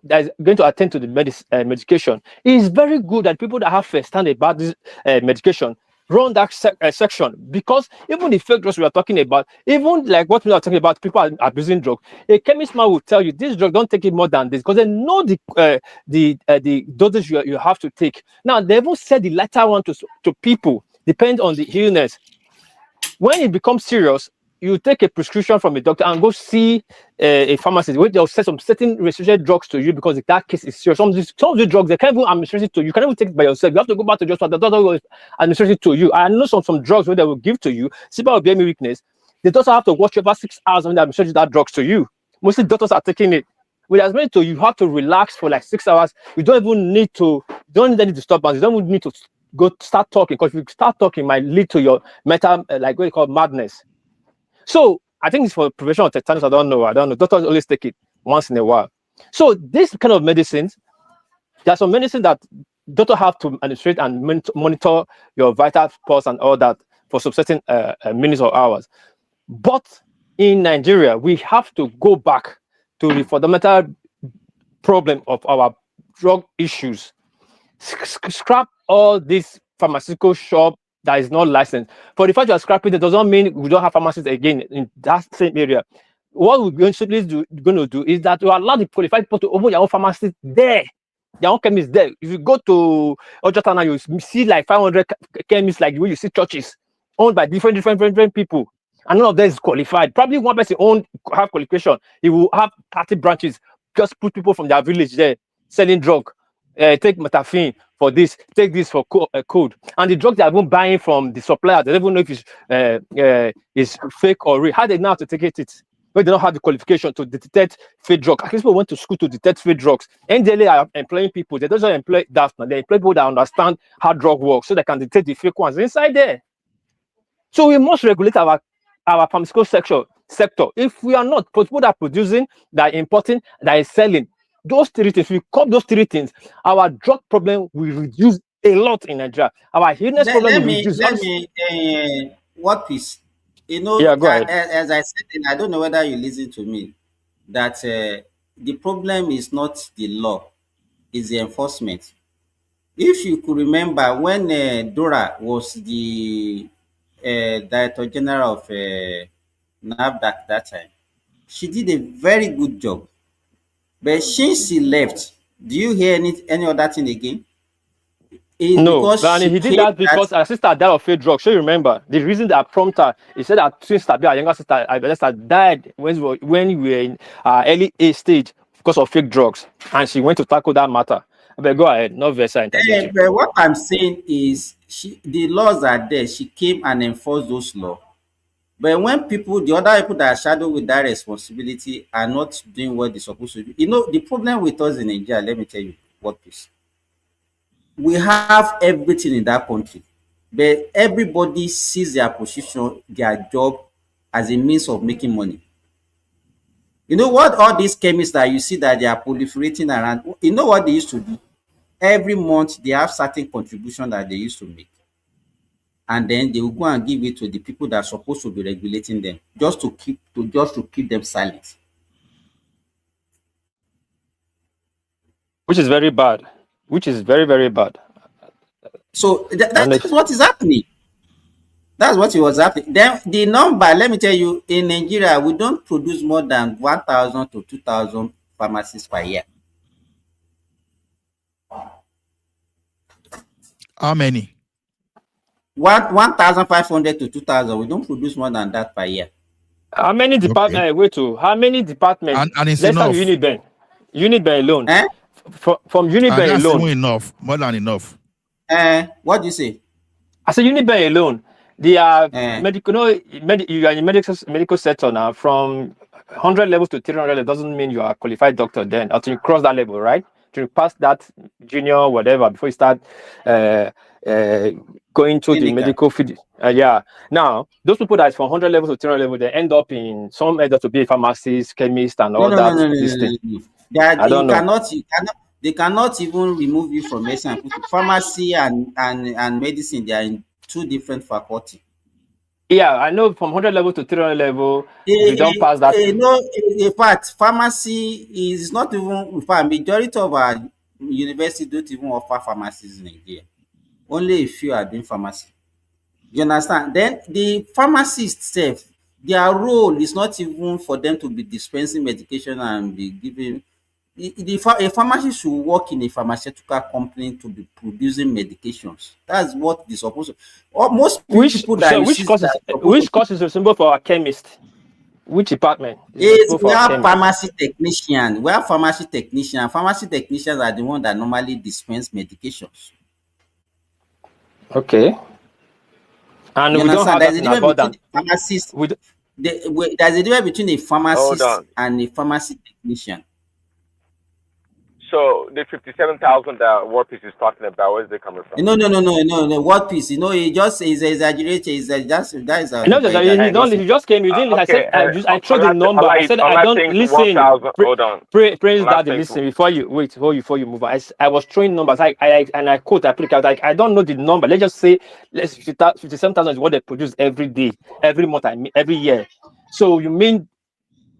R: is going to attend to the medication, it is very good that people that have first-hand about this medication run that section, because even the fake drugs we are talking about, even like what we are talking about, people are abusing drugs. A chemist man will tell you this drug don't take it more than this, because they know the dosage you have to take. Now they even said the lighter one to people, depend on the illness. When it becomes serious, you take a prescription from a doctor and go see a pharmacist where they'll set some certain restricted drugs to you, because that case is serious. Some of the drugs, they can't even administrate it to you. You can't even take it by yourself. You have to go back to just what the doctor will administrate it to you. I know some drugs where they will give to you, simple will be any weakness. The doctor have to watch you about 6 hours when they administrate that drugs to you. Mostly doctors are taking it. With as many to you have to relax for like 6 hours. You don't even need to, don't need any disturbance. You don't even need to go start talking, because if you start talking, it might lead to your mental, like what you call madness. So I think it's for prevention of tetanus. I don't know. Doctors always take it once in a while. So this kind of medicines, there are some medicine that doctors have to administrate and monitor your vital pulse and all that for some certain minutes or hours. But in Nigeria, we have to go back to the fundamental problem of our drug issues. Scrap all this pharmaceutical shop that is not licensed. For the fact you are scrapping it doesn't mean we don't have pharmacists again in that same area. What we're going to do is that we allow the qualified people to open their own pharmacies there, their own chemists there. If you go to Ojota, you see like 500 chemists, like where you see churches owned by different people, and none of them is qualified. Probably one person have qualification. He will have 30 branches. Just put people from their village there selling drug. Take metafine for this, take this for code. And the drugs they are even buying from the supplier, they don't even know if it's fake or real. How they know how to take it? But they don't have the qualification to detect fake drugs. At least people went to school to detect fake drugs. NDLA are employing people. They don't just employ that. They employ people that understand how drug works, so they can detect the fake ones inside there. So we must regulate our pharmaceutical sector. If we are not, people that are producing, that are importing, that are selling, those three things, we cut those three things, our drug problem will reduce a lot in Nigeria. Our illness problem will reduce.
T: What piece? You know,
R: yeah, go ahead.
T: As I said, and I don't know whether you listen to me, that the problem is not the law, it's the enforcement. If you could remember when Dora was the Director General of NAFDAC that time, she did a very good job. But since he left, do you hear any other thing again?
R: No, and he did that because her sister died of fake drugs. So you remember the reason that prompted her, he said that twin sister, her younger sister, died when we were in early age stage because of fake drugs, and she went to tackle that matter. But go ahead, no versa.
T: But what I'm saying is, the laws are there. She came and enforced those laws. But when the other people that are shadowed with that responsibility are not doing what they're supposed to do, you know, the problem with us in Nigeria, let me tell you what is. We have everything in that country, but everybody sees their position, their job as a means of making money. You know what? All these chemists that you see that they are proliferating around, you know what they used to do? Every month, they have certain contribution that they used to make. And then they will go and give it to the people that are supposed to be regulating them, just to keep them silent.
R: Which is very bad. Which is very, very bad.
T: So that is what is happening. That's what it was happening. Then the number, let me tell you, in Nigeria, we don't produce more than 1,000 to 2,000 pharmacies per year.
A: How many?
T: 1,500 to 2,000. We don't produce more than that per year.
R: How many departments?
A: Okay.
R: Wait to how many departments?
A: And it's
R: Let's start
A: enough.
R: with Uniben alone. From
A: And
R: Uniben
A: that's
R: alone.
A: even enough, more than enough.
T: What do you say?
R: I said Uniben alone. They are medical. No, you are in medical sector now. From 100 levels to 300 levels doesn't mean you are a qualified doctor. Then until you cross that level, right? To pass that junior whatever before you start going to the medical field. Yeah. Now those people that is from 100 levels to 300 levels, they end up in some end up to be a pharmacist, chemist, and all that.
T: They cannot even remove you from medicine and put pharmacy and medicine. They are in two different faculty.
R: Yeah, I know from 100 level to 300 level, you don't pass that.
T: No, in fact, pharmacy is not even. In fact, majority of our universities don't even offer pharmacies in Nigeria. Only a few are doing pharmacy. You understand? Then the pharmacist itself, their role is not even for them to be dispensing medication and be giving. A pharmacist should work in a pharmaceutical company to be producing medications. That's what they're supposed to. Or most people that
R: which course is responsible for a chemist? Which department?
T: We have pharmacy technician. We have pharmacy technician. Pharmacy technicians are the ones that normally dispense medications.
R: Okay. And we don't have that in abundance.
T: There's a difference between a pharmacist and a pharmacy technician.
U: So the 57,000 that War Peace is talking about, where is it coming from?
T: No. What Peace? It just is exaggerated. He just
R: came. You didn't.
U: Okay.
R: I showed the number. I said I don't listen.
U: Hold on.
R: Praise Daddy, listen before you move on. I was throwing numbers. I quote. I put out. I don't know the number. Let's just say 57,000 is what they produce every day, every month, every year. So you mean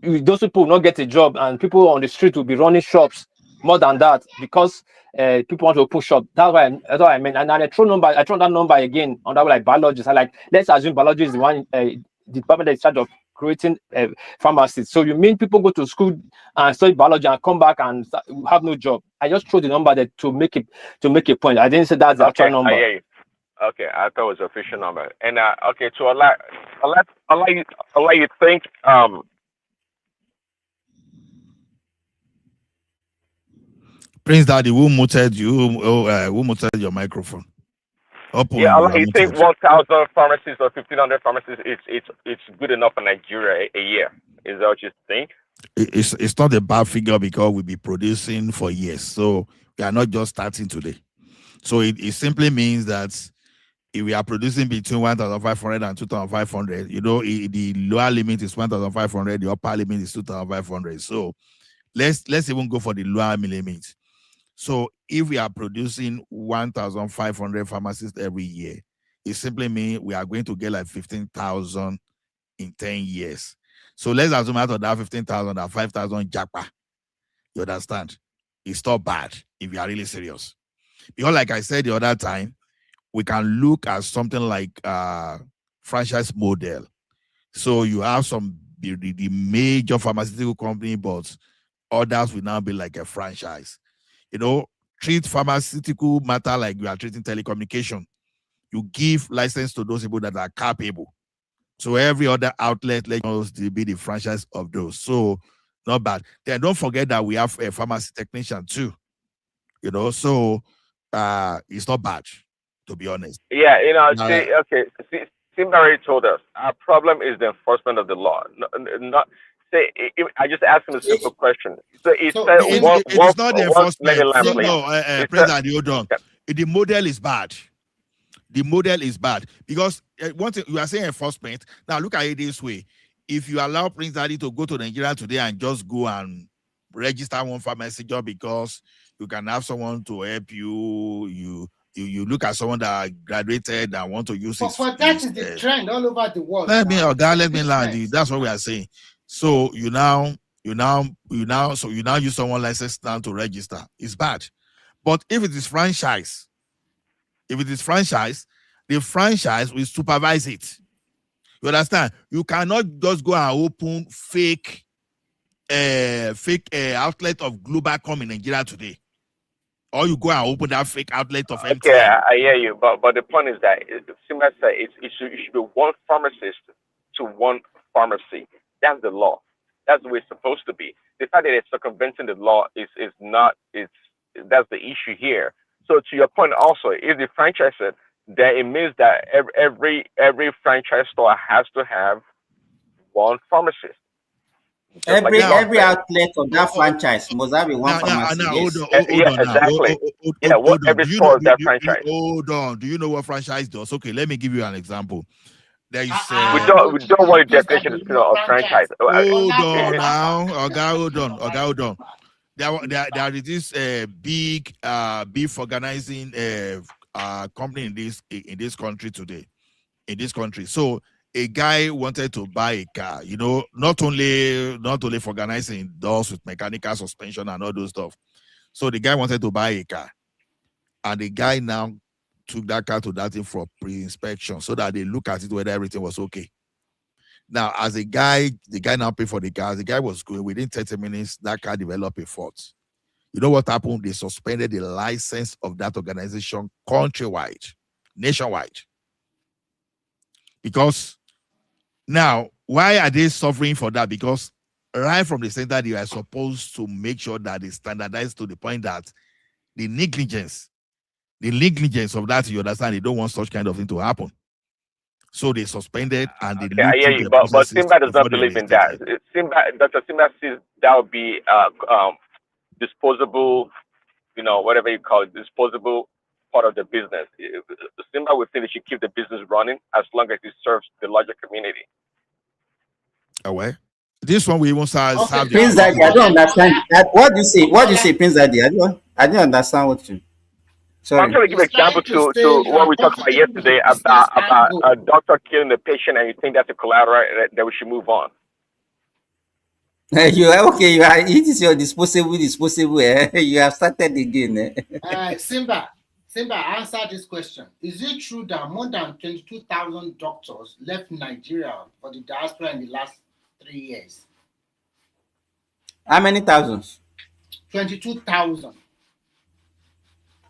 R: those people will not get a job and people on the street will be running shops? More than that, because people want to push up. That's what I meant. And I throw that number again on that, like biologists. Let's assume biology is the one department that's in charge of creating pharmacists. So you mean people go to school and study biology and come back and have no job? I just threw the number there to make a point. I didn't say that's the actual number.
U: Okay, I thought it was the official number. And okay, to allow you think
A: Prince Daddy, who muted you? Who muted your microphone?
U: You think 1,000 pharmacies or 1,500 pharmacies it's good enough for Nigeria a year? Is that what you think?
A: It's not a bad figure because we'll be producing for years. So we are not just starting today. So it simply means that if we are producing between 1,500 and 2,500, the lower limit is 1,500, the upper limit is 2,500. So let's even go for the lower limit. So if we are producing 1,500 pharmacists every year, it simply means we are going to get like 15,000 in 10 years. So let's assume out of that 15,000, that 5,000 japa. You understand? It's not bad if you are really serious. Because like I said the other time, we can look at something like franchise model. So you have the major pharmaceutical company, but others will now be like a franchise. Treat pharmaceutical matter like you are treating telecommunication. You give license to those people that are capable. So every other outlet, let us be the franchise of those. So not bad. Then don't forget that we have a pharmacy technician too. So it's not bad, to be honest.
U: Yeah, Mary told us our problem is the enforcement of the law. I just asked him a simple question. So
A: it's not the enforcement. President, hold on. The model is bad. The model is bad because one thing you are saying enforcement. Now look at it this way: if you allow Prince Daddy to go to Nigeria today and just go and register one pharmacy job because you can have someone to help you, you look at someone that graduated and want to use it.
F: But that is the trend all over the world.
A: Let me land. That's what we are saying. So you now use someone licensed now to register. It's bad. But if it is franchise, The franchise will supervise it. You understand? You cannot just go and open fake outlet of Globalcom in Nigeria today. Or you go and open that fake outlet of MTN.
U: Okay, I hear you, but the point is that similar said it should be one pharmacist to one pharmacy. That's the law. That's the way it's supposed to be. The fact that it's circumventing the law is not. That's the issue here. So to your point, also, if the franchise said that, it means that every franchise store has to have one pharmacist.
T: Every outlet of that franchise must have a one pharmacy.
A: Hold on.
U: Exactly. Every
A: Do you
U: store
A: know,
U: of that franchise.
A: Hold on. Do you know what franchise does? Okay, let me give you an example. There is
U: we don't want a definition of franchise.
A: Hold on now. Okay, hold on. There is this big beef organizing company in this country today. In this country. So a guy wanted to buy a car, you know, not only for organizing doors with mechanical suspension and all those stuff. So the guy wanted to buy a car, and the guy now took that car to that thing for pre-inspection so that they look at it whether everything was okay. Now, as the guy now paid for the car. The guy was going within 30 minutes. That car developed a fault. You know what happened? They suspended the license of that organization countrywide, nationwide. Because now, why are they suffering for that? Because right from the center, they are supposed to make sure that they standardize to the point that the negligence of that, you understand, they don't want such kind of thing to happen. So they suspended and they
U: Okay, I hear you, but Simba does not believe in that. Dr. Simba says that would be disposable, you know, whatever you call it, disposable part of the business. Simba would think they should keep the business running as long as it serves the larger community.
A: Away. This one we even start.
T: Prince Daddy, I don't understand. What do you say? What do you say, Prince Daddy? I don't understand what you. Sorry.
U: I'm trying to give an example to what we talked about yesterday about a doctor killing the patient, and you think that's a collateral that we should move on.
T: You are okay. You are. It is your disposable. You have started again.
F: Simba, answer this question. Is it true that more than 22,000 doctors left Nigeria for the diaspora in the last 3 years?
T: How many thousands?
F: 22,000.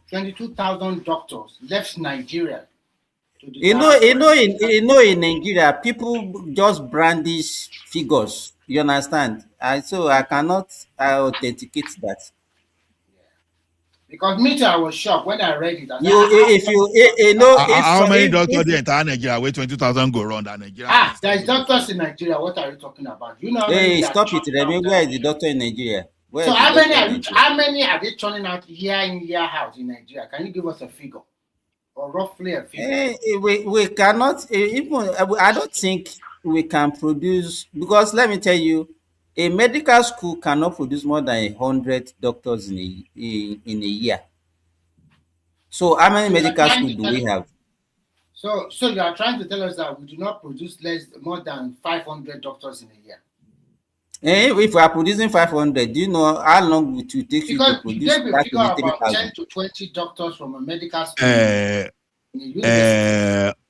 F: 22,000 doctors left Nigeria.
T: In Nigeria, people just brandish figures. You understand? So I cannot authenticate that.
F: Because me too, I was shocked when I read it.
A: How many doctors in entire Nigeria where 20,000 go around that Nigeria?
F: There's doctors in Nigeria. What are you talking about? You know?
T: Hey, stop it, Remy. Where is the doctor in Nigeria?
F: So how many are they turning out year in, year out in Nigeria? Can you give us a figure? Or roughly a figure?
T: We cannot, even, I don't think we can produce, because let me tell you, a medical school cannot produce more than 100 doctors in a year. So how many medical schools do we have?
F: So you are trying to tell us that we do not produce more than 500 doctors in a year?
T: If we are producing 500, do you know how long it will take you to produce?
F: Because you gave a figure about 10 to 20 doctors from a medical school.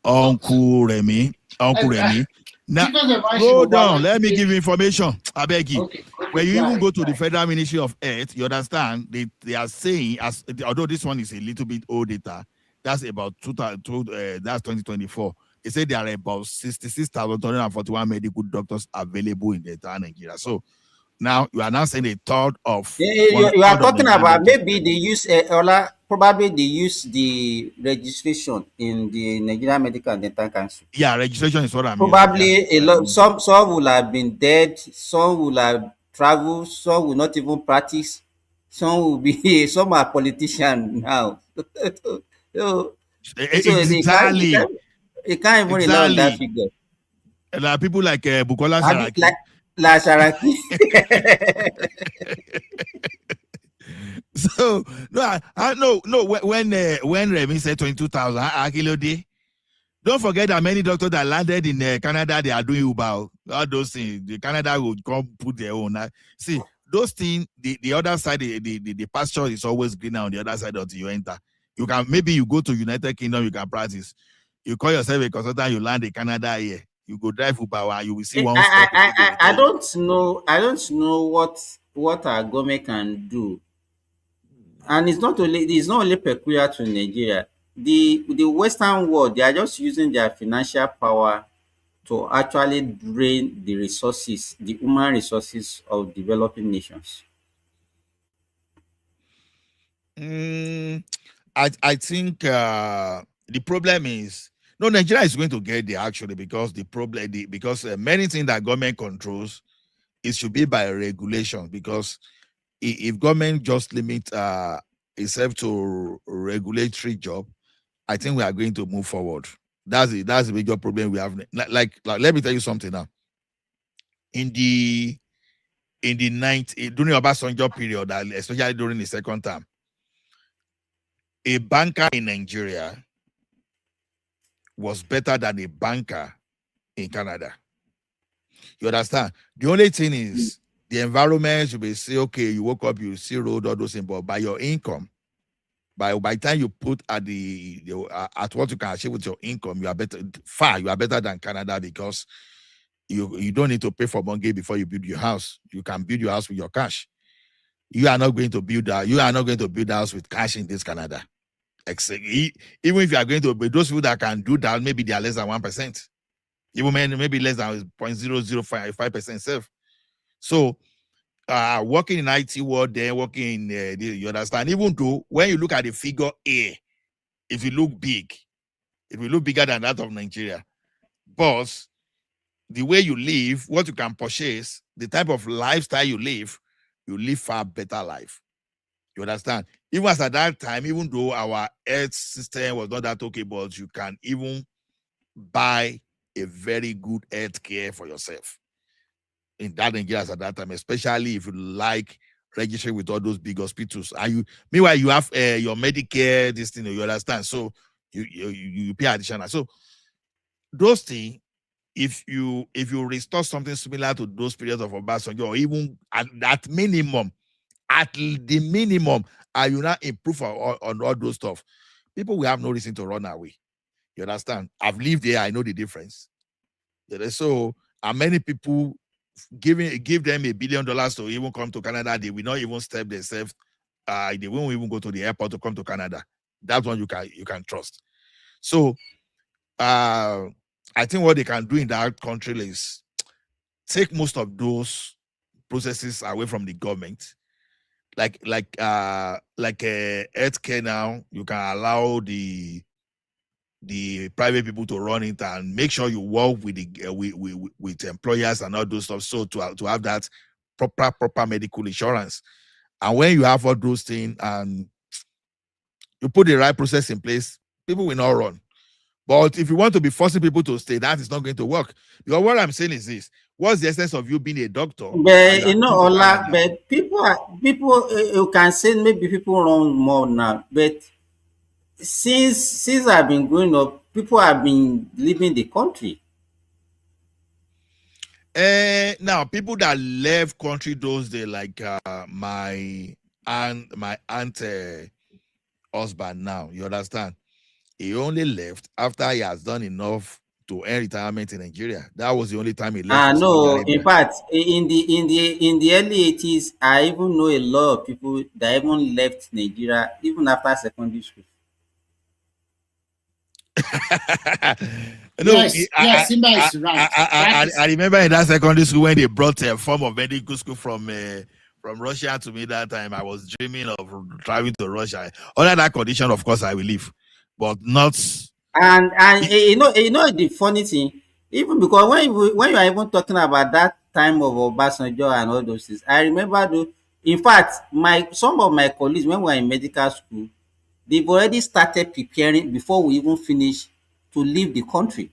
A: Uncle Remy. Now, hold on. Let me give you information. I beg you. Okay, when you even go to the Federal Ministry of Health, you understand they are saying, although this one is a little bit old data, that's about that's 2024. They say there are about 66,241 medical doctors available in the entire Nigeria. So now you are now saying a third of.
T: You are talking about maybe they use probably they use the registration in the Nigerian Medical and Dental Council.
A: Yeah, registration is what I mean.
T: Probably a lot. Some will have been dead. Some will have traveled. Some will not even practice. Some will be. Some are politicians now.
A: Exactly.
T: You can't even rely on that figure.
A: There are people like Bukola Saraki.
T: Like Saraki.
A: So no. When Remy said 22,000, Akilode, don't forget that many doctors that landed in Canada, they are doing Uber. All those things, the Canada will come put their own. See those things. The other side, the pasture is always greener on the other side until you enter. You can maybe you go to United Kingdom, you can practice. You call yourself a consultant, you land in Canada here. You go drive Uber and you will see one stop.
T: I don't know what our government can do. And it's not only peculiar to Nigeria. The Western world, they are just using their financial power to actually drain the resources, the human resources of developing nations.
A: I think the problem is Nigeria is going to get there actually, because many things that government controls, it should be by regulation, because if government just limit itself to regulatory job, I think we are going to move forward. That's the major problem we have. Like let me tell you something now. In the during the Obasanjo period, especially during the second term, a banker in Nigeria was better than a banker in Canada. You understand? The only thing is the environment should be say, okay, you woke up, you see road, all those things, but by your income, by the time you put at at what you can achieve with your income, you are better than Canada, because you don't need to pay for mortgage before you build your house. You can build your house with your cash. You are not going to build a house with cash in this Canada. Even if you are going to be those people that can do that, maybe they are less than 1%. Even maybe less than 0.0055% self. So working in IT world, then working in you understand, even though when you look at the figure A, if you look bigger than that of Nigeria, but the way you live, what you can purchase, the type of lifestyle you live far better life. You understand? Even as at that time, even though our health system was not that okay, but you can even buy a very good health care for yourself in that Nigeria at that time, especially if you like registering with all those big hospitals. And meanwhile, you have your Medicare, this thing, you understand? So you pay additional. So those things, if you restore something similar to those periods of Obasanjo, or even at the minimum, and you not improve on all those stuff, people will have no reason to run away. You understand? I've lived there, I know the difference. So, and many people give them $1 billion to even come to Canada, they will not even step themselves. They won't even go to the airport to come to Canada. That's one you can trust. So, I think what they can do in that country is take most of those processes away from the government. Like healthcare now, you can allow the private people to run it, and make sure you work with with employers and all those stuff, so to have that proper medical insurance. And when you have all those things and you put the right process in place, people will not run. But if you want to be forcing people to stay, that is not going to work. Because what I'm saying is this: what's the essence of you being a doctor?
T: But but people you can say maybe people run more now, but since I've been growing up, people have been leaving the country.
A: Now people that left country those days, like my aunt husband now, you understand? He only left after he has done enough to earn retirement in Nigeria. That was the only time he left.
T: No, in fact, in the early 80s, I even know a lot of people that even left Nigeria even after secondary school.
A: No,
F: yes, Simba is right.
A: I remember in that secondary school when they brought a form of medical school from Russia to me that time. I was dreaming of traveling to Russia. Under that condition, of course, I will leave, but not.
T: And you know the funny thing, even because when you are even talking about that time of Obasanjo and all those things, I remember in fact some of my colleagues, when we were in medical school, they've already started preparing before we even finish to leave the country.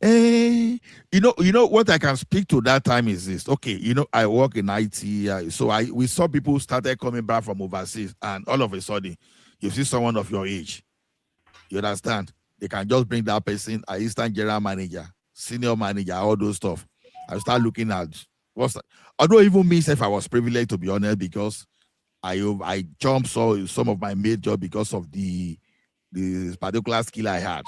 A: You know what I can speak to that time is this. Okay, I work in IT, so we saw people started coming back from overseas, and all of a sudden, you see someone of your age. You understand? They can just bring that person, an Eastern General Manager, Senior Manager, all those stuff. I start looking at although even me, if I was privileged, to be honest, because I jumped some of my major because of the particular skill I had.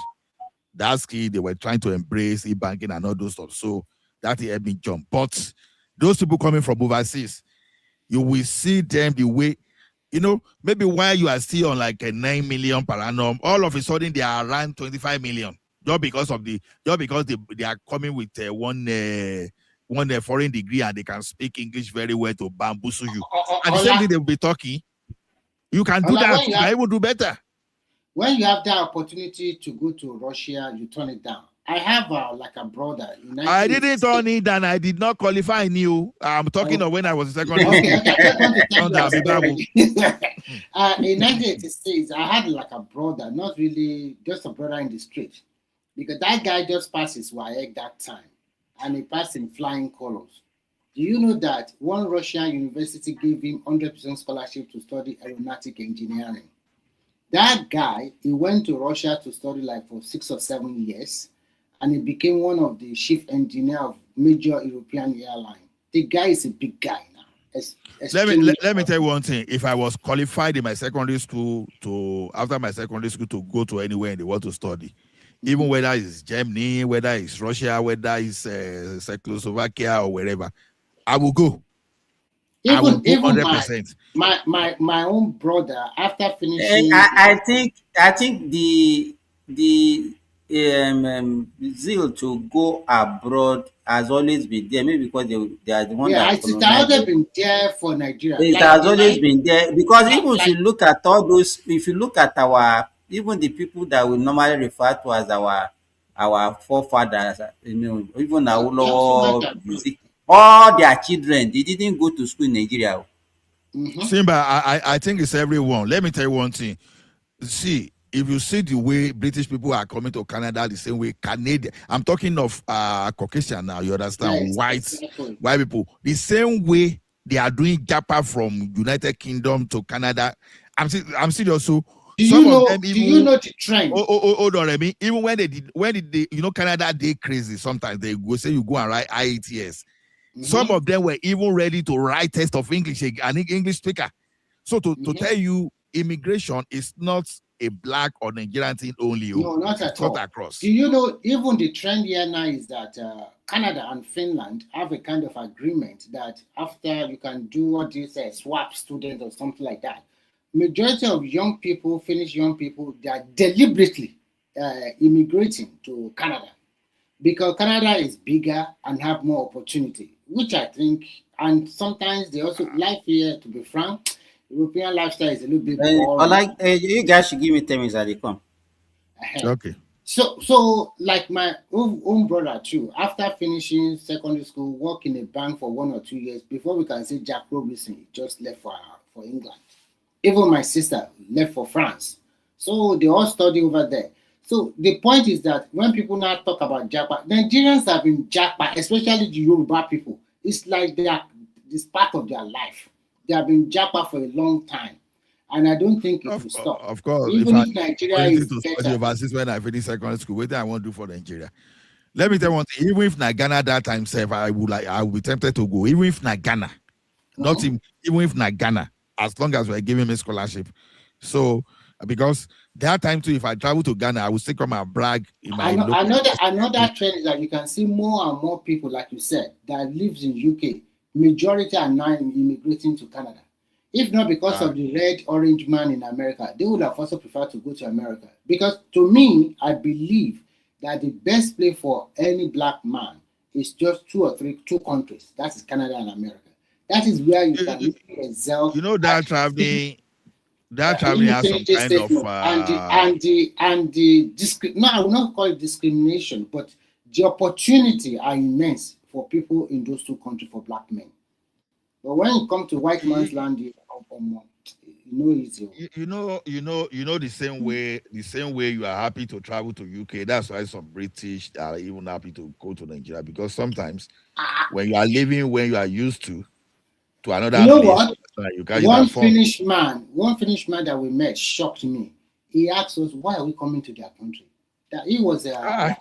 A: That's key. They were trying to embrace e-banking and all those stuff. So that helped me jump. But those people coming from overseas, you will see them the way, maybe while you are still on like a 9 million per annum, all of a sudden they are around 25 million. Just because they are coming with one foreign degree and they can speak English very well to bamboozle you. And the same thing they will be talking. You can do that. You can even do better.
F: When you have that opportunity to go to Russia, you turn it down. I have like a brother.
A: I didn't turn it down. I did not qualify new. I'm talking of when I was in secondary school.
F: In 1986, I had like a brother, not really just a brother in the street, because that guy just passed his WAEC that time, and he passed in flying colors. Do you know that one Russian university gave him 100% scholarship to study aeronautic engineering? That guy, he went to Russia to study like for 6 or 7 years, and he became one of the chief engineer of major European airline. The guy is a big guy now.
A: Let me tell you one thing. If I was qualified in my secondary school after my secondary school to go to anywhere in the world to study, even whether it's Germany, whether it's Russia, whether it's Czechoslovakia or wherever, I will go.
F: Even
A: 100%.
F: My own brother, after finishing,
T: I think the zeal to go abroad has always been there. Maybe because they are the one that
F: it has always been there for Nigeria.
T: It has always been there because even if you look at all those, if you look at even the people that we normally refer to as our forefathers, even Awolowo, all their children, they didn't go to school in Nigeria.
A: Simba, I think it's everyone. Let me tell you one thing. See, if you see the way British people are coming to Canada the same way Canadian, I'm talking of Caucasian now, you understand,
F: Yes,
A: white people, the same way they are doing Japa from United Kingdom to Canada. I'm serious. So
F: do you know the trend?
A: Hold on, Remy. Even when they Canada, they crazy. Sometimes they go say you go and write IETS. Some of them were even ready to write test of English, an English speaker. So to tell you, immigration is not a black or Nigerian thing only.
F: No, not at all.
A: Across.
F: Do you know, even the trend here now is that Canada and Finland have a kind of agreement that after you can do what you say, swap student or something like that. Majority of Finnish young people, they are deliberately immigrating to Canada because Canada is bigger and have more opportunity, which I think, and sometimes they also life here, to be frank, European lifestyle is a little bit boring.
T: You guys should give me 10 minutes as they come.
A: Okay.
F: So like my own brother too, after finishing secondary school, work in a bank for 1 or 2 years, before we can say Jack Robinson just left for England. Even my sister left for France. So they all study over there. So the point is that when people now talk about Japa, Nigerians have been Japa, especially the Yoruba people. It's like this part of their life. They have been Japa for a long time. And I don't think it will stop.
A: Of course.
F: Even if Nigeria is better.
A: Overseas when I finish secondary school, what I want to do for Nigeria. Let me tell you one thing. Even if Ghana that time I would be tempted to go. Even if Ghana, even if Ghana, as long as we're giving me scholarship. So because that time too, if I travel to Ghana, I will still come and brag in my
F: another trend is that you can see more and more people, like you said, that lives in UK. Majority are now immigrating to Canada. If not because of the red orange man in America, they would have also preferred to go to America. Because to me, I believe that the best place for any black man is just two countries. That is Canada and America. That is where you can really excel.
A: That traveling has some kind of
F: I will not call it discrimination, but the opportunity are immense for people in those two countries for black men. But when it comes to white man's land, easy.
A: The same way you are happy to travel to UK. That's why some British are even happy to go to Nigeria, because sometimes when you are living where you are used to another place,
F: what? One Finnish man that we met shocked me. He asked us, why are we coming to their country? That he was a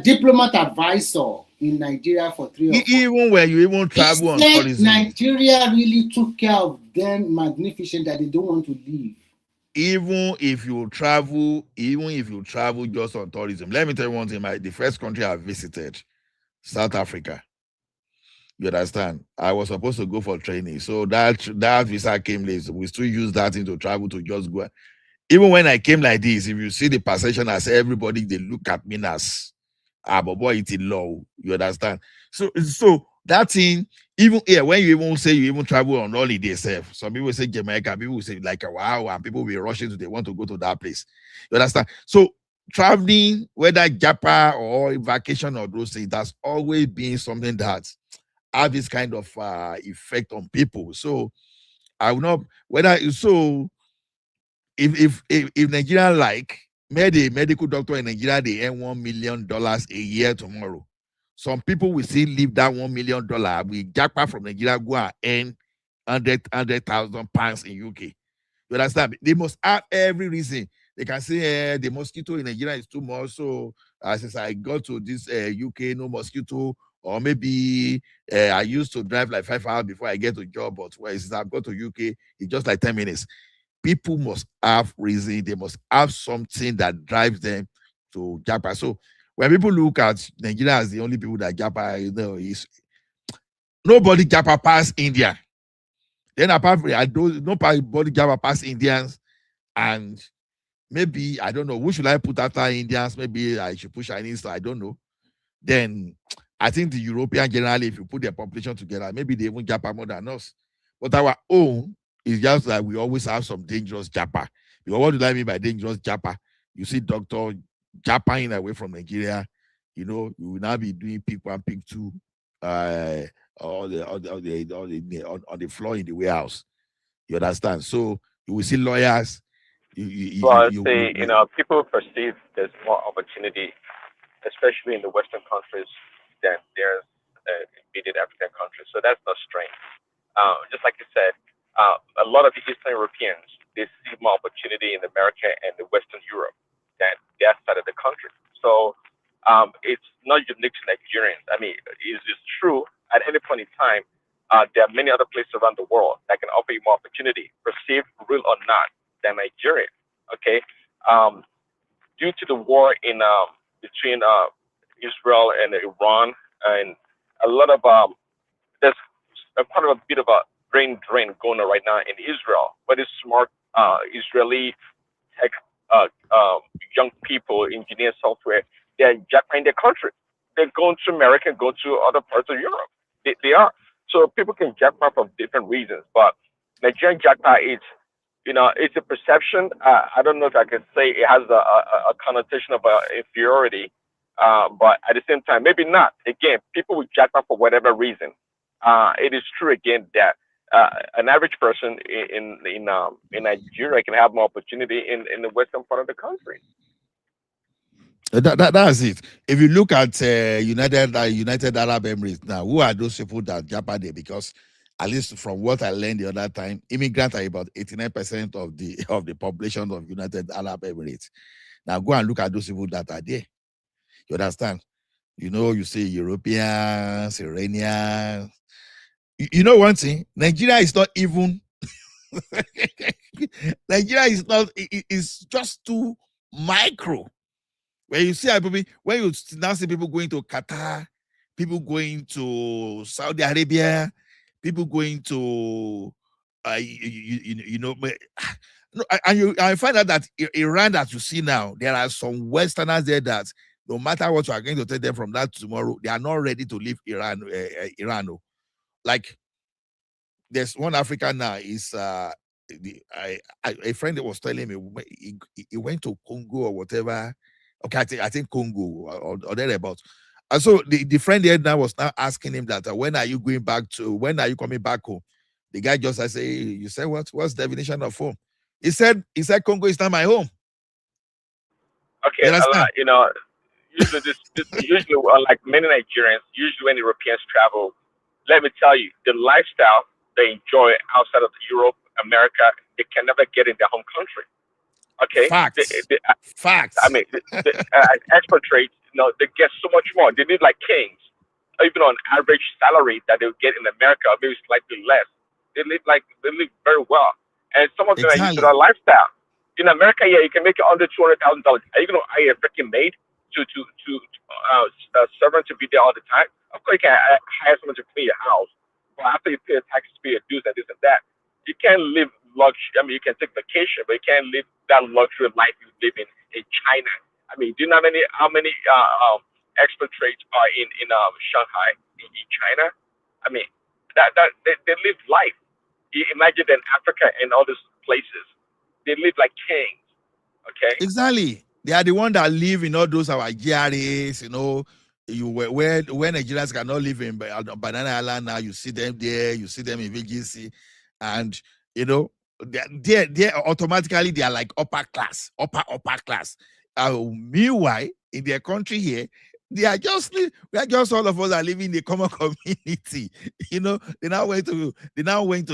F: diplomat advisor in Nigeria for 3 or 4
A: even when you even travel on tourism.
F: Nigeria really took care of them magnificent that they don't want to leave.
A: even if you travel just on tourism, let me tell you one thing. The first country I visited, South Africa. You understand? I was supposed to go for training, so that visa came late. We still use that thing to travel to just go. Even when I came like this, if you see the perception as everybody, they look at me as but boy, it's in law. You understand? So that thing, even here, when you even say you even travel on holiday itself, some people say Jamaica, people will say like wow, and people will be rushing they want to go to that place. You understand? So traveling, whether Japa or vacation or those things, that's always been something that have this kind of effect on people. So I will not whether so if Nigeria made a medical doctor in Nigeria, they earn $1 million a year tomorrow. Some people will still leave that $1 million. We jackpot from Nigeria, go and earn £100,000 in UK. You understand? They must have every reason. They can say the mosquito in Nigeria is too much. So since I got to this UK, no mosquito, or maybe I used to drive like 5 hours before I get to job, but since I've got to UK, it's just like 10 minutes. People must have reason. They must have something that drives them to Japa. So when people look at Nigeria as the only people that Japa, is nobody Japa past India. Then apart from nobody Japa past Indians, and maybe I don't know who should I put after Indians. Maybe I should put Chinese. I don't know. Then I think the European generally, if you put their population together, maybe they even Japa more than us. But our own is just like we always have some dangerous Japa. Because what do I mean by dangerous Japa? You see doctor Japaing away from Nigeria, you will now be doing pick 1, pick 2, on the floor in the warehouse. You understand? So you will see lawyers.
U: People perceive there's more opportunity, especially in the Western countries, than there's immediate African countries. So that's not strange. Just like you said, a lot of the Eastern Europeans, they see more opportunity in America and the Western Europe than their side of the country. So it's not unique to Nigerians. I mean, it's true at any point in time, there are many other places around the world that can offer you more opportunity, perceived real or not, than Nigeria. Okay. Due to the war in between Israel and Iran, and a lot of there's quite a bit of a brain drain going on right now in Israel, where these smart Israeli tech young people, engineers, software, they're jackpotting their country. They're going to America and go to other parts of Europe. They are. So people can jackpot for different reasons, but Nigerian jackpot is, it's a perception. I don't know if I can say it has a connotation of inferiority, but at the same time, maybe not. Again, people will jackpot for whatever reason. It is true again that an average person in Nigeria can have more opportunity in the western part of the country.
A: That's it. If you look at United Arab Emirates now, who are those people that japa there? Because at least from what I learned the other time, immigrants are about 89% of the population of United Arab Emirates. Now go and look at those people that are there. You understand? You say Europeans, Iranians. You know one thing? Nigeria is not even. Nigeria is not. It's just too micro. When you see when you now see people going to Qatar, people going to Saudi Arabia, people going to, I find out that Iran that you see now, there are some Westerners there that no matter what you are going to tell them from that tomorrow, they are not ready to leave Iran. Like there's one African now is a friend that was telling me he went to Congo or whatever. Okay, I think Congo or thereabouts. And so the friend here now was now asking him that when are you coming back home? The guy just I say, you said what? What's the definition of home? He said Congo is not my home.
U: Okay, usually like many Nigerians, usually when Europeans travel, let me tell you, the lifestyle they enjoy outside of Europe, America, they can never get in their home country. Okay,
A: facts.
U: I mean, expatriates, they get so much more. They live like kings, even on average salary that they would get in America, maybe slightly less. They live very well, and some of them are used to that lifestyle. In America, yeah, you can make under $200,000. Are you gonna hire a freaking maid to servant to be there all the time? Of course, you can hire someone to clean your house, but after you pay the taxes, pay your dues, and this and that, you can't live luxury. I mean, you can take vacation, but you can't live that luxury life you live in China. I mean, do you know how many expatriates are in Shanghai in China? I mean, they live life. You imagine in Africa and all these places, they live like kings. Okay.
A: Exactly. They are the one that live in all those our GRAs, you know. Where Nigerians cannot live in Banana Island now, you see them there, you see them in VGC, and you know they're automatically they are like upper class. Meanwhile, in their country here, we are just all of us are living in the common community. You know, they now went to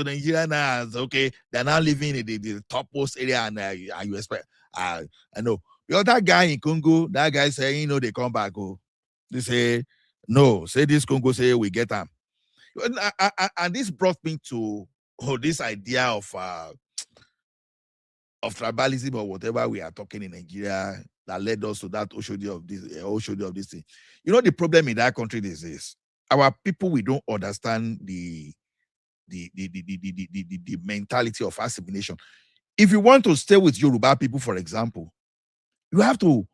A: Nigeria now. And, okay, they're now living in the topmost area, and you expect I know. The other guy in Congo, that guy saying, you know, they come back. Oh, they say no. Say this Congo say we get them, and this brought me to this idea of tribalism or whatever we are talking in Nigeria that led us to that Oshodi of this thing. You know, the problem in that country is this: our people, we don't understand the mentality of assimilation. If you want to stay with Yoruba people, for example, you have to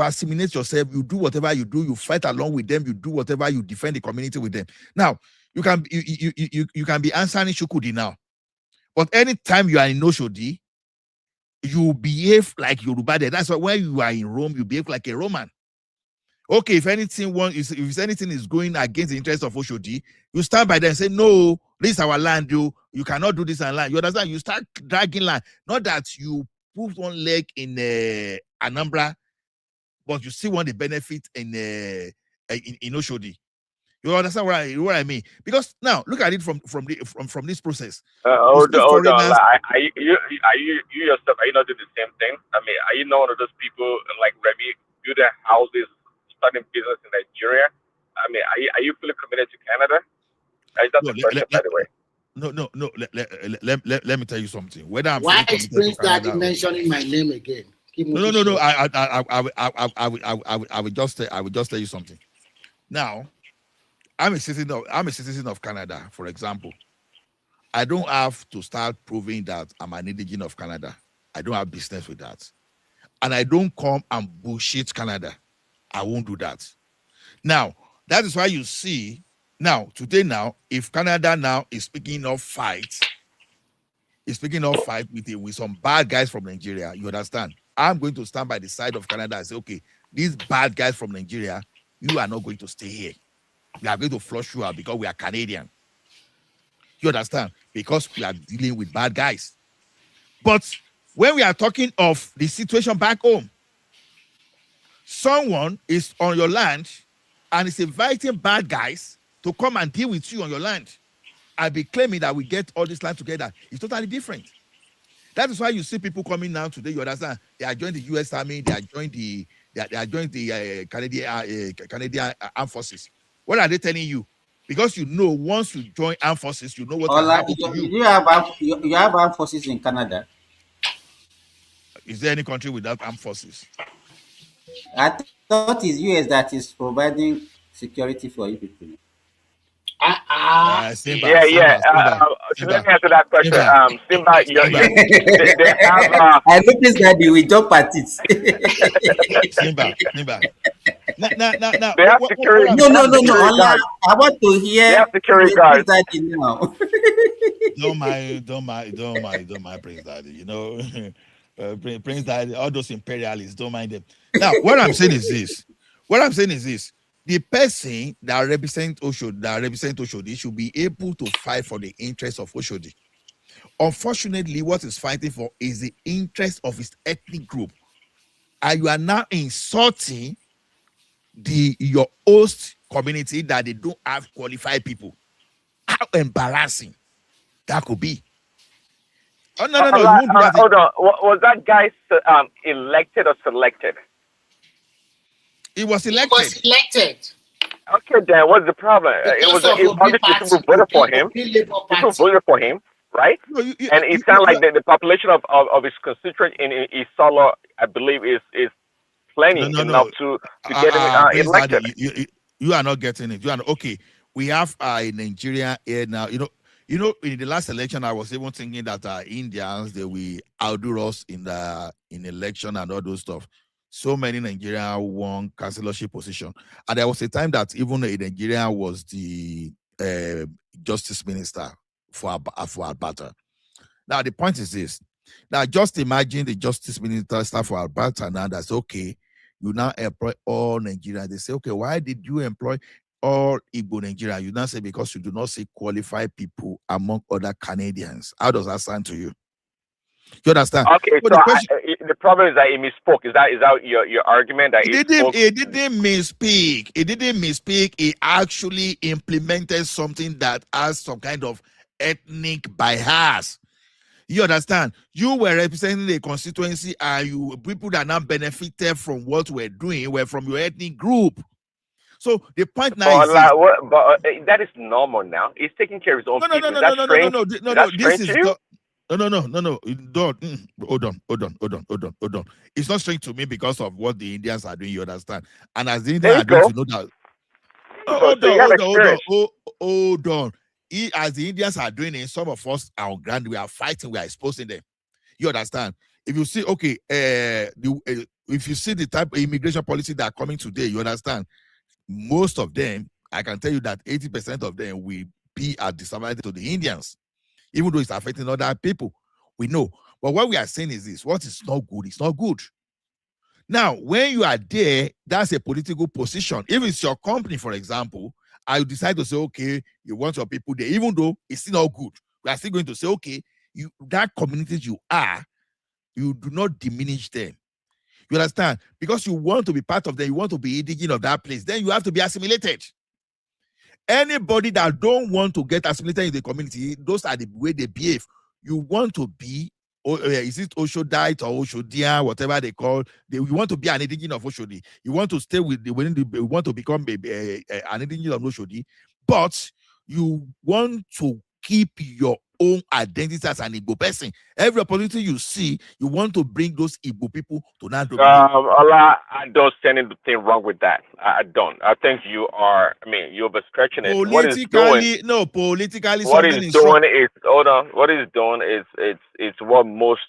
A: assimilate yourself. You do whatever you do. You fight along with them. You do whatever you defend the community with them. Now you can be answering Shukudi now, but anytime you are in Oshodi, you behave like Yoruba there. That's why when you are in Rome, you behave like a Roman. Okay, if anything is going against the interest of Oshodi, you stand by them and say, no, this is our land, you cannot do this and land. You understand? You start dragging land. Not that you put one leg in Anambra, but you still want the benefit in Oshodi. You understand what I mean? Because now look at it from this process.
U: Hold on. Like, are you yourself? Are you not doing the same thing? I mean, are you not one of those people like Remy building houses, starting business in Nigeria? I mean, are you fully committed to Canada? That's the question, by the way.
A: No. Let me tell you something. Whether I'm
F: why is Prince Daddy mentioning my name again?
A: No. I will just tell you something. Now, I'm a citizen of Canada, for example. I don't have to start proving that I'm an indigenous of Canada. I don't have business with that. And I don't come and bullshit Canada. I won't do that. Now, that is why you see, today, if Canada now is speaking of fight with some bad guys from Nigeria, you understand? I'm going to stand by the side of Canada and say, okay, these bad guys from Nigeria, you are not going to stay here. We are going to flush you out because we are Canadian. You understand? Because we are dealing with bad guys. But when we are talking of the situation back home, someone is on your land and is inviting bad guys to come and deal with you on your land. I'll be claiming that we get all this land together. It's totally different. That is why you see people coming now today. You understand? They are joining the U.S. Army. They are joining the Canadian Armed Forces. What are they telling you? Because you know, once you join armed forces, you know what can happen to you.
T: You have armed forces in Canada.
A: Is there any country without armed forces?
T: I thought it's US that is providing security for you people.
U: Simba. Let me answer that question. Simba, they have.
T: I noticed that we jump at it.
A: Simba. No.
U: They have security.
T: No. I want to hear.
U: They have security guards.
T: Now.
A: Don't mind Prince Daddy. You know, Prince Daddy, all those imperialists, don't mind them. Now, what I'm saying is this. The person that represents Oshodi should be able to fight for the interests of Oshodi. Unfortunately, what he's fighting for is the interest of his ethnic group. And you are now insulting your host community that they don't have qualified people. How embarrassing that could be. Oh, no.
U: Hold on. Was that guy elected or selected?
A: He was elected.
U: Okay, then what's the problem? It was obviously people voted for him. People voted for him. right?
A: No,
U: And it sounds like the population of his constituent in Isolo, I believe, is plenty enough to get him
A: Prince
U: elected.
A: Daddy, you are not getting it. You are not, okay. We have a Nigeria here now. In the last election, I was even thinking that Indians, they will outdo us in election and all those stuff. So many Nigerians won councillorship position, and there was a time that even a Nigerian was the justice minister for Alberta. Now the point is this. Now just imagine the justice minister for Alberta now. That's okay. You now employ all Nigerians. They say, okay, why did you employ all Igbo Nigerians? You now say because you do not see qualified people among other Canadians. How does that sound to you? You understand?
U: Okay, so the problem is that he misspoke. Is that your argument that
A: he didn't misspeak? He didn't misspeak. He actually implemented something that has some kind of ethnic bias. You understand? You were representing a constituency, and people that now benefited from what we're doing were from your ethnic group. So the point now is
U: that is normal now. He's taking care of his own people. Is that strange?
A: No. Don't. Hold on. It's not strange to me because of what the Indians are doing. You understand? And as the Indians are doing, you know that. Hold on. As the Indians are doing it, some of us are on ground. We are fighting. We are exposing them. You understand? If you see, okay, if you see the type of immigration policy that are coming today, you understand? Most of them, I can tell you that 80% of them will be at disadvantage to the Indians, even though it's affecting other people. We know. But what we are saying is this: what is not good, it's not good. Now, when you are there, that's a political position. If it's your company, for example, I decide to say, okay, you want your people there, even though it's still not good. We are still going to say, okay, that community you are, you do not diminish them. You understand? Because you want to be part of them, you want to be indigenous of that place, then you have to be assimilated. Anybody that don't want to get assimilated in the community, those are the way they behave. You want to be, is it Oshodite or Oshodia, whatever they call, you want to be an indigenous of Oshodi. You want to stay you want to become an indigenous of Oshodi, but you want to keep your own identity as an Igbo person. Every opportunity you see, you want to bring those Igbo people to now dominate.
U: I don't see anything wrong with that. I don't. I think you're overstretching it.
A: Politically,
U: what he's doing is, hold on. What he's doing is it's what most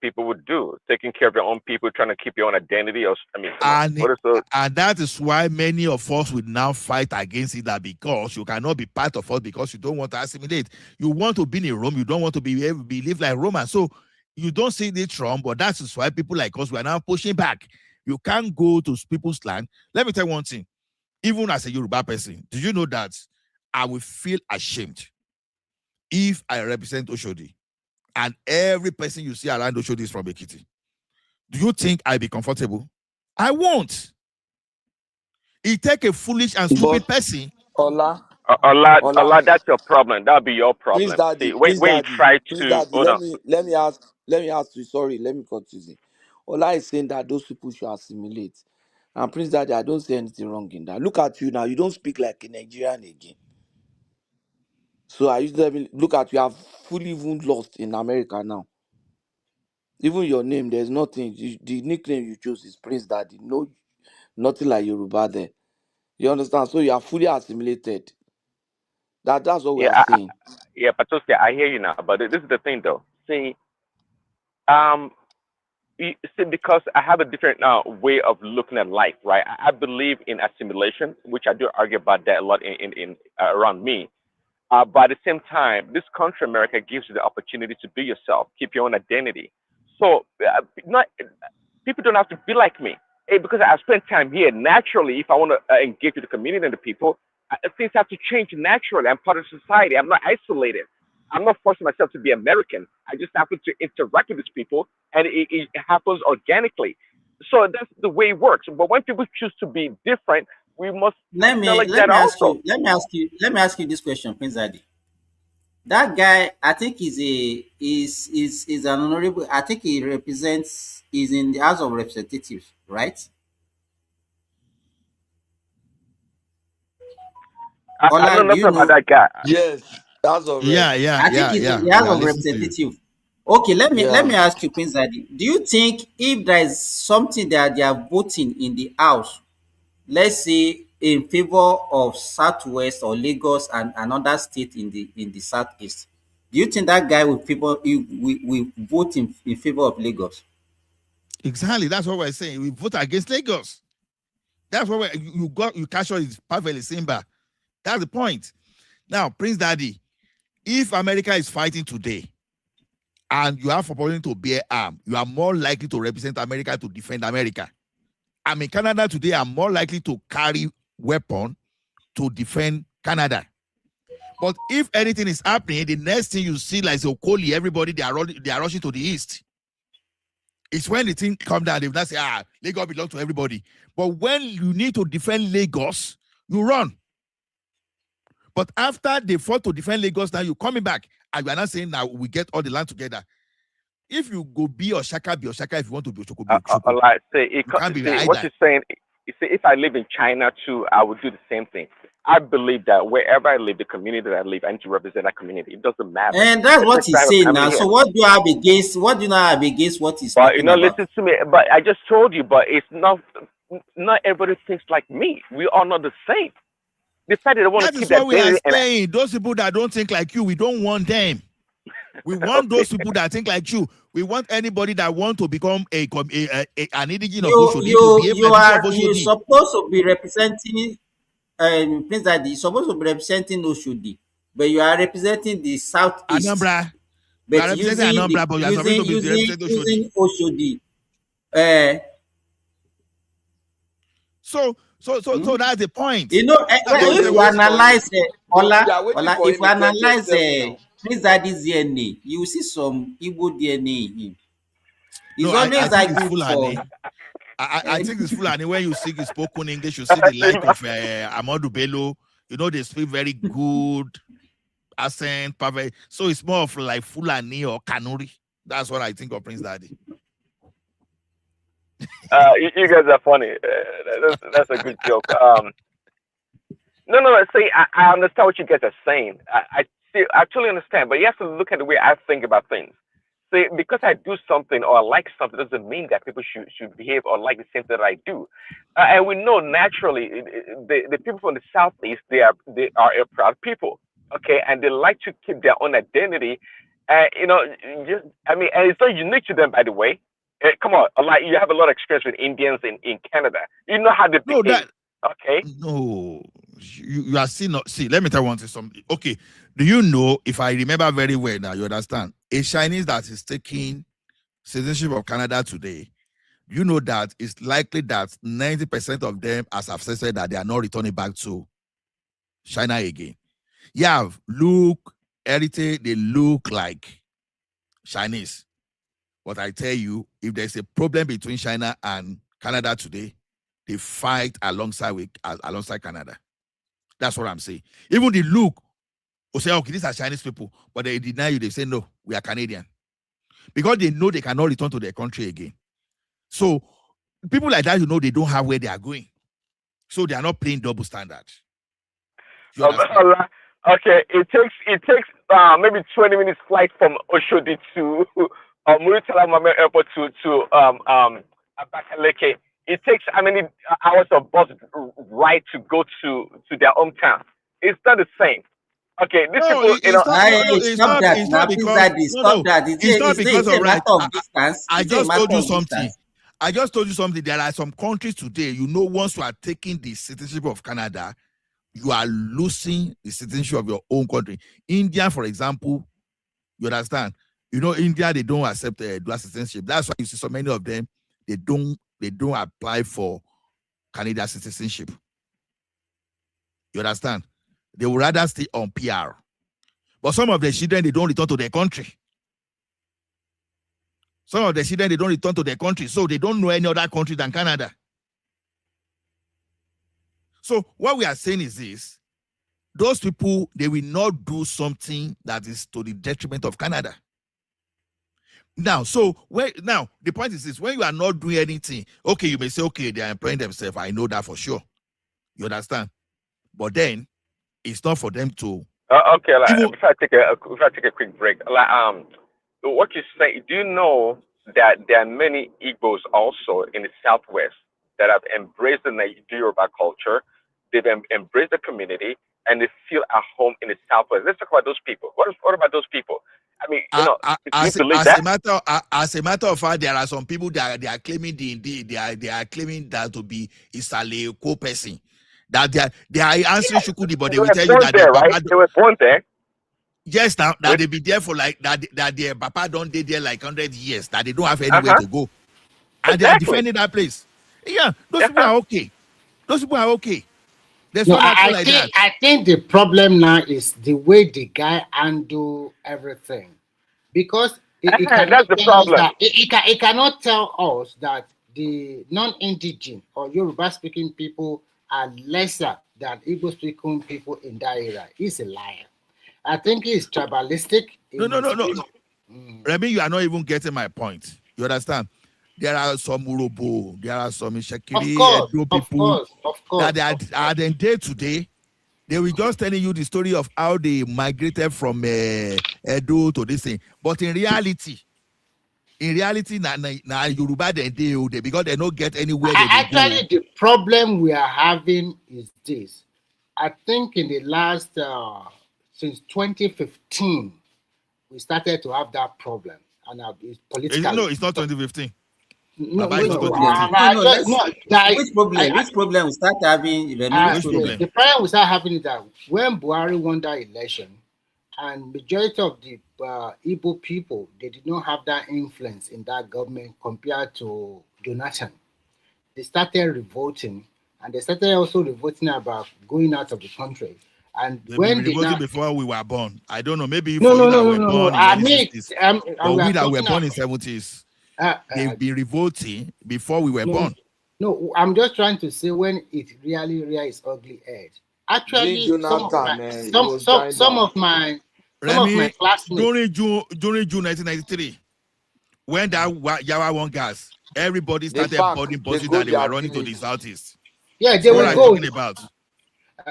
U: people would do, taking care of your own people, trying to keep your own identity.
A: And that is why many of us will now fight against it, that because you cannot be part of us because you don't want to assimilate. You want to be in Rome, you don't want to live like Roman. So you don't see it wrong, but that is why people like us, we are now pushing back. You can't go to people's land. Let me tell you one thing. Even as a Yoruba person, do you know that I will feel ashamed if I represent Oshodi and every person you see around Oshodi is from Ekiti? Do you think I'll be comfortable? I won't. It take a foolish and stupid person.
U: Allah, that's your problem. That'll be your problem. When you try to hold on.
G: Let me ask you, sorry, let me continue. Ola is saying that those people should assimilate. And Prince Daddy, I don't say anything wrong in that. Look at you now, you don't speak like a Nigerian again. So I used to look at you, have fully even lost in America now. Even your name, there's nothing. The nickname you chose is Prince Daddy. No, nothing like Yoruba there. You understand? So you are fully assimilated. That's what we are saying.
U: Patosia, I hear you now. But this is the thing, though. See, because I have a different way of looking at life, right? I believe in assimilation, which I do argue about that a lot in around me. But at the same time, this country, America, gives you the opportunity to be yourself, keep your own identity. So people don't have to be like me. Because I spend time here, naturally, if I want to engage with the community and the people, things have to change naturally. I'm part of society. I'm not isolated. I'm not forcing myself to be American. I just happen to interact with these people, and it happens organically. So that's the way it works. But when people choose to be different, we must
T: let me ask you this question, Prince Adi. That guy, I think is an honorable. I think he is in the House of Representatives, right?
U: I don't know about that guy.
G: Yes. That's all.
T: I think it's the House of Representatives. Okay, let me ask you, Prince Daddy. Do you think if there is something that they are voting in the House, let's say in favor of Southwest or Lagos and another state in the Southeast, do you think that guy will vote in favor of Lagos?
A: Exactly. That's what we're saying. We vote against Lagos. That's what you capture is perfectly simple. That's the point. Now, Prince Daddy, if America is fighting today and you have opportunity to bear arm, you are more likely to represent America to defend America. I'm in Canada today, I'm more likely to carry weapon to defend Canada. But if anything is happening, the next thing you see, like Okoli, everybody, they are rushing to the east. It's when the thing come down, they will not say, Lagos belongs to everybody. But when you need to defend Lagos, you run. But after they fought to defend Lagos, now you're coming back. And you are not saying now we get all the land together. If you go be Oshaka, if you want to be Oshoko, be Oshoko.
U: Like say, what you're saying, you see, if I live in China too, I would do the same thing. I believe that wherever I live, the community that I live, I need to represent that community. It doesn't matter.
T: And that's what he's saying now. So what do you have against? What do you not have against what he's
U: talking
T: talking about?
U: Listen to me. But I just told you. But it's not everybody thinks like me. We are not the same. The fact that they want to keep that.
A: That is what we are saying. Those people that don't think like you, we don't want them. We want those people that think like you. We want anybody that want to become an indigenous.
T: You're supposed to be representing. Prince Daddy, you're supposed to be representing Oshodi, but you are representing the Southeast.
A: Anambra.
T: But using Oshodi.
A: So that's the point.
T: You know, if you analyze if you analyze Prince Daddy's DNA, you see some Igbo DNA in him. It's always like good for.
A: I think it's Fulani. When you see spoken English, you see the like of Amadou Bello. You know, they speak very good accent, perfect. So it's more of like Fulani or Kanuri. That's what I think of Prince Daddy.
U: You guys are funny. That's a good joke. No. See, I understand what you guys are saying. I totally understand, but you have to look at the way I think about things. See, because I do something or I like something doesn't mean that people should behave or like the same thing that I do. And we know naturally the people from the Southeast, they are a proud people, okay, and they like to keep their own identity. And it's not unique to them, by the way. Come on, like you have a lot of experience with Indians in Canada. You know how they behave. Okay.
A: No, you are still not. See, let me tell you one thing. Something. Okay. Do you know, if I remember very well now, you understand, a Chinese that is taking citizenship of Canada today, you know that it's likely that 90% of them, as I've said, that they are not returning back to China again. Yeah, heritage, they look like Chinese. But I tell you, if there's a problem between China and Canada today, they fight alongside Canada. That's what I'm saying. Even the look, will say, okay, these are Chinese people, but they deny you. They say, no, we are Canadian. Because they know they cannot return to their country again. So people like that, you know, they don't have where they are going. So they are not playing double standards.
U: Okay, it takes maybe 20 minutes flight from Oshodi to Muritala Mame Airport to Abakaleke. It takes how many hours of bus ride to go to their hometown? It's not the same. Okay, this people,
A: it's not because of right. I just told you something. I just told you something. There are some countries today, you know, once you are taking the citizenship of Canada, you are losing the citizenship of your own country. India, for example, you understand? You know, India, they don't accept dual citizenship. That's why you see so many of them, they don't apply for Canadian citizenship. You understand? They would rather stay on PR. But some of the children, they don't return to their country. Some of the children, they don't return to their country. So they don't know any other country than Canada. So what we are saying is this. Those people, they will not do something that is to the detriment of Canada. Now, the point is this. When you are not doing anything, okay, you may say, okay, they are employing themselves. I know that for sure. You understand? But then, it's not for them to
U: Okay, like,
A: Even
U: before I take a quick break, like what you say, do you know that there are many Igbos also in the southwest that have embraced the Yoruba culture, they've embraced the community, and they feel at home in the southwest. Let's talk about those people. What about those people? I mean, you know, do you believe that?
A: as a matter of fact, there are some people that they are claiming they are claiming that to be Isale co-person. That they are answering Shukudi, but they will tell you that
U: there,
A: their
U: right?
A: papa.
U: They were born there.
A: Yes, now that they be there for like that their papa don't stay there like 100 years, that they don't have anywhere
U: Uh-huh.
A: to go, and they are
U: Exactly.
A: defending that place. Yeah, those people are okay. Those people are okay. There's
F: No,
A: no matter like that.
F: I think the problem now is the way the guy handle everything, because it cannot
U: That's the
F: tell us
U: problem.
F: that it cannot tell us that the non-indigenous or Yoruba-speaking people are lesser than Igbo-speaking people in that area. He's a liar. I think he's tribalistic.
A: No. Remy, you are not even getting my point. You understand? There are some Urobo, there are some Shekiri, Edo people that are then day to day. They were just telling you the story of how they migrated from Edo to this thing. But in reality, na Yoruba they because they don't get anywhere.
F: Actually, the problem we are having is this. I think in the last since 2015, we started to have that problem, and it's political.
A: No, it's not 2015.
F: No,
T: which problem we start having?
F: The problem we start having is that when Buhari won that election, and majority of the Igbo people, they did not have that influence in that government compared to Jonathan. They started revolting, and they started also revolting about going out of the country. And when they
A: revolting before we were born, I don't know. Maybe
F: no.
A: I mean, but we that were born in 70s, they've been revolting before we were born.
F: No, I'm just trying to say when it really rears its ugly head. Actually, some of my classmates
A: during June 1993, when that Yawa won gas, everybody started boarding buses that they were running to the southeast.
F: Yeah, they were
A: talking about.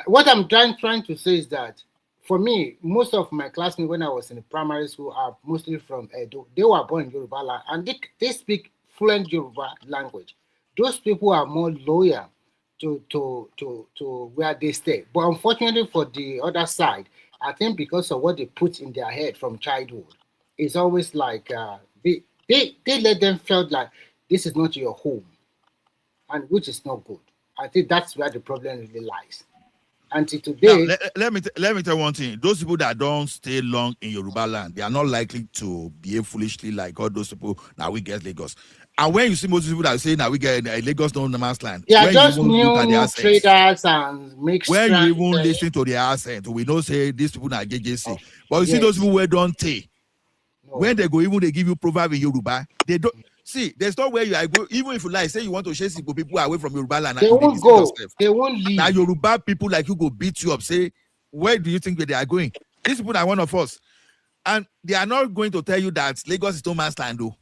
F: What I'm trying to say is that for me, most of my classmates when I was in the primary school are mostly from Edo. They were born in Yoruba land and they speak fluent Yoruba language. Those people are more loyal to where they stay. But unfortunately for the other side, I think because of what they put in their head from childhood, it's always like they let them feel like this is not your home, and which is not good. I think that's where the problem really lies. Until today,
A: now, let me tell one thing. Those people that don't stay long in Yoruba land, they are not likely to behave foolishly like all those people. Now we get Lagos. And when you see most people that say now we get Lagos no man's land,
F: yeah, just new traders and mixed.
A: When you even listen to their accent, we don't say these people are JJC. But you see those people where don't take. When they go, even they give you proverb in Yoruba, they don't see. There's not where you are go. Even if you like, say you want to chase people away from Yoruba land,
F: they won't go. They won't leave.
A: Now Yoruba people like you go beat you up. Say, where do you think they are going? These people are one of us, and they are not going to tell you that Lagos is no man's land, though.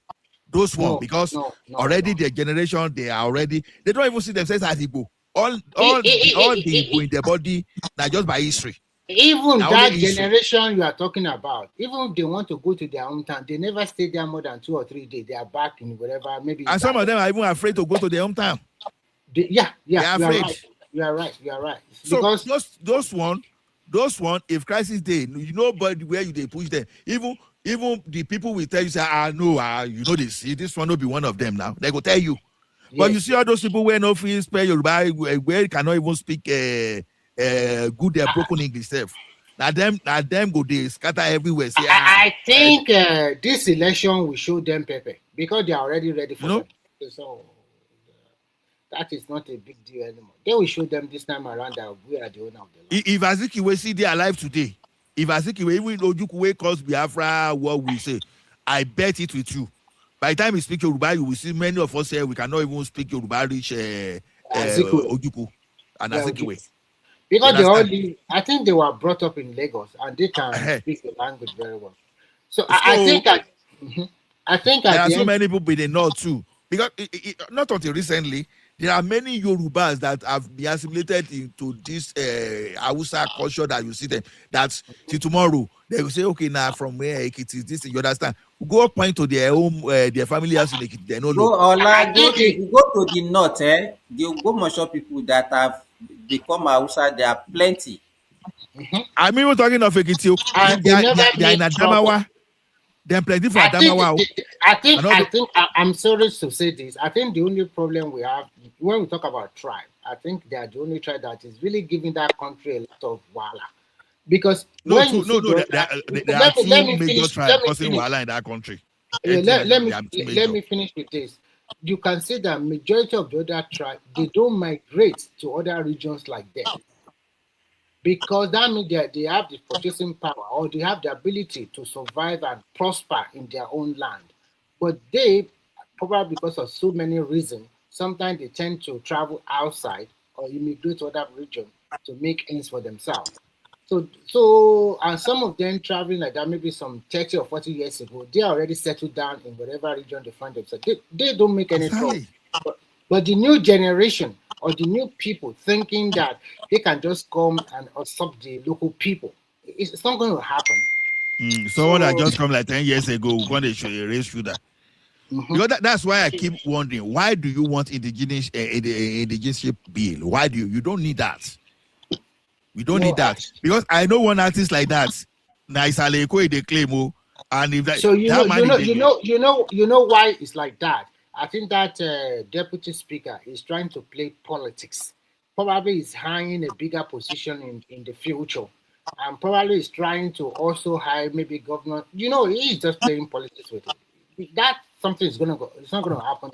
A: Those one because already their generation they don't even see themselves as Igbo. All the Igbo in their body now just by history.
F: Even now that generation you are talking about, even if they want to go to their hometown, they never stay there more than 2 or 3 days. They are back in whatever, maybe.
A: And some of them are even afraid to go to their hometown.
F: They are afraid. You are right.
A: So
F: because
A: those one, if crisis day, you know, but where they push them, even the people will tell you, say, you know, they see this one will be one of them now. They go tell you. Yes. But you see all those people where no free spell Yoruba, where cannot even speak good broken English self. Now them go they scatter everywhere. Say,
F: I think this election will show them pepper because they are already ready for them. So that is not a big deal anymore. They will show them this time around that we are the owner of the land.
A: If Azikiwe see they are alive today, if Azikiwe even Ojukuwe calls Biafra what we say, I bet it with you. By the time we speak Yoruba, you will see many of us here we cannot even speak Yoruba reach Ojuku and Azikiwe.
F: Because I think they were brought up in Lagos and they can speak the language very well. So I think
A: there are so many people in the north too. Because not until recently There are many Yorubas that have been assimilated into this Hausa culture that you see them. That's till tomorrow they will say, okay, now from where it is this, you understand? Go point to their home, their family house in Ekiti. They no
T: Go
A: look.
T: Ola, go if you go to the north, the Ogbomoso people that have become Hausa, there are plenty.
A: I mean, we're talking of Ekiti.
F: And
A: They
F: they
A: are
F: never
A: in
F: made trouble.
A: Adamawa. They're plenty for
F: I
A: Adamawa.
F: think I'm sorry to say this. I think the only problem we have when we talk about tribe, I think they are the only tribe that is really giving that country a lot of wahala. Because
A: there are two major tribes causing wahala in that country.
F: Let me finish with this. You can see that majority of the other tribes, they don't migrate to other regions like that. Because that means they have the purchasing power or they have the ability to survive and prosper in their own land. But they, probably because of so many reasons, sometimes they tend to travel outside or immigrate to other regions to make ends for themselves. So and some of them traveling like that, maybe some 30 or 40 years ago, they already settled down in whatever region they find themselves. They don't make any trouble. But the new generation or the new people thinking that they can just come and usurp the local people, it's not going to happen.
A: Someone that just come like 10 years ago, we're going to raise shooter. Because that's why I keep wondering, why do you want indigenous bill? Why do you don't need that? We don't need that. Because I know one artist like that. Nice Aleko they claim, and if that
F: so you know why it's like that. I think that deputy speaker is trying to play politics. Probably is hanging a bigger position in the future. And probably is trying to also hire maybe governor. He's just playing politics with it. That something is gonna go. It's not gonna happen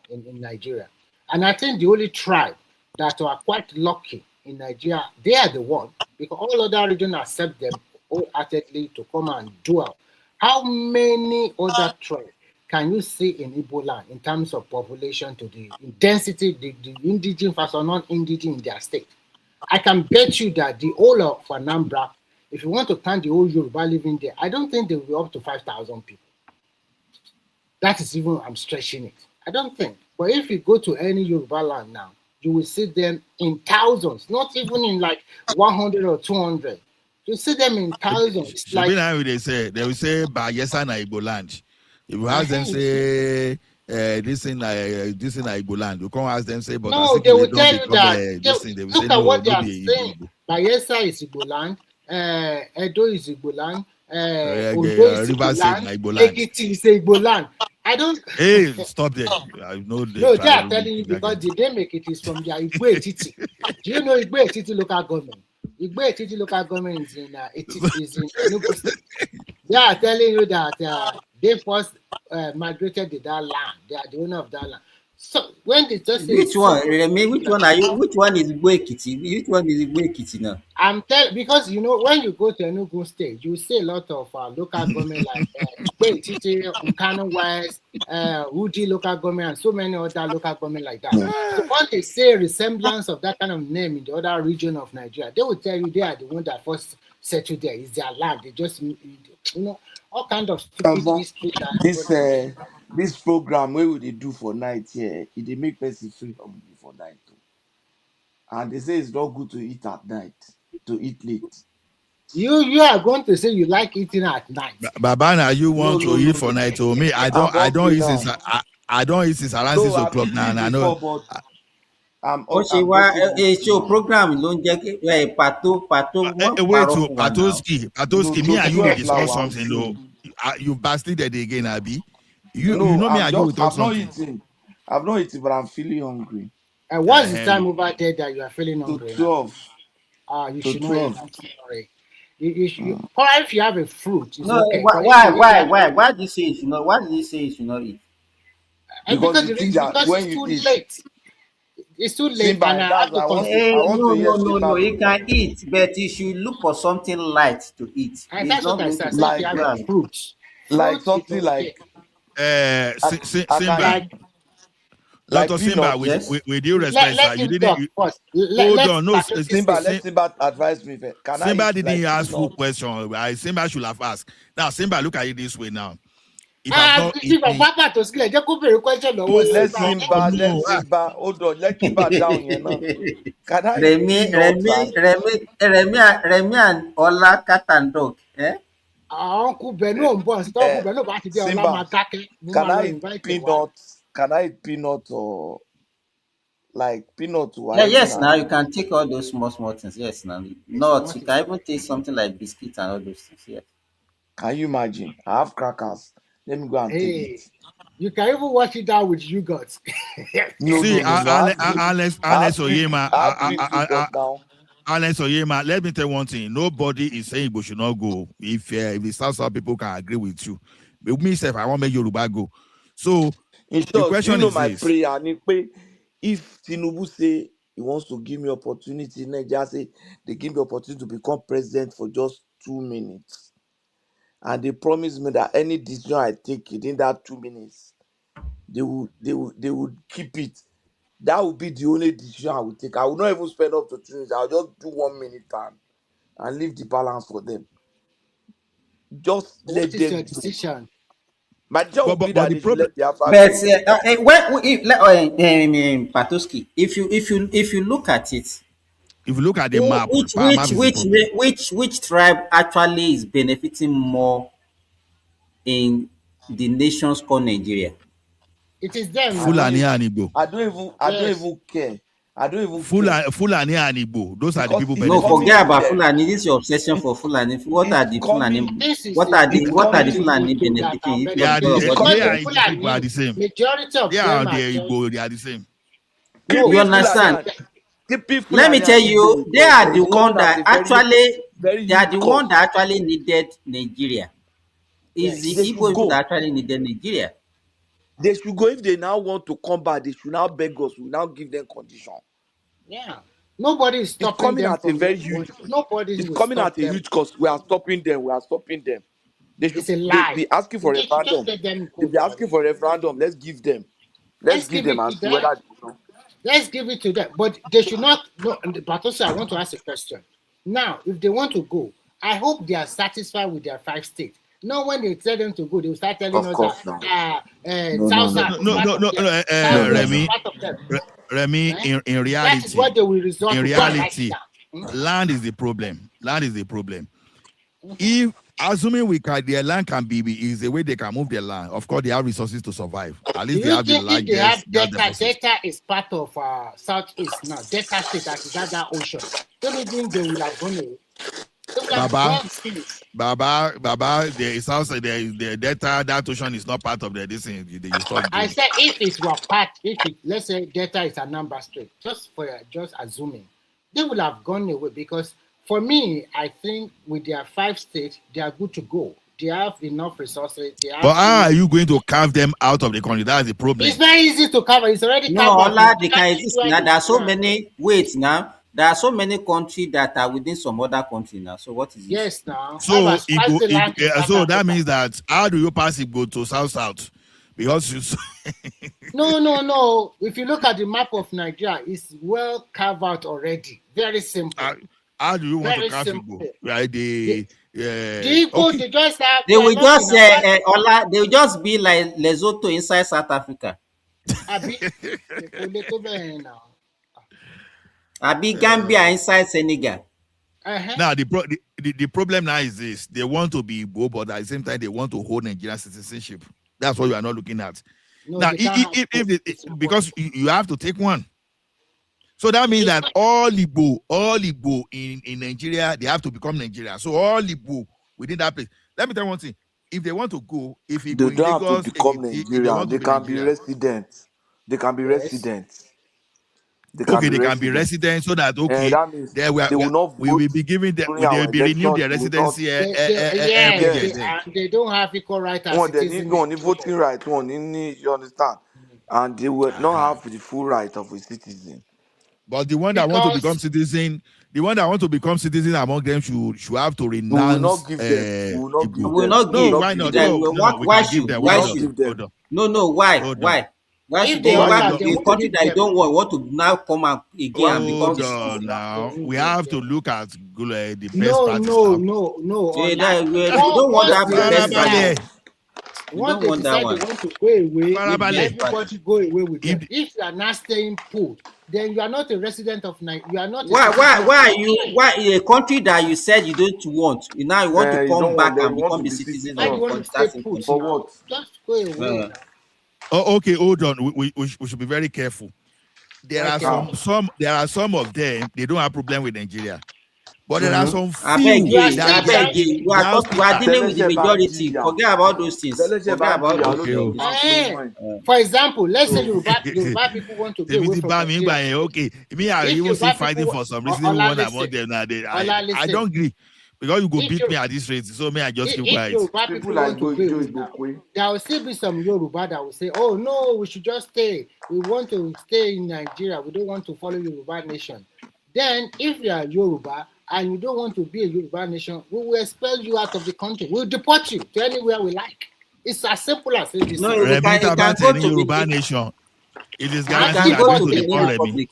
F: in Nigeria. And I think the only tribe that are quite lucky in Nigeria, they are the one, because all other regions accept them wholeheartedly to come and dwell. How many other tribes can you see in Igbo land in terms of population to the density, the indigenous versus non-indigenous in their state? I can bet you that the whole of Anambra, if you want to count the whole Yoruba living there, I don't think they will be up to 5,000 people. That is even, I'm stretching it. I don't think. But if you go to any Yoruba land now, you will see them in thousands, not even in like 100 or 200. You see them in thousands.
A: Like they will say Bayesa na Igbo land. If you ask them say this in Igbo land, you can't ask them say, but
F: no, they will tell you that. Look at what they are saying. Bayesa is Igbo land, Edo is Igbo land, Ondo is Igbo land, Ekiti is Igbo land. I don't.
A: Hey, stop there. I know
F: no, they are telling you because the name Ekiti is from their Igbo Etiti. Do you know Igbo Etiti local government? Igbo Etiti local government is in Enugu State. They are telling you that they first migrated to that land. They are the owner of that land. So when they just say
T: which one? Which one are you? Which one is Igbo Ekiti? Which one is Igbo Ekiti now?
F: I'm telling because when you go to Enugu State, you see a lot of local government like Igbo Etiti, Nkanu West, Uji local government, and so many other local government like that. So when they say resemblance of that kind of name in the other region of Nigeria, they will tell you they are the one that first settled there. It's their land. They just all kind of stupid history.
G: This program where would they do for night here? They make person feel hungry for night too. And they say it's not good to eat at night, to eat late.
F: You are going to say you like eating at night.
A: Babana, you want to eat for night? To me, I don't eat since I don't eat since around 6 o'clock now. I know.
T: It's your program. Don't get
A: Patoski. Me and you will discuss something. Though you bastard again, Abi. You know me. I do talk something.
G: I've not eaten, but I'm feeling hungry.
F: And what's the time over there that you are feeling hungry?
G: 12.
F: You should know. Or if you have a fruit, it's okay.
T: Why do you say you know? Why did you say you should not eat?
G: Because it's too late.
F: It's too late.
T: No, you can eat, but you should look for something light to eat.
F: And that's what I said. Like you have a fruit.
G: Like something like
A: Simba. Dr. Simba, with due respect, you didn't. Hold on, no,
G: Simba. Let Simba advise me.
A: Simba didn't ask full question. Simba should have asked. Now, Simba, look at it this way now. if I've not eaten.
G: Let Simba, hold on, let Kimba down, you know. Can I
T: Remy and Ola cat and dog. Eh?
G: Simba, can I eat peanuts? Can I eat peanuts or like peanuts or
T: Yeah,
G: anything
T: yes,
G: like
T: now
G: that?
T: you can take all those small things. Yes, now. Not you can even take something like biscuits and all those things. Yes.
G: Can you imagine? I have crackers. Let me go and take it.
F: You can even wash it out with yogurt.
G: No.
A: Alex Oyema,
G: now.
A: Alex Oyema, let me tell you one thing. Nobody is saying we should not go. If the South people can agree with you. But me, if I want to make Yoruba go. So,
G: in
A: the
G: short,
A: question
G: you know
A: is
G: my
A: this.
G: prayer. If Tinubu say he wants to give me opportunity, Nigeria say they give me opportunity to become president for just 2 minutes. And they promise me that any decision I take within that 2 minutes, they would keep it. That would be the only decision I would take. I will not even spend up to 2 minutes. I'll just do 1 minute and leave the balance for them. Just let them
F: your
G: do.
F: decision?
G: My job would be that they should let the Afro.
T: But Patoski, if you look at it,
A: if you look at the map,
T: which tribe actually is benefiting more in the nations called Nigeria?
F: It is them.
A: Fulani and Igbo.
G: I don't even care. I don't even
A: Fulani and Igbo. Those are the people
T: No, forget about Fulani. This is your obsession for Fulani. What are the Fulani? What are the Fulani benefiting?
A: They are the same.
F: Majority of them are
A: Igbo. They are the same.
T: You understand? Let me tell you, they are the one that actually needed Nigeria. Is the Igbo people that actually needed Nigeria?
G: They should go. If they now want to come back, they should now beg us. We now give them condition.
F: Yeah. Nobody is stopping them from
G: It's coming at a huge cost. We are stopping them. They should be asking for a referendum. They'll be asking for a referendum. Let's give them. Let's give them and see whether
F: let's give it to them. But they should not. No, but also I want to ask a question. Now, if they want to go, I hope they are satisfied with their 5 states. Not when they tell them to go, they will start telling us that
A: Remy, in reality,
F: that is what they will resort
A: in
F: to
A: reality, land is the problem. If assuming their land can be is the way they can move their land. Of course, they have resources to survive. At least they have the largest.
F: Delta is part of Southeast now. Delta state that is at that ocean. Don't you think they will have gone away?
A: Baba, the Delta, that ocean is not part of the this thing.
F: I said if it were part, let's say Delta is a number straight, just assuming, they will have gone away because for me, I think with their 5 states, they are good to go. They have enough resources.
A: But how are you going to carve them out of the country? That's the problem.
F: It's very easy to cover. It's already covered.
T: Now there are so many. Wait now. There are so many countries that are within some other country now. So what is it?
F: Yes, now.
A: So that means that how do you pass Igbo to South? Because you
F: No. If you look at the map of Nigeria, it's well carved out already. Very simple.
A: How do you want to carve Igbo? Right?
F: They
T: will just be like Lesotho inside South Africa. Abi Gambia inside Senegal.
A: Now the problem now is this: they want to be Igbo, but at the same time they want to hold Nigerian citizenship. That's what you are not looking at. No, now, because you have to take one. So that means that all Igbo in Nigeria, they have to become Nigeria. So all Igbo within that place. Let me tell you one thing: if they want to go, if
G: they don't have to become Nigerian, they can be residents. They can be residents.
A: They can be residents so that
G: that means they will not
A: we will be giving them. They will be renewing their residency every year.
F: And they don't have equal rights as
G: citizens. They need voting right. You understand? And they will not have the full right of a citizen.
A: But the one that want to become citizen, among them should have to renounce.
G: We will not give them.
T: We will not give.
A: Why not?
T: Why should? No. Why? Why should they want the country that you don't want to now come again and become
A: now? We have to look at the best
F: No.
T: We don't want to have the best practice.
F: Once they decide they want to go away, everybody go away with them. If you are not staying put, then you are not a resident of Nigeria. You are not.
T: Why a country that you said you don't want, now you want to come back and become the citizen
F: Why
T: of
F: you want to stay put for what? Just go away.
A: Oh, okay, hold on. We should be very careful. There are some of them, they don't have problem with Nigeria. But there are some few.
T: We are dealing with the majority. Forget about those things. Forget about those things.
F: For example, let's say Yoruba people want to go away from Nigeria.
A: Okay, me, I even see fighting for some reason. One among them now. I don't agree. Because you go beat me at this rate, so may I just keep quiet.
F: People want to go, there will still be some Yoruba that will say, "Oh no, we should just stay. We want to stay in Nigeria. We don't want to follow Yoruba nation." Then, if you are Yoruba and you don't want to be a Yoruba nation, we will expel you out of the country. We'll deport you to anywhere we like. It's as simple as it is.
A: No, it can go to Yoruba nation. It is guaranteed to the Remi.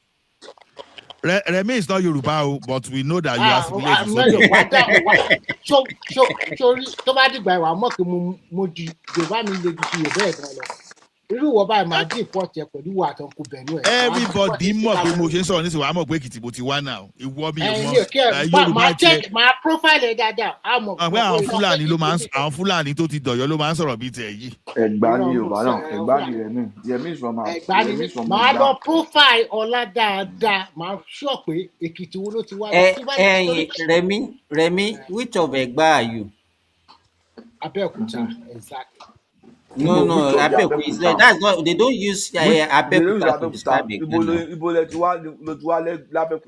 A: Remi is not Yoruba, but we know that you are assimilated.
F: So,
A: everybody must be motion so this I'm not waiting to one now. It will be
F: my profile that I'm
A: Fulani I'm Fulani to the your man sort of bit
B: Yemi is from
F: my profile all that my shop Ekiti wo ti wa
T: Remi, which of Egba are you?
F: Abeokuta, exactly.
T: No, Abeokuta is there. That's not. They don't use Abeokuta to describe Egba.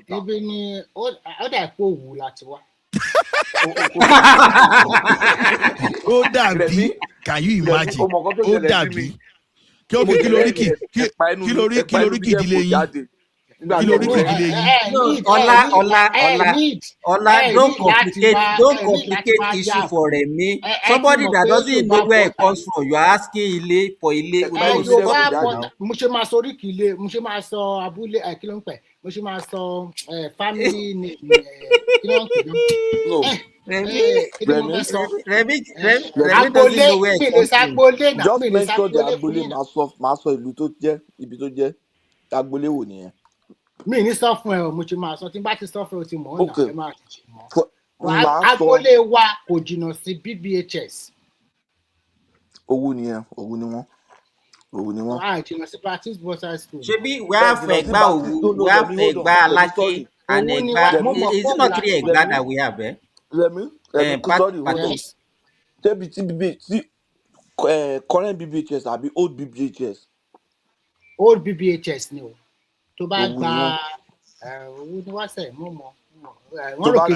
F: Even other people láti wá.
A: Oh, Dabi, can you imagine? Oh, Dabi. Kiloriki ìdílé yín.
T: Ola, don't complicate issue for Remi. Somebody that doesn't know where it comes from, you are asking Ile for Ile.
F: Mo ṣe máa sọ oríkì ilé, mo ṣe máa sọ abúlé kí ló ń pè, mo ṣe máa sọ family name kí ló ń pè.
T: Remi
B: doesn't know where it comes from. Just mention the Agbole máa sọ ìlú tó jẹ́, ibi tó jẹ́. Agbole wo nìyẹn?
F: Mi ní sọ fún ẹ o, mo ti máa sọ tí n bá ti sọ fún ẹ o ti mọ̀ ọ́n náà ẹ máa ti mọ̀. Agbole wa kò jìnnà sí BBHS.
B: Owó nìyẹn, owó ni wọ́n.
F: Jìnnà sí Baptist Boys School.
T: Ṣebí we have Egba Owu, we have Egba Alake and Egba. Is it not 3 Egba that we have?
B: Remi, sorry. Tẹ́bi current BBHS àbí old BBHS?
F: Old BBHS ni o. Tó bá gba owó ni wá sẹ̀ mọ́ mọ́. Wọ́n rò pé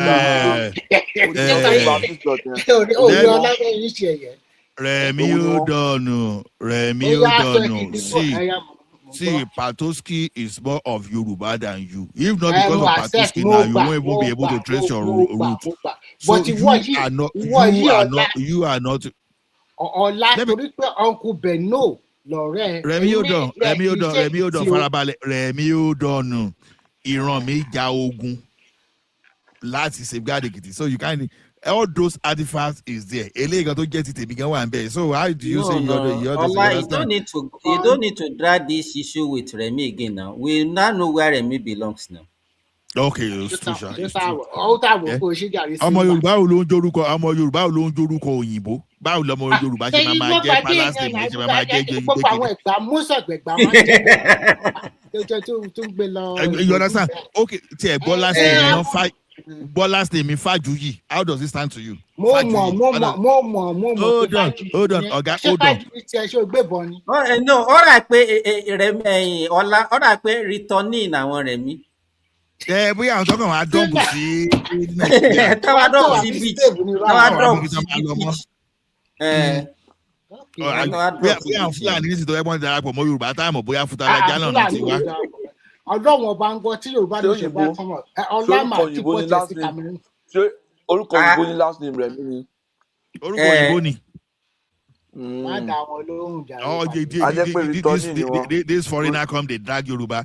A: Remi Udonu. See, Patoski is more of Yoruba than you. If not because of Patoski, now you won't even be able to trace your route. So you are not.
F: Ọlá torí pé Uncle Beno lọ̀rẹ́.
A: Remi Udonu farabalẹ̀. Remi Udonu ìran mi ja ogun láti safeguard Ekiti. So you can't. All those artifacts is there. Eléyìí tó jẹ́ ti tèmi gan wà ń bẹ̀. So how do you say you're
T: Ola, you don't need to drag this issue with Remi again now. We now know where Remi belongs now.
A: Okay, it's true.
F: Ọmọ
A: Yorùbá ò ló ń jorúkọ òyìnbó. Báwo lọmọ Yorùbá ṣe máa jẹ́ palace name ṣe máa jẹ́ jẹ́
F: gbogbo àwọn ẹ̀gbá mọ́sọ̀gbẹ̀gbà máa ń jẹ́ tó ń gbé lọ.
A: You understand? Okay, tí ẹ gbọ́ last name náà fight. Bọ́lá's name in Fajuyi. How does it stand to you?
F: Mo mọ̀.
A: Hold on. Ọ̀gá, hold on.
T: No, all right pé Ọlá, all right pé returning àwọn Remi.
A: Bóyá àwọn tọ́kàn wá dọ́ọ̀bù sí
T: Nàìjíríà. Táwa dọ́ọ̀bù sí beach.
A: Bóyá àwọn Fúlàní ní ìsìtò ẹ̀gbọ́n darapọ̀ mọ́ Yorùbá táàmù bóyá Fútàlájà náà ti wá.
F: Ọlọ́run ọba ń gbọ́ tí Yorùbá ní ṣe bá kọ́mọ̀ ọlọ́mà tí kò tẹ̀ sí Cameroon.
B: Ṣé orúkọ òyìnbó ní last name rẹ̀ ní?
A: Orúkọ òyìnbó ni.
F: Má dá wọn lóhùn jàre.
A: This foreigner come dey drag Yorùbá.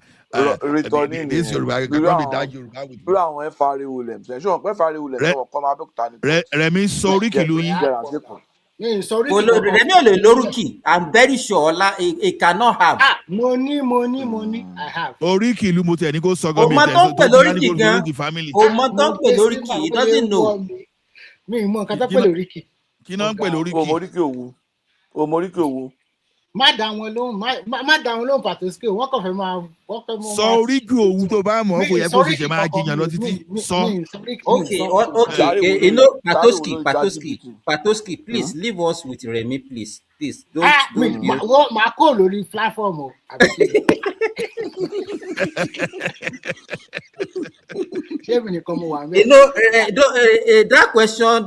A: This Yorùbá come dey drag Yorùbá with.
B: Irú àwọn FRA Williams. Ṣé o pẹ́ FRA Williams ọ̀kan máa Abẹ́òkúta ni?
A: Remi sọ oríkì lóyún.
T: Remi ò lè lórúkì. I'm very sure he cannot have.
F: Money, I have.
A: Oríkì ìlú mo tẹ̀ ní kó sọ
T: Kò mọ tó ń pè lóríkì gan.
A: family.
T: Kò mọ tó ń pè lóríkì. He doesn't know.
F: Mi mọ nǹkan tó pè lóríkì.
A: Kí náà ń pè lóríkì?
G: Omoríkì òwú.
F: Má dá wọn lóhùn Patoski. Wọ́n kàn fẹ́ máa
A: sọ oríkì òwú tó bá mọ̀ kò yẹ kó ṣẹ̀ṣẹ̀ máa jiyàn lọ títí sọ.
T: Okay. You know, Patoski, please leave us with Remi, please. Don't
F: máa kó lórí platform o.
T: You know, that question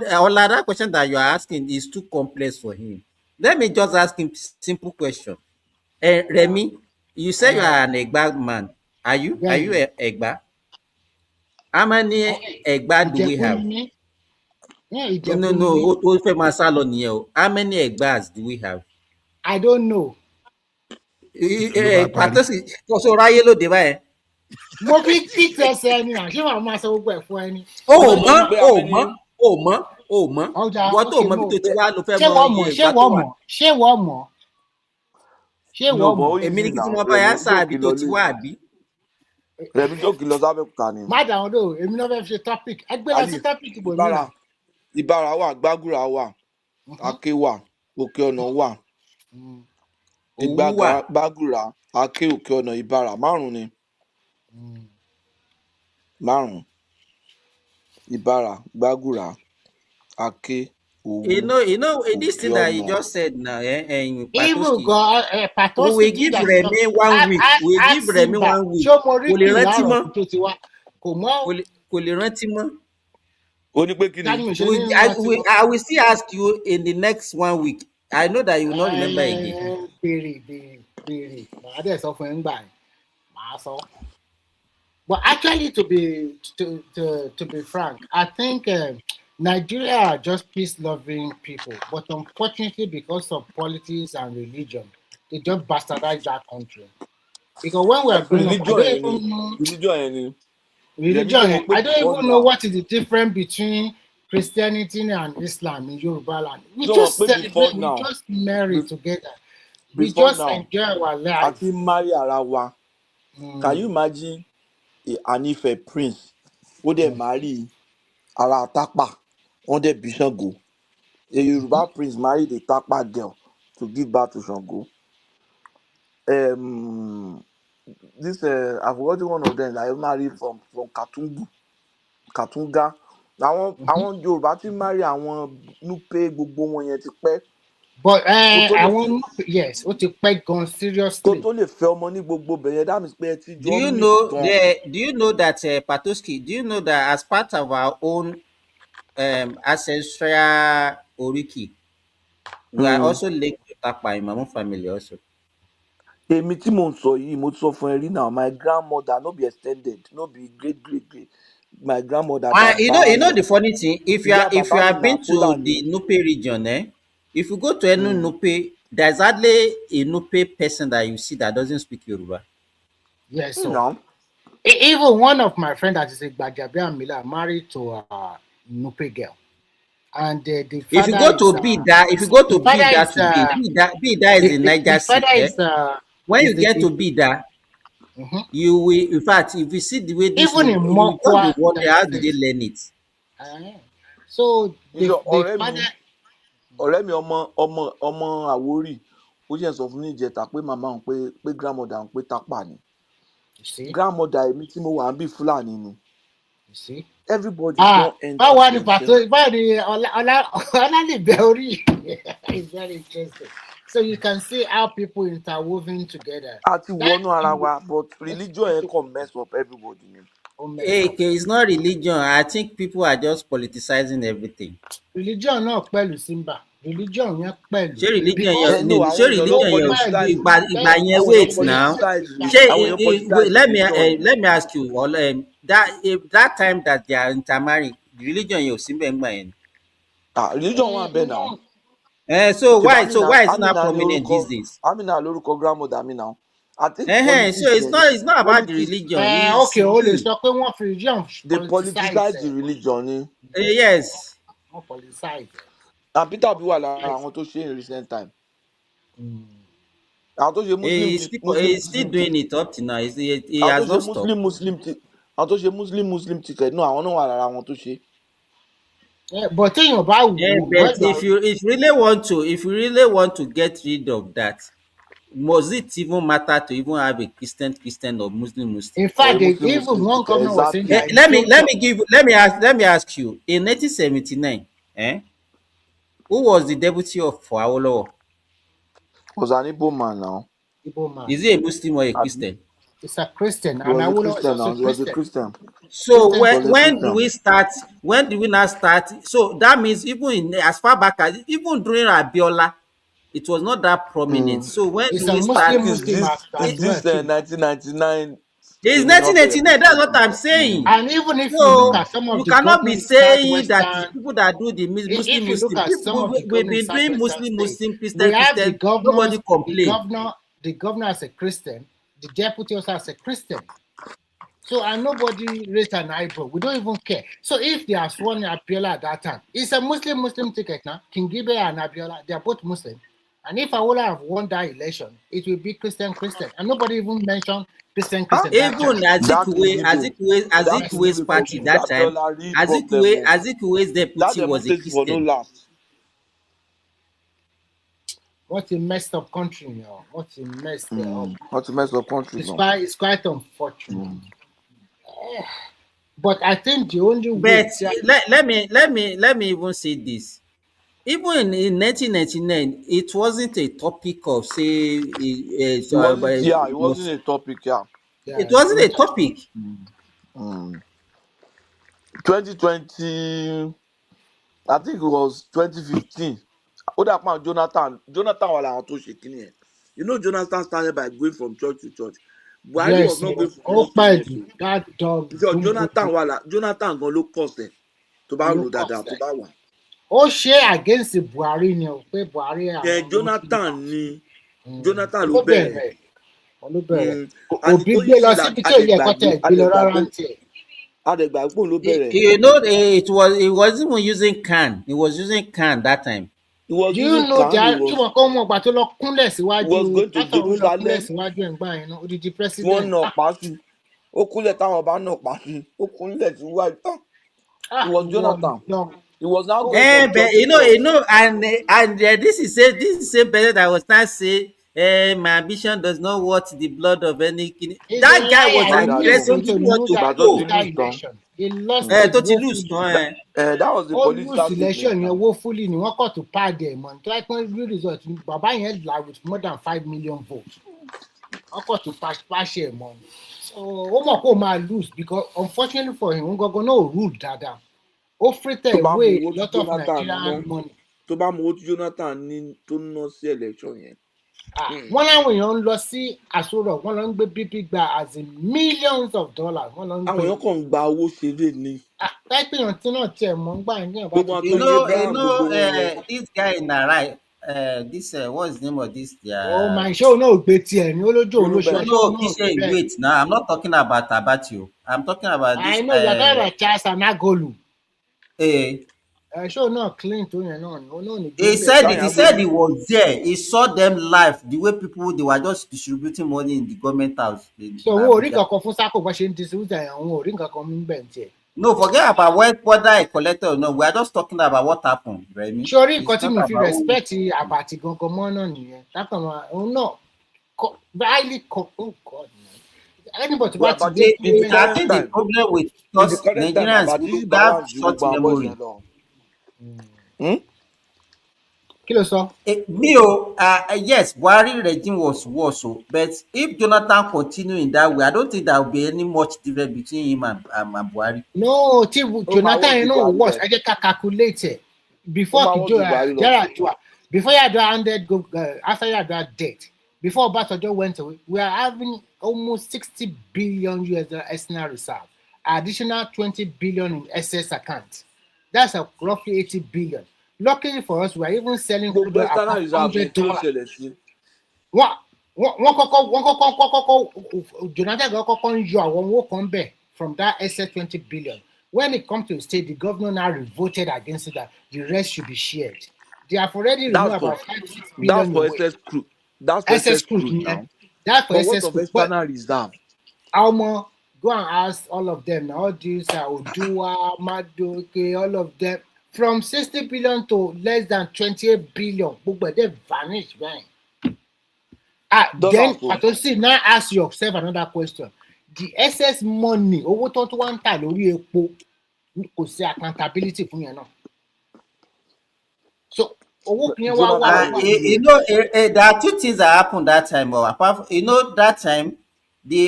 T: that you are asking is too complex for him. Let me just ask him simple question. Remi, you say you are an Egba man. Are you? Are you a Egba? How many Egba do we have? No. How many Egbas do we have?
F: I don't know.
T: Patosi, so ráyé ló dé báyẹn.
F: Mo fi kí tẹsẹ̀ ni àṣé wàá máa sọ gbogbo ẹ̀ fún ẹni.
T: Ó mọ̀. Wọ́n tó mọ̀ bí tó ti wá ló fẹ́ mọ iye ìgbà tó wà.
F: Ṣé wọ́n mọ̀?
T: Èmi ní kí tí wọ́n bá yá sáàbì tó ti wá àbí.
G: Rẹ̀mí jókòó lọ sábẹ́kúta ni.
F: Má dàwọn lò, èmi náà fẹ́ fi ṣe topic. Ẹgbẹ́ lọ sí topic bò mí.
G: Ìbàrà wà, Gbàgùrà wà, Àké wà, Òkè Ọ̀nà wà. Gbàgùrà, Àké, Òkè Ọ̀nà, Ìbàrà 5 ni. 5. Ìbàrà, Gbàgùrà, Àké, Òwu.
T: You know, this thing that you just said now,
F: Even God,
T: we will give Remi 1 week. We will give Remi 1 week. Kò lè rántí mọ́. Kò lè rántí mọ́. I will still ask you in the next 1 week. I know that you will not remember again.
F: But actually, to be frank, I think Nigeria are just peace-loving people. But unfortunately, because of politics and religion, they just bastardize that country. Because when we are growing up, I don't even know what is the difference between Christianity and Islam in Yoruba land. We just celebrate, we just marry together. We just enjoy our life.
G: Can you imagine an Ife prince who they marry Ara Tapa on the Bishango? A Yoruba prince married a Tapa girl to give birth to Shango. I've forgotten one of them. I married from Katunga. I want Yoruba to marry. I want Nupe gbogbo wọn yẹn ti pẹ́.
F: But I want what you peg on seriously.
T: Do you know that Patoski? Do you know that as part of our own ancestral Oriki, we are also linked to Tapa in my own family also.
G: Èmi tí mo ń sọ yìí mo sọ fún ẹ rí now, my grandmother no be extended, no be great. My grandmother.
T: You know the funny thing, if you have been to the Nupe region, if you go to any Nupe, there's hardly a Nupe person that you see that doesn't speak Yoruba.
F: Yes, so even one of my friends that is a Bajabi Amila married to a Nupe girl. And the
T: if you go to Bida, Bida is in Niger State. When you get to Bida, you will, in fact, if you see the way this
F: even in Mokwa,
T: how did they learn it?
F: So the
G: ọ̀rẹ́ mi ọmọ Àwórì ó jẹ́ sọ fún ní ìjẹta pé màmá òun pé grandmother òun pé Tápà ni. Grandmother èmi tí mo wà ń bí Fúlàní ni. Everybody don't enter.
F: Báwo ni pàtó báwo ni Ọlálẹ̀bẹ̀ orí? It's very interesting. So you can see how people interwoven together.
G: Àti wọnú ara wa, but religion yẹn kàn mess up everybody.
T: It's not religion. I think people are just politicizing everything.
F: Religion náà pẹ̀lú Simba. Religion yẹn pẹ̀lú.
T: Ṣé religion yẹn ìgbà yẹn wait now? Let me ask you, that time that they are intermarrying, religion yẹn ò sí bẹ́ẹ̀ gbà yẹn.
G: Religion wà bẹ́ẹ̀ now.
T: So why is it not prominent these days?
G: Amina lórúkọ grandmother mi now. I think
T: so it's not about the religion.
F: Okay, only sọ pé wọ́n fi religion.
G: They politicize the religion.
T: Yes.
F: Wọ́n politicize.
G: and Peter Obi wà lára àwọn tó ṣe in recent time. Àwọn tó ṣe
T: He's still doing it up to now. He has not stopped.
G: Àwọn tó ṣe Muslim ticket náà àwọn náà wà lára àwọn tó ṣe.
F: But thing about
T: but if you really want to get rid of that, must it even matter to even have a Christian or Muslim?
F: In fact, even one governor was saying that.
T: Let me ask you. In 1979, who was the deputy for Awolowo?
G: Was an Igbo man now.
F: Igbo man.
T: Is he a Muslim or a Christian?
F: It's a Christian.
G: He was a Christian.
T: So when do we start? When do we not start? So that means even as far back as even during Abiola, it was not that prominent. So when do we start?
G: Is this 1999?
T: It's 1999. That's what I'm saying.
F: And even if you look at some of
T: you
F: the
T: cannot be saying that people that do the Muslim, we've been doing Muslim, Christian. Nobody complain.
F: The governor as a Christian, the deputy also as a Christian. So and nobody raised an eyebrow. We don't even care. So if they have sworn Abiola at that time, it's a Muslim ticket now. King Gibe and Abiola, they are both Muslim. And if Awolowo have won that election, it will be Christian. And nobody even mentioned Christian.
T: Even Azikuwe's party that time, Azikuwe's deputy was a Christian.
F: What a messed up country, you know. What a messed up.
G: What a messed up country.
F: It's quite unfortunate. But I think the only way.
T: But let me even say this. Even in 1999, it wasn't a topic of say.
G: It wasn't a topic.
T: It wasn't a topic.
G: 2020, I think it was 2015. Jonathan was out to shaking. You know, Jonathan started by going from church to church. Buhari was not going from
F: that dog.
G: Because Jonathan go look cost to buy road that to buy one.
F: Oh, share against the Buhari ni o pe Buhari.
G: Jonathan ló bẹ̀rẹ̀.
F: Obi gbé lọ síbi tí ó yẹ kó tẹ̀ gbé lọ rárá ntẹ̀.
T: You know, he was even using can. He was using can that time.
G: He was
F: using can. He was going
G: to Jerusalem.
F: The president.
G: One no pasu. Ó kúnlẹ̀ táwọn bá náà pasu. Ó kúnlẹ̀ síwájú. It was Jonathan. It was now going
T: but you know, and this is the same person that was not saying, my ambition does not worth the blood of any king. That guy was aggressive to
F: election. He lost
G: that was the political
F: election. You woefully ni wọ́n got to pad them on. Like when real result, Baba had like with more than 5 million votes. I got to pass him on. So Omako might lose because unfortunately for him, Ngogo no rule that. Offered away a lot of Nigerian money.
G: To bá mo Jonathan ní tó ná sí election yẹn.
F: Wọ́n láwọn èèyàn ń lọ sí àsọ̀rọ̀ wọ́n lọ ń gbé bíbí gba as in millions of dollars. Wọ́n lọ ń gbé.
G: Àwọn èèyàn kàn ń gba owó ṣeré ni.
F: Láìpẹ́ yàn tí náà tiẹ̀ mọ́ ń gbà ní
T: ọ̀bá. You know, this guy in Narai, this what's the name of this?
F: Oh my show no gbé tiẹ̀ ní olójú olóṣèlú.
T: No, he say wait now. I'm not talking about you. I'm talking about this.
F: I know you're talking about Charles Anagolu.
T: Sure,
F: not clean to you.
T: He said he was there. He saw them live. The way they were just distributing money in the government house. No, forget about whether I collected or no. We are just talking about what happened, right?
F: Sure, continue if you respect about it. No, highly. Oh God. Anybody
T: I think the problem with us Nigerians we have short memory. Yes, Buhari regime was worse, but if Jonathan continue in that way, I don't think there will be any much difference between him and Buhari.
F: No, Jonathan, you know what? I get calculated before you had ended after you had that date. Before Obasanjo went away, we are having almost 60 billion US external reserve, additional 20 billion in SS account. That's roughly 80 billion. Luckily for us, we are even selling crude at $100. Jonathan from that SS 20 billion. When it comes to the state, the governor now revolted against it that the rest should be shared. They have already removed
G: That's for
F: about 5-6
G: that's
F: billion
G: for
F: away.
G: SS crew. That's for
F: SS
G: SS
F: crew,
G: crew
F: yeah.
G: now.
F: That's for
G: But what
F: SS
G: of
F: crew. But
G: external reserve?
F: Almo, go and ask all of them now. All these Odua, Madoke, all of them. From 60 billion to less than 28 billion. But they vanish, man. Then, Patosi, now ask yourself another question. The excess money, owó tó tún wá ń tà lórí epo, kò sí accountability fún yẹn náà. So, owó yẹn wá wà.
T: There are two things that happened that time. Apart from, that time,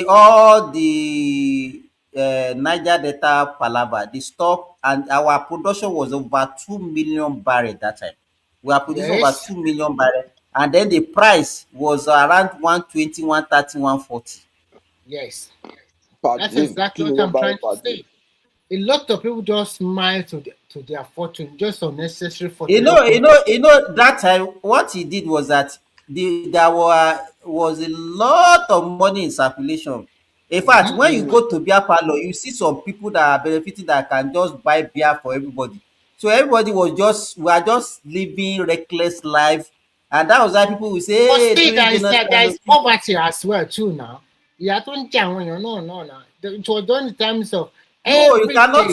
T: all the Niger Delta Palava, the stock, and our production was over 2 million barrels that time. We are producing over 2 million barrels. And then the price was around 120, 130, 140.
F: Yes. That's exactly what I'm trying to say. A lot of people just smile to their fortune, just unnecessary fortune.
T: That time, what he did was that there was a lot of money in circulation. In fact, when you go to beer parlor, you see some people that are benefiting that can just buy beer for everybody. So everybody we are just living reckless life, and that was why people will say,
F: but
T: hey,
F: still, there is
T: Jonathan,
F: poverty as well too now. Yeah, don't tell you no. It was done in terms of
T: no, you cannot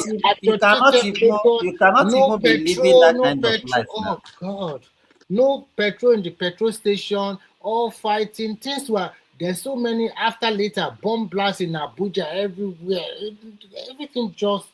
F: no
T: even be living
F: petrol,
T: that
F: no
T: kind of
F: petrol.
T: life
F: Oh
T: now.
F: God, no petrol in the petrol station. All fighting things were. There's so many after later bomb blasts in Abuja everywhere. Everything just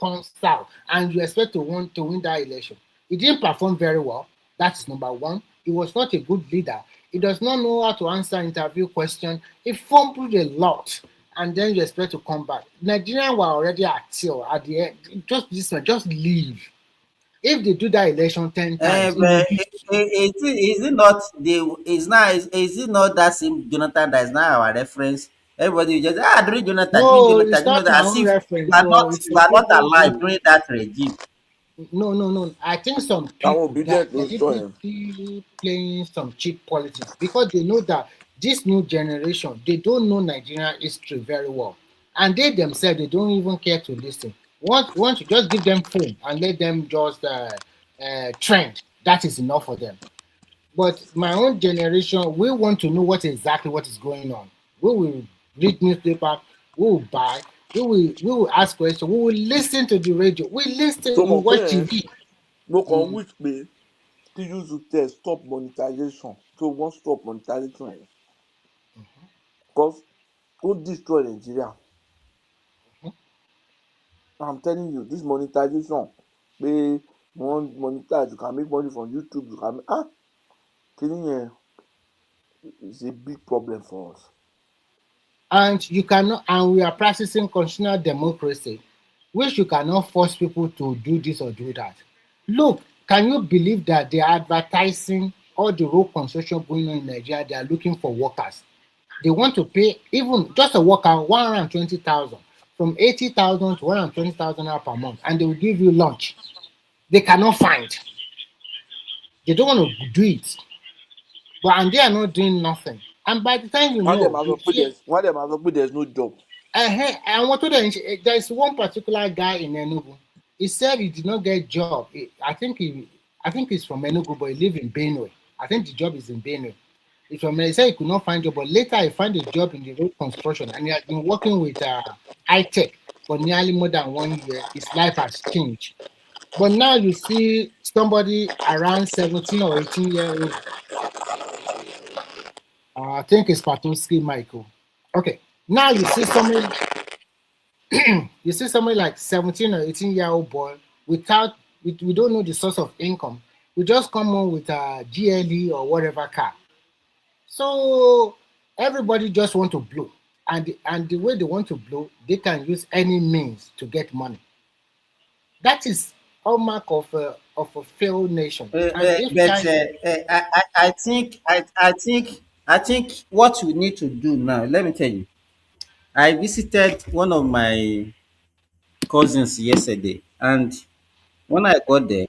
F: turns south, and you expect to win that election. He didn't perform very well. That's number one. He was not a good leader. He does not know how to answer interview questions. He fumbled a lot, and then you expect to come back. Nigerians were already at till at the end. Just leave. If they do that election 10 times,
T: But is it not is it not that same Jonathan that is now our reference? Everybody will just during
F: no, it's not
T: Jonathan,
F: my
T: as
F: own
T: if
F: reference. So it's
T: we are not
F: people
T: alive during that regime.
F: No. I think some people that deliberately playing some cheap politics because they know that this new generation, they don't know Nigerian history very well. And they themselves, they don't even care to listen. Want to just give them phone and let them just trend. That is enough for them. But my own generation, we want to know what is going on. We will read newspaper, we will buy, we will ask questions, we will listen to the radio, we watch TV.
G: No kàn wish pé kí YouTube tẹ̀ stop monetization tó wọ́n stop monetization yẹn because ó destroy Nigeria. I'm telling you this monetization pé wọ́n monetize you can make money from YouTube you can make kíní yẹn is a big problem for us.
F: And you cannot, and we are practicing constitutional democracy, which you cannot force people to do this or do that. Look, can you believe that they are advertising all the road construction going on in Nigeria? They are looking for workers. They want to pay even just a worker 120,000, from 80,000 to 120,000 per month, and they will give you lunch. They cannot find. They don't want to do it, and they are not doing nothing. And by the time you know,
G: there's no job.
F: There is one particular guy in Enugu. He said he did not get job. I think he's from Enugu, but he lives in Benue. I think the job is in Benue. He said he could not find job, but later he found a job in the road construction, and he has been working with high tech for nearly more than 1 year. His life has changed. But now you see somebody around 17 or 18-year-old. I think it's Patoski Michael. Okay. Now you see somebody like 17 or 18-year-old boy we don't know the source of income. We just come on with a GLE or whatever car. So everybody just want to blow. And the way they want to blow, they can use any means to get money. That is hallmark of a failed nation.
T: I think what we need to do now, let me tell you. I visited one of my cousins yesterday, and when I got there,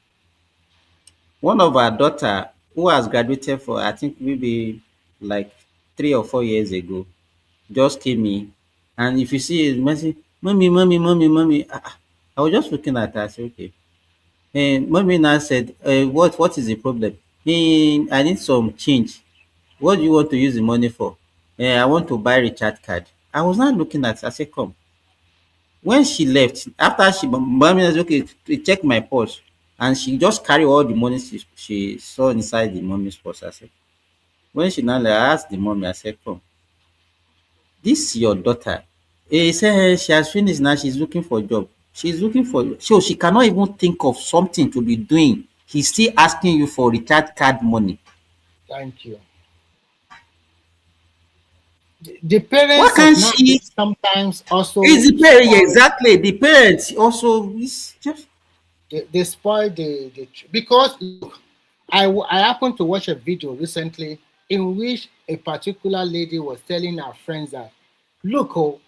T: one of our daughter who has graduated for I think maybe like 3 or 4 years ago just came in, and if you see his message, mommy. I was just looking at her. I said, okay, And mommy now said, what is the problem? I need some change. What do you want to use the money for? I want to buy recharge card. I was not looking at it. I said, come. When she left, after mommy said, okay, check my purse. And she just carry all the money she saw inside the mommy's purse. I said, when she now left, I asked the mommy, I said, come, this your daughter. He said, she has finished now. She's looking for a job. She's looking for, so she cannot even think of something to be doing. He's still asking you for recharge card money.
F: Thank you. The parents
T: What can
F: of now
T: she
F: sometimes also
T: is the parent? Exactly, the parents also is just
F: they spoil the because look, I happened to watch a video recently in which a particular lady was telling her friends that, look, oh,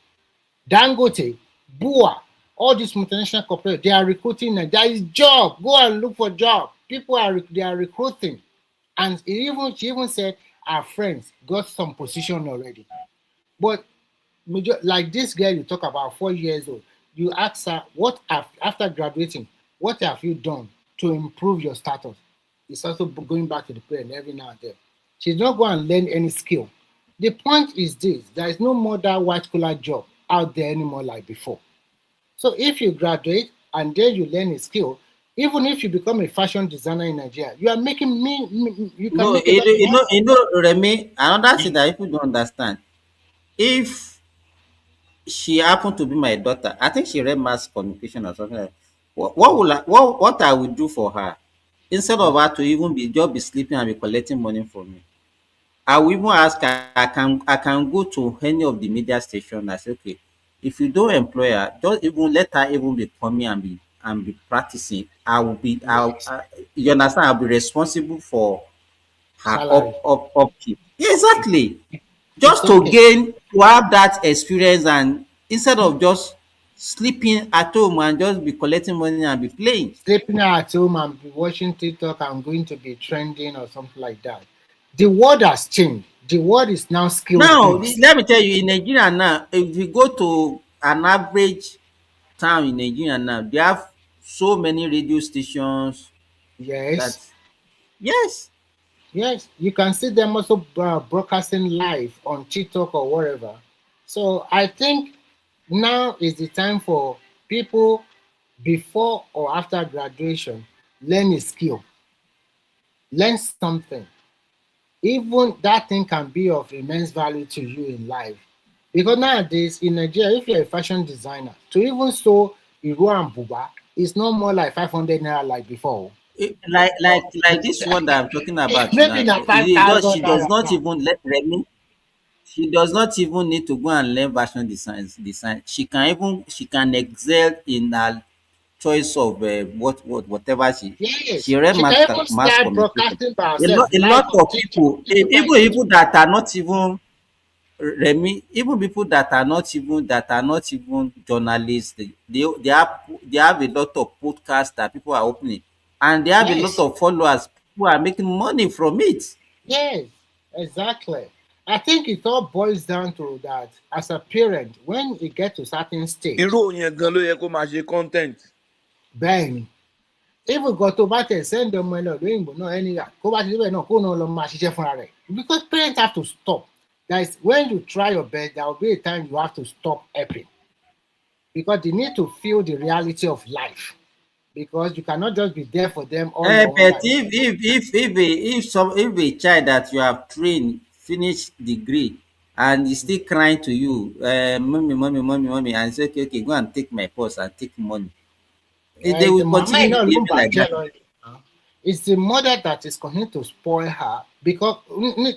F: Dangote, Bua, all these multinational corporations, they are recruiting and there is job. Go and look for job. People they are recruiting. And she even said our friends got some position already. But like this girl you talk about, 4 years old, you ask her, after graduating, what have you done to improve your status? It's also going back to the parent every now and then. She's not going to learn any skill. The point is this: there is no more that white collar job out there anymore like before. So if you graduate and then you learn a skill, even if you become a fashion designer in Nigeria, you are making you can
T: no,
F: make
T: you know, Remy, another thing that people don't understand. If she happened to be my daughter, I think she read mass communication or something like that. What I would do for her, instead of her to even be sleeping and be collecting money from me, I will even ask her, I can go to any of the media stations and say, okay, if you don't employ her, just even let her even be coming and be practicing. You understand, I'll be responsible for her
F: salary.
T: upkeep. Exactly.
F: It's
T: Just to
F: okay.
T: have that experience, and instead of just sleeping at home and just be collecting money and be playing.
F: Sleeping at home and be watching TikTok and going to be trending or something like that. The world has changed. The world is now skill
T: Now,
F: based.
T: let me tell you, in Nigeria now, if you go to an average town in Nigeria now, they have so many radio stations that,
F: Yes.
T: yes.
F: Yes, you can see them also broadcasting live on TikTok or wherever. So I think now is the time for people before or after graduation, learn a skill, learn something. Even that thing can be of immense value to you in life. Because nowadays in Nigeria, if you're a fashion designer, to even sew Iro and Buba, it's no more like 500 naira like before.
T: Like this one that I'm talking about
F: Maybe
T: now.
F: na 5,000
T: She does
F: naira
T: not
F: now.
T: even let Remy. She does not even need to go and learn fashion design. She can excel in her choice of whatever she
F: Yes,
T: read
F: she can even
T: mass
F: start
T: communication.
F: broadcasting by herself
T: A
F: live
T: lot
F: on
T: of
F: TikTok.
T: people,
F: People like
T: even
F: it.
T: people that are not even Remy, even people that are not even journalists, they have a lot of podcasts that people are opening, and they have a lot
F: Yes,
T: of followers. People are making money from it.
F: yes, exactly. I think it all boils down to that as a parent, when you get to certain stage,
G: irú òun yẹn gan ló yẹ kó máa ṣe content.
F: bang. Even got to back and send them money doing but no any go back to no go no long for it. Because parents have to stop. Guys, when you try your best, there will be a time you have to stop helping. Because they need to feel the reality of life. Because you cannot just be there for them all your own
T: But
F: life.
T: if a child that you have trained finish degree and is still crying to you, mommy, and say, okay, go and take my purse and take money, they
F: The
T: will
F: mama is
T: continue
F: not
T: behaving like that.
F: it's the mother that is continuing to spoil her because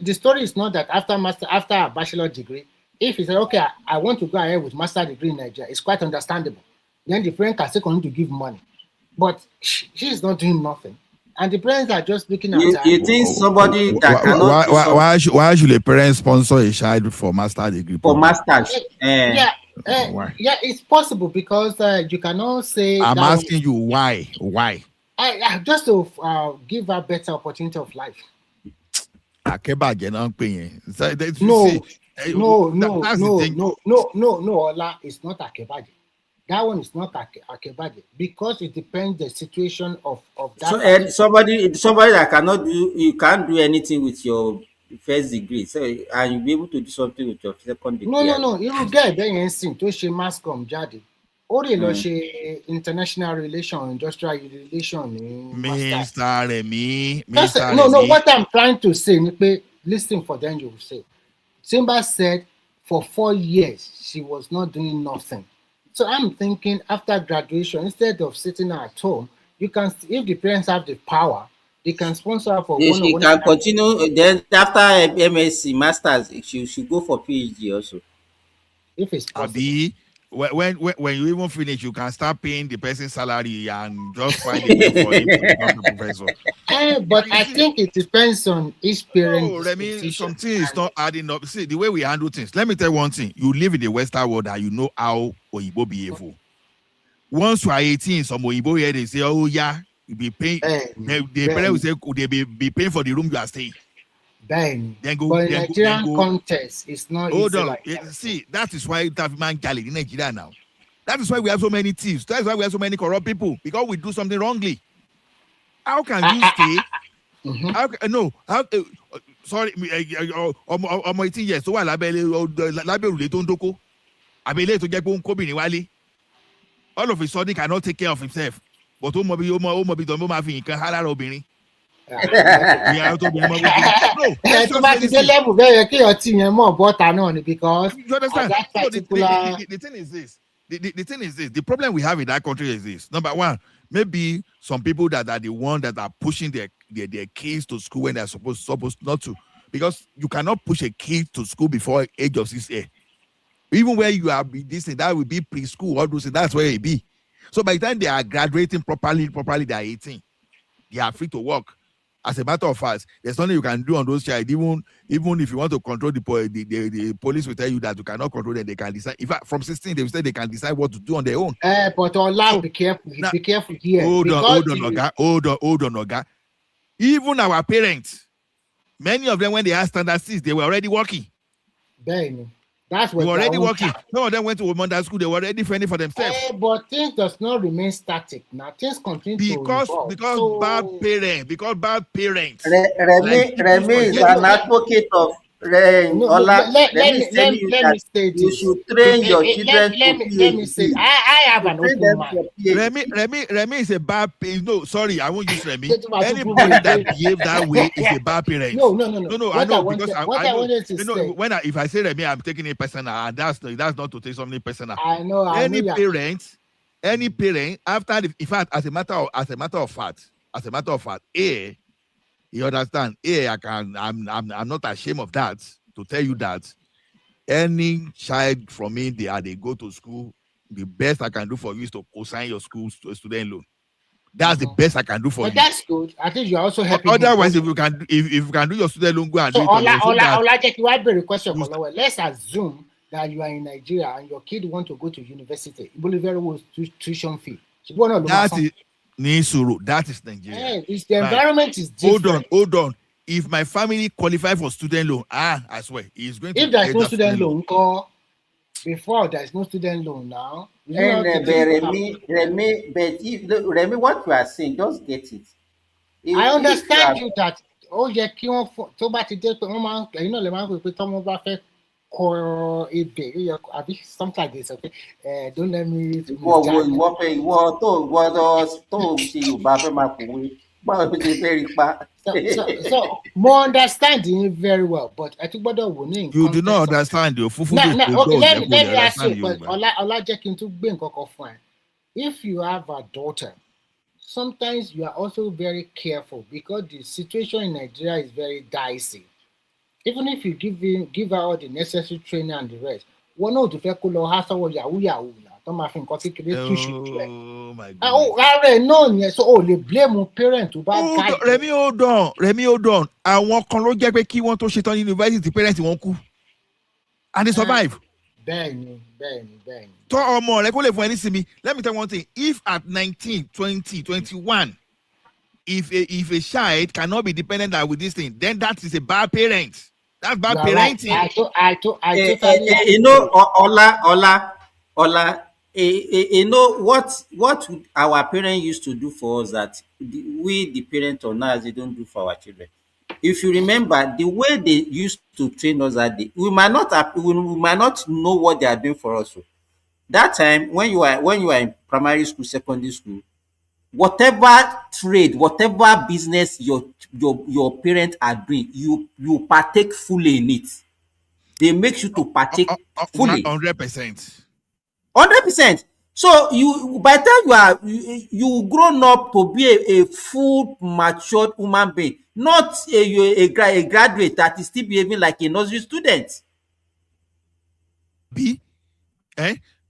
F: the story is not that after a bachelor degree, if he said, okay, I want to go ahead with master degree in Nigeria, it's quite understandable. Then the parent can still continue to give money. But she is not doing nothing. And the parents are just looking at her.
T: You think somebody that cannot do something
A: Why should a parent sponsor a child for master degree
T: for
A: program?
T: masters?
F: Yeah,
A: Why?
F: yeah, it's possible because you cannot say
A: I'm
F: that
A: asking you why? Why?
F: just to give her better opportunity of life.
A: Akebage náà ń pè yẹn. So
F: No,
A: see,
F: no,
A: that's the thing.
F: Ola, it's not Akebaji. That one is not Akebaje because it depends the situation of that.
T: So somebody that cannot do, you can't do anything with your first degree, so and you'll be able to do something with your second degree.
F: No. You get there in sin to she mass come jadi. Or she international relation, industrial relation.
A: Mr. Remy.
F: No. What I'm trying to say, listen for them. You will say. Simba said for 4 years she was not doing nothing. So I'm thinking after graduation, instead of sitting at home, you can, if the parents have the power, they can sponsor her for
T: she can continue. Then after MSc Masters, she should go for PhD also.
F: If it's possible.
A: When you even finish, you can start paying the person's salary and just find a way for him to become the professor.
F: But I think it depends on each parent.
A: No, I mean, something is not adding up. See, the way we handle things. Let me tell you one thing. You live in the Western world and you know how Oyibo behave. Once you are 18, some Oyibo here, they say, oh, yeah, you be paying. The parents will say, they be paying for the room you are staying.
F: Then go. But in Nigerian context, it's not easy like that.
A: See, that is why that man Gali in Nigeria now. That is why we have so many thieves. That is why we have so many corrupt people, because we do something wrongly. How can you stay? Sorry, I'm 18 years. So while all of a sudden he cannot take care of himself. But
F: Because you understand.
A: The thing is this. The thing is this. The problem we have in that country is this. Number one, maybe some people that are the one that are pushing their kids to school when they're supposed not to, because you cannot push a kid to school before age of 6 years. Even where you are this thing, that will be preschool, all those things, that's where it be. So by the time they are graduating properly, they are 18. They are free to work. As a matter of fact, there's nothing you can do on those child. Even if you want to control the police will tell you that you cannot control them. They can decide. In fact, from 16, they will say they can decide what to do on their own.
F: But Allah, be careful. Be careful here.
A: Hold on, Oga. Even our parents, many of them, when they had standard 6, they were already working.
F: Then that's
A: they were already working. Some of them went to Monday school. They were already fending for themselves.
F: But things does not remain static. Now things continue
A: because bad parents.
T: Remy is an advocate of let me say this. You should train your children
F: let me say I have an open mind.
A: Remy is a bad parent. No, sorry, I won't use Remy. Anybody that behave that way is a bad parent.
F: No.
A: I know because I know if I say Remy, I'm taking it personal, and that's not to take something personal.
F: I know.
A: Any parent, after in fact, as a matter of fact, you understand? I'm not ashamed of that, to tell you that any child from India, they go to school, the best I can do for you is to co-sign your school student loan. That's the best I can do for you.
F: That's good. I think you're also helping.
A: Otherwise, if you can do your student loan, go and do it.
F: Let's assume that you are in Nigeria and your kid want to go to university. You will very well tuition fee.
A: That is Nigeria.
F: The environment is different.
A: Hold on. If my family qualify for student loan, I swear, he's going to.
F: If there is no student loan, before there is no student loan now.
T: Remy, what you are saying, just get it.
F: I understand you that. Oh, yeah, so bad today, you know, the man will put some over something like this, okay? Don't let me. So more understanding very well, but I think
A: you do not understand you.
F: Let me ask you, but if you have a daughter, sometimes you are also very careful because the situation in Nigeria is very dicey. Even if you give her all the necessary training and the rest, one of the people Yahoo. Oh my God. So they blame parent to bad.
A: Remy, hold on. I want to key want to shit on university parents won't cool. And they survive.
F: Ben.
A: Let me tell you one thing. If at 19, 20, 21, if a child cannot be dependent with this thing, then that is a bad parent. That's bad parenting.
F: Right. I
T: you know, Ola, you know what our parents used to do for us that we the parents or now they don't do for our children. If you remember the way they used to train us that day, we might not know what they are doing for us. That time when you are in primary school, secondary school, whatever trade, whatever business your parents are doing, you partake fully in it. They make you to partake fully.
A: 100%.
T: 100%. So you by the time you grown up to be a full matured human being, not a graduate that is still behaving like a nursery student.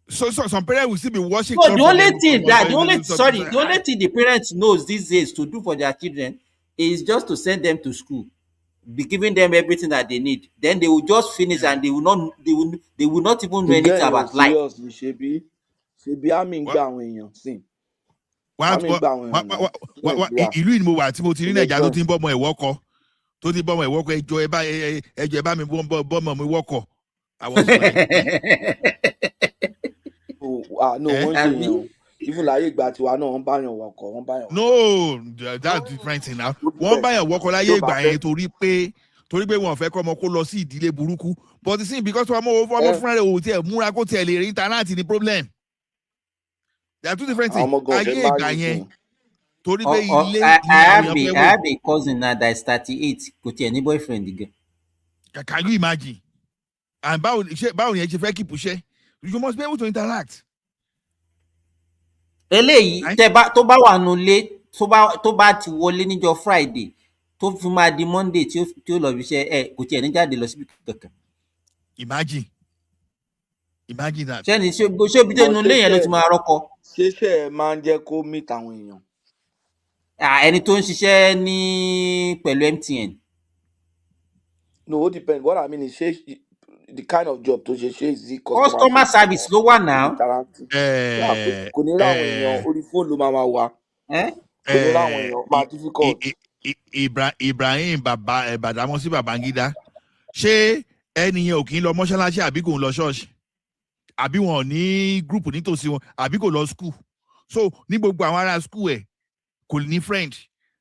A: So some parents will still be watching.
T: So the only thing the parents knows these days to do for their children is just to send them to school, be giving them everything that they need. Then they will just finish and they will not even know anything about life.
G: Ṣebí àmì ń gbà àwọn èèyàn sìn.
A: Ìlú ìní mo wà tí mo ti rí Nàìjíríà tó ti ń bọ́mọ ẹ̀wọ́ kọ ẹjọ́ ẹ bá mi bọ́mọ mi wọ́kọ̀. I was like,
G: no, wọ́n ṣe yẹn o. Even láyé ìgbà tiwa náà wọ́n bá yàn wọ́kọ̀.
A: No, that's different thing now. Wọ́n bá yàn wọ́kọ̀ láyé ìgbà yẹn torí pé wọ́n fẹ́ kọ́ ọmọ kó lọ sí ìdílé burúkú. But the thing because ọmọ fúnra rẹ̀ ò tiẹ̀ múra kó tiẹ̀ lè rí íńtánẹ́ẹ̀tì ní problem. There are two different things. Ayé ìgbà yẹn torí pé ilé
T: I have a cousin now that is 38 kò tiẹ̀ ní boyfriend again.
A: Can you imagine? And báwo ni ẹ ṣe fẹ́ keep ṣe? You must be able to interact.
T: Eléyìí tó bá wà nulẹ̀ tó bá ti wọlé níjọ́ Friday tó fi máa di Monday tí ó lọ fi ṣe kò tiẹ̀ ní jáde lọ síbi kankan.
A: Imagine that.
T: Ṣé bí dénú ilé yẹn ló ti máa rọ́kọ?
G: Ṣé ẹ máa ń jẹ́ kó meet àwọn èèyàn?
T: Ẹni tó ń ṣiṣẹ́ ní pẹ̀lú MTN.
G: No, it depends. What I mean is the kind of job to ṣe is the
T: customer service ló wà now.
G: Kò ní láwọn èèyàn orí fóònù ló máa wà. Kò ní láwọn èèyàn máa difficult.
A: Ibrahim Badamọ́sí Babangida ṣé ẹni yẹn ò kí ń lọ mọ́ṣáláṣí àbí kò ń lọ ṣọ́ọ̀ṣì àbí wọn ò ní gúrùpù nítòsí wọn àbí kò lọ school. So ní gbogbo àwọn ará school ẹ̀ kò ní friend,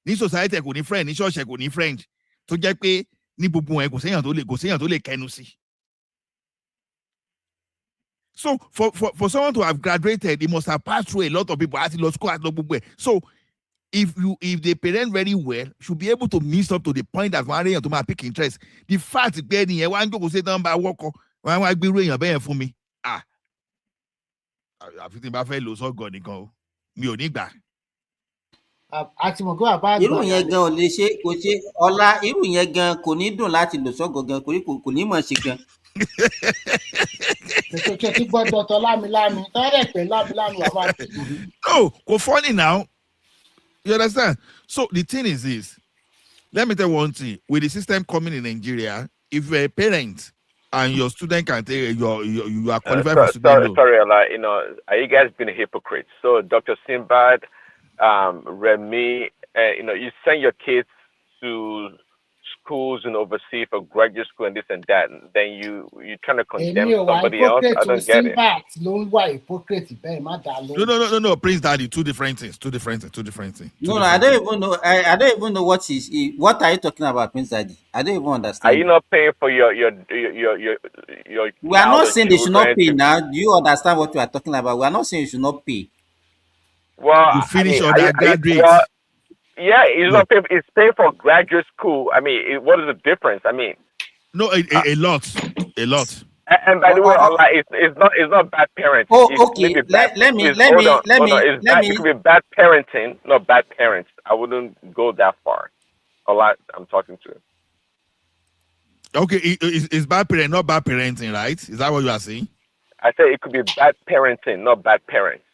A: ní society ẹ̀ kò ní friend, ní ṣọ́ọ̀ṣì ẹ̀ kò ní friend, tó jẹ́ pé ní gbogbo ẹ̀ kò séèyàn tó lè kẹnu sí. So for someone to have graduated, he must have passed through a lot of people. At law school, at law book. So if they parent very well, should be able to mix up to the point that one to my pick interest. The fact that any one go say down by walk one be rain your for me. I think my fellow so God go. Mi ò ní gbà.
T: Irú yẹn gan ò lè ṣe kò ṣe ọlá irú yẹn gan kò ní dùn láti lò sọ́gọ̀ gan kò ní mọ̀ ṣe gan.
A: No, go funny now. You understand? So the thing is this. Let me tell you one thing. With the system coming in Nigeria, if you're a parent and your student can take you are qualified for student loan.
U: Sorry, are you guys being hypocrites? So Dr. Sinbad, Remy, you send your kids to schools and overseas for graduate school and this and that, and then you trying to condemn somebody else. I don't get it.
A: No, Prince Daddy, two different things.
T: No, I don't even know what are you talking about, Prince Daddy? I don't even understand.
U: Are you not paying for your
T: We are not saying they should not pay now. Do you understand what we are talking about? We are not saying you should not pay.
U: Well,
A: you finish undergraduate.
U: Yeah, not paying, it's paying for graduate school. I mean, what is the difference? I mean,
A: no, a lot.
U: And by the way, Allah, it's not bad parenting.
T: Oh, okay. Let me.
U: It could be bad parenting, not bad parents. I wouldn't go that far. Allah, I'm talking to.
A: Okay, it's bad parenting, not bad parenting, right? Is that what you are saying?
U: I said it could be bad parenting, not bad parents.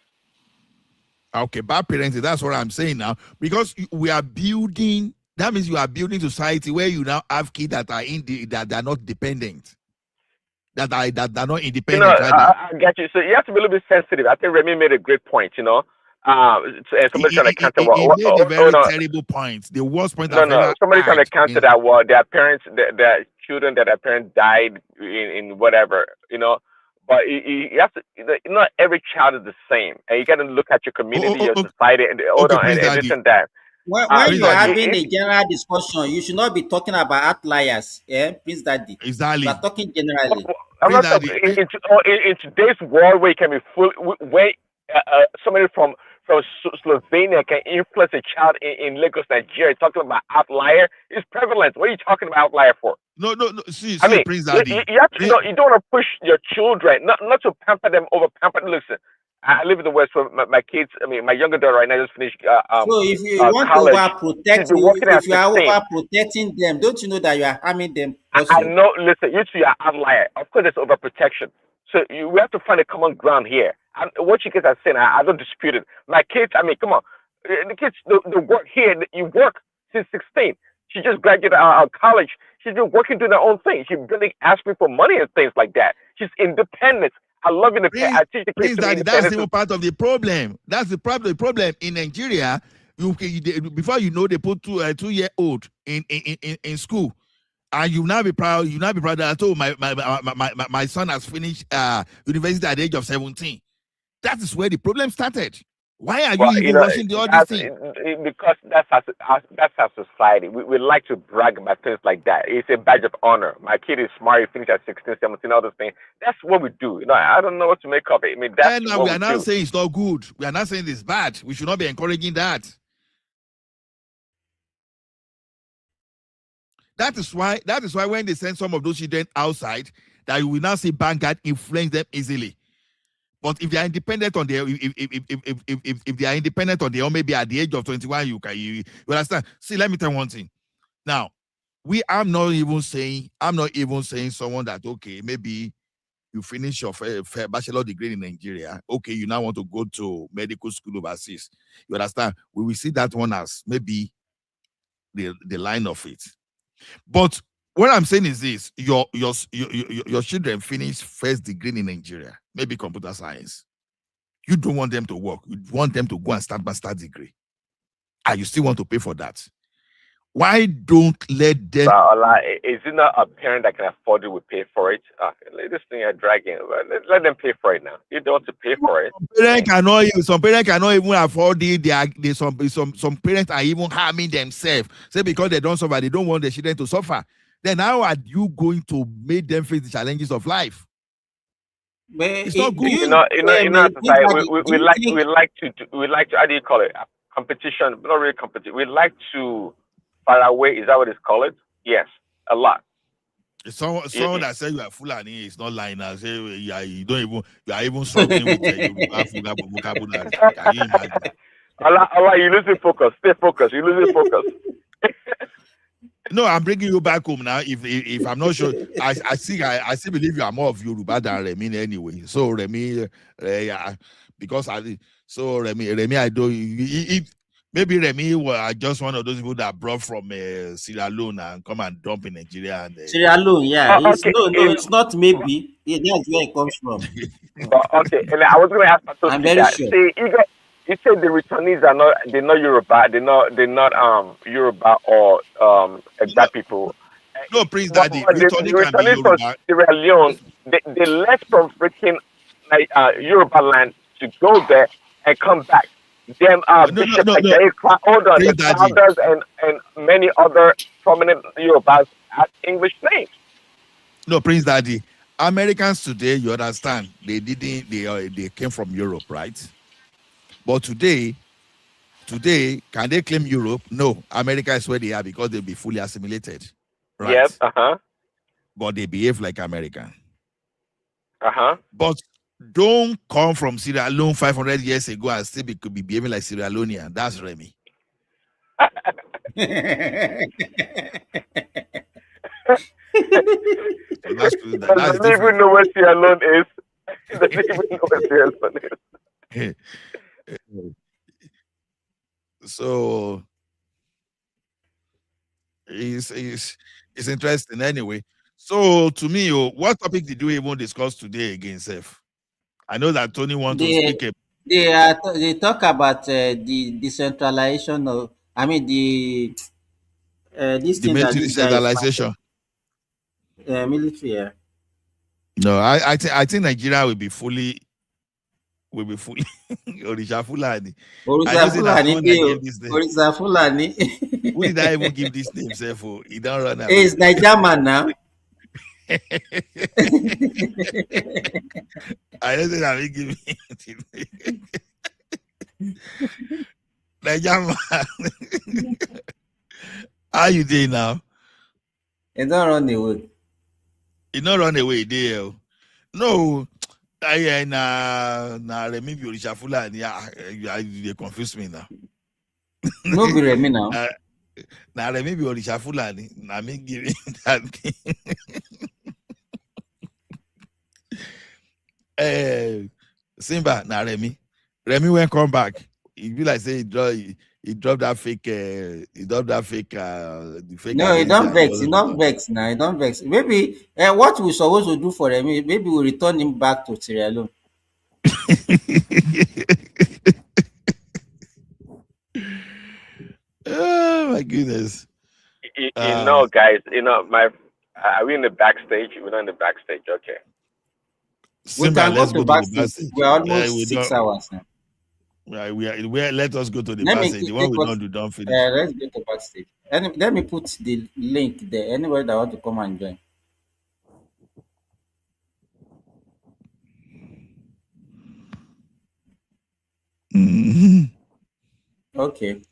A: Okay, bad parenting, that's what I'm saying now. Because we are building, that means you are building society where you now have kids that are that are not dependent. That are not independent.
U: I get you. So you have to be a little bit sensitive. I think Remy made a great point, and somebody's trying to counter
A: he made a very terrible point. The worst point.
U: No. Somebody's trying to counter that. Well, their parents, their children, that their parents died in whatever, But you have to, not every child is the same, and you got to look at your community, your society, and hold on, and this and that.
T: When you are having a general discussion, you should not be talking about outliers. Yeah, Prince Daddy.
A: Exactly.
T: You are talking generally.
U: I'm not talking, in today's world where you can be full, where somebody from Slovenia can influence a child in Lagos, Nigeria, talking about outlier is prevalent. What are you talking about outlier for?
A: No. See,
U: I mean,
A: Prince Daddy.
U: You have to, you don't want to push your children, not to pamper them over pamper. Listen, I live in the West, so my kids. I mean, my younger daughter right now just finished.
T: So if you want
U: college,
T: to overprotect, if you are overprotecting them, don't you know that you are harming them also?
U: I know. Listen, you two are outlier. Of course, there's overprotection. So we have to find a common ground here. And what you guys are saying, I don't dispute it. My kids, I mean, come on, the kids, the work here. You work since 16. She just graduated out of college. She's been working, doing her own thing. She really asked me for money and things like that. She's independent. I love independence. I teach the kids to be independent.
A: That's even part of the problem. That's the problem. The problem in Nigeria, before you know, they put 2-year-old in school. And you now be proud. You now be proud that my son has finished university at the age of 17. That is where the problem started. Why are you even rushing the other thing?
U: Because that's our society. We like to brag about things like that. It's a badge of honor. My kid is smart. He finished at 16, 17, all those things. That's what we do. I don't know what to make of it. I mean, that's what
A: we are not saying it's not good. We are not saying it's bad. We should not be encouraging that. That is why when they send some of those children outside, that you will now see Vanguard influence them easily. But if they are independent on their, if they are independent on their own, maybe at the age of 21, you understand. See, let me tell you one thing. Now, I'm not even saying someone that, okay, maybe you finish your bachelor degree in Nigeria. Okay, you now want to go to medical school overseas. You understand? We will see that one as maybe the line of it. But what I'm saying is this: your children finish first degree in Nigeria, maybe computer science. You don't want them to work. You want them to go and start master's degree. And you still want to pay for that. Why don't let them?
U: Is it not a parent that can afford it will pay for it? This thing you're dragging. Let them pay for it now. You don't want to pay for it.
A: Some parents cannot even afford it. Some parents are even harming themselves. Say because they don't suffer, they don't want their children to suffer. Then how are you going to make them face the challenges of life?
T: But
U: it's not good. We like to how do you call it? Competition, but not really competition. We like to far away. Is that what it's called? Yes, a lot.
A: Someone that said you are Fulani is not lying. I say you are even struggling with vocabulary. Can you imagine?
U: Allah, you losing focus. Stay focused. You losing focus.
A: No, I'm bringing you back home now. If I'm not sure, I still believe you are more of Yoruba than Remi anyway. So Remi, because Remi, I don't. Maybe Remi was just one of those people that brought from Sierra Leone and come and dump in Nigeria. And,
T: Sierra Leone, yeah. It's not maybe. That's where it comes from.
U: But, okay, and I was going to ask Pastor
T: I'm very sure.
U: See, you said the returnees are not. They're not Yoruba. They're not Yoruba or exact people.
A: No, Prince Daddy.
U: The returnees from Sierra Leone, they left from freaking Yoruba land to go there and come back. Them Bishop Fathers and many other prominent Yorubas have English names.
A: No, Prince Daddy. Americans today, you understand, they came from Europe, right? But today, can they claim Europe? No, America is where they are because they'll be fully assimilated. Right?
U: Yes,
A: But they behave like American. But don't come from Sierra Leone 500 years ago and still could be behaving like Sierra Leonean. That's Remy.
U: So that's doesn't even know where Sierra Leone is. Doesn't even know where Sierra Leone is.
A: So it's interesting anyway. So to me, what topic did you even discuss today again, Seth? I know that Tony wants to speak.
T: They talk about the decentralization of. I mean this thing that this guy
A: decentralization.
T: military. Yeah.
A: No, I think Nigeria will be fully Orisha Fulani. I
T: Orisa
A: just say that
T: Fulani,
A: someone that gave this name.
T: Orisa Fulani.
A: Who did I even give this name, sir? For he don't run
T: Hey,
A: away.
T: it's Nigerian now.
A: I don't say that we give me Nigerian. How you doing now?
T: He don't run away.
A: He not run away there. No, I Remi be Orisha Fulani. You confuse me now.
T: No be Remi now.
A: Now Remi be Orisha Fulani. Now me give him that thing. Simba, now Remi won't come back. He be like say he dropped that fake the fake
T: No, he
A: identity
T: don't
A: and
T: vex. He
A: all
T: don't vex now. He don't vex. Maybe what we supposed to do for Remi, maybe we return him back to Sierra Leone.
A: Oh my goodness.
U: You know, guys, are we in the backstage? We're not in the backstage, okay.
A: Simba, let's go to the backstage.
T: We're almost 6 hours now.
A: Right, let us go to the
T: Let me
A: backstage. The one we don't finish.
T: let's go to backstage. Let me put the link there. Anybody that want to come and join.
A: Mm-hmm.
T: Okay.